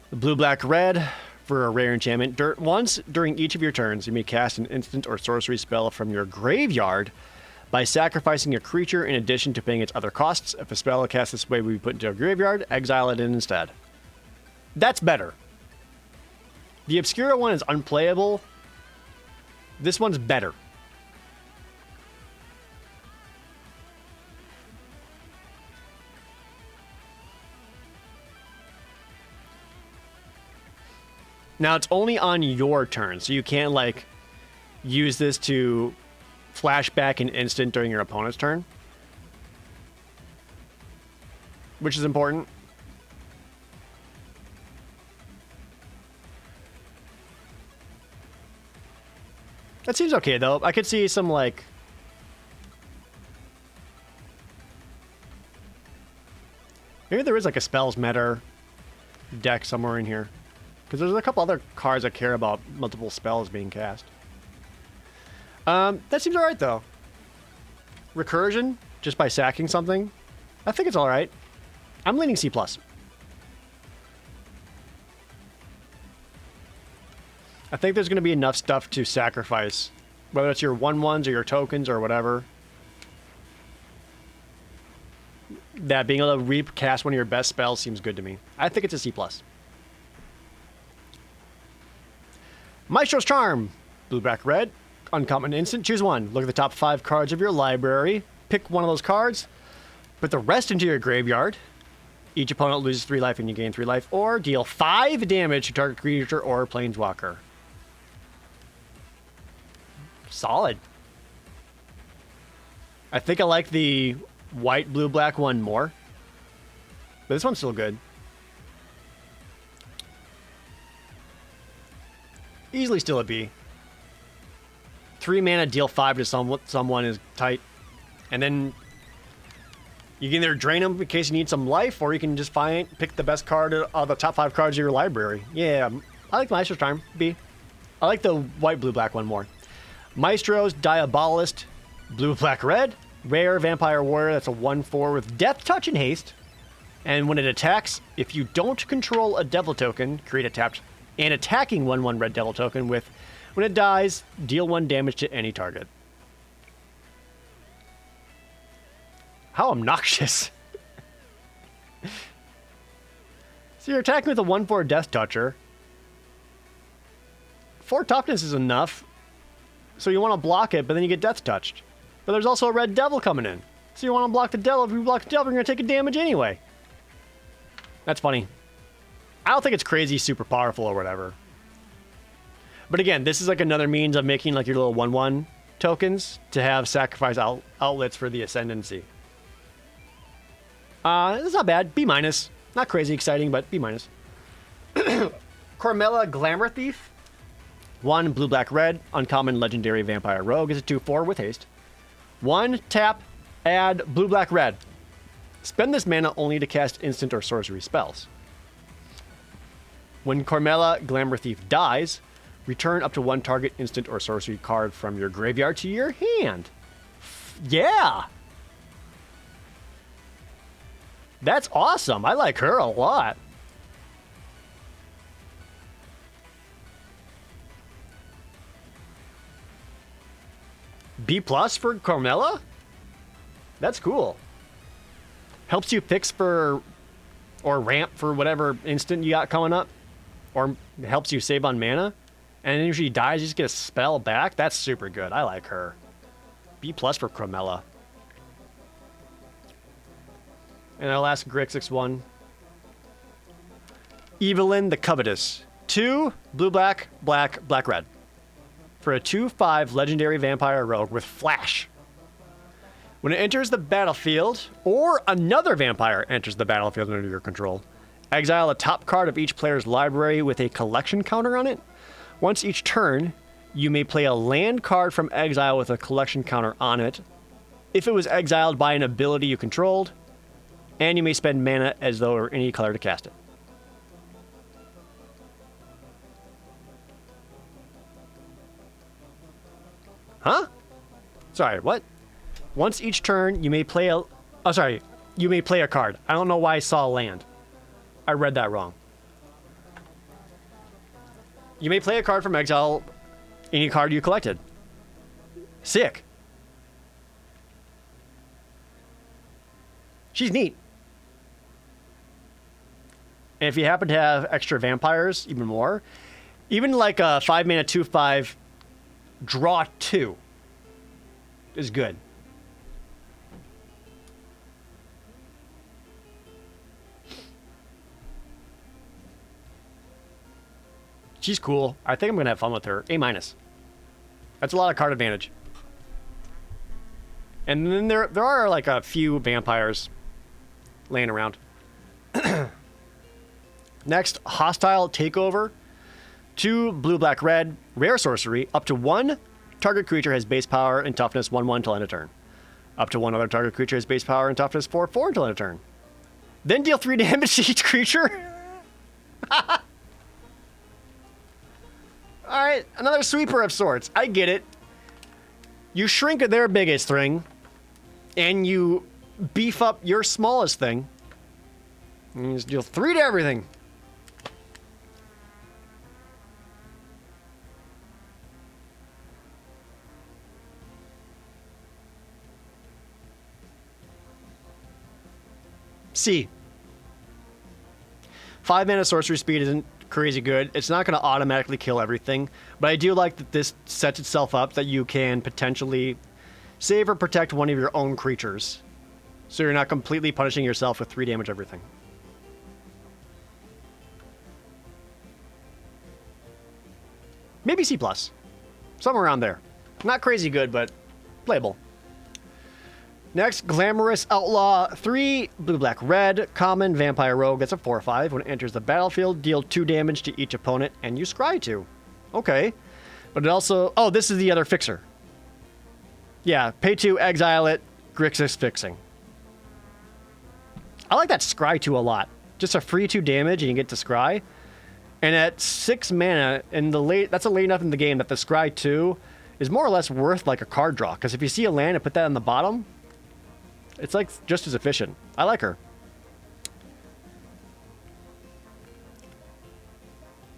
The blue, black, red for a rare enchantment. Once during each of your turns, you may cast an instant or sorcery spell from your graveyard by sacrificing a creature in addition to paying its other costs. If a spell cast this way will be put into a graveyard, exile it in instead. That's better. The Obscura one is unplayable. This one's better. Now, it's only on your turn, so you can't, like, use this to flash back an instant during your opponent's turn, which is important. That seems okay, though. I could see some, like, Maybe there is like a spells matter deck somewhere in here. Because there's a couple other cards that care about multiple spells being cast. That seems alright though. Recursion, just by sacking something. I think it's alright. I'm leaning C+. I think there's going to be enough stuff to sacrifice. Whether it's your 1/1s or your tokens or whatever. That being able to recast one of your best spells seems good to me. I think it's a C+. Maestro's Charm. Blue, black, red. Uncommon instant. Choose one. Look at the top 5 cards of your library. Pick one of those cards. Put the rest into your graveyard. Each opponent loses 3 life and you gain 3 life. Or deal 5 damage to target creature or planeswalker. Solid. I think I like the white, blue, black one more. But this one's still good. Easily still a B. 3 mana, deal 5 to someone is tight. And then you can either drain them in case you need some life, or you can just pick the best card of the top 5 cards of your library. Yeah, I like Maestro's Charm, B. I like the white, blue, black one more. Maestro's Diabolist, blue, black, red. Rare Vampire Warrior, that's a 1/4 with Death Touch and Haste. And when it attacks, if you don't control a Devil token, create a tapped and attacking 1/1 red Devil token with, when it dies, deal 1 damage to any target. How obnoxious. So you're attacking with a 1/4 Death Toucher. 4 toughness is enough. So you want to block it, but then you get Death Touched. But there's also a red devil coming in. So you want to block the devil. If you block the devil, you're going to take a damage anyway. That's funny. I don't think it's crazy super powerful or whatever. But again, this is like another means of making like your little 1/1 tokens to have sacrifice outlets for the Ascendancy. It's not bad. B-. Not crazy exciting, but B-. Carmella Glamour Thief. 1 blue, black, red. Uncommon legendary vampire rogue is a 2/4 with haste. 1 tap, add blue, black, red. Spend this mana only to cast instant or sorcery spells. When Carmella Glamour Thief dies, return up to 1 target instant or sorcery card from your graveyard to your hand. Yeah! That's awesome. I like her a lot. B+ for Carmella? That's cool. Helps you fix for or ramp for whatever instant you got coming up. Or helps you save on mana. And then if she dies, you just get a spell back. That's super good. I like her. B+ for Carmella. And our last Grix 6/1. Evelyn the Covetous. 2 blue, black, black, black, red. For a 2/5 legendary vampire rogue with flash. When it enters the battlefield, or another vampire enters the battlefield under your control, exile a top card of each player's library with a collection counter on it. Once each turn, you may play a land card from exile with a collection counter on it, if it was exiled by an ability you controlled, and you may spend mana as though it were any color to cast it. Huh? Sorry, what? Once each turn, you may play a... Oh, sorry. You may play a card. I don't know why I saw land. I read that wrong. You may play a card from exile, any card you collected. Sick. She's neat. And if you happen to have extra vampires, even more. Even like a 5 mana 2/5 draw 2 is good. She's cool. I think I'm going to have fun with her. A-. That's a lot of card advantage. And then there are like a few vampires laying around. Next, Hostile Takeover. 2 blue, black, red. Rare sorcery. Up to 1 target creature has base power and toughness 1/1 till end of turn. Up to 1 other target creature has base power and toughness 4/4 until end of turn. Then deal 3 damage to each creature? Alright, another sweeper of sorts. I get it. You shrink their biggest thing, and you beef up your smallest thing. And you just deal 3 to everything. C. 5 mana sorcery speed isn't crazy good. It's not going to automatically kill everything, but I do like that this sets itself up that you can potentially save or protect one of your own creatures. So you're not completely punishing yourself with 3 damage everything. Maybe C+. Somewhere around there. Not crazy good, but playable. Next, Glamorous Outlaw 3, blue, black, red, common, vampire rogue. Gets a 4/5. When it enters the battlefield, deal 2 damage to each opponent, and you scry 2. Okay. But it also... Oh, this is the other fixer. Yeah, pay 2, exile it, Grixis fixing. I like that scry 2 a lot. Just a free 2 damage, and you get to scry. And at 6 mana, in the late... That's a late enough in the game that the scry 2 is more or less worth like a card draw. Because if you see a land and put that on the bottom... It's like just as efficient. I like her.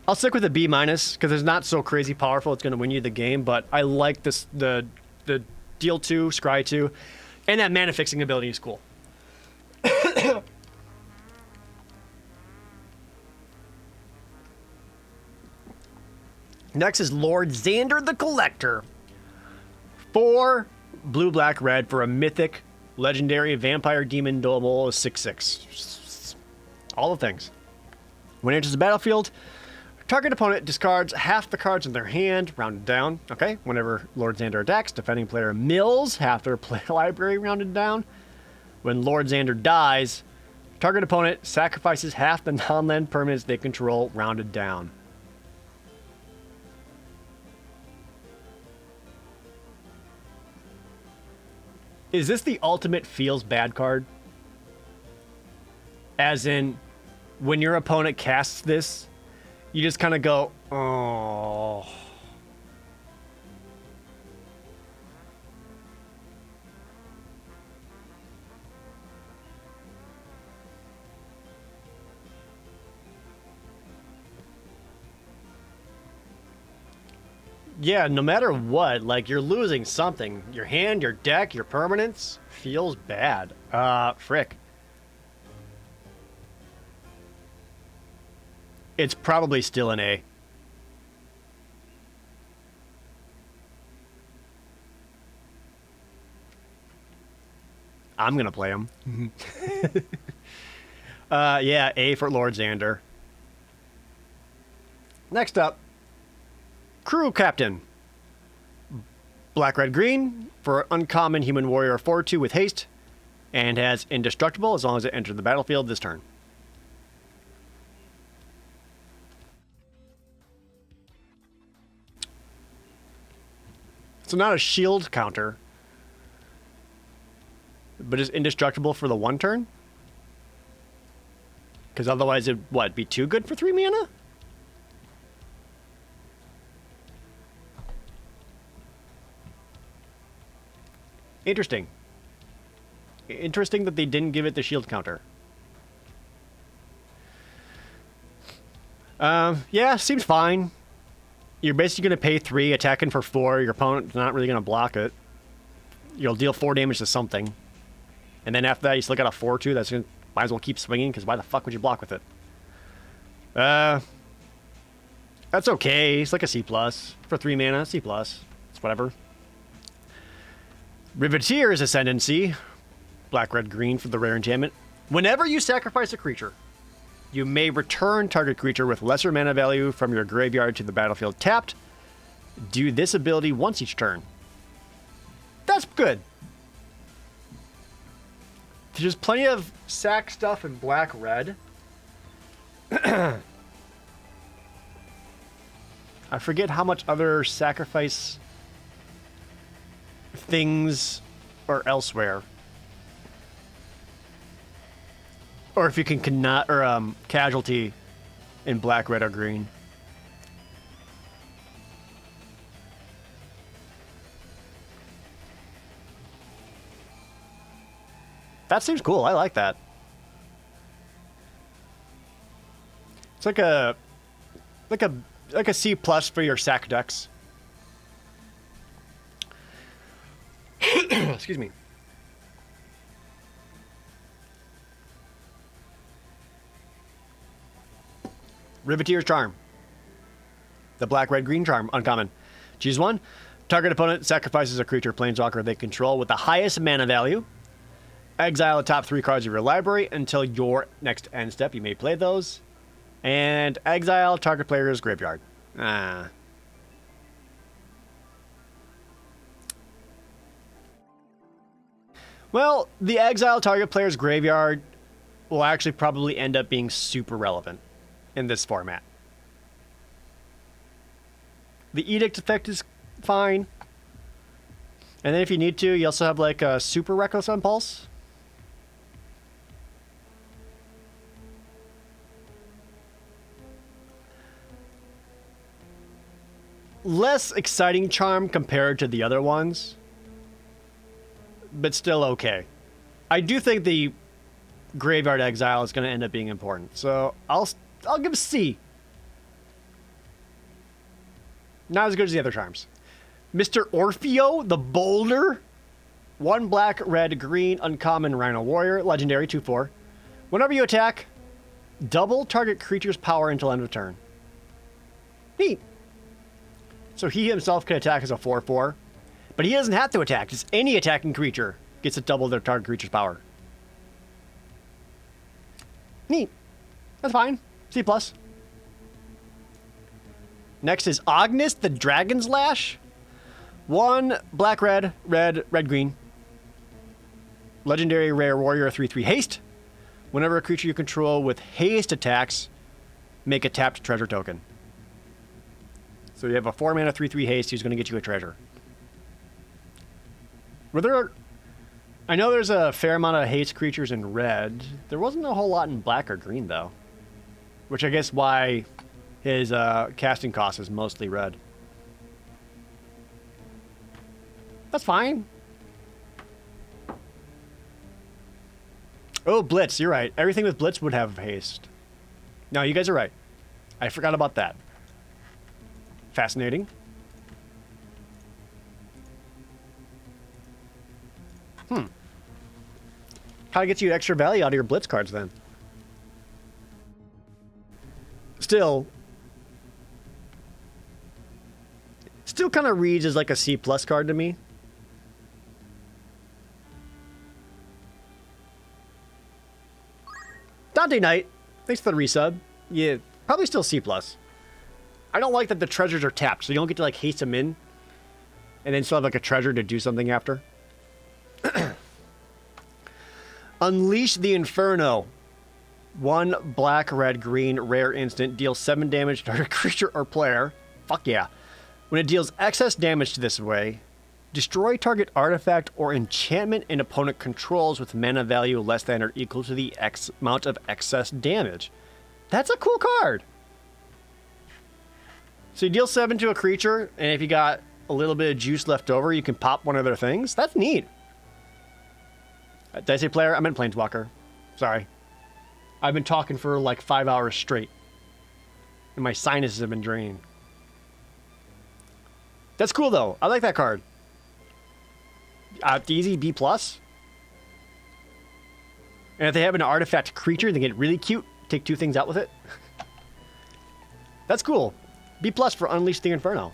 I'll stick with a B- because it's not so crazy powerful. It's going to win you the game, but I like this the deal 2, scry 2, and that mana fixing ability is cool. Next is Lord Xander the Collector. 4 blue, black, red for a mythic legendary vampire demon noble 6/6. All the things. When it enters the battlefield, target opponent discards half the cards in their hand, rounded down. Okay. Whenever Lord Xander attacks, defending player mills half their play library, rounded down. When Lord Xander dies, target opponent sacrifices half the non-land permanents they control, rounded down. Is this the ultimate feels bad card? As in, when your opponent casts this, you just kind of go, oh. Yeah, no matter what, like, you're losing something. Your hand, your deck, your permanents feels bad. Frick. It's probably still an A. I'm gonna play him. Yeah, A for Lord Xander. Next up, Crew Captain. Black, red, green for uncommon human warrior 4/2 with haste, and has indestructible as long as it enters the battlefield this turn. So not a shield counter, but is indestructible for the 1 turn? Because otherwise it'd, what, be too good for 3 mana? Interesting. Interesting that they didn't give it the shield counter. Yeah, seems fine. You're basically going to pay 3, attacking for 4. Your opponent's not really going to block it. You'll deal 4 damage to something. And then after that, you still got a 4/2. That's gonna, might as well keep swinging, because why the fuck would you block with it? That's okay. It's like a C+. For 3 mana, C+. It's whatever. Riveteer's Ascendancy. Black, red, green for the rare enchantment. Whenever you sacrifice a creature, you may return target creature with lesser mana value from your graveyard to the battlefield tapped. Do this ability once each turn. That's good. There's plenty of sack stuff in black, red. I forget how much other sacrifice things are elsewhere. Or if you can cannot or casualty in black, red, or green. That seems cool. I like that. It's like a C plus for your sack decks. Excuse me. Riveteer's Charm. The black, red, green charm. Uncommon. Choose one. Target opponent sacrifices a creature planeswalker they control with the highest mana value. Exile the top 3 cards of your library until your next end step. You may play those. And exile target player's graveyard. Well, the exile target player's graveyard will actually probably end up being super relevant in this format. The edict effect is fine. And then if you need to, you also have like a super reckless impulse. Less exciting charm compared to the other ones, but still okay. I do think the graveyard exile is going to end up being important, so I'll give a C. Not as good as the other charms. Mr. Orfeo the Boulder, 1 black, red, green, uncommon Rhino Warrior, legendary 2/4. Whenever you attack, double target creature's power until end of turn. Neat. So he himself can attack as a 4/4, but he doesn't have to attack. Just any attacking creature gets to double their target creature's power. Neat. That's fine. C+. Next is Agnes the Dragon's Lash. 1 black, red, red, red, green. Legendary rare warrior 3/3 haste. Whenever a creature you control with haste attacks, make a tapped treasure token. So you have a 4 mana 3/3 haste. He's going to get you a treasure. I know there's a fair amount of haste creatures in red. There wasn't a whole lot in black or green though, which I guess why his casting cost is mostly red. That's fine. Oh, Blitz, you're right. Everything with Blitz would have haste. No, you guys are right. I forgot about that. Fascinating. How to get you extra value out of your Blitz cards then? Still kind of reads as like a C+ card to me. Dante Knight, thanks for the resub. Yeah, probably still C+. I don't like that the treasures are tapped, so you don't get to like haste them in and then still have like a treasure to do something after. Unleash the Inferno. 1 black, red, green, rare instant. Deals 7 damage to target creature or player. Fuck yeah. When it deals excess damage to this way, destroy target artifact or enchantment an opponent controls with mana value less than or equal to the X amount of excess damage. That's a cool card. So you deal 7 to a creature, and if you got a little bit of juice left over, you can pop one of their things. That's neat. Did I say player? I meant planeswalker. Sorry. I've been talking for like 5 hours straight, and my sinuses have been drained. That's cool, though. I like that card. Easy, B+. And if they have an artifact creature, they get really cute. Take 2 things out with it. That's cool. B+ for Unleash the Inferno.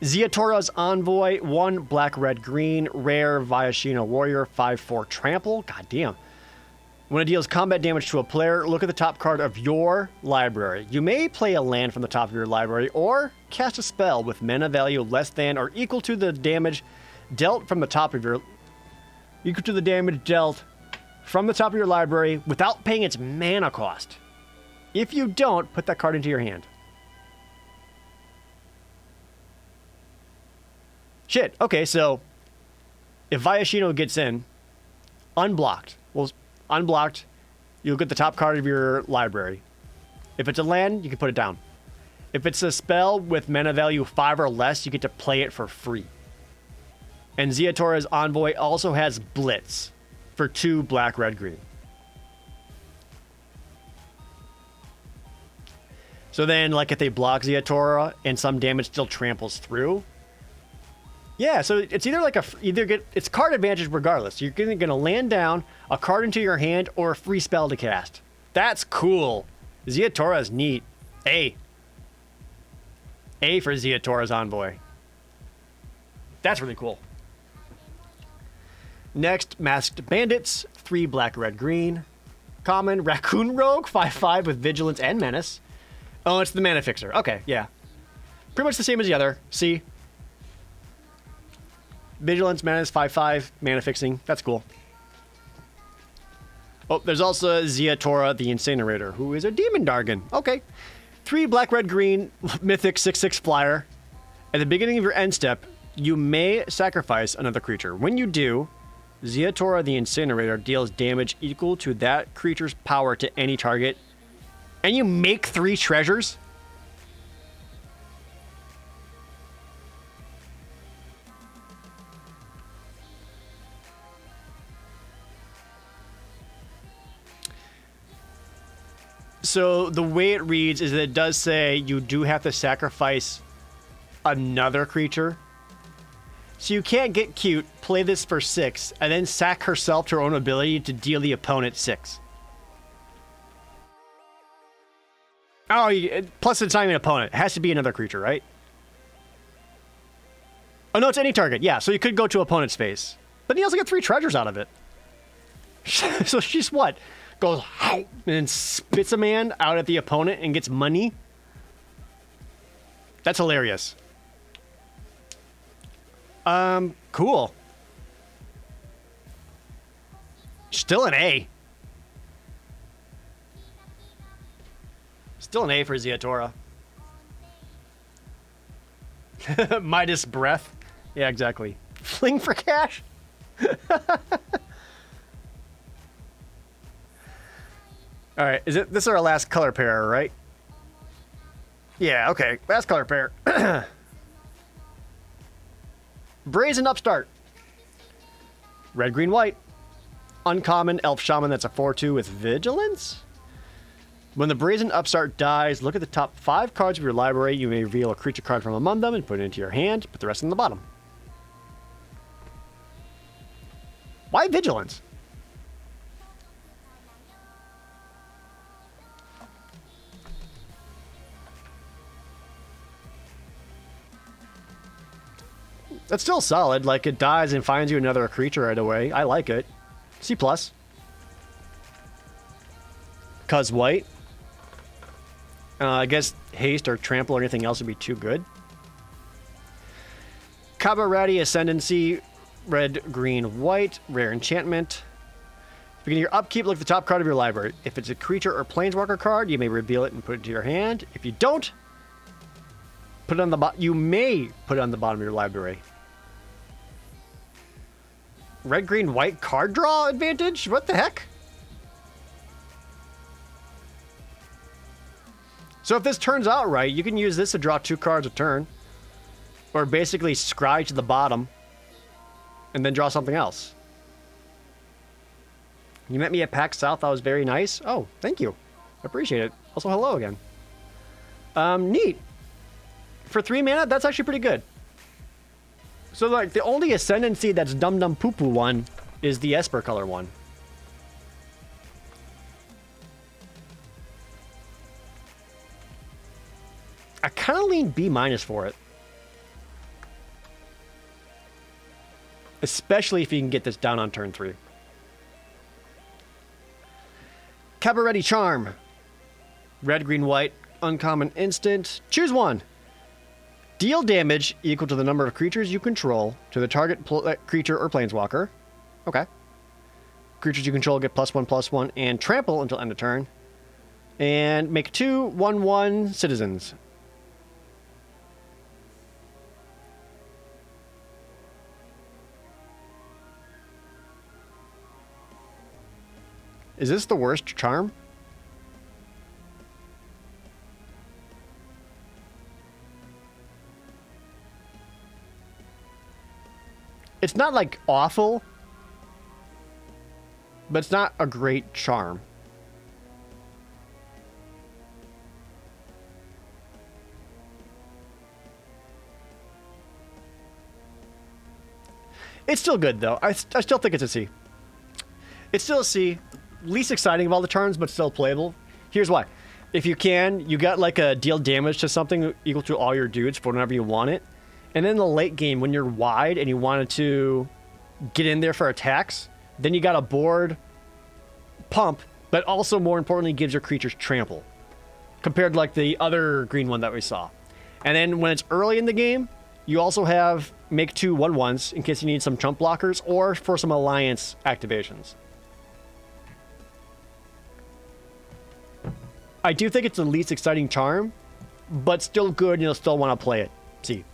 Ziatora's Envoy, 1 black, red, green, rare Viashino Warrior, 5/4 trample. God damn. When it deals combat damage to a player, look at the top card of your library. You may play a land from the top of your library or cast a spell with mana value less than or equal to the damage dealt from the top of your library without paying its mana cost. If you don't, put that card into your hand. Shit. Okay, so if Viashino gets in, unblocked. Well, unblocked, you'll get the top card of your library. If it's a land, you can put it down. If it's a spell with mana value 5 or less, you get to play it for free. And Ziatora's Envoy also has Blitz for 2 black, red, green. So then, like, if they block Ziatora and some damage still tramples through, yeah, so it's either like it's card advantage regardless. You're gonna land down, a card into your hand, or a free spell to cast. That's cool. Ziatora is neat. A for Ziatora's Envoy. That's really cool. Next, Masked Bandits, 3 black, red, green. Common Raccoon Rogue, 5/5 with Vigilance and Menace. Oh, it's the Mana Fixer. Okay, yeah. Pretty much the same as the other. See? Vigilance, Menace, 5/5, Mana Fixing. That's cool. Oh, there's also Ziatora the Incinerator, who is a Demon Dargon. Okay. 3 black, red, green, Mythic 6/6 flyer. At the beginning of your end step, you may sacrifice another creature. When you do, Ziatora the Incinerator deals damage equal to that creature's power to any target. And you make 3 treasures? So the way it reads is that it does say you do have to sacrifice another creature. So you can't get cute, play this for 6, and then sack herself to her own ability to deal the opponent 6. Oh, plus it's not even an opponent. It has to be another creature, right? Oh, no, it's any target. Yeah, so you could go to opponent's face. But you also get 3 treasures out of it. So she's what? Goes and then spits a man out at the opponent and gets money? That's hilarious. Cool. Still an A. Still an A for Ziatora. Midas Breath. Yeah, exactly. Fling for cash? Alright, this is our last color pair, right? Yeah, okay. Last color pair. Brazen Upstart. Red, green, white. Uncommon Elf Shaman, that's a 4/2 with Vigilance. When the Brazen Upstart dies, look at the top 5 cards of your library. You may reveal a creature card from among them and put it into your hand. Put the rest in the bottom. Why Vigilance? That's still solid. Like, it dies and finds you another creature right away. I like it. C+. 'Cause white. I guess haste or trample or anything else would be too good. Cabarati Ascendancy, red, green, white, rare enchantment. Beginning your upkeep, look at the top card of your library. If it's a creature or planeswalker card, you may reveal it and put it to your hand. If you don't, put it on the bottom. You may put it on the bottom of your library. Red, green, white card draw advantage? What the heck? So if this turns out right, you can use this to draw 2 cards a turn. Or basically scry to the bottom and then draw something else. You met me at PAX South. That was very nice. Oh, thank you. I appreciate it. Also, hello again. Neat. For 3 mana, that's actually pretty good. So, like, the only Ascendancy that's Dum Dum Poo Poo one is the Esper color one. I kind of lean B- for it. Especially if you can get this down on turn 3. Cabaretti Charm. Red, green, white, uncommon instant. Choose one. Deal damage equal to the number of creatures you control to the target creature or planeswalker. Okay. Creatures you control get +1/+1 and trample until end of turn. And make 2 1/1 citizens. Is this the worst charm? It's not like awful, but it's not a great charm. It's still good though. I still think it's a C. It's still a C. Least exciting of all the charms, but still playable. Here's why. If you can, you got like a deal damage to something equal to all your dudes for whenever you want it. And then in the late game, when you're wide and you wanted to get in there for attacks, then you got a board pump, but also more importantly gives your creatures trample. Compared to like the other green one that we saw. And then when it's early in the game, you also have make 2 1/1s in case you need some trump blockers or for some alliance activations. I do think it's the least exciting charm, but still good and you'll still want to play it. See.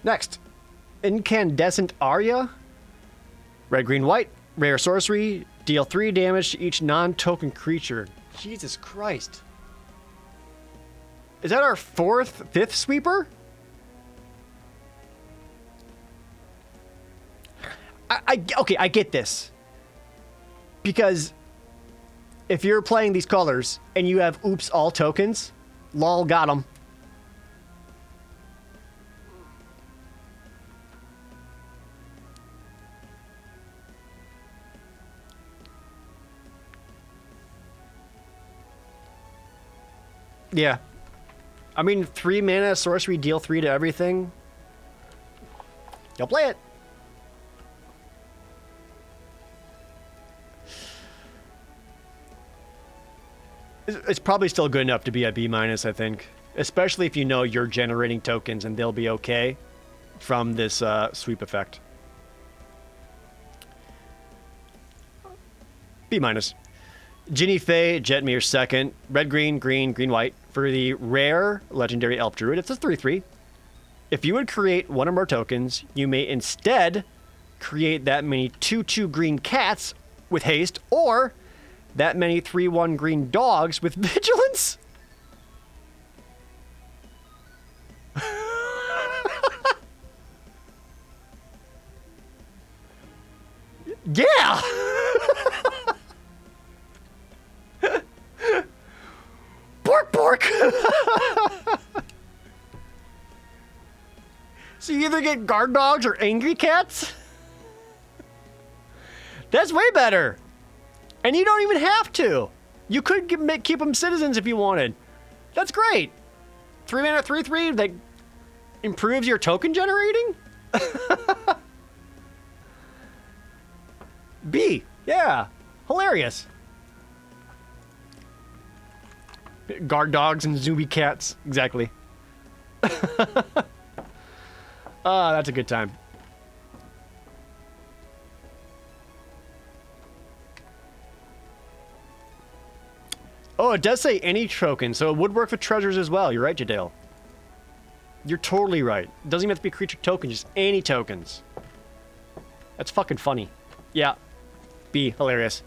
Next, Incandescent Aria. Red, green, white. Rare sorcery. Deal 3 damage to each non-token creature. Jesus Christ. Is that our 5th sweeper? Okay, I get this. Because if you're playing these colors and you have oops all tokens, lol, got them. Yeah. I mean, 3 mana, sorcery, deal 3 to everything. You'll play it. It's probably still good enough to be a B-, I think. Especially if you know you're generating tokens and they'll be okay from this sweep effect. B-. Ginny Faye, Jetmir second. Red, green, green, green, white. For the rare legendary elf druid, it's a 3/3. If you would create 1 or more tokens, you may instead create that many 2/2 green cats with haste, or that many 3/1 green dogs with vigilance. Yeah. Bork, bork. So you either get guard dogs or angry cats? That's way better. And you don't even have to. You could keep them citizens if you wanted. That's great. 3 mana, 3/3 that improves your token generating? B. Yeah. Hilarious. Guard dogs and zombie cats. Exactly. That's a good time. Oh, it does say any token, so it would work with treasures as well. You're right, Jadale. You're totally right. It doesn't even have to be creature token, just any tokens. That's fucking funny. Yeah. B. Hilarious.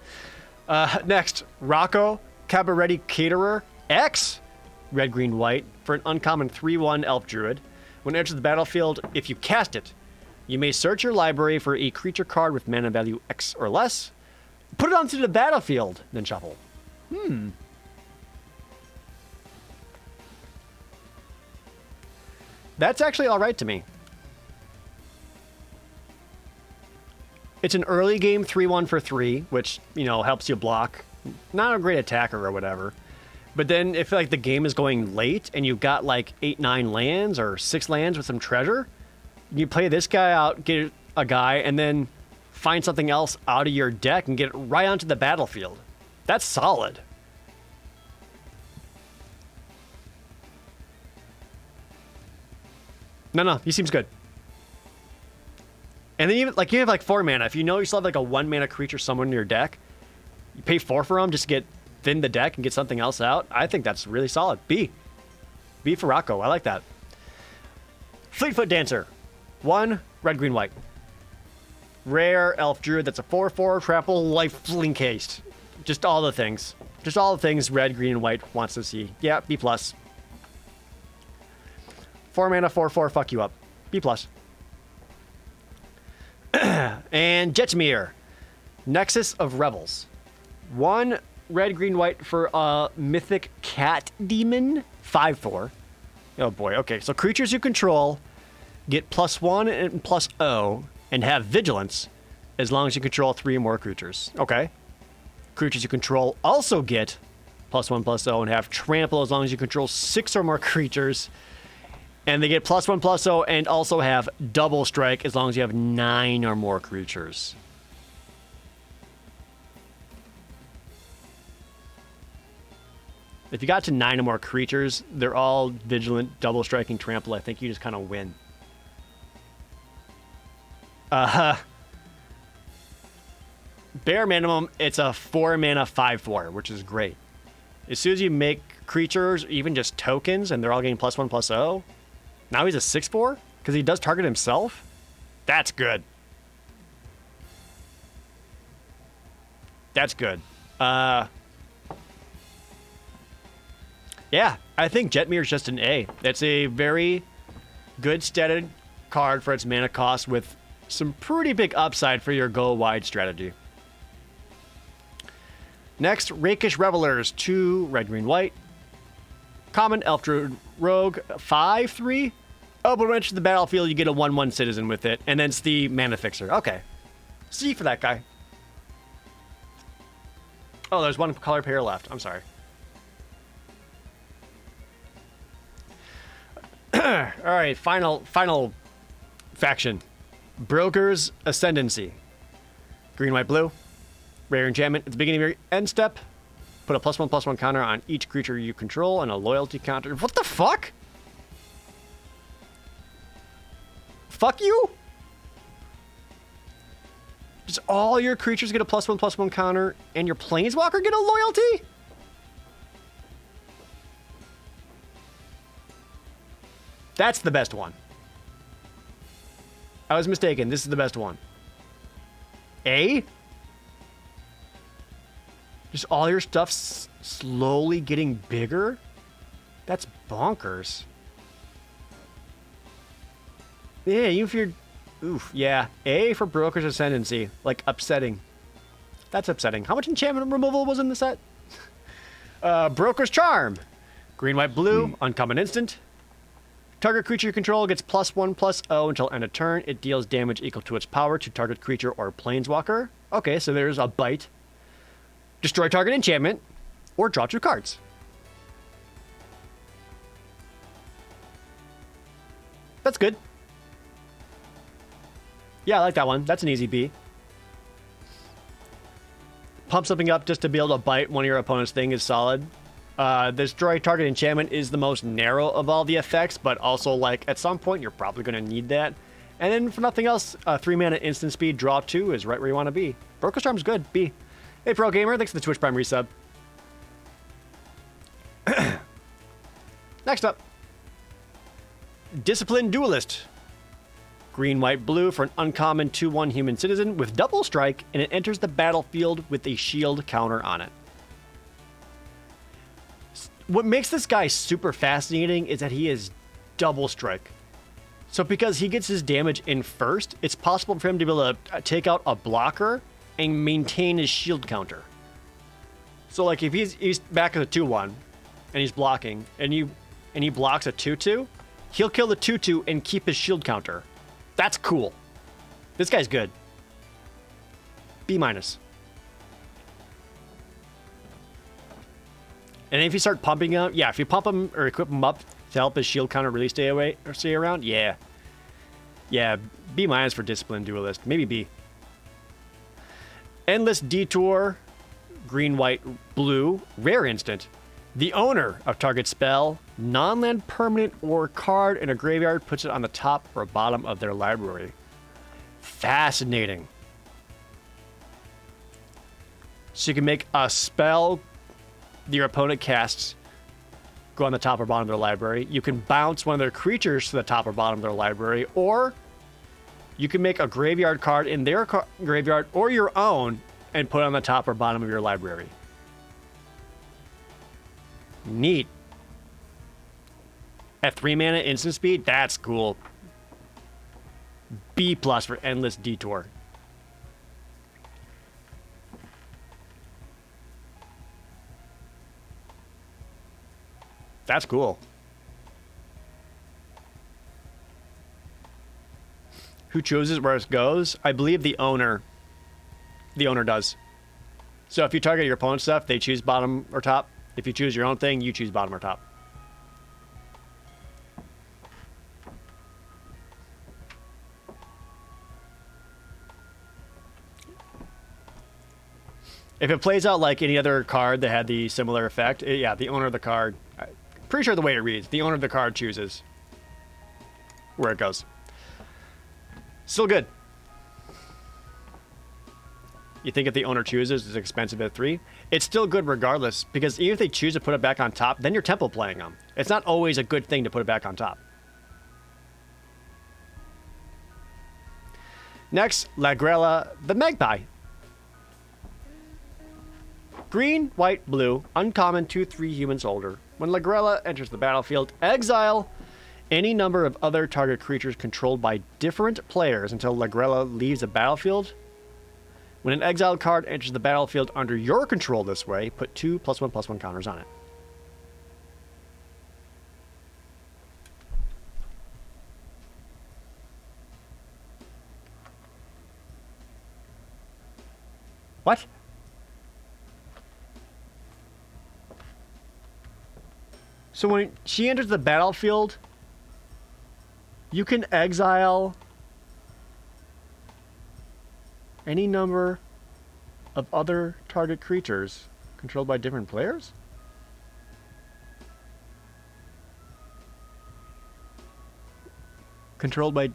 Next, Rocco, Cabaretti Caterer, X, red, green, white, for an uncommon 3/1 elf druid. When it enters the battlefield, if you cast it, you may search your library for a creature card with mana value X or less, put it onto the battlefield, then shuffle. That's actually alright to me. It's an early game 3/1 for 3, which, you know, helps you block. Not a great attacker or whatever. But then if like the game is going late and you've got like 8, 9 lands or 6 lands with some treasure, you play this guy out, get a guy, and then find something else out of your deck and get it right onto the battlefield. That's solid. No, he seems good. And then even like you have like 4 mana. If you know you still have like a 1 mana creature somewhere in your deck, you pay 4 for them just to get thin the deck and get something else out. I think that's really solid. B for Rocco. I like that. Fleetfoot Dancer. 1, red, green, white. Rare Elf Druid, that's a 4/4 trample lifelink haste. Just all the things. Just all the things red, green, and white wants to see. Yeah, B+. 4 mana, 4/4, fuck you up. B+. And Jetmir, Nexus of Rebels. 1 red, green, white for a mythic cat demon, 5/4. Oh boy, okay. So creatures you control get +1 and +0 and have vigilance as long as you control 3 or more creatures. Okay. Creatures you control also get +1, +0 and have trample as long as you control 6 or more creatures. And they get +1, +0 and also have double strike as long as you have 9 or more creatures. If you got to 9 or more creatures, they're all vigilant, double striking, trample. I think you just kind of win. Bare minimum, it's a 4 mana 5/4, which is great. As soon as you make creatures, even just tokens, and they're all getting +1, +0, now he's a 6/4 because he does target himself. That's good. That's good. Yeah, I think Jetmir is just an A. That's a very good statted card for its mana cost with some pretty big upside for your go wide strategy. Next, Rakish Revelers, 2 red, green, white. Common Elf Druid Rogue, 5/3. Oh, but when it enters the battlefield, you get a 1/1 citizen with it, and then it's the mana fixer. Okay. C for that guy. Oh, there's one color pair left. I'm sorry. All right, final faction. Broker's Ascendancy. Green, white, blue. Rare enchantment. At the beginning of your end step, put a +1/+1 counter on each creature you control and a loyalty counter. What the fuck? Fuck you? Just all your creatures get a +1/+1 counter and your planeswalker get a loyalty? That's the best one. I was mistaken. This is the best one. A? Just all your stuff slowly getting bigger? That's bonkers. Yeah, even if you're... Oof, yeah. A for Broker's Ascendancy. Like, upsetting. That's upsetting. How much enchantment removal was in the set? Broker's Charm. Green, white, blue. Uncommon instant. Target creature you control gets +1/+0 until end of turn. It deals damage equal to its power to target creature or planeswalker. Okay, so there's a bite. Destroy target enchantment, or draw 2 cards. That's good. Yeah, I like that one. That's an easy B. Pump something up just to be able to bite one of your opponent's thing is solid. Destroy target enchantment is the most narrow of all the effects, but also, like, at some point, you're probably going to need that. And then, for nothing else, 3 mana instant speed, draw 2 is right where you want to be. Broker's Charm's good. B. Hey, Pro Gamer, thanks for the Twitch Prime resub. Next up. Disciplined Duelist. Green, white, blue for an uncommon 2/1 human citizen with double strike, and it enters the battlefield with a shield counter on it. What makes this guy super fascinating is that he is double strike. So because he gets his damage in first, it's possible for him to be able to take out a blocker and maintain his shield counter. So like if he's back at a 2/1 and he's blocking and he blocks a 2/2, he'll kill the 2/2 and keep his shield counter. That's cool. This guy's good. B-. And if you start pumping him, yeah, if you pump him or equip him up to help his shield counter really stay away or stay around, yeah. Yeah, B- for Disciplined Duelist. Maybe B. Endless Detour, green, white, blue, rare instant. The owner of target spell, non-land permanent or card in a graveyard puts it on the top or bottom of their library. Fascinating. So you can make a spell your opponent casts go on the top or bottom of their library. You can bounce one of their creatures to the top or bottom of their library, or You can make a graveyard card in their graveyard or your own and put it on the top or bottom of your library. Neat. At 3 mana instant speed, that's cool. B+ for Endless Detour. That's cool. Who chooses where it goes? I believe the owner. The owner does. So if you target your opponent's stuff, they choose bottom or top. If you choose your own thing, you choose bottom or top. If it plays out like any other card that had the similar effect, yeah, the owner of the card, pretty sure the way it reads, the owner of the card chooses where it goes. Still good. You think if the owner chooses, it's expensive at 3? It's still good regardless, because even if they choose to put it back on top, then you're tempo playing them. It's not always a good thing to put it back on top. Next, Lagrella the Magpie. Green, white, blue, uncommon 2/3 human soldier. When Lagrella enters the battlefield, exile any number of other target creatures controlled by different players until Lagrella leaves the battlefield. When an exiled card enters the battlefield under your control this way, put 2 +1/+1 counters on it. What? So when she enters the battlefield, you can exile any number of other target creatures controlled by different players? Controlled by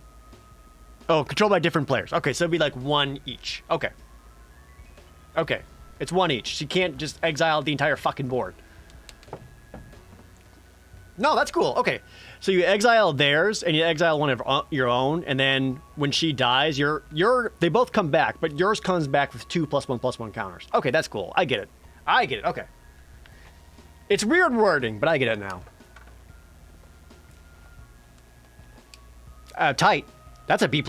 different players. Okay, so it'd be like 1 each. Okay. Okay. It's 1 each. She can't just exile the entire fucking board. No, that's cool. Okay. So you exile theirs and you exile one of your own, and then when she dies, they both come back, but yours comes back with 2 +1/+1 counters. Okay, that's cool. I get it. Okay. It's weird wording, but I get it now. Tight. That's a B+.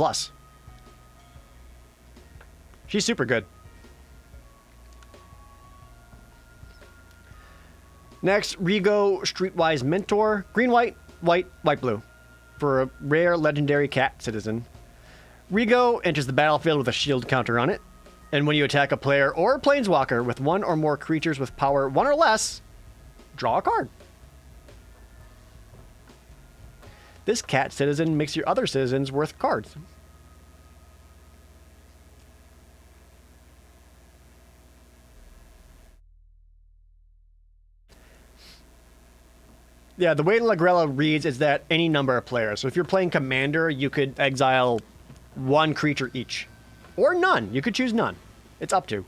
She's super good. Next, Rigo Streetwise Mentor. Green, white, blue. For a rare legendary cat citizen. Rigo enters the battlefield with a shield counter on it. And when you attack a player or a planeswalker with 1 or more creatures with power 1 or less, draw a card. This cat citizen makes your other citizens worth cards. Yeah, the way Lagrella reads is that any number of players. So if you're playing Commander, you could exile 1 creature each. Or none. You could choose none. It's up to.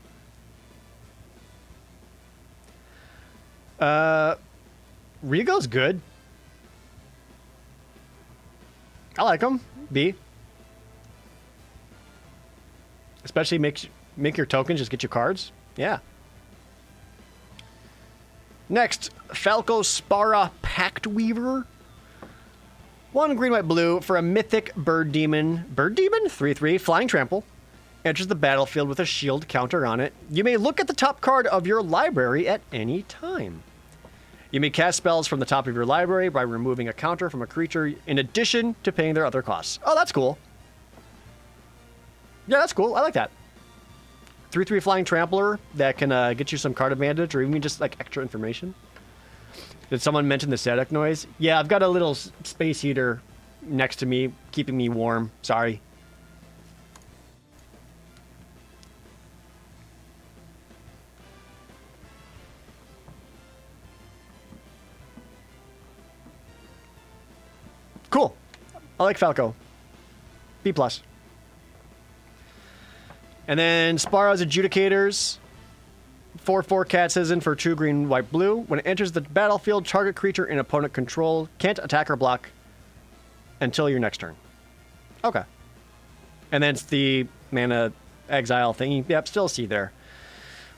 Rigo's good. I like him. B. Especially make your tokens just get you cards. Yeah. Next, Falco Spara Pact Weaver. 1 green, white, blue for a mythic bird demon. Bird demon? 3/3. Flying trample. Enters the battlefield with a shield counter on it. You may look at the top card of your library at any time. You may cast spells from the top of your library by removing a counter from a creature in addition to paying their other costs. Oh, that's cool. Yeah, that's cool. I like that. 3/3 flying trampler that can get you some card advantage or even just like extra information. Did someone mention the static noise? Yeah, I've got a little space heater next to me, keeping me warm. Sorry. Cool. I like Falco. B+. And then Spara's Adjudicators. 4/4 cat citizen for 2 green, white, blue. When it enters the battlefield, target creature in opponent control can't attack or block until your next turn. Okay. And then it's the mana exile thingy. Yep, still see there.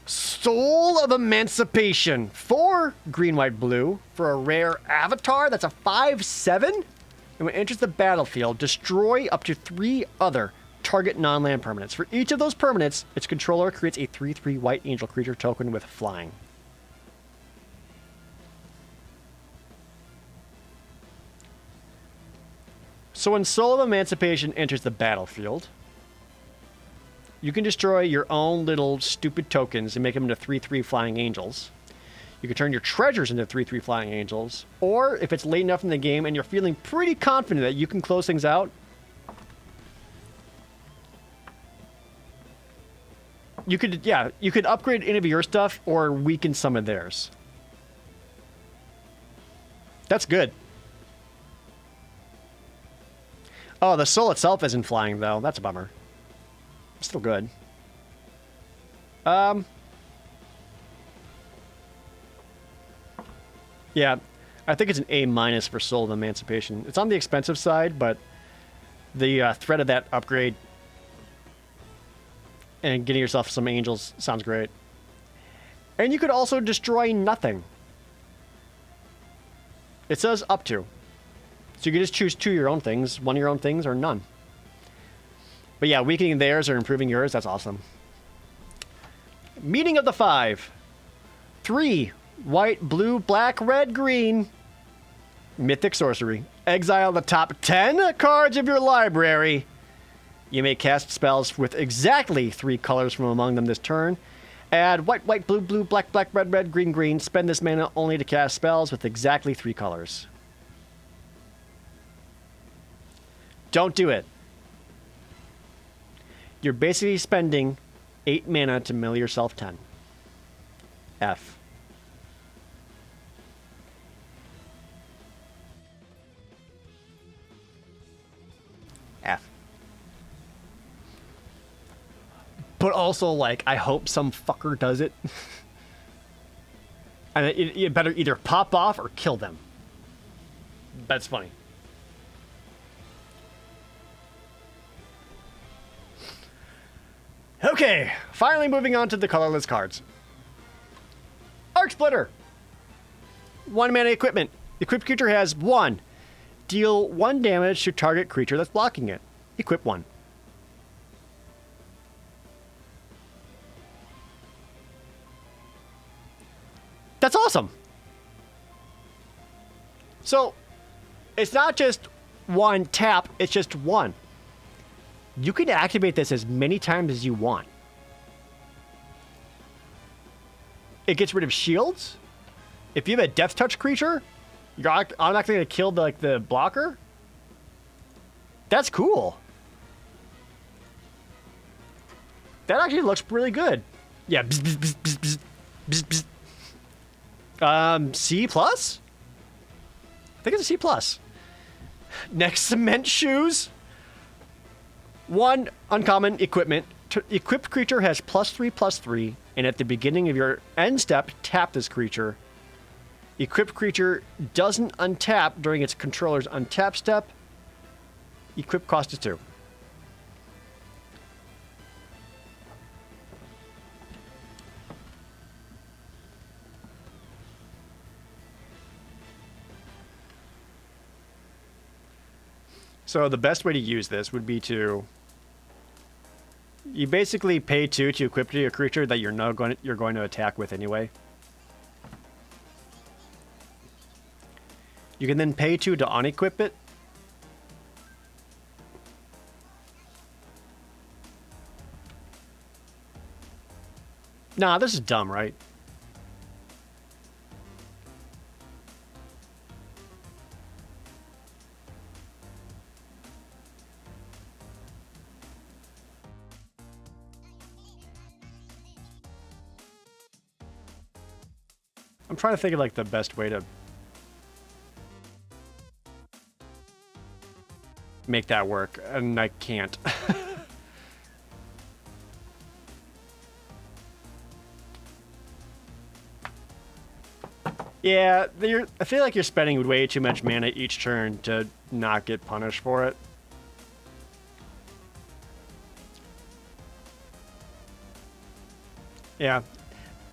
Soul of Emancipation. 4 green, white, blue for a rare avatar. That's a 5/7. And when it enters the battlefield, destroy up to 3 other target non-land permanents. For each of those permanents, its controller creates a 3/3 white angel creature token with flying. So when Soul of Emancipation enters the battlefield, you can destroy your own little stupid tokens and make them into 3/3 flying angels. You can turn your treasures into 3/3 flying angels. Or if it's late enough in the game and you're feeling pretty confident that you can close things out, you could upgrade any of your stuff or weaken some of theirs. That's good. Oh, the soul itself isn't flying, though. That's a bummer. Still good. Yeah, I think it's an A- for Soul of Emancipation. It's on the expensive side, but the threat of that upgrade and getting yourself some angels sounds great. And you could also destroy nothing. It says up to. So you can just choose 2 of your own things, 1 of your own things, or none. But yeah, weakening theirs or improving yours, that's awesome. Meeting of the 5. 3 white, blue, black, red, green. Mythic sorcery. Exile the top 10 cards of your library. You may cast spells with exactly 3 colors from among them this turn. Add white, white, blue, blue, black, black, red, red, green, green. Spend this mana only to cast spells with exactly 3 colors. Don't do it. You're basically spending 8 mana to mill yourself 10. F. F. But also, like, I hope some fucker does it. And you better either pop off or kill them. That's funny. Okay, finally moving on to the colorless cards. Arc Splitter. 1 mana equipment. Equipped creature has 1. Deal 1 damage to target creature that's blocking it. Equip 1. That's awesome. So, it's not just 1 tap, it's just 1. You can activate this as many times as you want. It gets rid of shields. If you have a Death Touch creature, you're automatically going to kill the blocker. That's cool. That actually looks really good. Yeah. Bzz, bzz, bzz, bzz, bzz, bzz. C+? I think it's a C+. Next, Cement Shoes. 1 uncommon equipment. Equipped creature has +3/+3, and at the beginning of your end step, tap this creature. Equipped creature doesn't untap during its controller's untap step. Equip cost is 2. So the best way to use this would be to... You basically pay 2 to equip to a creature that you're going to attack with anyway. You can then pay 2 to unequip it. Nah, this is dumb, right? I'm trying to think of like the best way to make that work, and I can't. Yeah, I feel like you're spending way too much mana each turn to not get punished for it. Yeah.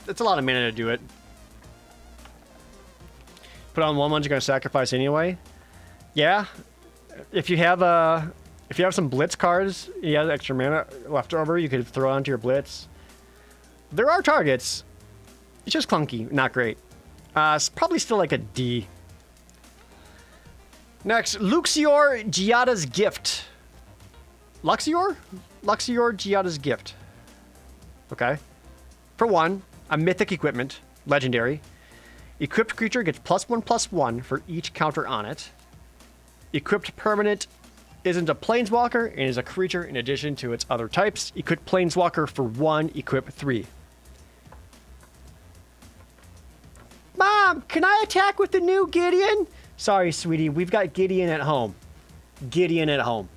It's a lot of mana to do it. Put on 1/1 you're going to sacrifice anyway. Yeah. If you have some blitz cards, you have extra mana left over, you could throw onto your blitz. There are targets. It's just clunky, not great. It's probably still like a D. Next, Luxior Giada's Gift. Luxior? Luxior Giada's Gift. Okay. For 1, a mythic equipment, legendary. Equipped creature gets +1/+1 for each counter on it. Equipped permanent isn't a planeswalker and is a creature in addition to its other types. Equipped planeswalker for 1, equip 3. Mom, can I attack with the new Gideon? Sorry, sweetie, we've got Gideon at home. Gideon at home.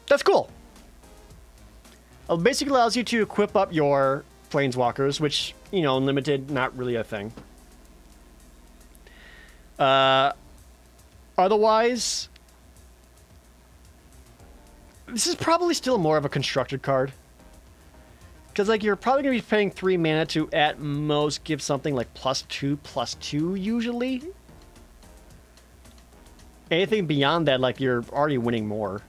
That's cool. It basically allows you to equip up your planeswalkers, which, you know, limited, not really a thing. Otherwise, this is probably still more of a constructed card. Because, like, you're probably going to be paying 3 mana to, at most, give something like +2/+2, usually. Anything beyond that, like, you're already winning more.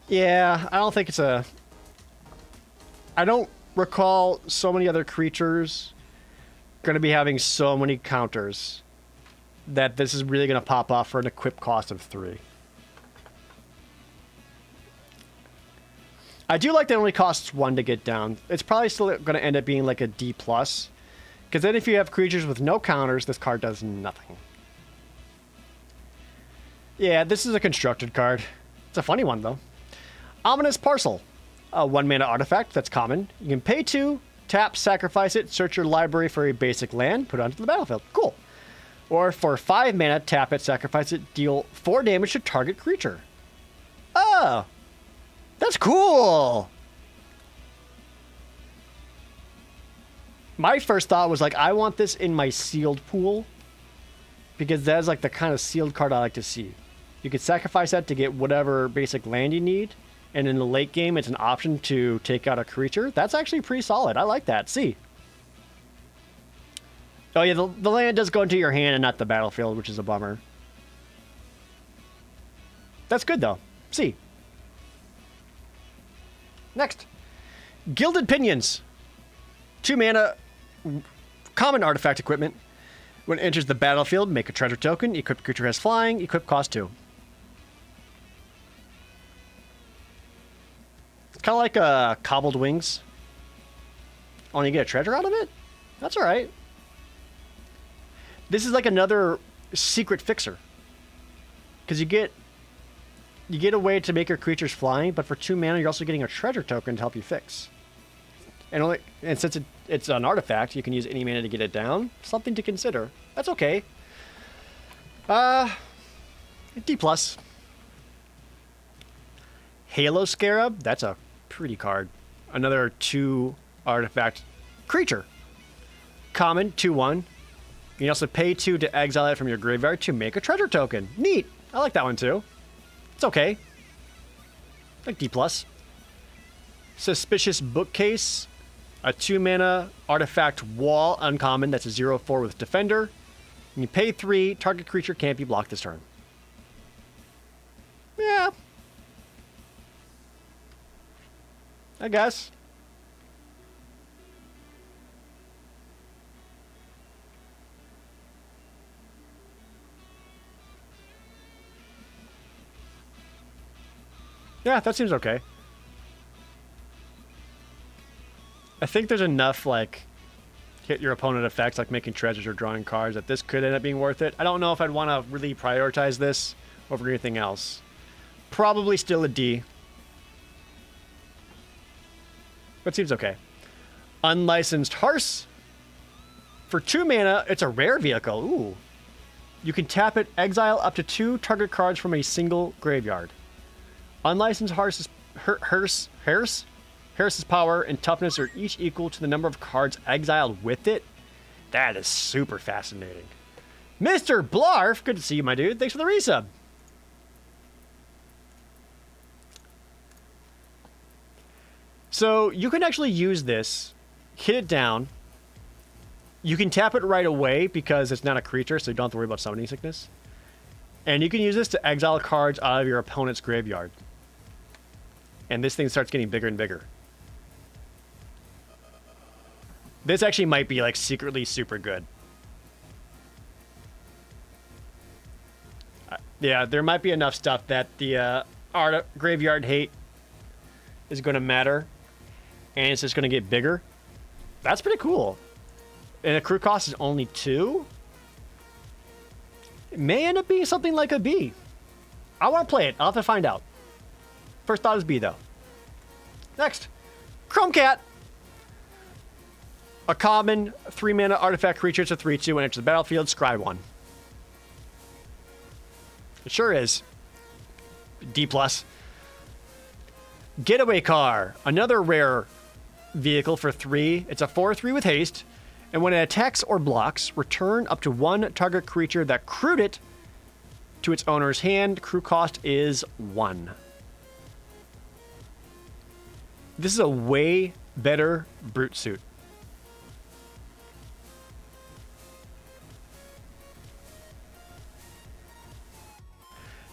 Yeah, I don't think it's a... I don't recall so many other creatures going to be having so many counters that this is really going to pop off for an equip cost of 3. I do like that it only costs 1 to get down. It's probably still going to end up being like a D+. Because then if you have creatures with no counters, this card does nothing. Yeah, this is a constructed card. It's a funny one, though. Ominous Parcel, a 1-mana artifact that's common. You can pay 2, tap, sacrifice it, search your library for a basic land, put it onto the battlefield. Cool. Or for 5 mana, tap it, sacrifice it, deal 4 damage to target creature. Oh, that's cool. My first thought was like, I want this in my sealed pool because that's like the kind of sealed card I like to see. You could sacrifice that to get whatever basic land you need. And in the late game, it's an option to take out a creature. That's actually pretty solid. I like that. See. Oh, yeah, the land does go into your hand and not the battlefield, which is a bummer. That's good, though. See. Next. Gilded Pinions. 2 mana, common artifact equipment. When it enters the battlefield, make a treasure token. Equipped creature has flying. Equip cost 2. Kind of like Cobbled Wings. Only get a treasure out of it? That's alright. This is like another secret fixer. Because you get a way to make your creatures flying, but for 2 mana you're also getting a treasure token to help you fix. And since it's an artifact, you can use any mana to get it down. Something to consider. That's okay. D+. Halo Scarab, that's a pretty card. Another 2 artifact creature. Common, 2/1. You can also pay 2 to exile it from your graveyard to make a treasure token. Neat. I like that one too. It's okay. Like D+. Suspicious Bookcase. A 2 mana artifact wall, uncommon. That's a 0/4 with Defender. And you pay 3. Target creature can't be blocked this turn. Yeah. I guess. Yeah, that seems okay. I think there's enough, like, hit your opponent effects, like making treasures or drawing cards, that this could end up being worth it. I don't know if I'd want to really prioritize this over anything else. Probably still a D. That seems okay. Unlicensed Hearse. For 2 mana, it's a rare vehicle. Ooh. You can tap it, exile up to 2 target cards from a single graveyard. Unlicensed Hearse's power and toughness are each equal to the number of cards exiled with it. That is super fascinating. Mr. Blarf, good to see you, my dude. Thanks for the resub. So you can actually use this, hit it down. You can tap it right away because it's not a creature, so you don't have to worry about summoning sickness. And you can use this to exile cards out of your opponent's graveyard. And this thing starts getting bigger and bigger. This actually might be like secretly super good. Yeah, there might be enough stuff that the graveyard hate is going to matter. And it's just going to get bigger. That's pretty cool. And the crew cost is only 2. It may end up being something like a B. I want to play it. I'll have to find out. First thought is B, though. Next. Chrome Cat. A common 3-mana artifact creature. It's a 3/2 when it enters the battlefield. Scry 1. It sure is. D+. Getaway Car. Another rare vehicle for 3. It's a 4/3 with haste. And when it attacks or blocks, return up to 1 target creature that crewed it to its owner's hand. Crew cost is 1. This is a way better Brute Suit.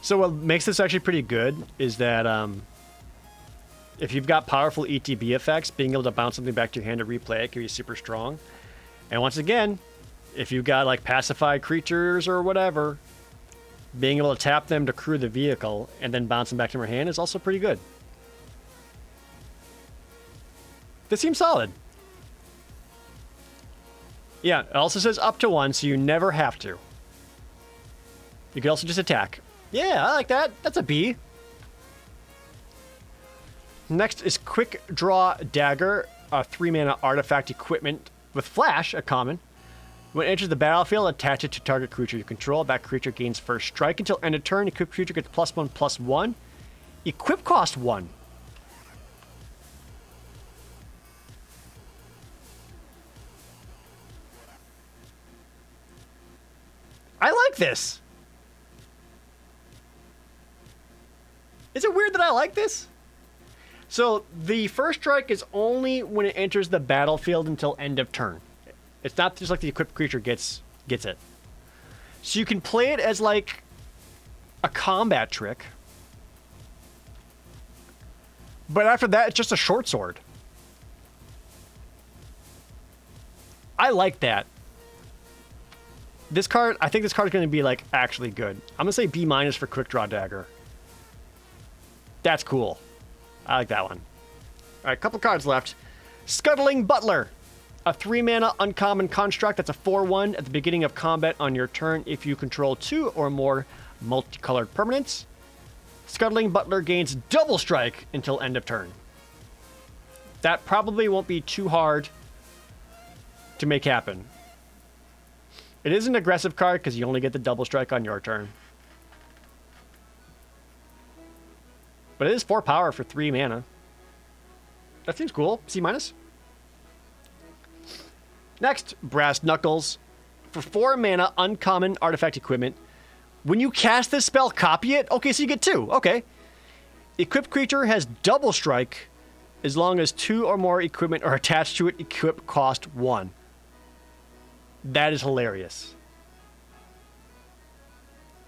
So what makes this actually pretty good is that if you've got powerful ETB effects, being able to bounce something back to your hand to replay it can be super strong. And once again, if you've got like pacified creatures or whatever, being able to tap them to crew the vehicle and then bounce them back to your hand is also pretty good. This seems solid. Yeah, it also says up to 1, so you never have to. You can also just attack. Yeah, I like that. That's a B. Next is Quick Draw Dagger, a 3-mana artifact equipment with Flash, a common. When it enters the battlefield, attach it to target creature you control. That creature gains first strike until end of turn. Equipped creature gets +1/+1. Equip cost 1. I like this. Is it weird that I like this? So the first strike is only when it enters the battlefield until end of turn. It's not just like the equipped creature gets it. So you can play it as like a combat trick. But after that, it's just a short sword. I like that. This card, I think this card is going to be like actually good. I'm going to say B- for Quick Draw Dagger. That's cool. I like that one. All right, couple cards left. Scuttling Butler. A 3-mana uncommon construct that's a 4/1 at the beginning of combat on your turn if you control 2 or more multicolored permanents. Scuttling Butler gains double strike until end of turn. That probably won't be too hard to make happen. It is an aggressive card because you only get the double strike on your turn. But it is 4 power for 3 mana. That seems cool. C-. Next, Brass Knuckles. For 4 mana, uncommon artifact equipment. When you cast this spell, copy it. Okay, so you get 2. Okay. Equipped creature has double strike as long as 2 or more equipment are attached to it. Equip cost 1. That is hilarious.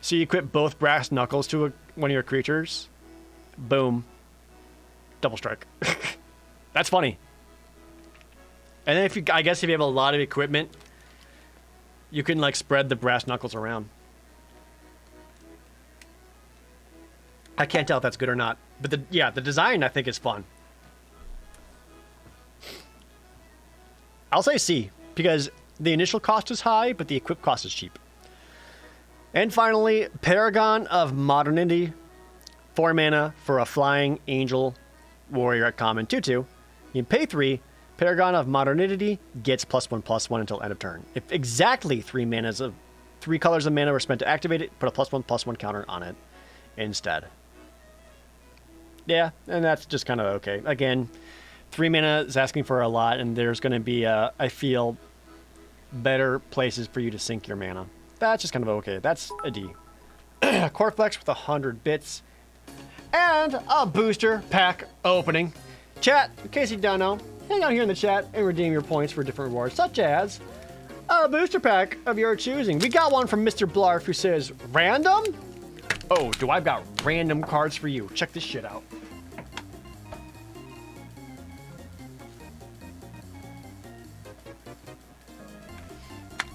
So you equip both Brass Knuckles to one of your creatures. Boom. Double strike. That's funny. And then I guess if you have a lot of equipment, you can like spread the Brass Knuckles around. I can't tell if that's good or not. But the design I think is fun. I'll say C, because the initial cost is high, but the equip cost is cheap. And finally, Paragon of Modernity. 4 mana for a flying angel warrior at common 2/2. You pay 3. Paragon of Modernity gets +1/+1 until end of turn. If exactly 3 colors of mana were spent to activate it, put a +1/+1 counter on it instead. Yeah, and that's just kind of okay. Again, 3 mana is asking for a lot, and there's going to be, I feel, better places for you to sink your mana. That's just kind of okay. That's a D. Coreflex with 100 bits. And a booster pack opening. Chat, in case you don't know, hang out here in the chat and redeem your points for different rewards, such as a booster pack of your choosing. We got one from Mr. Blarf who says, random? Oh, do I've got random cards for you. Check this shit out.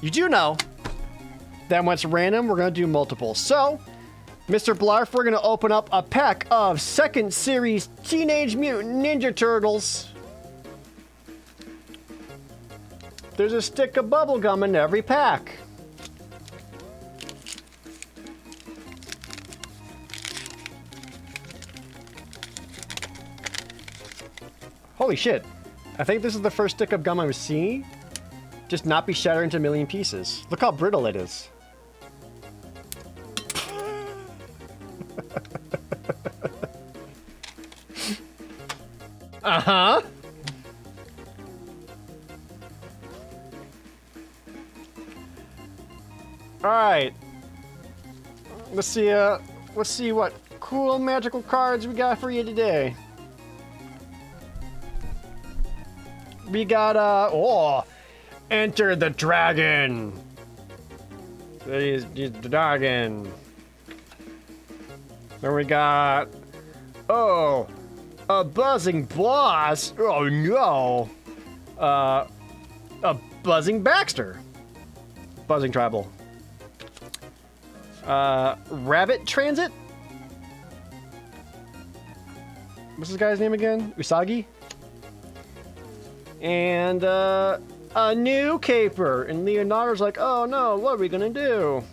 You do know that when it's random, we're going to do multiple. So, Mr. Blarf, we're going to open up a pack of 2nd Series Teenage Mutant Ninja Turtles. There's a stick of bubblegum in every pack. Holy shit. I think this is the first stick of gum I've seen just not be shattered into a million pieces. Look how brittle it is. Uh-huh. All right. Let's see what cool magical cards we got for you today. We got Enter the Dragon. He's the dragon. Then we got a buzzing boss. Oh no. A buzzing Baxter. Buzzing tribal. Rabbit Transit. What's this guy's name again? Usagi? And a new caper. And Leonardo's like, oh no, what are we gonna do?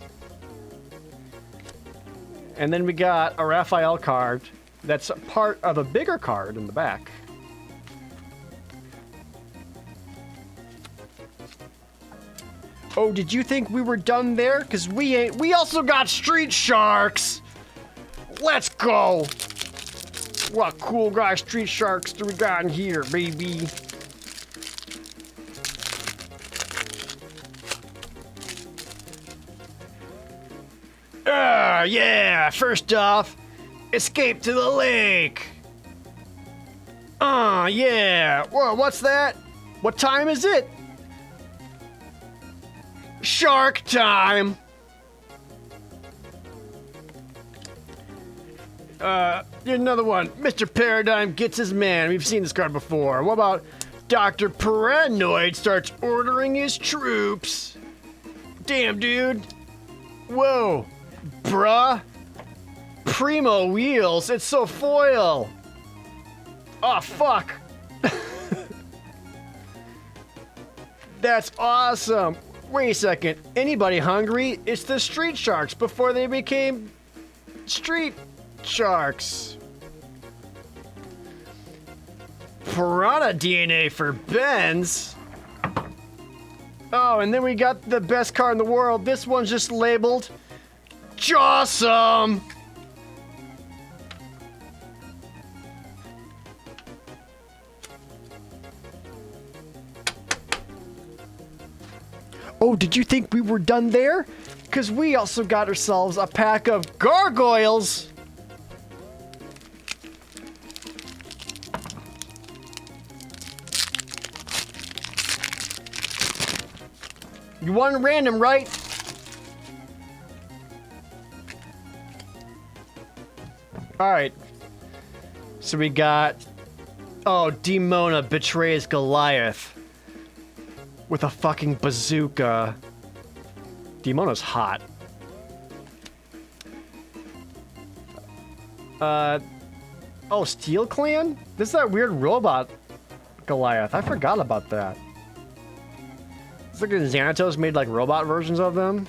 And then we got a Raphael card that's part of a bigger card in the back. Oh, did you think we were done there? Because we ain't. We also got Street Sharks. Let's go. What cool guy Street Sharks do we got in here, baby? Yeah, first off, escape to the lake. Yeah. Whoa, what's that? What time is it? Shark time. Another one. Mr. Paradigm gets his man. We've seen this card before. What about Dr. Paranoid starts ordering his troops? Damn, dude. Whoa. Bruh. Primo wheels. It's so foil. Oh, fuck. That's awesome. Wait a second. Anybody hungry? It's the Street Sharks before they became Street Sharks. Piranha DNA for Benz. Oh, and then we got the best card in the world. This one's just labeled Jawsome. Oh, did you think we were done there? Because we also got ourselves a pack of gargoyles. You want random, right? Alright. So we got... Oh, Demona betrays Goliath. With a fucking bazooka. Demona's hot. Oh, Steel Clan? This is that weird robot Goliath. I forgot about that. It's like Xanatos made like robot versions of them.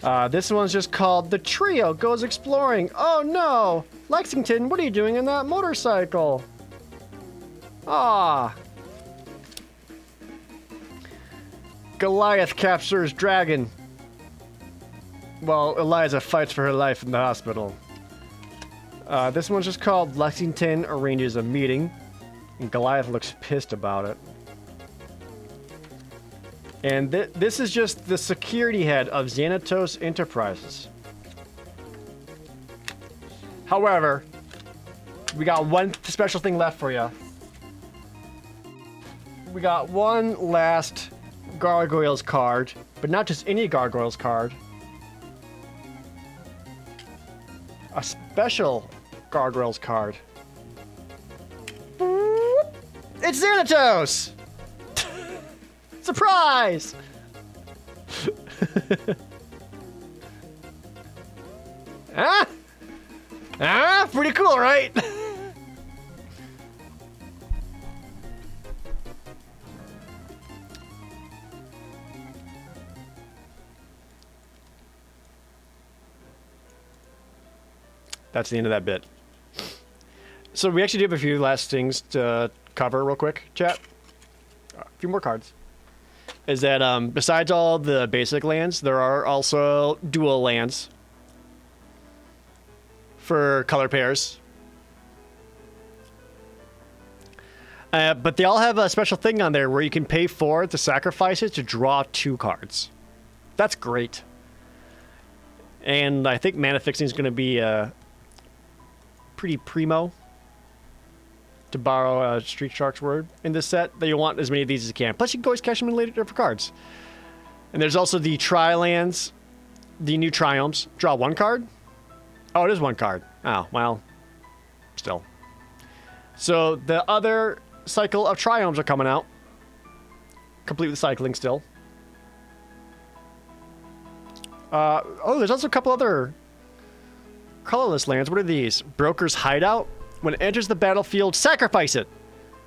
This one's just called The Trio Goes Exploring. Oh no! Lexington, what are you doing in that motorcycle? Ah. Goliath captures dragon. Well, Eliza fights for her life in the hospital. This one's just called Lexington Arranges a Meeting. And Goliath looks pissed about it. And this is just the security head of Xanatos Enterprises. However, we got one special thing left for you. We got one last Gargoyles card, but not just any Gargoyles card. A special Gargoyles card. It's Xanatos! Surprise! Ah? Ah, pretty cool, right? That's the end of that bit. So we actually do have a few last things to cover real quick, chat. A few more cards. Is that besides all the basic lands, there are also dual lands for color pairs. But they all have a special thing on there where you can pay 4 to sacrifice it to draw 2 cards. That's great. And I think mana fixing is going to be pretty primo, to borrow a Street Shark's word, in this set, that you want as many of these as you can. Plus, you can always cash them in later for cards. And there's also the Tri-lands, the new Triomes. Draw 1 card? Oh, it is 1 card. Oh, well, still. So the other cycle of Triomes are coming out. Complete with cycling still. Oh, there's also a couple other colorless lands. What are these? Broker's Hideout. When it enters the battlefield, sacrifice it.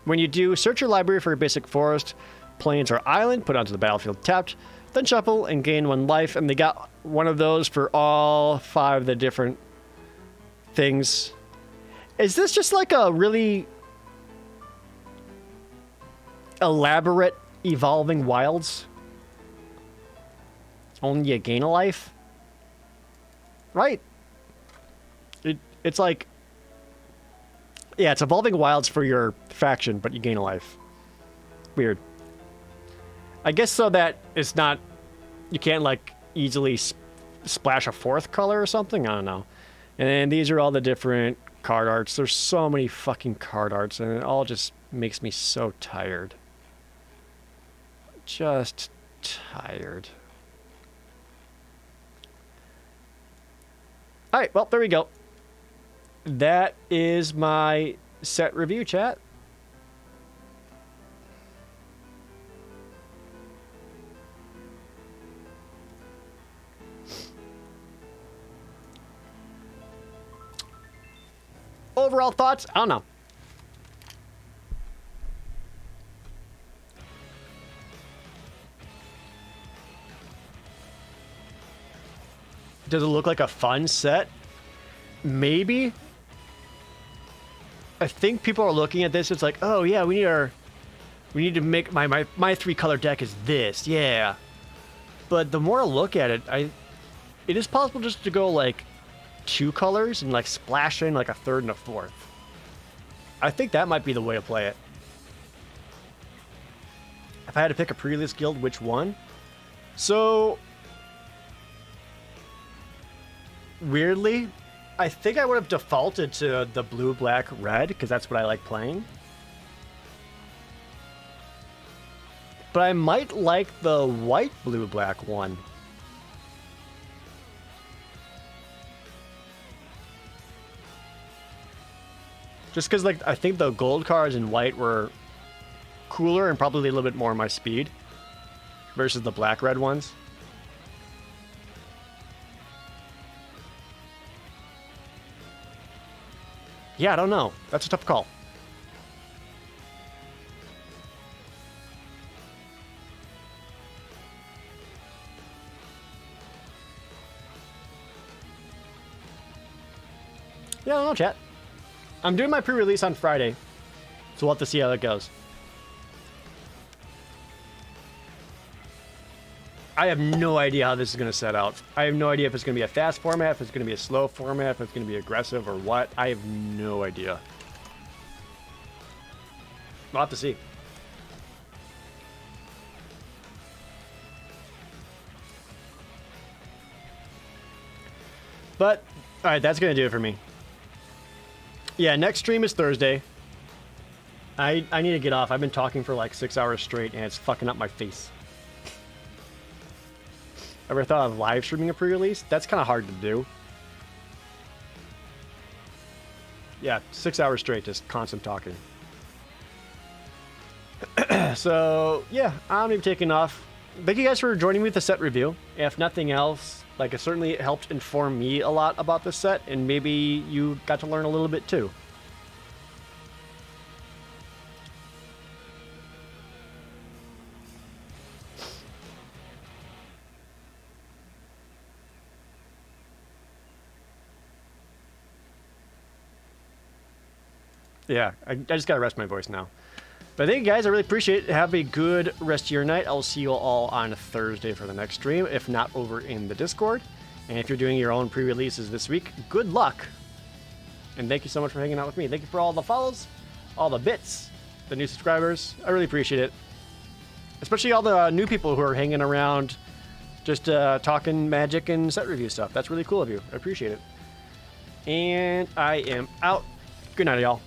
When you do, search your library for a basic forest, plains, or island, put onto the battlefield tapped, then shuffle and gain 1 life. And they got one of those for all 5 of the different things. Is this just like a really elaborate evolving wilds? Only you gain a life? Right. It's like... Yeah, it's evolving wilds for your faction, but you gain a life. Weird. I guess so that it's not... You can't, like, easily splash a 4th color or something? I don't know. And then these are all the different card arts. There's so many fucking card arts, and it all just makes me so tired. Just tired. Alright, well, there we go. That is my set review, chat. Overall thoughts? I don't know. Does it look like a fun set? Maybe. I think people are looking at this. It's like, oh yeah, we need to make my 3-color deck is this, yeah. But the more I look at it, it is possible just to go like 2 colors and like splash in like a 3rd and a 4th. I think that might be the way to play it. If I had to pick a pre-release guild, which one? So weirdly, I think I would have defaulted to the blue, black, red, because that's what I like playing. But I might like the white, blue, black one. Just because, like, I think the gold cards in white were cooler and probably a little bit more my speed versus the black, red ones. Yeah, I don't know. That's a tough call. Yeah, I don't know, chat. I'm doing my pre-release on Friday, so we'll have to see how that goes. I have no idea how this is going to set out. I have no idea if it's going to be a fast format, if it's going to be a slow format, if it's going to be aggressive or what. I have no idea. We'll have to see. But, alright, that's going to do it for me. Yeah, next stream is Thursday. I need to get off. I've been talking for like 6 hours straight, and it's fucking up my face. Ever thought of live streaming a pre-release? That's kind of hard to do. Yeah, 6 hours straight, just constant talking. So, yeah, I'm going to be taking off. Thank you guys for joining me with the set review. If nothing else, like, it certainly helped inform me a lot about the set, and maybe you got to learn a little bit too. Yeah, I just gotta rest my voice now. But thank you guys, I really appreciate it. Have a good rest of your night. I'll see you all on Thursday for the next stream, if not over in the Discord. And if you're doing your own pre-releases this week, good luck. And thank you so much for hanging out with me. Thank you for all the follows, all the bits, the new subscribers. I really appreciate it. Especially all the new people who are hanging around just talking Magic and set review stuff. That's really cool of you. I appreciate it. And I am out. Good night, y'all.